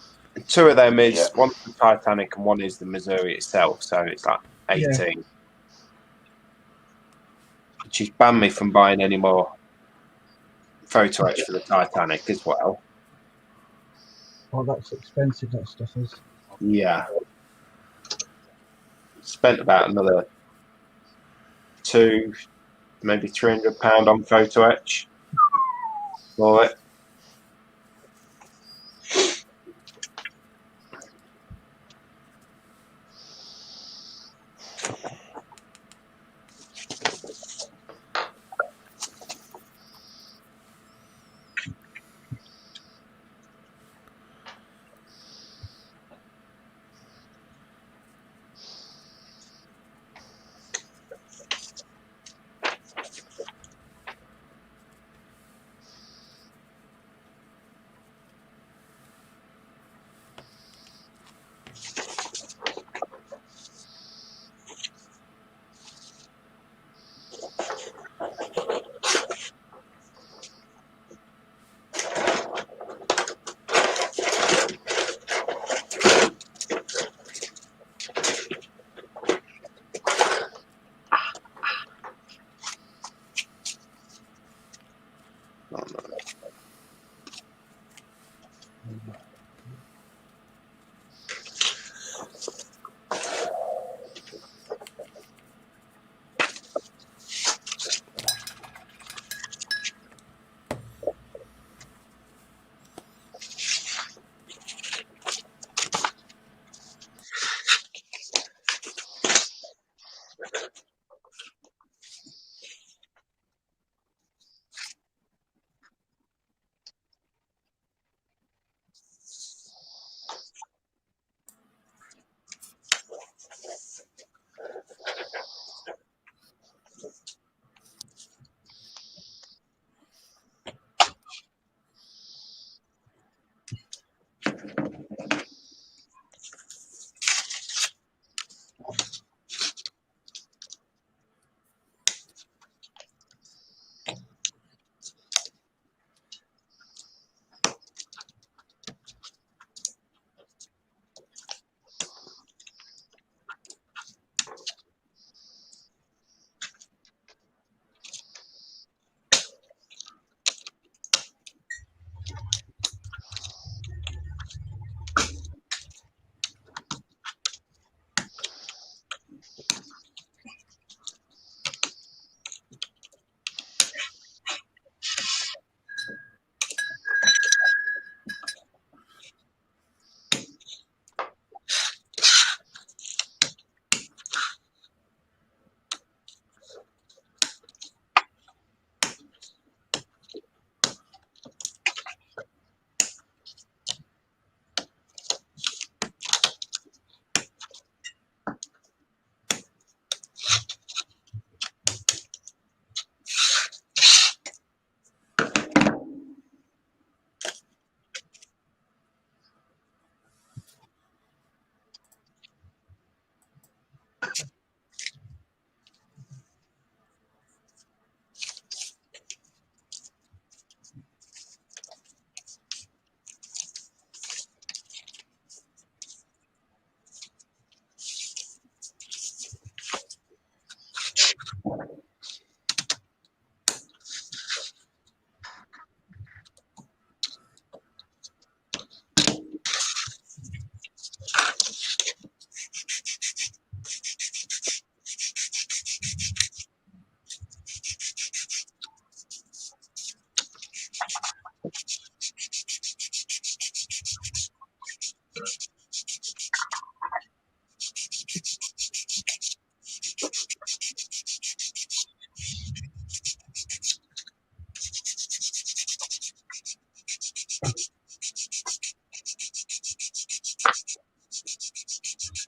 2 of them is one's the Titanic and one is the Missouri itself, so it's like 18. Yeah. She's banned me from buying any more photo etch for the Titanic as well. Oh, that's expensive, that stuff is. Yeah. Spent about another £200, maybe £300 on photo etch for it.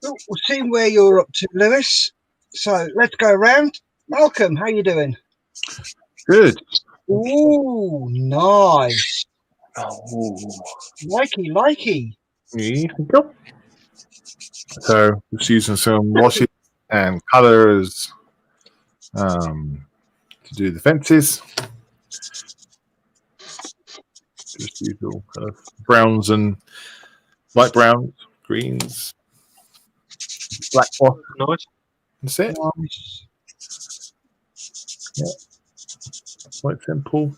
We'll see where you're up to, Lewis. So let's go around. Malcolm, how you doing? Good. Ooh, nice. Oh. Likey. Yeah. So just using some washes and colours to do the fences. Just usual kind of browns and light browns, greens, black wash. Nice. That's it. Nice. Yeah. Quite simple.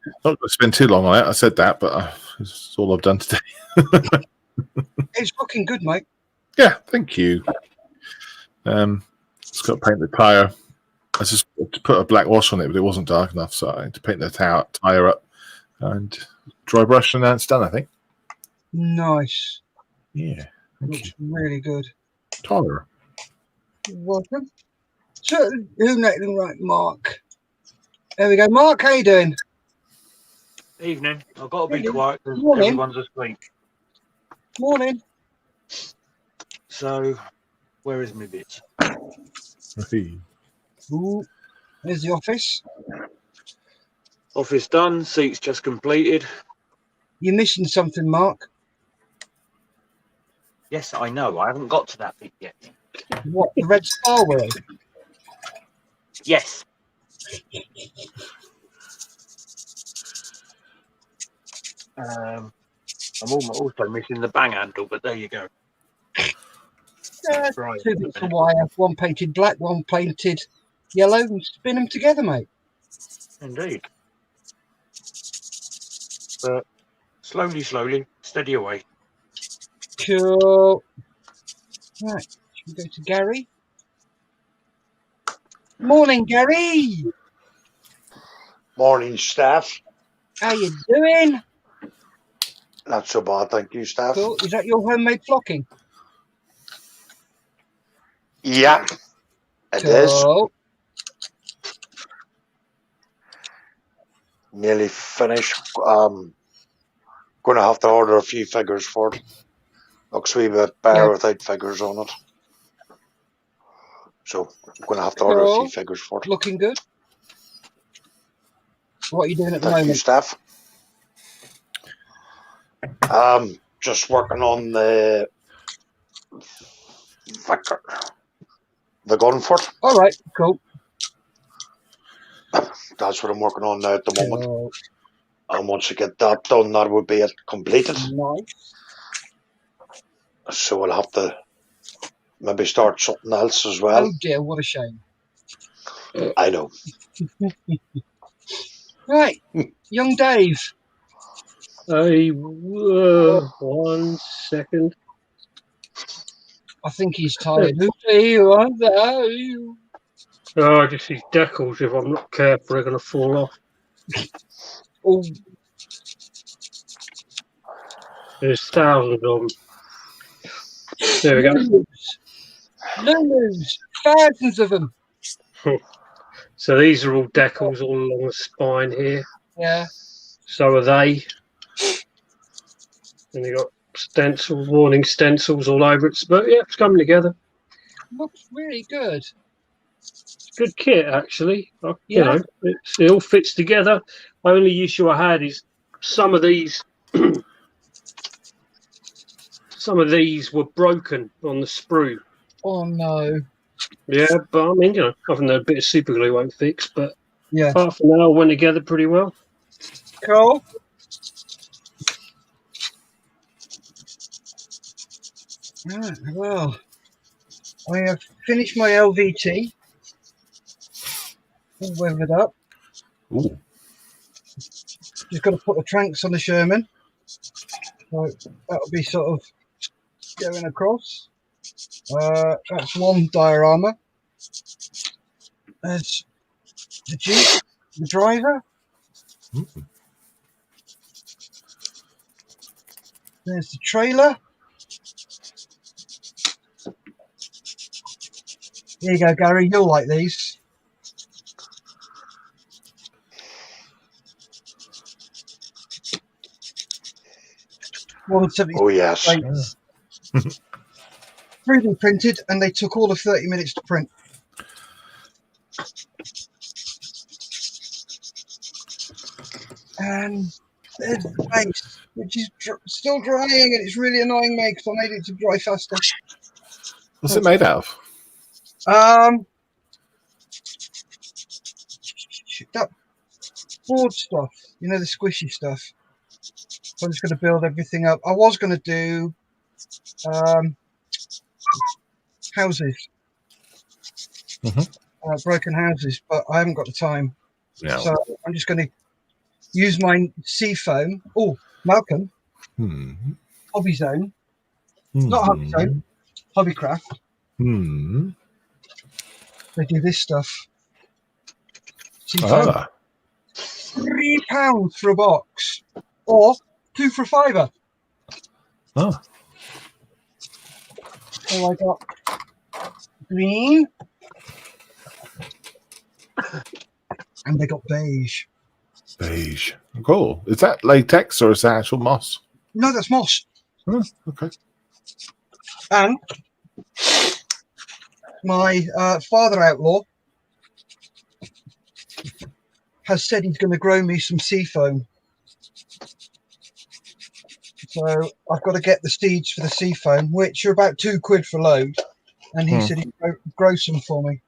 Not going to spend too long on it. I said that, but it's all I've done today. It's looking good, mate. Yeah, thank you. Just got to paint the tyre. I just put a black wash on it, but it wasn't dark enough, so I had to paint the tyre up and dry brush, and that's done, I think. Nice. Yeah. Looks really good. Tyre. Welcome. So, who next? Right, Mark. There we go. Mark, how you doing? Evening. I've got to be Evening. quiet because Morning. everyone's asleep. Morning. So, where is my bit? Ooh, there's the office. Office done. Seats just completed. You're missing something, Mark. Yes, I know. I haven't got to that bit yet. What, the red star world? Yes. I'm also missing the bang handle, but there you go. Right. 2 bits of wire, one painted black, one painted yellow, and spin them together, mate. Indeed. But slowly, steady away. Cool. Right, should we go to Gary? Morning, Gary. Morning, staff. How you doing? Not so bad, thank you, staff. Cool. Is that your homemade flocking? Yeah, it is. Nearly finished. Going to have to order a few figures for it. Looks a wee bit better without figures on it. So I'm going to have to order a few figures for it. Looking good. What are you doing at the Thank moment? you, staff. Just working on the gun for it. All right, cool. That's what I'm working on now at the moment. And once I get that done, that would be it completed. Nice. So I'll have to maybe start something else as well. Oh dear, what a shame. I know. Right, young Dave. 1 second. I think he's tired. Who do you want? Oh, just these decals, if I'm not careful, they're going to fall off. Oh. There's thousands of them. There we go. Lulus. Thousands of them. So these are all decals all along the spine here. Yeah. So are they. And you got stencils, warning stencils all over it. But yeah, it's coming together. Looks really good. Good kit, actually. You know, it all fits together. Only issue I had is some of these were broken on the sprue. Oh no. Yeah, but I mean, you know, other than a bit of super glue won't fix, but yeah, apart from that, all went together pretty well. Cool. Right, well, I have finished my LVT. All weathered up. Ooh. Just got to put the tranks on the Sherman. So that'll be sort of going across. That's one diorama. There's the Jeep, the driver. Mm-hmm. There's the trailer. Here you go, Gary. You'll like these. Oh yes. 3D printed, and they took all of 30 minutes to print. And there's the base, which is still drying, and it's really annoying me because I made it to dry faster. What's it made out of? That board stuff, you know, the squishy stuff. So I'm just going to build everything up. I was going to do houses, broken houses, but I haven't got the time. No. So I'm just going to use my sea foam. Oh, Malcolm, Hobby Zone, not Hobby Zone, Hobbycraft. They do this stuff. Sea foam. £3 for a box, or 2 for a £5. Oh. So I got green, and they got beige. Beige. Cool. Is that latex or is that actual moss? No, that's moss. Oh, okay. And my father-outlaw has said he's going to grow me some sea foam. So I've got to get the seeds for the sea foam, which are about £2 for load. And he said he'd grow some for me.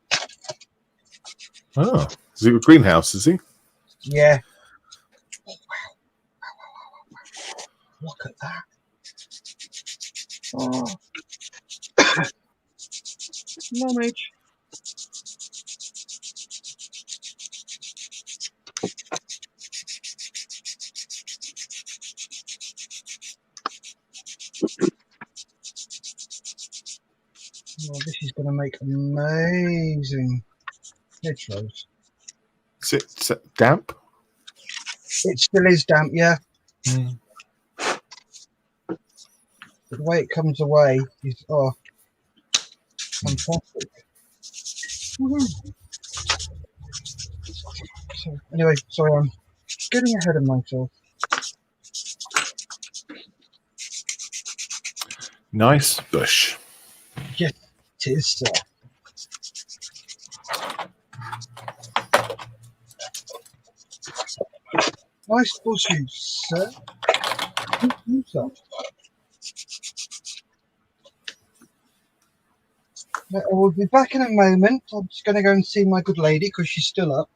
Oh, is he a greenhouse, is he? Yeah. Oh, wow. Look at that. Oh. Knowledge. Oh, this is going to make amazing hedgerows. Is it damp? It still is damp, yeah. The way it comes away is fantastic. So, anyway, sorry, I'm getting ahead of myself. Nice bush. Yes, it is, sir. Nice bushes, sir. I will be back in a moment. I'm just going to go and see my good lady because she's still up.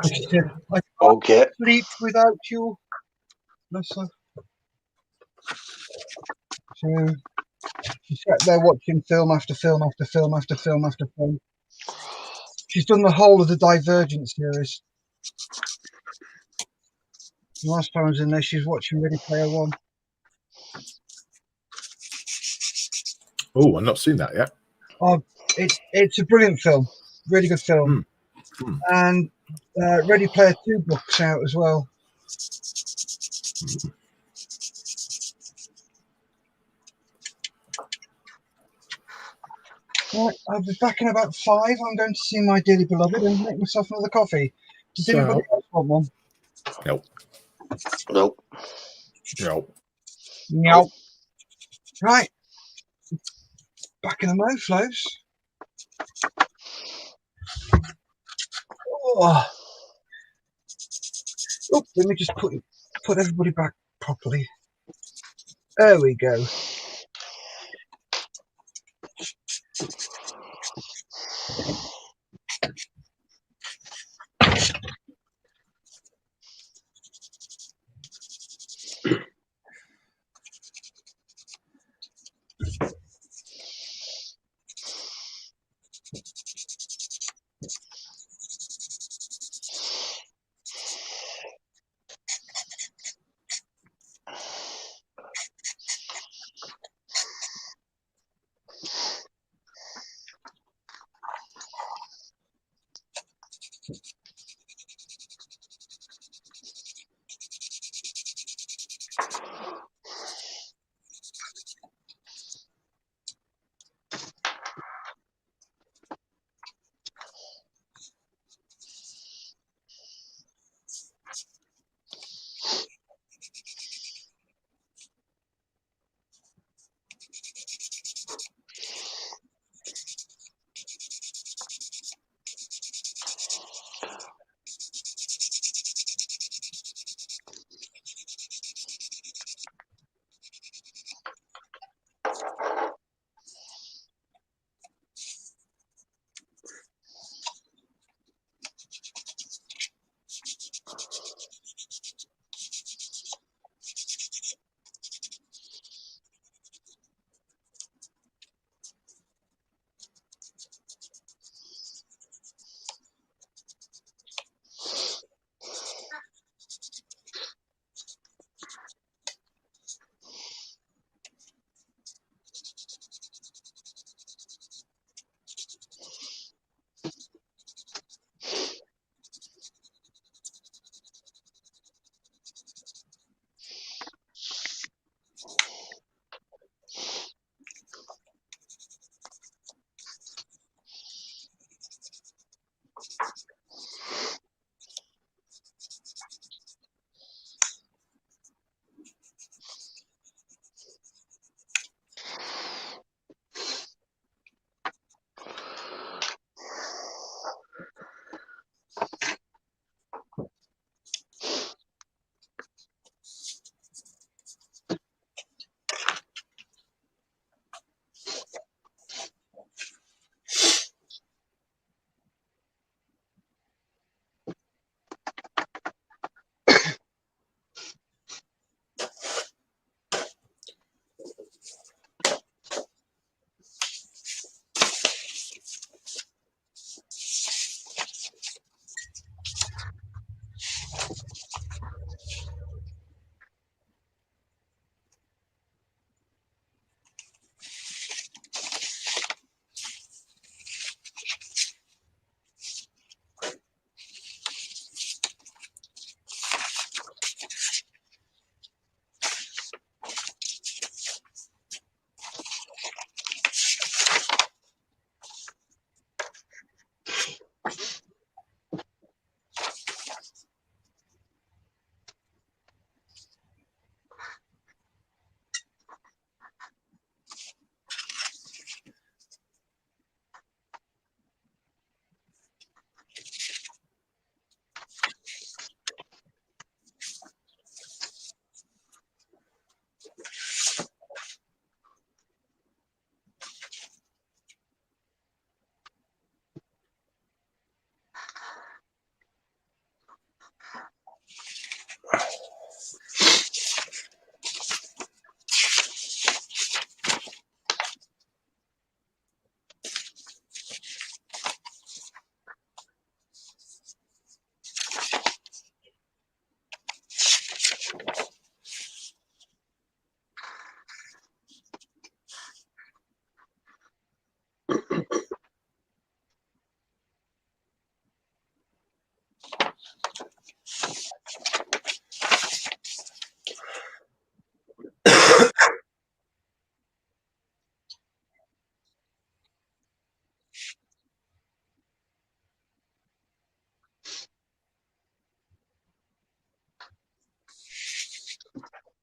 She said, I can't sleep without you. Bless her. So she sat there watching film after film after film after film after film. She's done the whole of the Divergent series. The last time I was in there, she was watching Ready Player One. Oh, I've not seen that yet. Oh, it's a brilliant film, really good film, and Ready Player 2 book's out as well. Right, I'll be back in about 5. I'm going to see my dearly beloved and make myself another coffee. Does anybody else want one? Nope. Nope. Nope. Nope. Right. Back in the mode, flows. Oh, let me just put everybody back properly. There we go.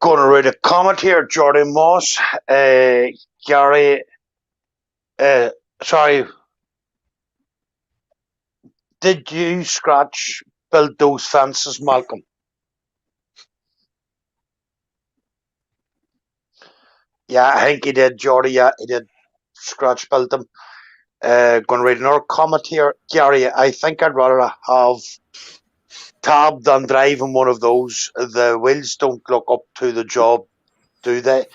Going to read a comment here, Jordan Moss. Gary, sorry. Did you scratch build those fences, Malcolm? Yeah, I think he did, Jordy. Yeah, he did scratch build them. Going to read another comment here. Gary, I think I'd rather have tab than driving one of those. The wheels don't look up to the job, do they?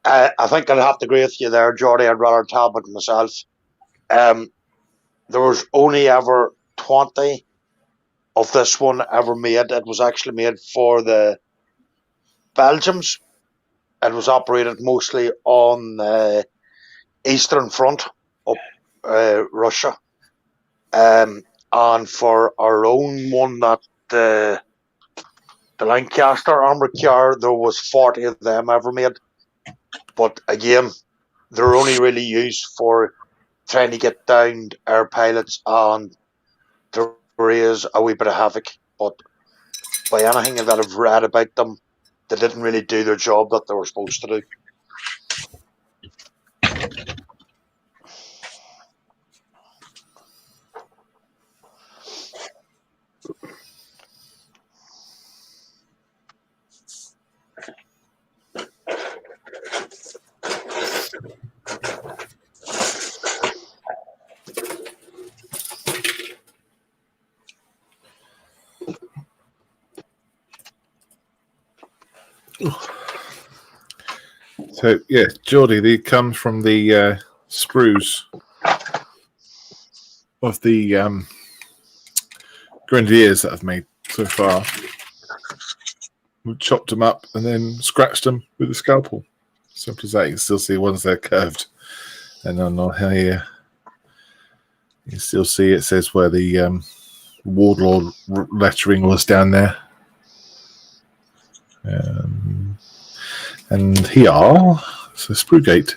I think I'd have to agree with you there, Jordy. I'd rather tab it myself. There was only ever 20 of this one ever made. It was actually made for the Belgians. It was operated mostly on the Eastern Front up Russia. And for our own one, that the Lancaster armoured car, there was 40 of them ever made. But again, they're only really used for trying to get down air pilots and to raise a wee bit of havoc. But by anything that I've read about them, they didn't really do their job that they were supposed to do. So yeah, Geordie, they come from the sprues of the grenadiers that I've made so far. We chopped them up and then scratched them with a scalpel. Simple as that. You can still see ones that are curved, and on here you can still see it says where the Wardlord lettering was down there. And here, so Spruegate.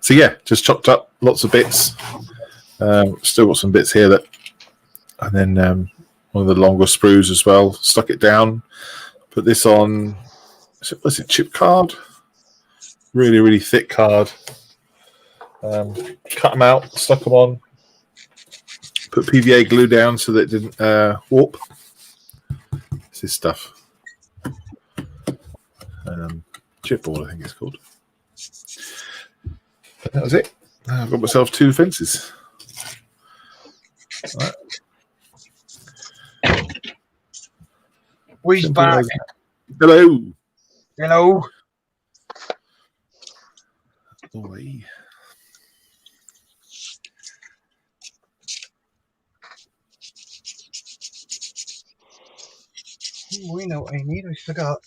So yeah, just chopped up lots of bits. Still got some bits here that, and then one of the longer sprues as well. Stuck it down. Put this on. Was it chip card? Really, really thick card. Cut them out. Stuck them on. Put PVA glue down so that it didn't warp. This is stuff. Chipboard, I think it's called. But that was it. I've got myself 2 fences. Right. We's back. Hello. Hello. Boy. We know what I need. We forgot.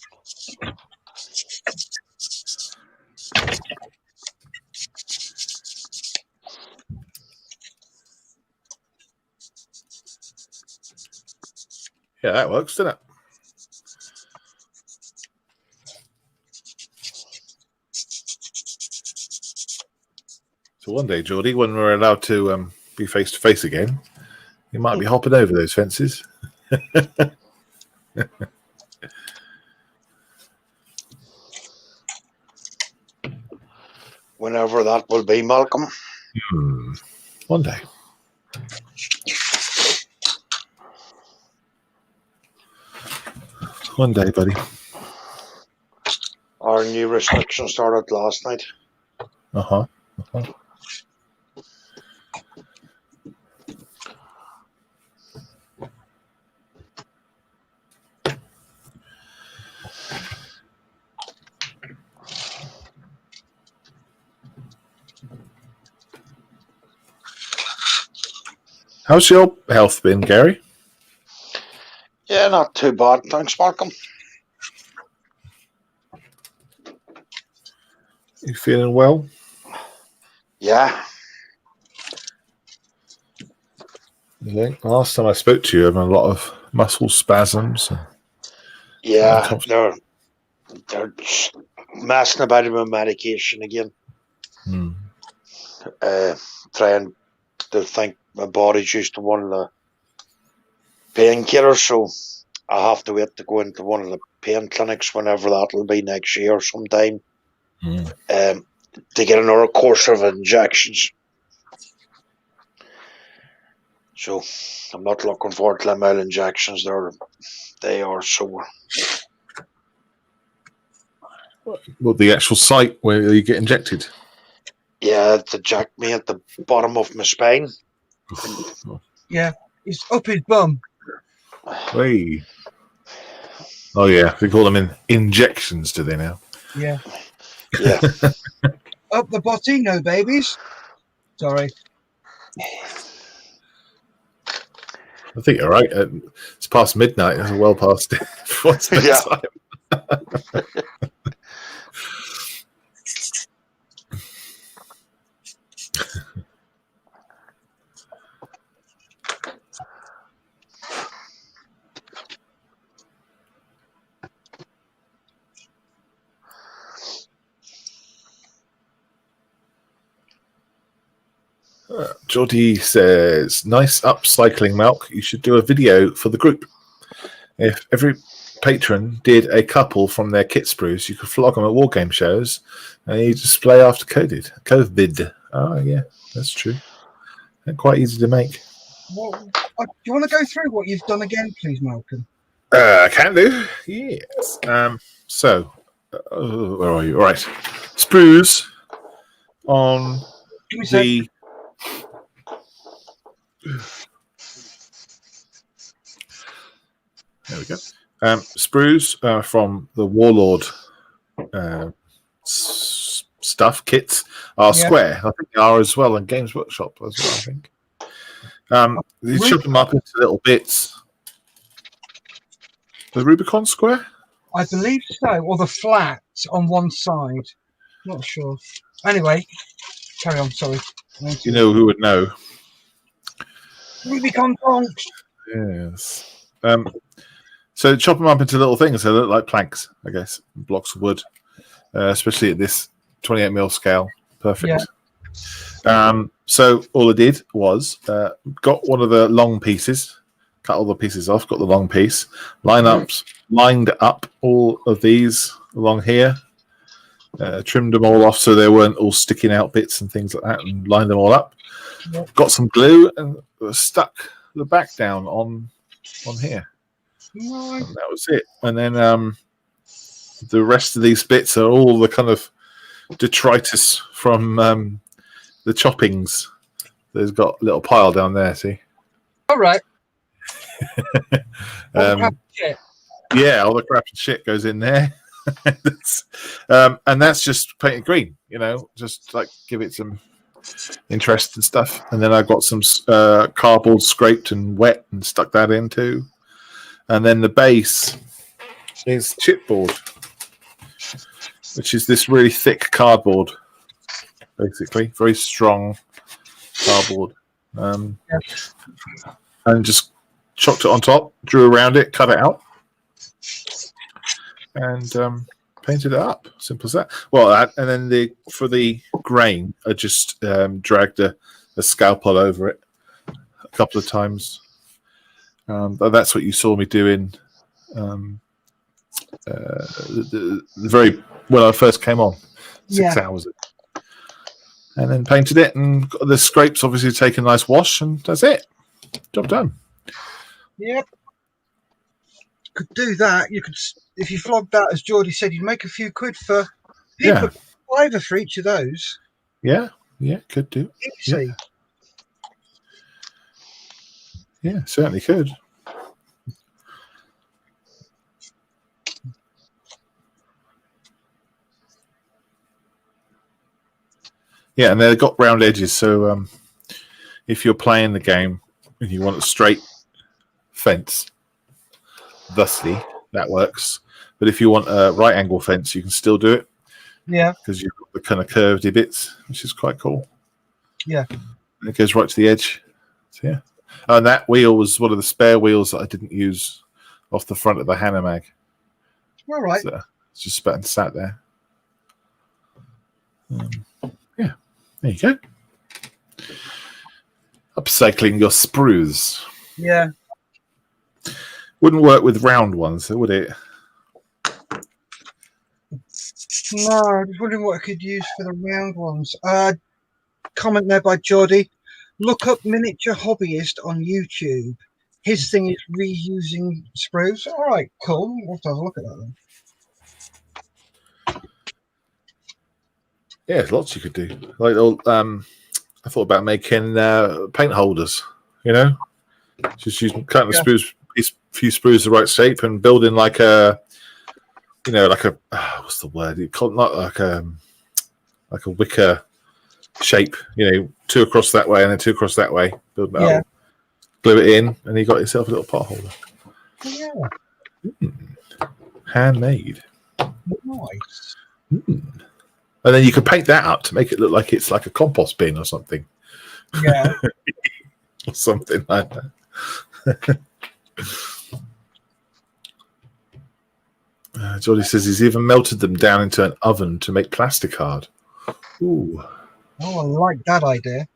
Yeah, that works, doesn't it? So one day, Geordie, when we're allowed to be face to face again, you might be hopping over those fences. Whenever that will be, Malcolm. One day. One day, buddy. Our new restrictions started last night. Uh-huh. How's your health been, Gary? Yeah, not too bad. Thanks, Malcolm. You feeling well? Yeah. I think last time I spoke to you, I had a lot of muscle spasms. Yeah, they're messing about with my medication again. Trying to think my body's used to one of the painkillers, so I have to wait to go into one of the pain clinics whenever that'll be next year sometime. To get another course of injections. So I'm not looking forward to them male injections. They are sore. Well, the actual site where you get injected. Yeah, it's inject me at the bottom of my spine. Yeah, it's up his bum. Hey. Oh yeah, they call them injections, do they now? Yeah. Yeah. Up the botty, no babies. Sorry. I think you're right. It's past midnight. It's well past what's bedtime. Geordie says, nice upcycling, Malk. You should do a video for the group. If every patron did a couple from their kit sprues, you could flog them at war game shows and you display after COVID. Oh, yeah, that's true. They're quite easy to make. Do you want to go through what you've done again, please, Malcolm? Can do. Yes. So, where are you? All right. Sprues on the... There we go. Sprues from the Warlord stuff kits are square. I think they are as well, and Games Workshop as well, I think. You chop them up into little bits. The Rubicon square? I believe so, or the flat on one side. Not sure. Anyway, carry on, sorry. You know who would know. Rubicon tonks. Yes. So chop them up into little things. They look like planks, I guess, blocks of wood, especially at this 28mm scale. Perfect. Yeah. So all I did was got one of the long pieces, cut all the pieces off, got the long piece, lined up all of these along here, trimmed them all off so they weren't all sticking out bits and things like that, and lined them all up. Yep. Got some glue and stuck the back down on here. And that was it. And then the rest of these bits are all the kind of detritus from the choppings. There's got a little pile down there, see? All right. Yeah, all the crap and shit goes in there. And that's just painted green, just like give it some interest and stuff. And then I got some cardboard scraped and wet and stuck that in too. And then the base is chipboard, which is this really thick cardboard, basically. Very strong cardboard. And just chopped it on top, drew around it, cut it out, and painted it up. Simple as that. Well, and then for the grain, I just dragged a scalpel over it a couple of times. That's what you saw me doing when I first came on, 6 hours ago. And then painted it, and got the scrapes obviously take a nice wash, and that's it. Job done. Yep. Could do that. You could, if you flogged that, as Geordie said, you'd make a few quid for people. $5 for each of those. Yeah, could do. Easy. Yeah, certainly could. Yeah, and they've got round edges, so if you're playing the game and you want a straight fence, thusly, that works. But if you want a right angle fence, you can still do it. Yeah. Because you've got the kind of curvedy bits, which is quite cool. Yeah. And it goes right to the edge. So, yeah. And that wheel was one of the spare wheels that I didn't use off the front of the Hannah mag. All right. So it's just sat there. Yeah. There you go. Upcycling your sprues. Yeah. Wouldn't work with round ones, would it? No, I was wondering what I could use for the round ones. Comment there by Geordie. Look up miniature hobbyist on YouTube. His thing is reusing sprues. All right, cool. We'll have to have a look at that then. Yeah, there's lots you could do. Like, I thought about making paint holders. You know, just using cutting the sprues, few sprues the right shape, and building like a, you know, like a what's the word? You call it not like a wicker shape. You know, 2 across that way and then 2 across that way. Build that up, glue it in, and you got yourself a little pot holder. Yeah. Handmade. Nice. And then you could paint that up to make it look like it's like a compost bin or something. Yeah. Or something like that. Jordy says he's even melted them down into an oven to make plasticard. Ooh. Oh, I like that idea.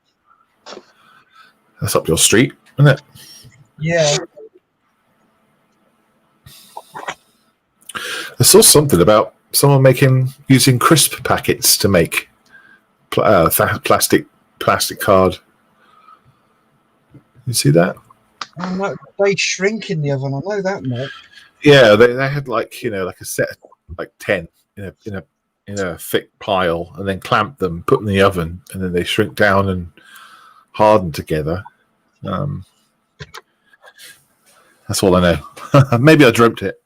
That's up your street, isn't it? Yeah. I saw something about someone using crisp packets to make plastic card. You see that? They shrink in the oven. I know that much. Yeah, they had like, you know, like a set of like 10 in a thick pile, and then clamp them, put them in the oven, and then they shrink down and harden together. That's all I know. Maybe I dreamt it.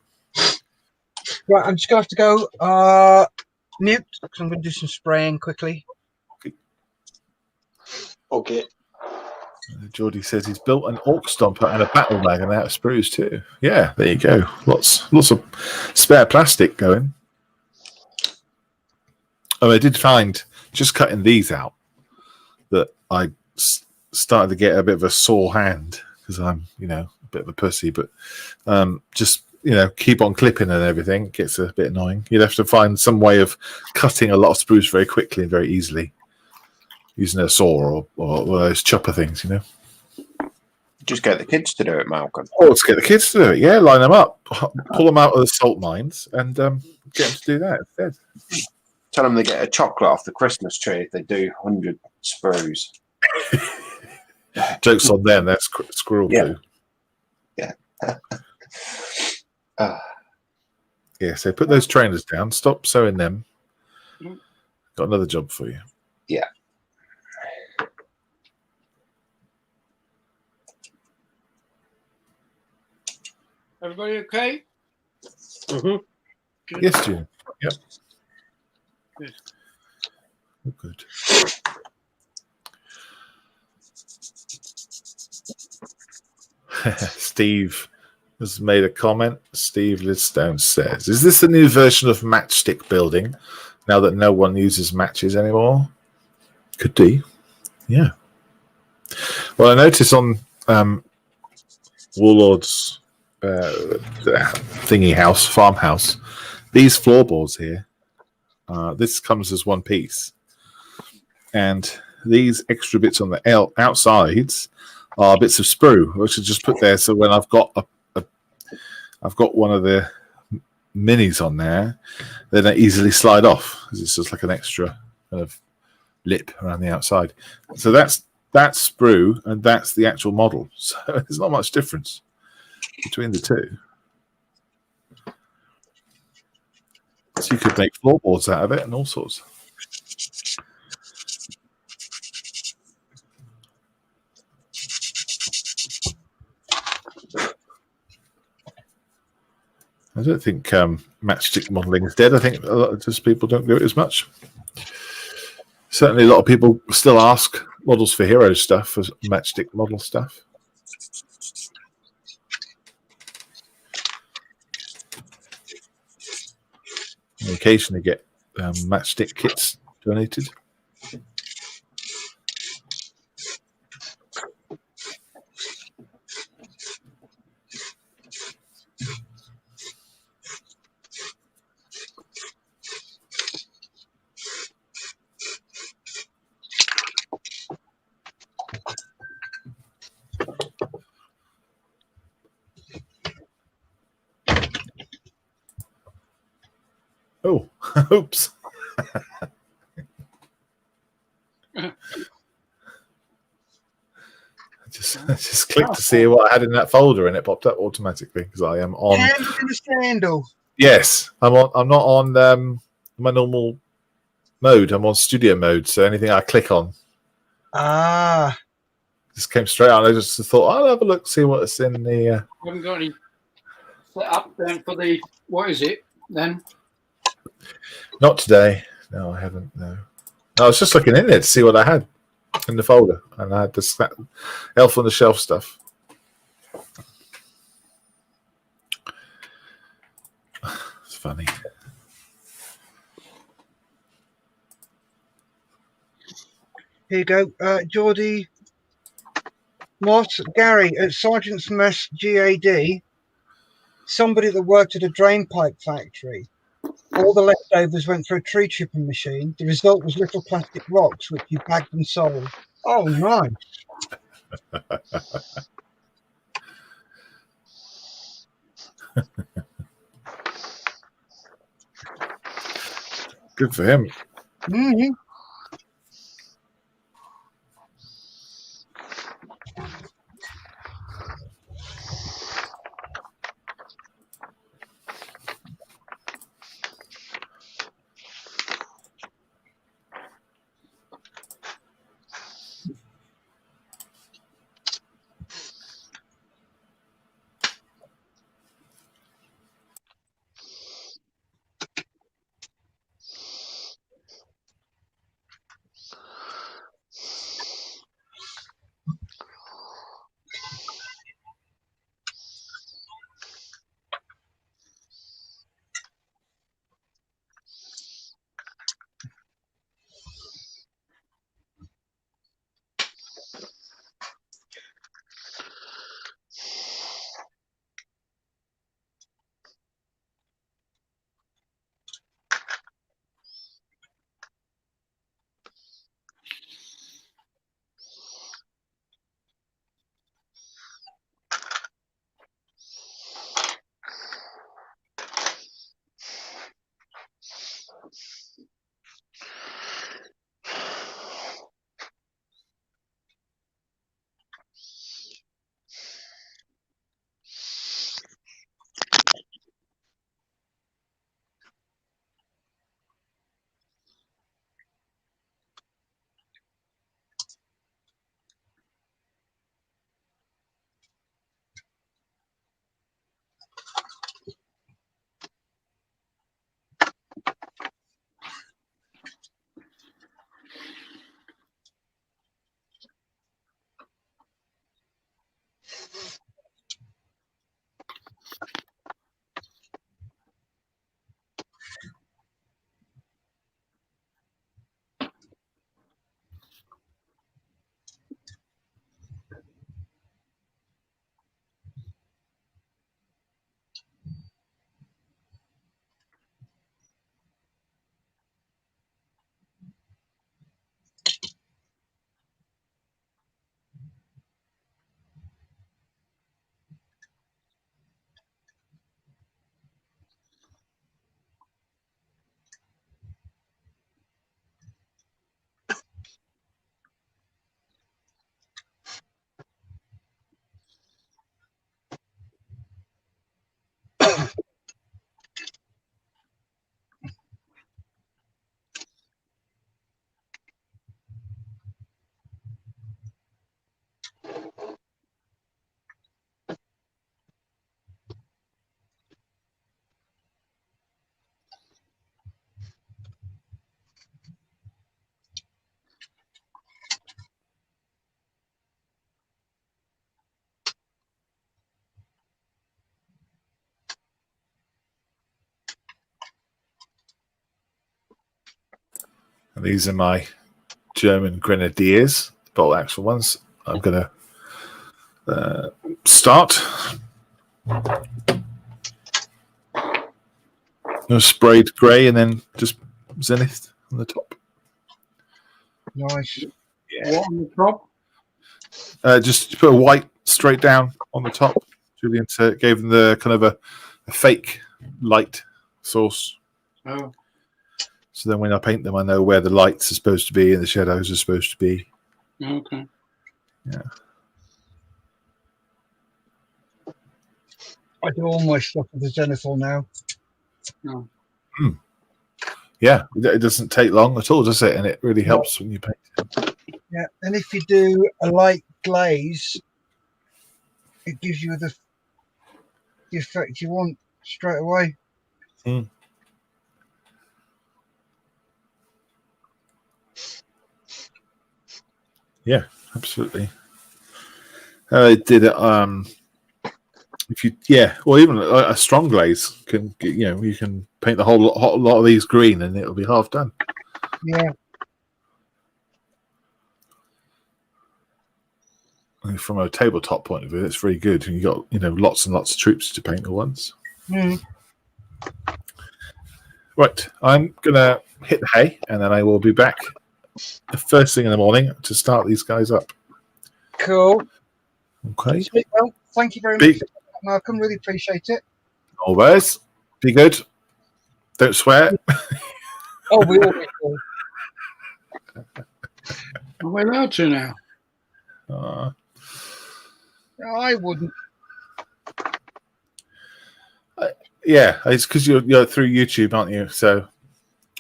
Right, I'm just gonna have to go mute because I'm gonna do some spraying quickly. Okay. Geordie says he's built an orc stomper and a battle wagon out of sprues too. Yeah, there you go. Lots of spare plastic going. Oh, I did find, just cutting these out, that I started to get a bit of a sore hand because I'm, you know, a bit of a pussy, but just, you know, keep on clipping and everything gets a bit annoying. You'd have to find some way of cutting a lot of spruce very quickly and very easily using a saw or one of those chopper things, you know. Just get the kids to do it, Malcolm. Or let's get the kids to do it. Yeah, line them up, pull them out of the salt mines, and get them to do that instead. Tell them they get a chocolate off the Christmas tree if they do 100 sprues. Joke's on them. That's squirrel poo. Yeah. Yeah, so put those trainers down. Stop sewing them. Got another job for you. Yeah. Everybody okay? Mm-hmm. Yes, Jim. Yep. Good. Oh, good. Steve has made a comment. Steve Lidstone says, "Is this the new version of matchstick building now that no one uses matches anymore?" Could be. Yeah. Well, I noticed on Warlord's thingy house, farmhouse, these floorboards here, this comes as one piece. And these extra bits on the outsides are bits of sprue, which I just put there. So when I've got I've got one of the minis on there, then they easily slide off because it's just like an extra kind of lip around the outside. So that's sprue and that's the actual model. So there's not much difference between the two. So you could make floorboards out of it and all sorts. I don't think matchstick modelling is dead. I think a lot of just people don't do it as much. Certainly a lot of people still ask models for hero stuff, for matchstick model stuff. I occasionally get matchstick kits donated. Oops. I just clicked to see what I had in that folder, and it popped up automatically because I am on. Candle in the scandal. Yes, I'm on. I'm not on my normal mode. I'm on studio mode, so anything I click on just came straight out. I just thought I'll have a look, see what's in the. You haven't got any set up then for the what is it then? Not today. No, I haven't. No, I was just looking in there to see what I had in the folder, and I had this Elf on the Shelf stuff. It's funny. Here you go, Geordie Moss, Gary at Sergeant's Mess GAD. Somebody that worked at a drain pipe factory. All the leftovers went through a tree chipping machine. The result was little plastic rocks, which you bagged and sold. Oh, nice. Good for him. Mm-hmm. And these are my German Grenadiers, bolt action ones. I'm going to start. Sprayed grey and then just Zenith on the top. Nice. Yeah. What on the top? Just put a white straight down on the top. Julian gave them the kind of a fake light source. Oh. So then when I paint them, I know where the lights are supposed to be and the shadows are supposed to be. Okay. Yeah. I do all my stuff with the Zenithal now. No. Yeah, it doesn't take long at all, does it? And it really helps when you paint. Yeah, and if you do a light glaze, it gives you the effect you want straight away. Mm. Yeah, absolutely. I did it. If you, or even a strong glaze can, you can paint the whole lot of these green, and it'll be half done. Yeah. And from a tabletop point of view, it's very good. And you got lots and lots of troops to paint at once. Mm. Right, I'm gonna hit the hay, and then I will be back the first thing in the morning to start these guys up. Cool. Okay. Well, thank you very much, Malcolm. Really appreciate it. Always be good. Don't swear. Oh, we always do. Are we allowed to now? I wouldn't. Yeah, it's because you're through YouTube, aren't you? So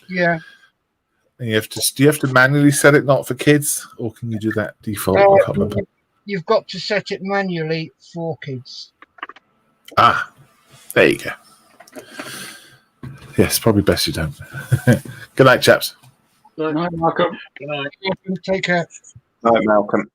yeah, and you have to. Do you have to manually set it not for kids, or can you do that default? I can't remember. You've got to set it manually for kids. Ah, there you go. Yes, probably best you don't. Good night, chaps. Good night, Malcolm. Good night. Take care. Night, Malcolm.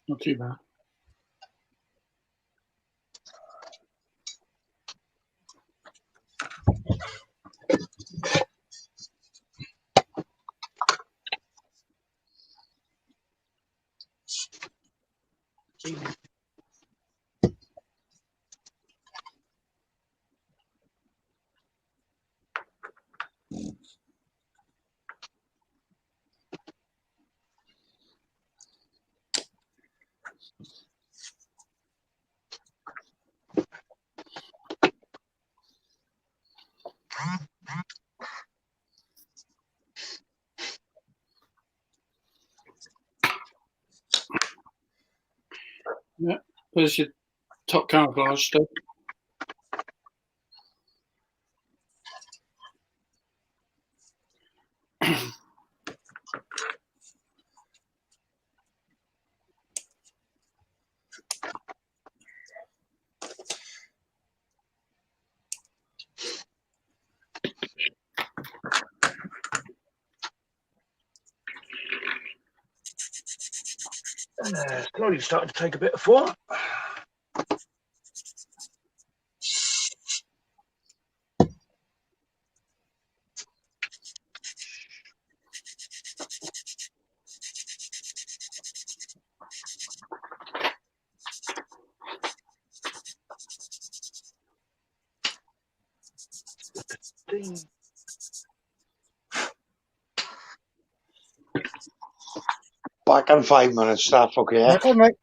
Not too bad. Yeah, there's your top camouflage stuff. Slowly starting to take a bit of form. Back in 5 minutes, staff, okay? Back on, mate.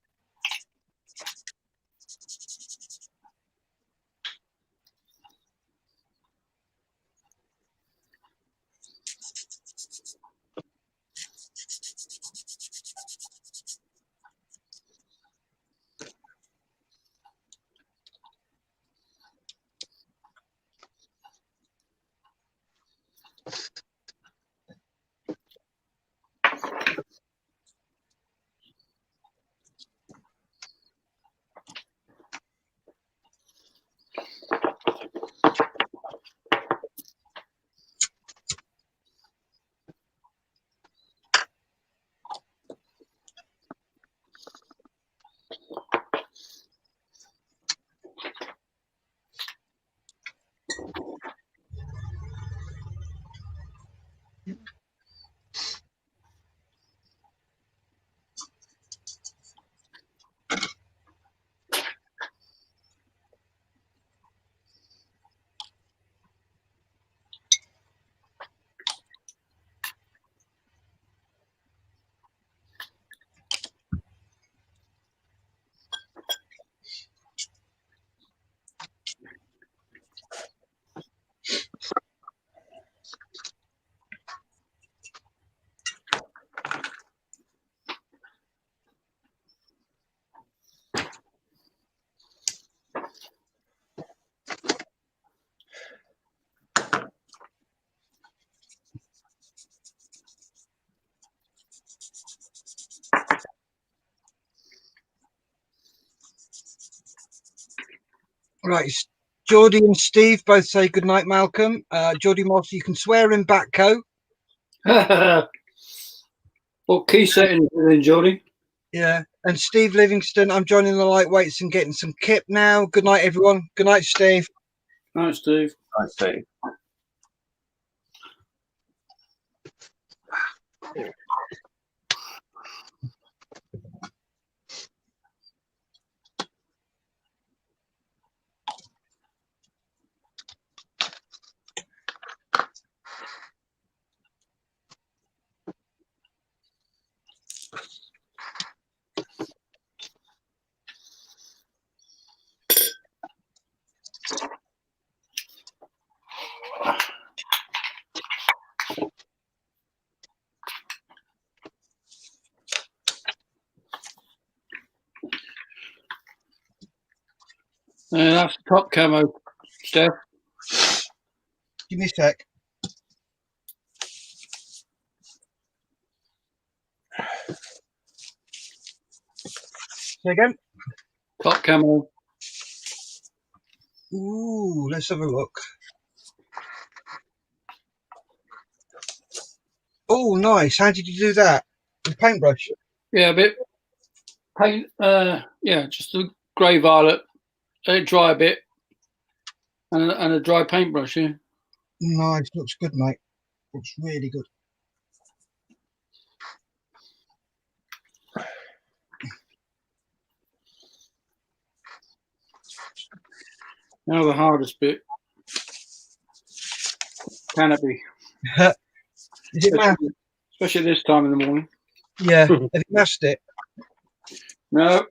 Right, Geordie and Steve both say good night, Malcolm. Geordie Moss, you can swear in back, Co. What key setting then, Geordie? Yeah, and Steve Livingston, I'm joining the lightweights and getting some kip now. Good night, everyone. Good night, Steve. Night, Steve. Night, Steve. That's top camo, Steph. Give me a sec. Say again? Top camo. Ooh, let's have a look. Oh, nice. How did you do that? With paintbrush? Yeah, a bit paint. Yeah, just a grey violet. Let it dry a bit, and a dry paintbrush. Yeah. Nice. Looks good, mate. Looks really good. Now the hardest bit. Can it be? Is it math? Especially this time in the morning. Yeah. Have you masked it? No.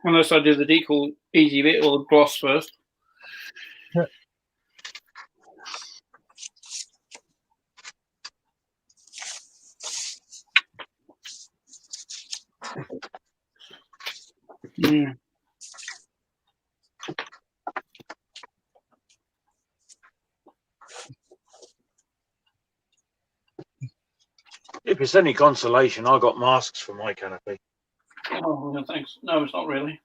Unless I do the decal easy bit or gloss first. Yeah. If it's any consolation, I got masks for my canopy. Oh, no, thanks. No, it's not really.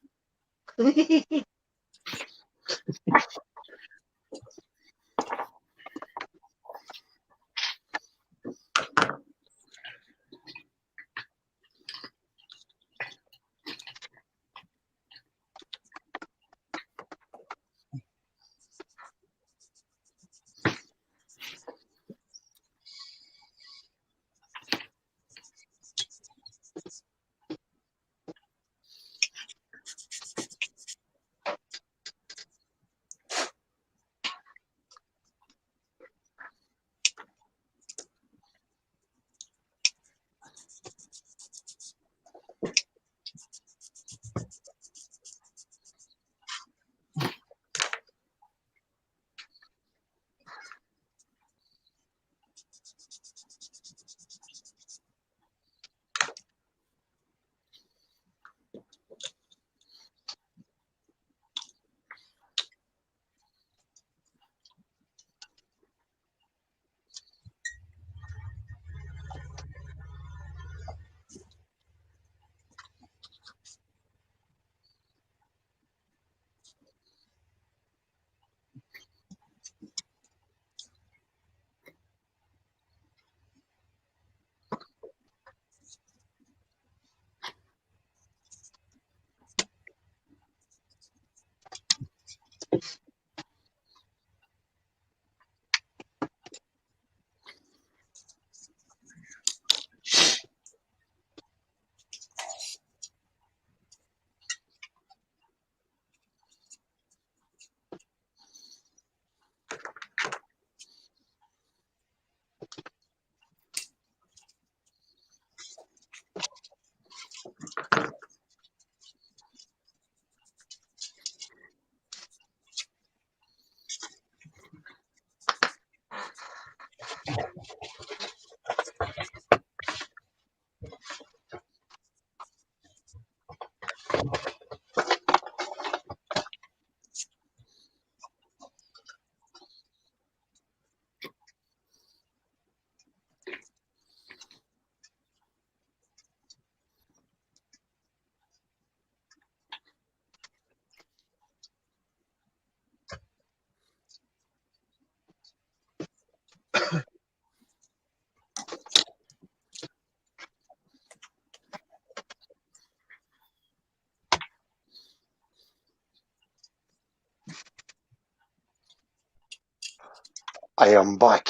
I am back.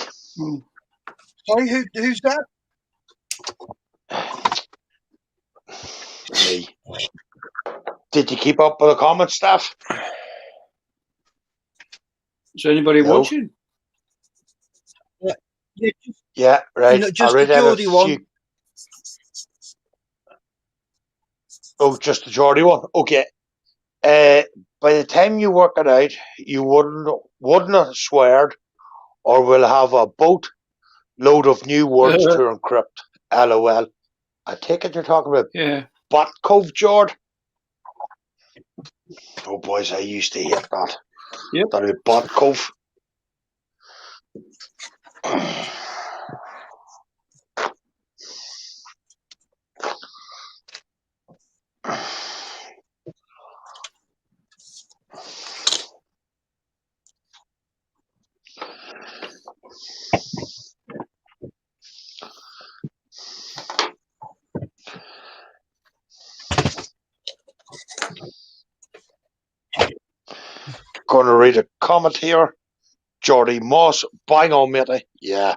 Sorry, who's that? Me. Did you keep up with the comment stuff? Is anybody No. watching? Yeah, right. Just I read the out a Geordie one. few. Oh, just the Geordie one. Okay. By the time you work it out, you wouldn't have sweared, or will have a boat load of new words to encrypt. LOL. I take it you're talking about Butt Cove, George. Oh, boys, I used to hate that. Yep. That is Butt Cove. Gonna read a comment here. Geordie Moss, bang on, matey. Yeah,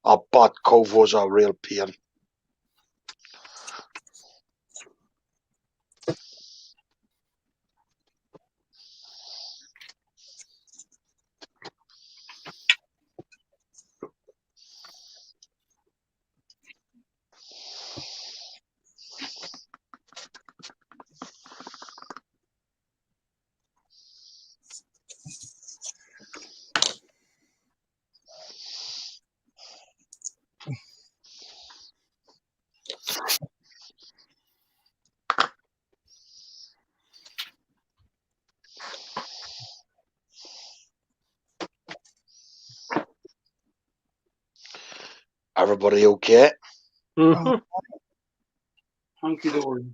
a Butt Cove was a real pain. Everybody okay? Mm-hmm. Hunky dory.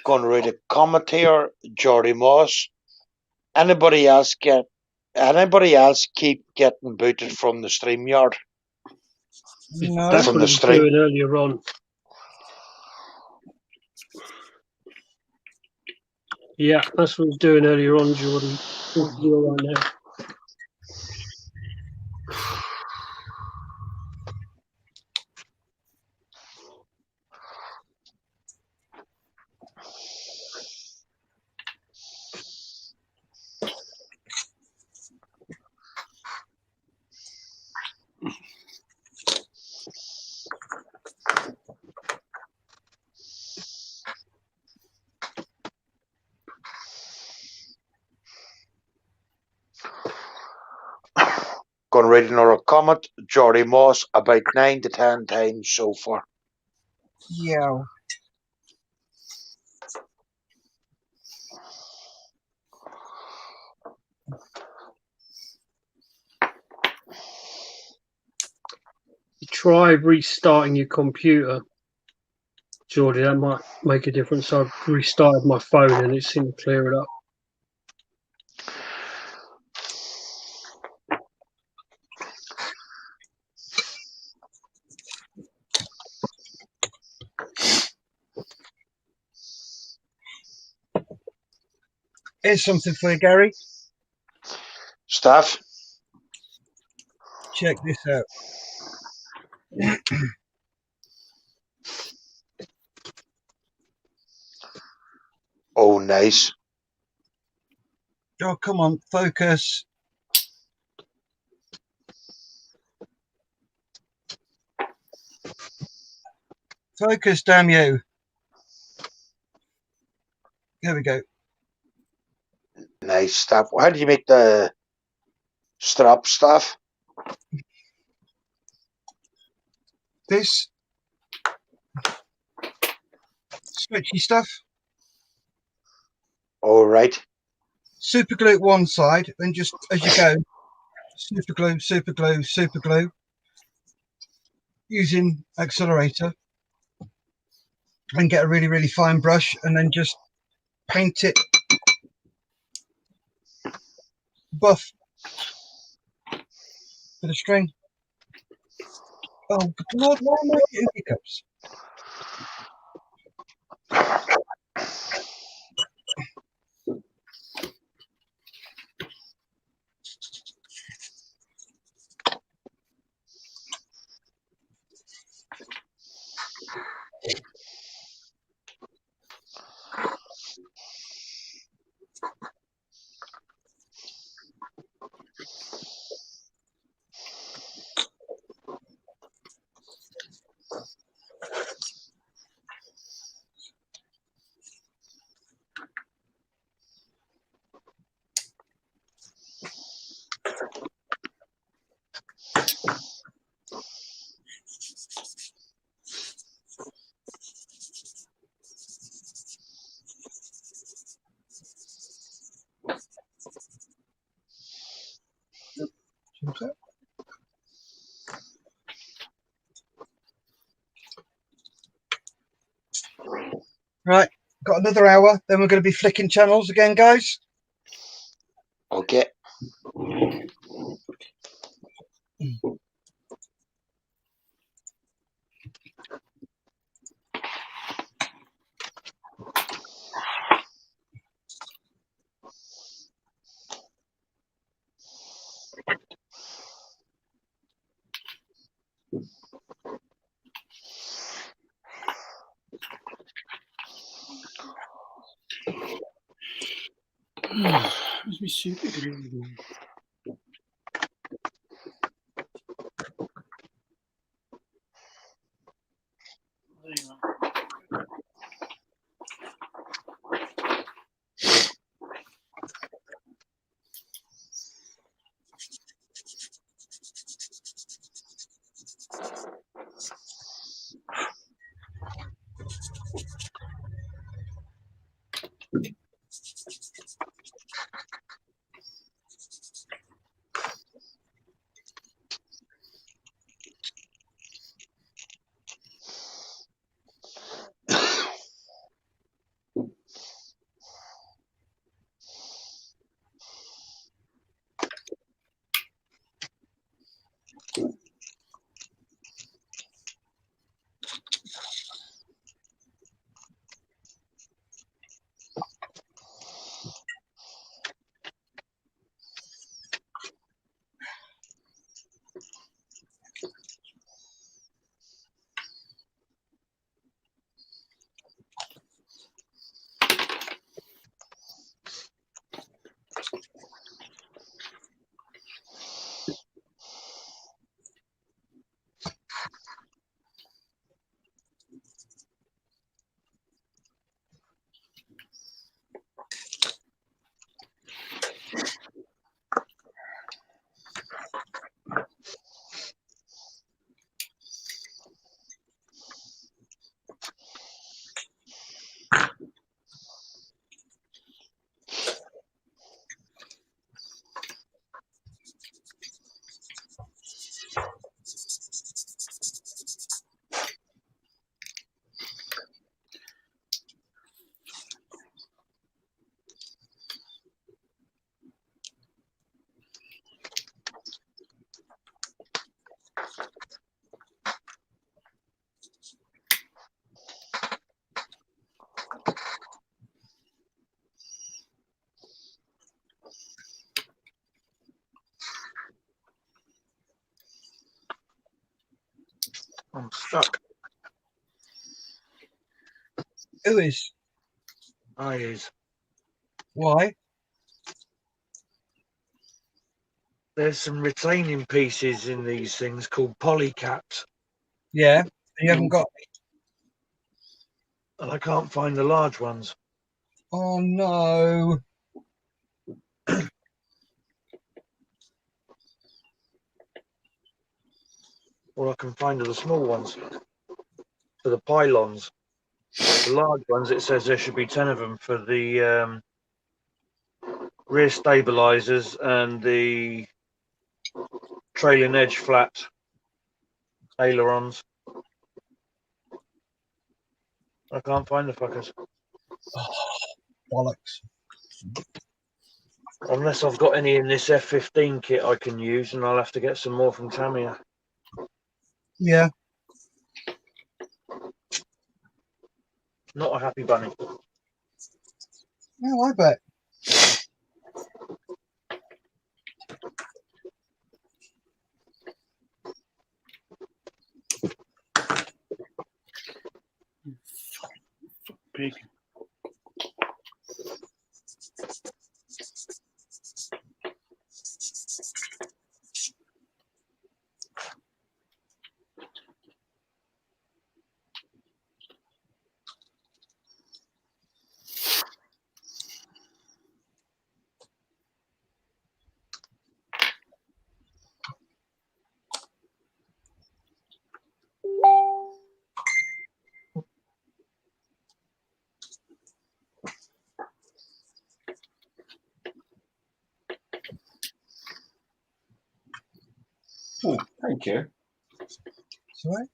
Going to read a comment here. Jordy Moss. Anybody else keep getting booted from the StreamYard? No. That's From what the he was stream. doing earlier on. Yeah, that's what he was doing earlier on, Jordan. You're right now. Going to read another comment. Jordy Moss about 9 to 10 times so far. Yeah. Try restarting your computer, Jordy. That might make a difference. I've restarted my phone and it seemed to clear it up. Here's something for you, Gary. Staff. Check this out. Oh, nice. Oh, come on, focus. Focus, damn you. There we go. Nice stuff. How do you make the strap stuff? This stretchy stuff. All right. Super glue at one side, then just as you go, super glue, super glue, super glue. Using accelerator. And get a really, really fine brush and then just paint it buff for the string. Oh, good Lord, why am I getting hiccups? Right, got another hour, then we're going to be flicking channels again, guys. Okay. Must be stupid. I'm stuck. Who is? I is. Why? There's some retaining pieces in these things called polycaps. Yeah, you haven't got. And I can't find the large ones. Oh no. All I can find are the small ones for the pylons. The large ones, it says there should be 10 of them for the rear stabilizers and the trailing edge flat ailerons. I can't find the fuckers. Oh, bollocks. Unless I've got any in this F15 kit I can use, and I'll have to get some more from Tamiya. Yeah. Not a happy bunny. No, I bet. Pig. Oh, thank you. Sorry?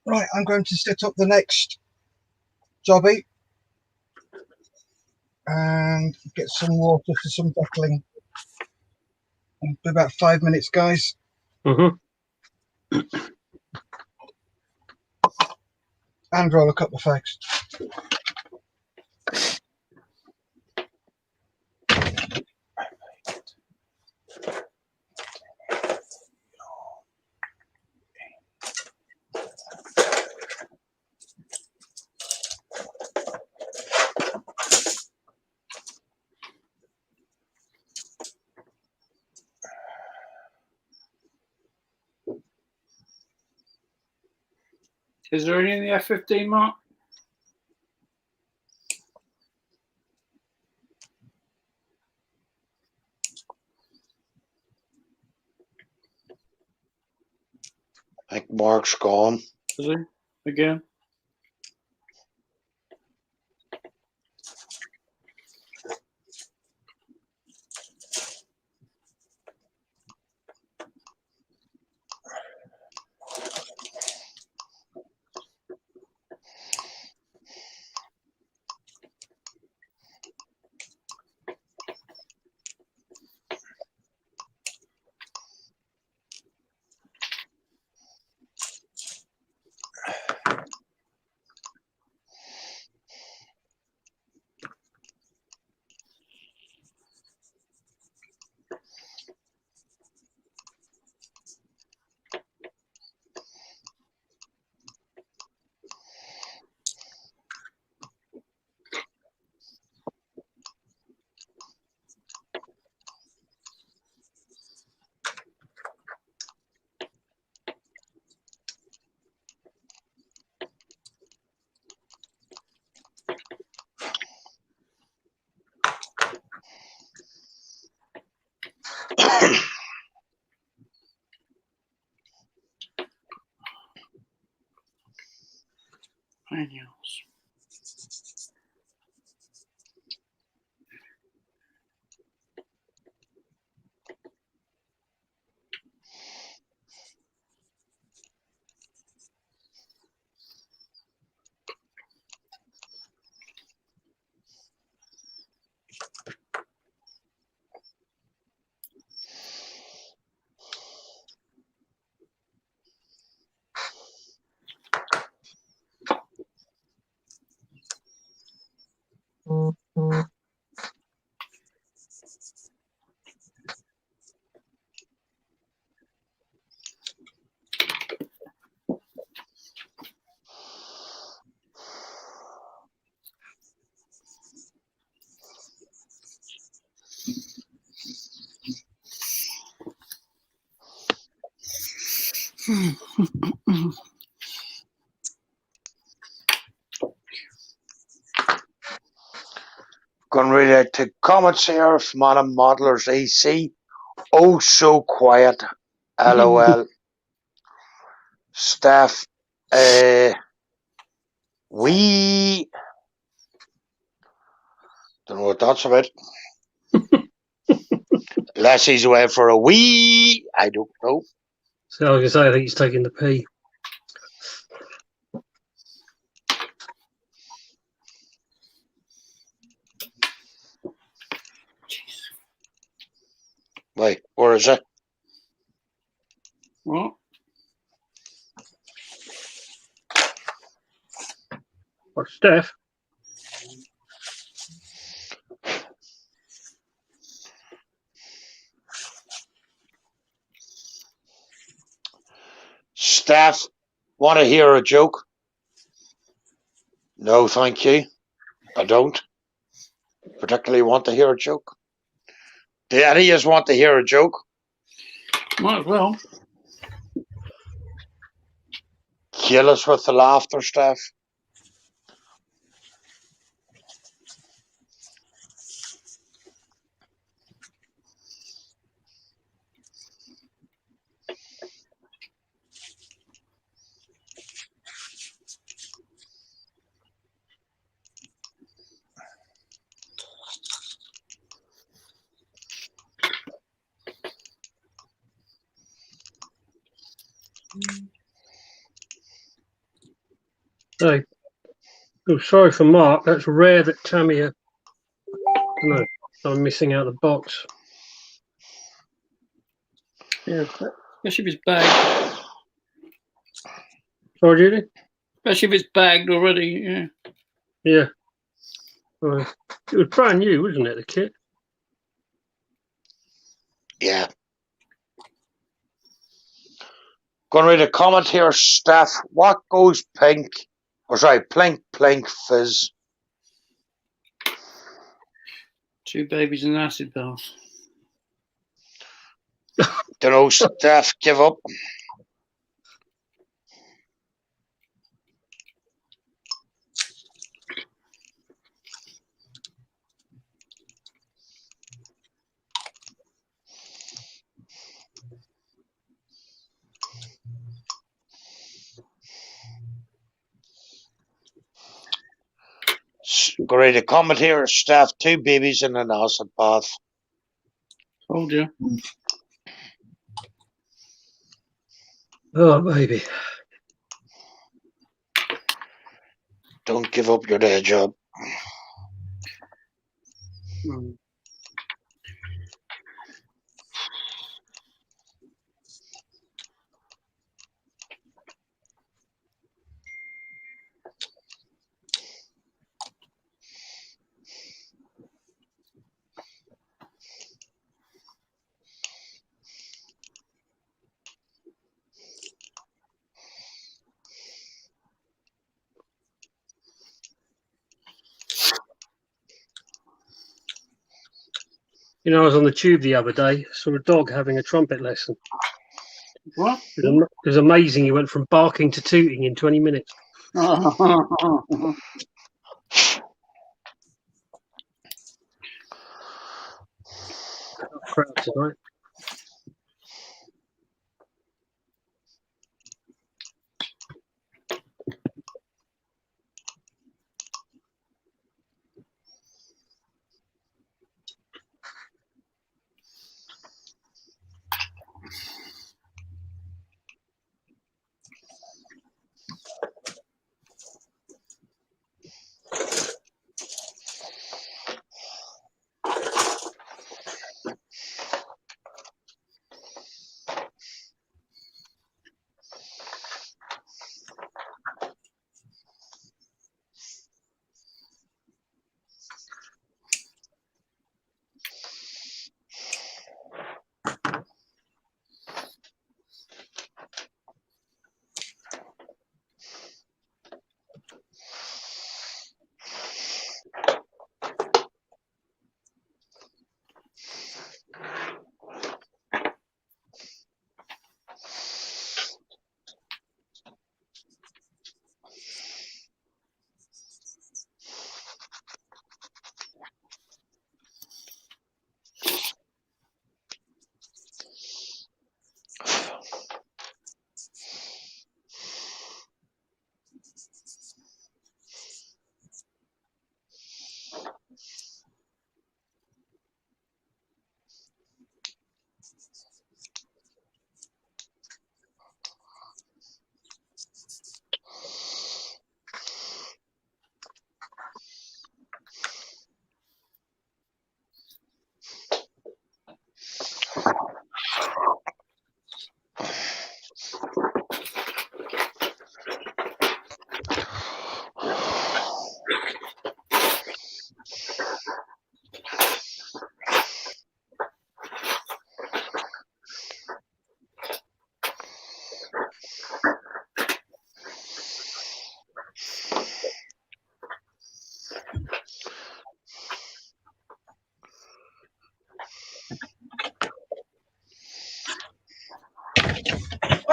Right, I'm going to set up the next jobby and get some water for some bottling. It'll be about 5 minutes, guys. And roll a couple of fags. Is there any in the F15, Mark? I think Mark's gone. Is he? Again? Manuals. Going read out to comments here from Adam Modeller's AC. Oh, so quiet. LOL. Steph, we don't know what that's about. Leslie's away for a wee. I don't know. So I was gonna say, I think he's taking the pee. Wait, where is it? What? What, Steph? Steph, want to hear a joke? No, thank you. I don't particularly want to hear a joke. Do any of you want to hear a joke? Might as well. Kill us with the laughter, Steph. Hey, oh, sorry for Mark. That's rare that Tammy. No, I'm missing out the box. Yeah, especially if it's bagged. Sorry, Judy? Especially if it's bagged already, yeah. Yeah. Right. It was brand new, wasn't it, the kit? Yeah. Going to read a comment here, Steph. What goes pink? Or sorry, plink, plink, fizz. 2 babies and acid bath. Don't know, Steph, give up. Going to comment here, Steph. 2 babies in an acid bath. Told you. Oh, baby. Don't give up your day job. You know, I was on the tube the other day, saw a dog having a trumpet lesson. What? It was amazing. He went from barking to tooting in 20 minutes. Crowd tonight.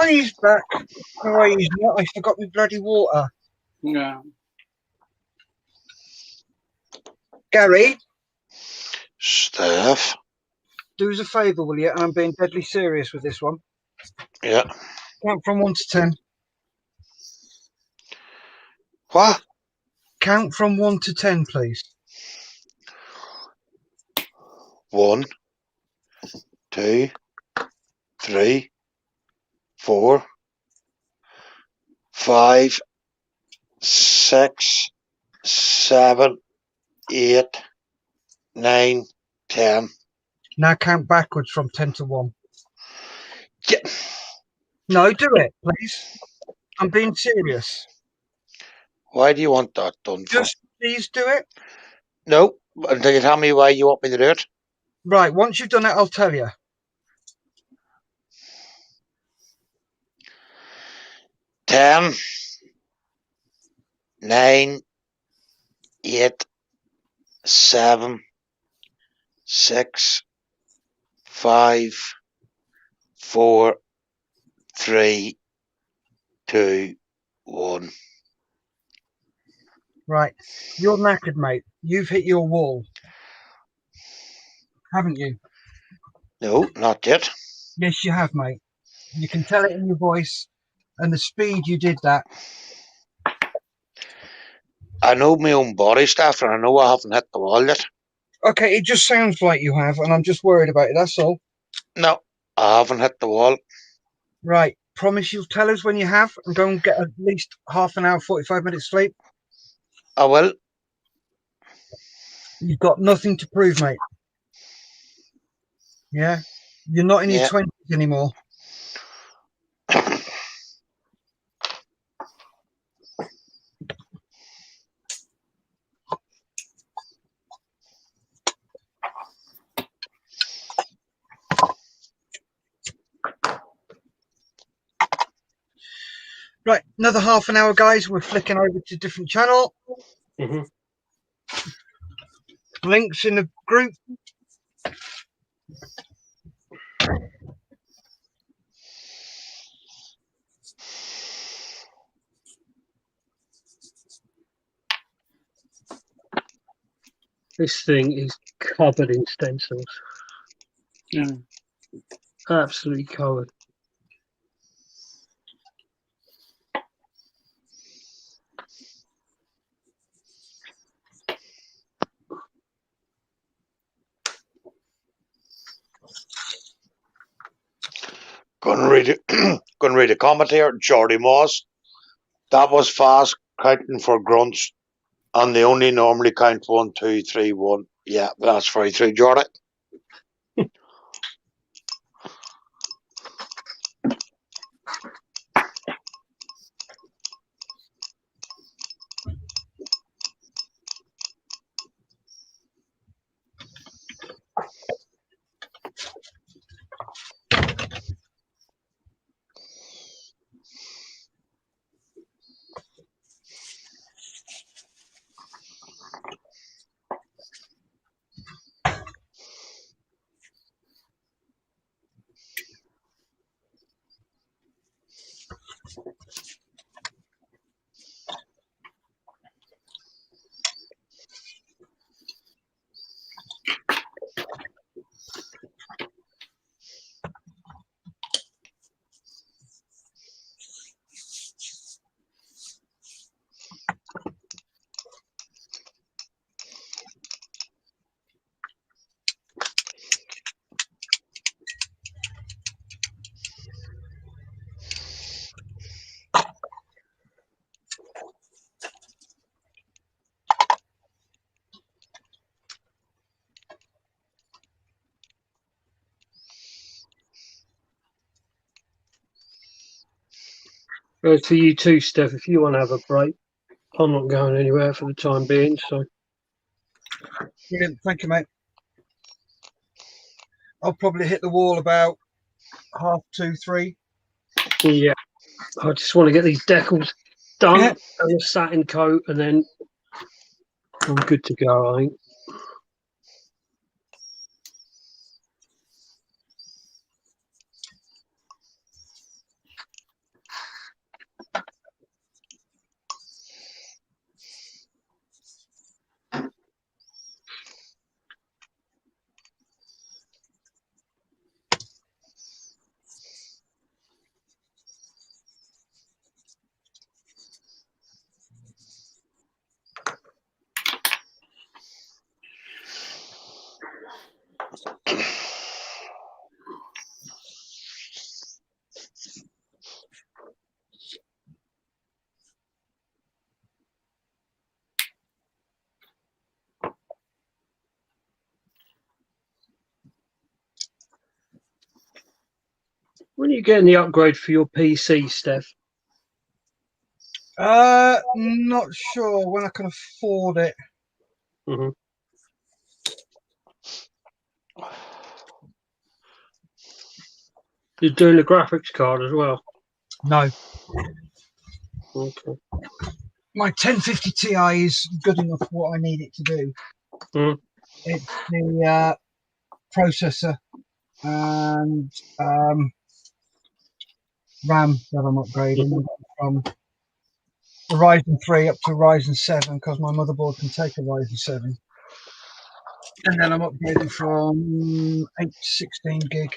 he's back. Oh, he's not. I forgot my bloody water. Yeah. Gary, Steph. do us a favour, will you? And I'm being deadly serious with this one. Yeah. Count from 1 to 10. What? Count from 1 to 10, please. 1, 2, 3, 4, 5, 6, 7, 8, 9, 10. Now count backwards from 10 to 1. Yeah. No, do it, please. I'm being serious. Why do you want that done for? Just please do it. No, until you tell me why you want me to do it. Right, once you've done it, I'll tell you. 10, 9, 8, 7, 6, 5, 4, 3, 2, 1. Right, you're knackered, mate. You've hit your wall, haven't you? No, not yet. Yes, you have, mate. You can tell it in your voice and the speed you did that. I know my own body stuff, and I know I haven't hit the wall yet. Okay, it just sounds like you have, and I'm just worried about it, that's all. No, I haven't hit the wall. Right, promise you'll tell us when you have, and go and get at least half an hour, 45 minutes sleep. I will. You've got nothing to prove, mate. Yeah? You're not in your 20s anymore. Right, another half an hour, guys. We're flicking over to a different channel. Links in the group. This thing is covered in stencils. Yeah. Absolutely covered. Gonna read a comment here. Jordy Moss. That was fast counting for grunts, and they only normally count 1, 2, 3, 1. Yeah, that's very true, Jordy. For you too, Steph, if you want to have a break, I'm not going anywhere for the time being. So, Brilliant. Thank you, mate. I'll probably hit the wall about 2:30, 3. yeah, I just want to get these decals done and the satin coat, and then I'm good to go, I think. When are you getting the upgrade for your PC, Steph? Not sure when I can afford it. Mm-hmm. You're doing the graphics card as well? No. Okay. My 1050 Ti is good enough for what I need it to do. Mm. It's the processor and RAM that I'm upgrading from the Ryzen 3 up to Ryzen 7 because my motherboard can take a Ryzen 7. And then I'm upgrading from 8 to 16 gig.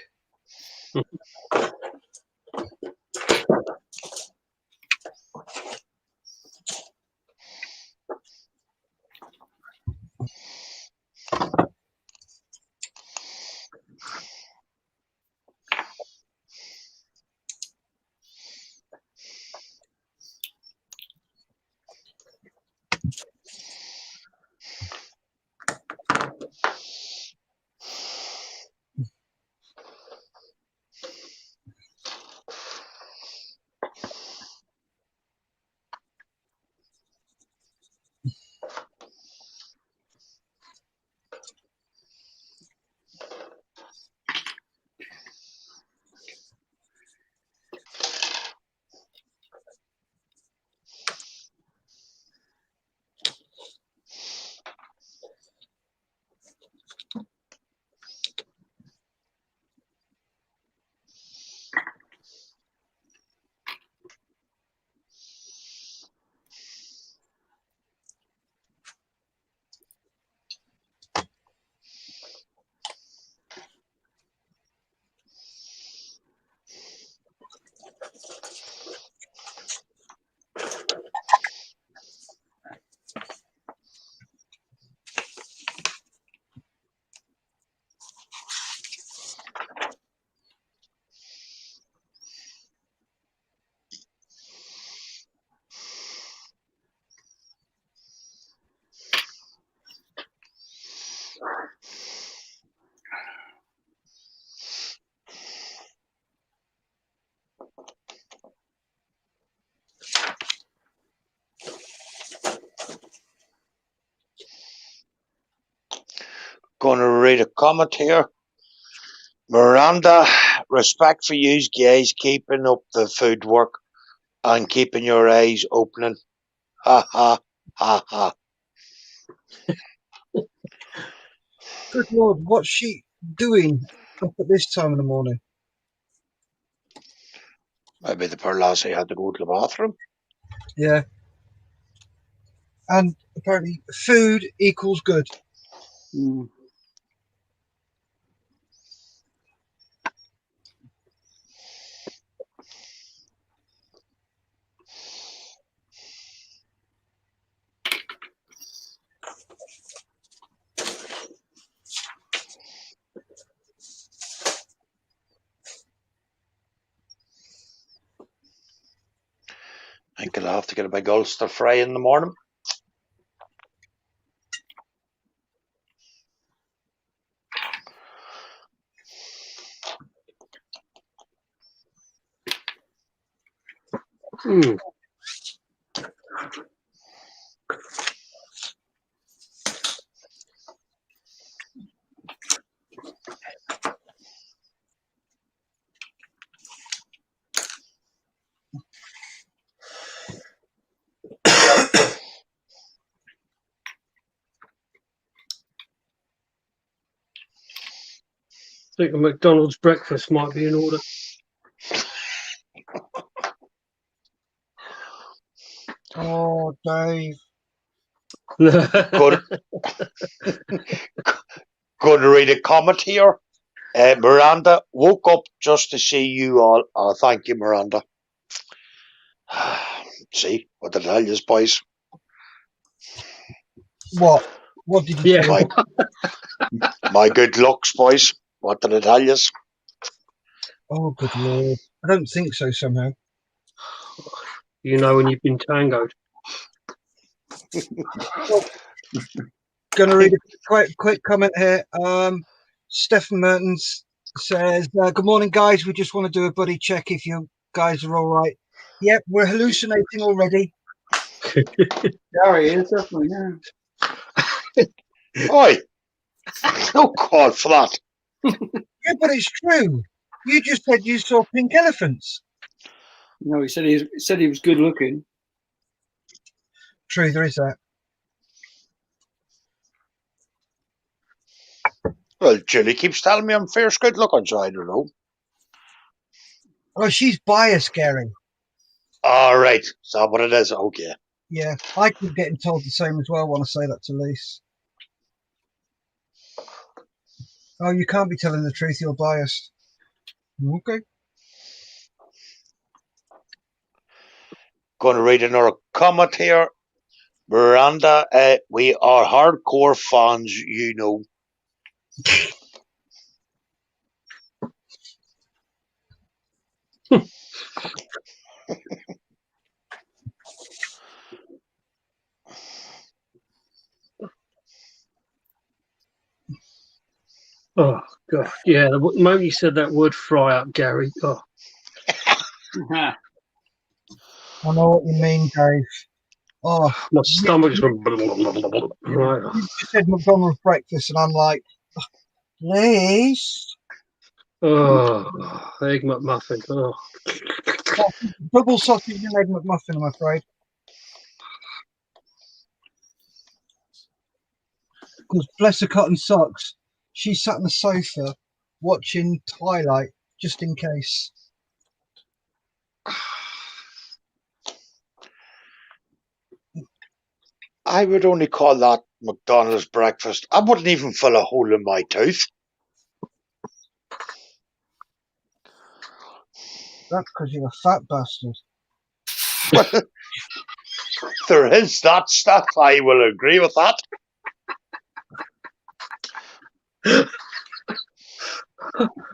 Going to read a comment here. Miranda, respect for you guys keeping up the food work and keeping your eyes opening. Ha ha ha ha. Good Lord, what's she doing up at this time in the morning? Maybe the poor lassie had to go to the bathroom. Yeah. And apparently food equals good. Mm. I think I'll have to get a big Ulster fry in the morning. Mm. I think a McDonald's breakfast might be in order. Oh, Dave. Going to read a comment here. Miranda woke up just to see you all. Oh, thank you, Miranda. See, what did I tell you, boys? What? What did you say? My good looks, boys. What did I tell you? Oh, good Lord. I don't think so somehow. You know when you've been tangoed. Going to read a quick comment here. Stephen Mertens says, good morning, guys. We just want to do a buddy check if you guys are all right. Yep, we're hallucinating already. Gary is definitely, yeah. Oi! No call for that. Yeah, but it's true. You just said you saw pink elephants. No, he said he was good looking. True, there is that. Well, Julie keeps telling me I'm fierce good looking, so I don't know. Oh, she's biased, Gary. All right, is that what it is? Okay. Yeah, I keep getting told the same as well when I say that to Lise. Oh, you can't be telling the truth, you're biased. Okay. Going to read another comment here. Miranda, we are hardcore fans, you know. Oh God, yeah. The moment you said that word "fry up," Gary. Oh, I know what you mean, Dave. Oh, my stomach just went. Right. You just said McDonald's breakfast, and I'm like, Lise. Oh, egg McMuffin. Oh. Double sausage and egg McMuffin, I'm afraid. Because bless her cotton socks, she sat on the sofa watching Twilight just in case. I would only call that McDonald's breakfast. I wouldn't even fill a hole in my tooth. That's because you're a fat bastard. There is that stuff. I will agree with that.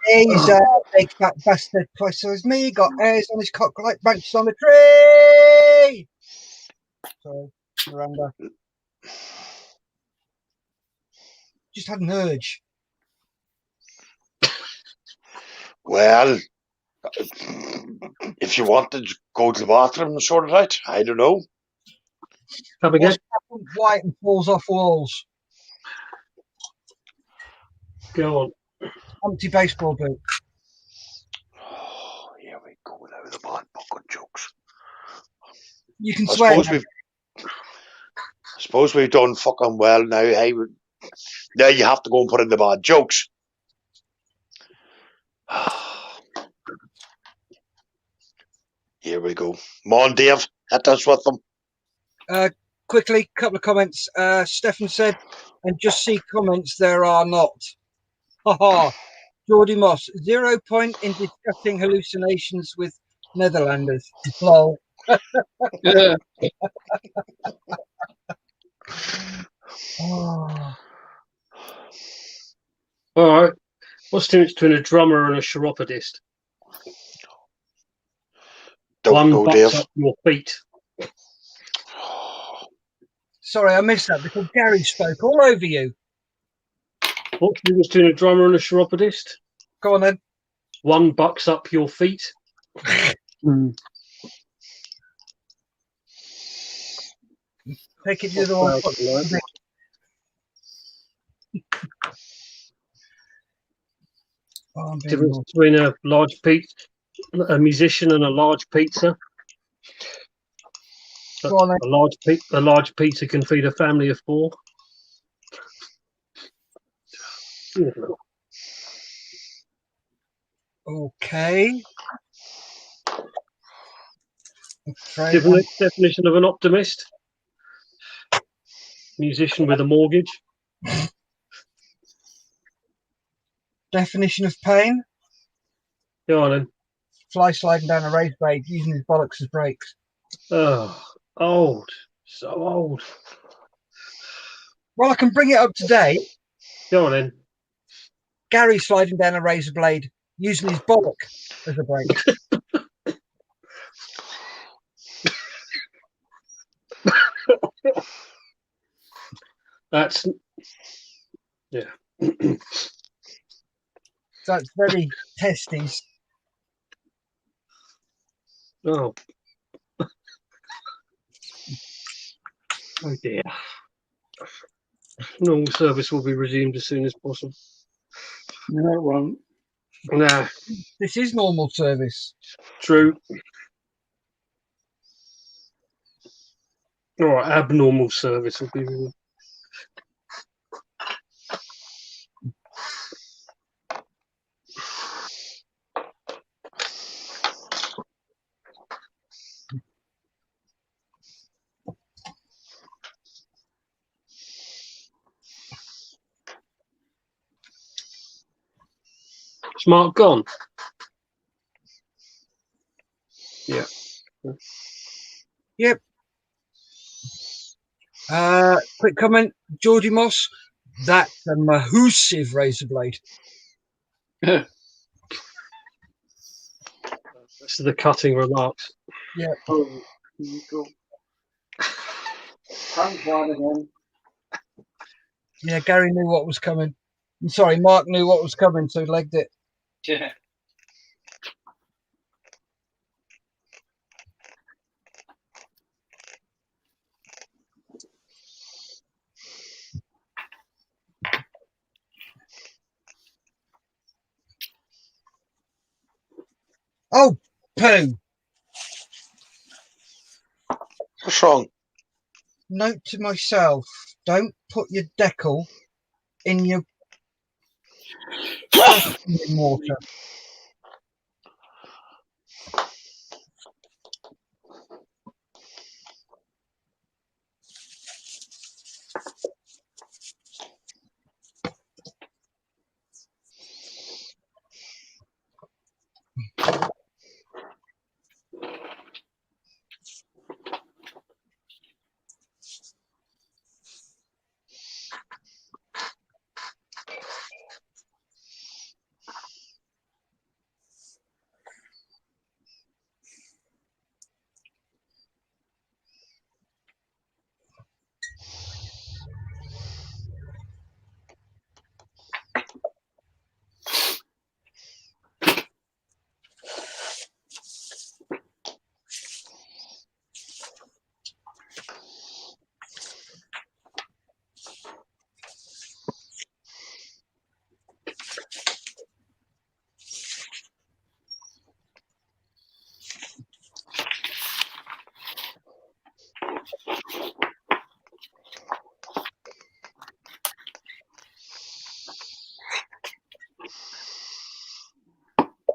He's a big fat bastard, twice as me, got hairs on his cock like branches on a tree. Sorry, Miranda. Just had an urge. Well, if you want to go to the bathroom and sort it out, I don't know. Have again. White and falls off walls. Go on. Empty baseball boot. Oh, here we go now with the bad bucket jokes. You can swear. I suppose we've done fucking well now. Hey, now you have to go and put in the bad jokes. Here we go. Come on, Dave. Hit us with them. Quickly, couple of comments. Stefan said, and just see comments there are not. Haha. Geordie Moss, 0 point in discussing hallucinations with Netherlanders. Lol. Yeah. Oh. All right. What's the difference between a drummer and a chiropodist? Don't One bucks up your feet. Sorry, I missed that because Gary spoke all over you. What's the difference between a drummer and a chiropodist? Go on then. One bucks up your feet. Take it to the other one. Difference between a large pizza, a musician, and a large pizza. Go on, a large pizza can feed a family of 4. Okay. Definition of an optimist. Musician with a mortgage. Definition of pain. Go on then. Fly sliding down a raised blade using his bollocks as brakes. Oh, old. So old. Well, I can bring it up to date. Go on then. Gary sliding down a razor blade using his bollock as a brake. That's, yeah. So it's very testy. Oh. Oh dear. Normal service will be resumed as soon as possible. No, it won't. No. This is normal service. True. All right, abnormal service will be resumed. Is Mark gone? Yeah. Yep. Quick comment, Geordie Moss. That's a massive razor blade. This is the cutting remarks. Yeah. Oh, cool. I'm fine again. Yeah, Gary knew what was coming. I'm sorry, Mark knew what was coming, so legged it. Yeah. Oh, poo. What's wrong? Note to myself, don't put your decal in your water.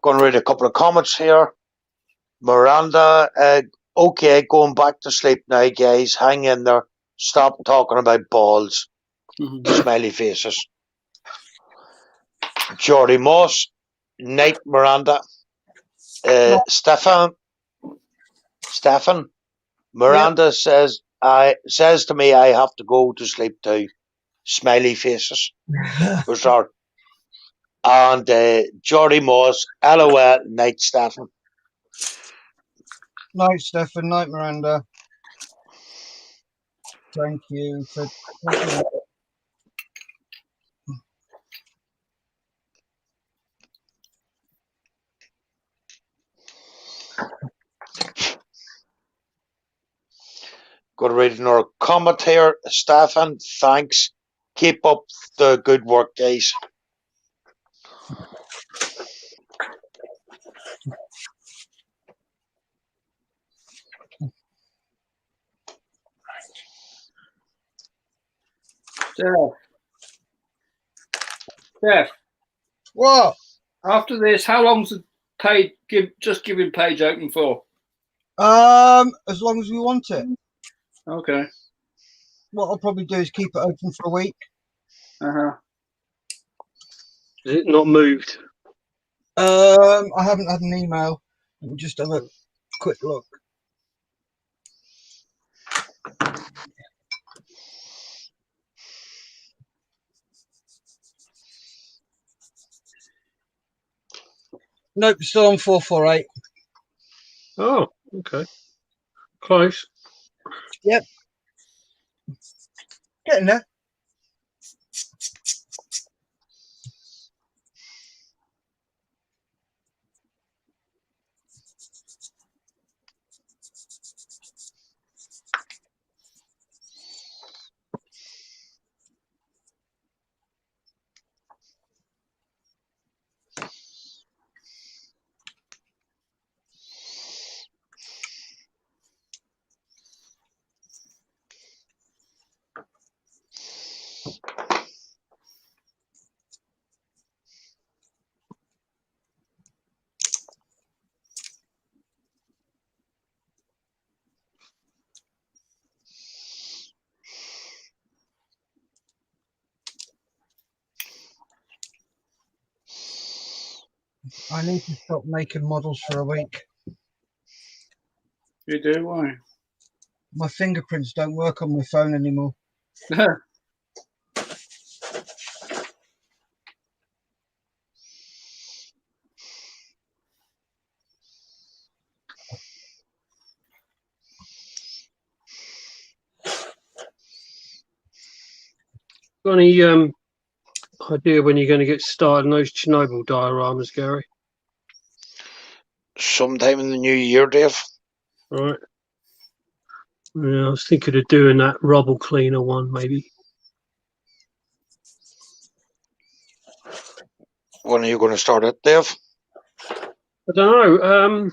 Going to read a couple of comments here. Miranda, okay, going back to sleep now, guys. Hang in there. Stop talking about balls. Smiley faces. Geordie Moss, night, Miranda. Stefan, Miranda says to me I have to go to sleep too. Smiley faces. Bizarre. And Geordie Moss, LOL, night, Stefan. Night, Stefan. Night, Miranda. Thank you for taking it. Going to read another comment here. Stefan, thanks. Keep up the good work, guys. Steph. What? After this, how long's the page giving page open for? As long as we want it. Okay. What I'll probably do is keep it open for a week. Is it not moved? I haven't had an email. Let me just have a quick look. Nope, still on 448. Oh, okay. Close. Yep. Getting there. I need to stop making models for a week. You do? Why? My fingerprints don't work on my phone anymore. Got any idea when you're going to get started on those Chernobyl dioramas, Gary? Sometime in the new year, Dave. Right. Yeah, I was thinking of doing that rubble cleaner one, maybe. When are you going to start it, Dave? I don't know.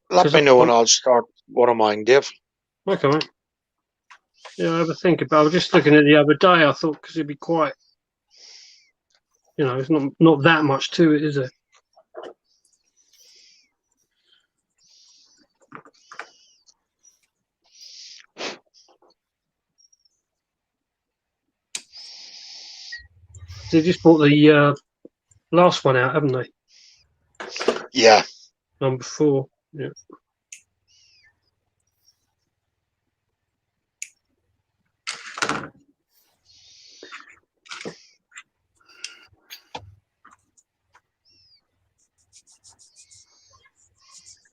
Let me know when I'll start one of mine, Dave. Okay, mate. Yeah, I have a think about. I was just looking at it the other day. I thought because it'd be quite, it's not that much to it, is it? They just brought the last one out, haven't they? Yeah. Number 4. Yeah.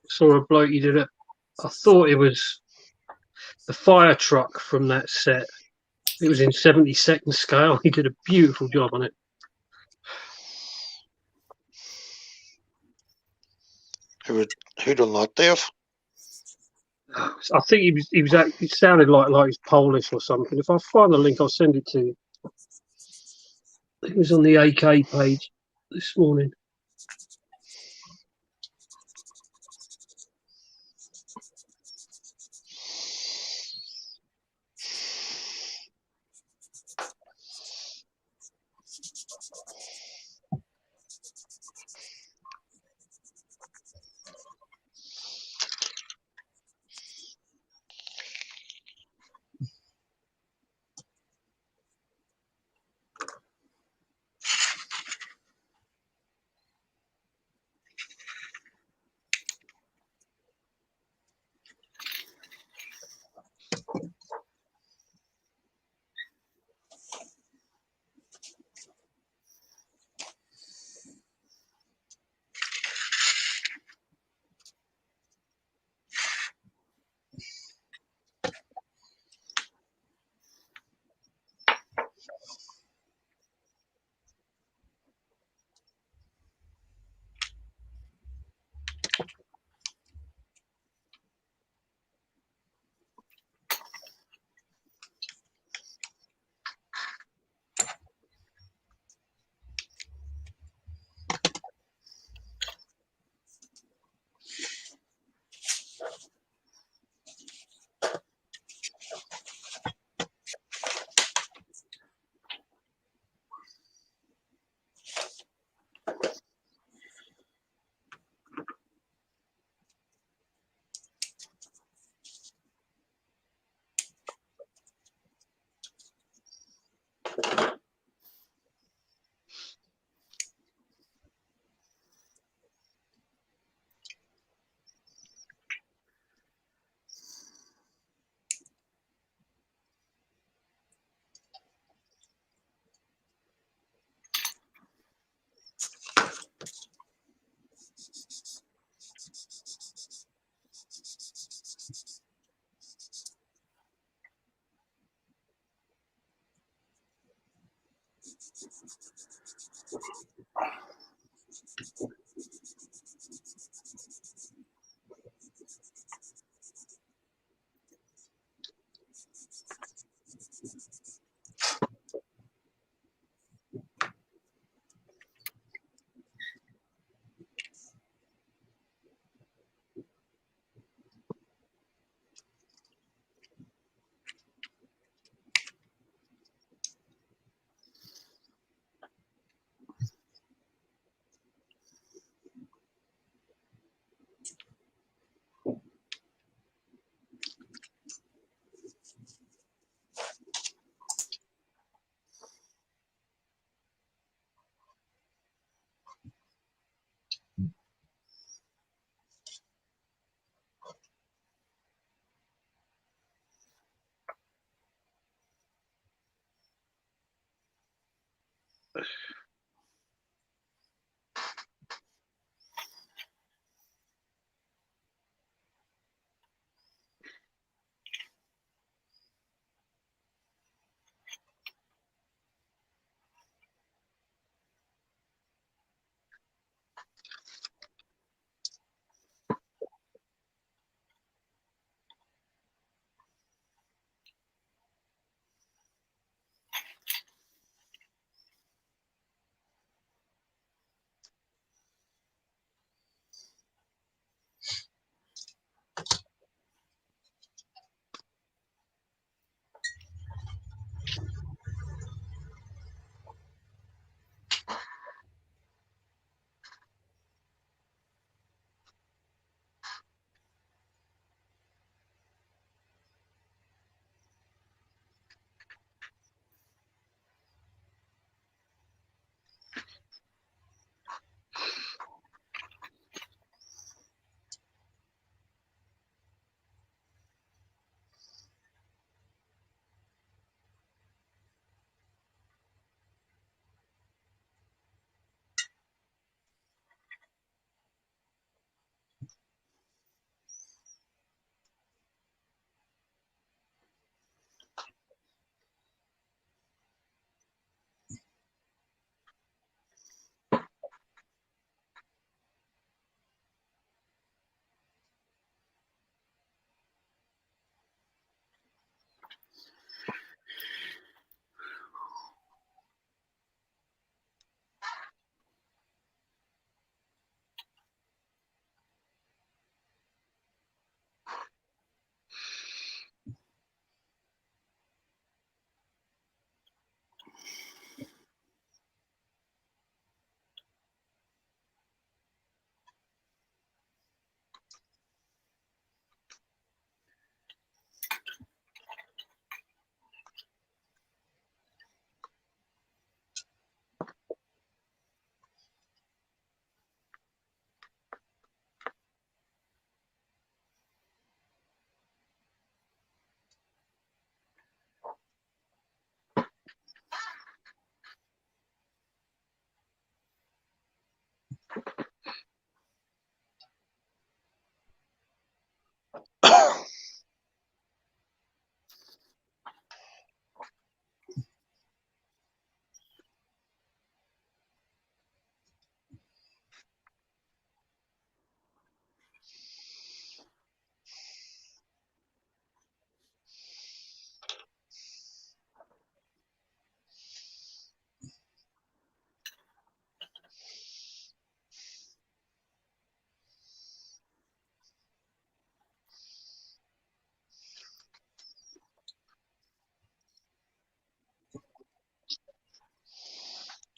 Saw a bloke, he did it. I thought it was the fire truck from that set. It was in 72nd scale. He did a beautiful job on it. Who done that, Dave? I think he sounded like he's Polish or something. If I find the link, I'll send it to you. It was on the AK page this morning.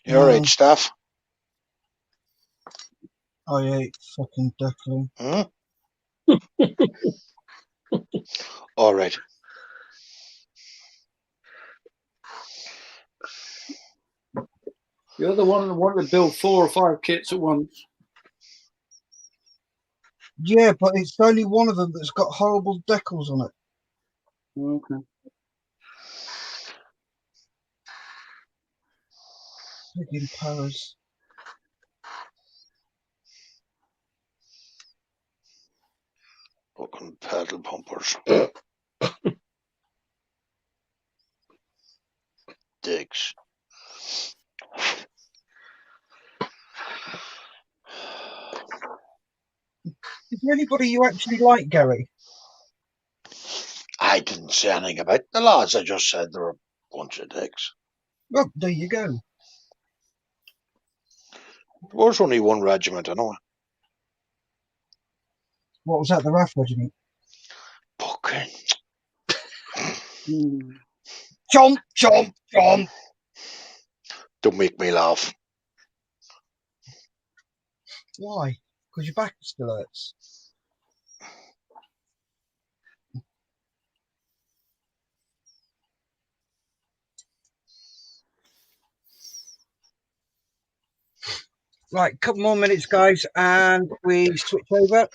You alright, Steph? I ate fucking duckling. Hmm? Alright. You're the one that wanted to build 4 or 5 kits at once. Yeah, but it's only one of them that's got horrible decals on it. Okay. Friggin' powers. Fucking pedal pumpers. Dicks. Is there anybody you actually like, Gary? I didn't say anything about the lads. I just said they're a bunch of dicks. Well, there you go. There was only one regiment, anyway. What was that, the RAF regiment? Fucking. Chomp, chomp, chomp. Don't make me laugh. Why? Because your back still hurts. Right, couple more minutes, guys, and we switch over.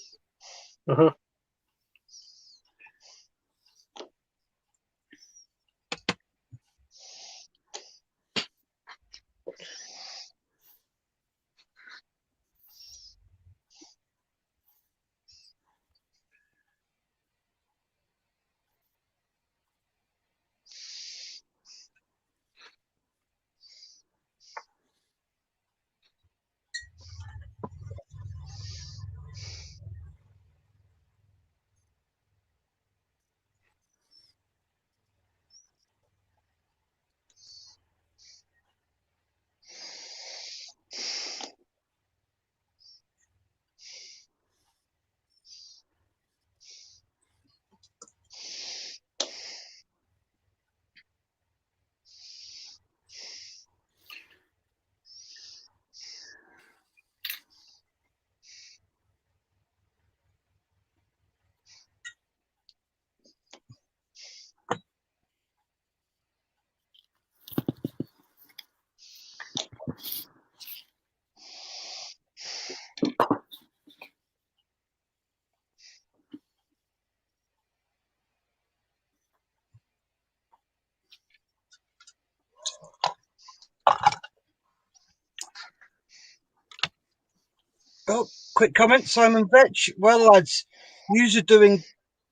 Oh, quick comment, Simon Vetch. Well, lads, yous are doing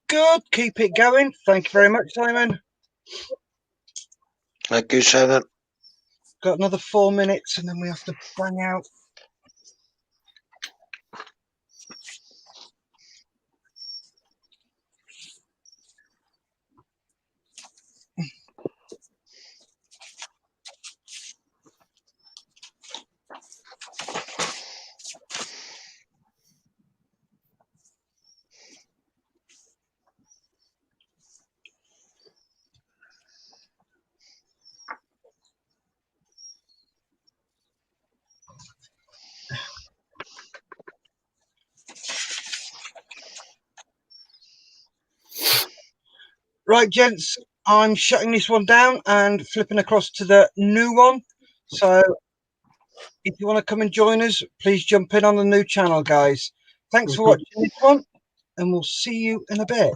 good. Keep it going. Thank you very much, Simon. Thank you, Simon. Got another 4 minutes and then we have to bang out. Right, gents, I'm shutting this one down and flipping across to the new one. So if you want to come and join us, please jump in on the new channel, guys. Thanks for watching this one, and we'll see you in a bit.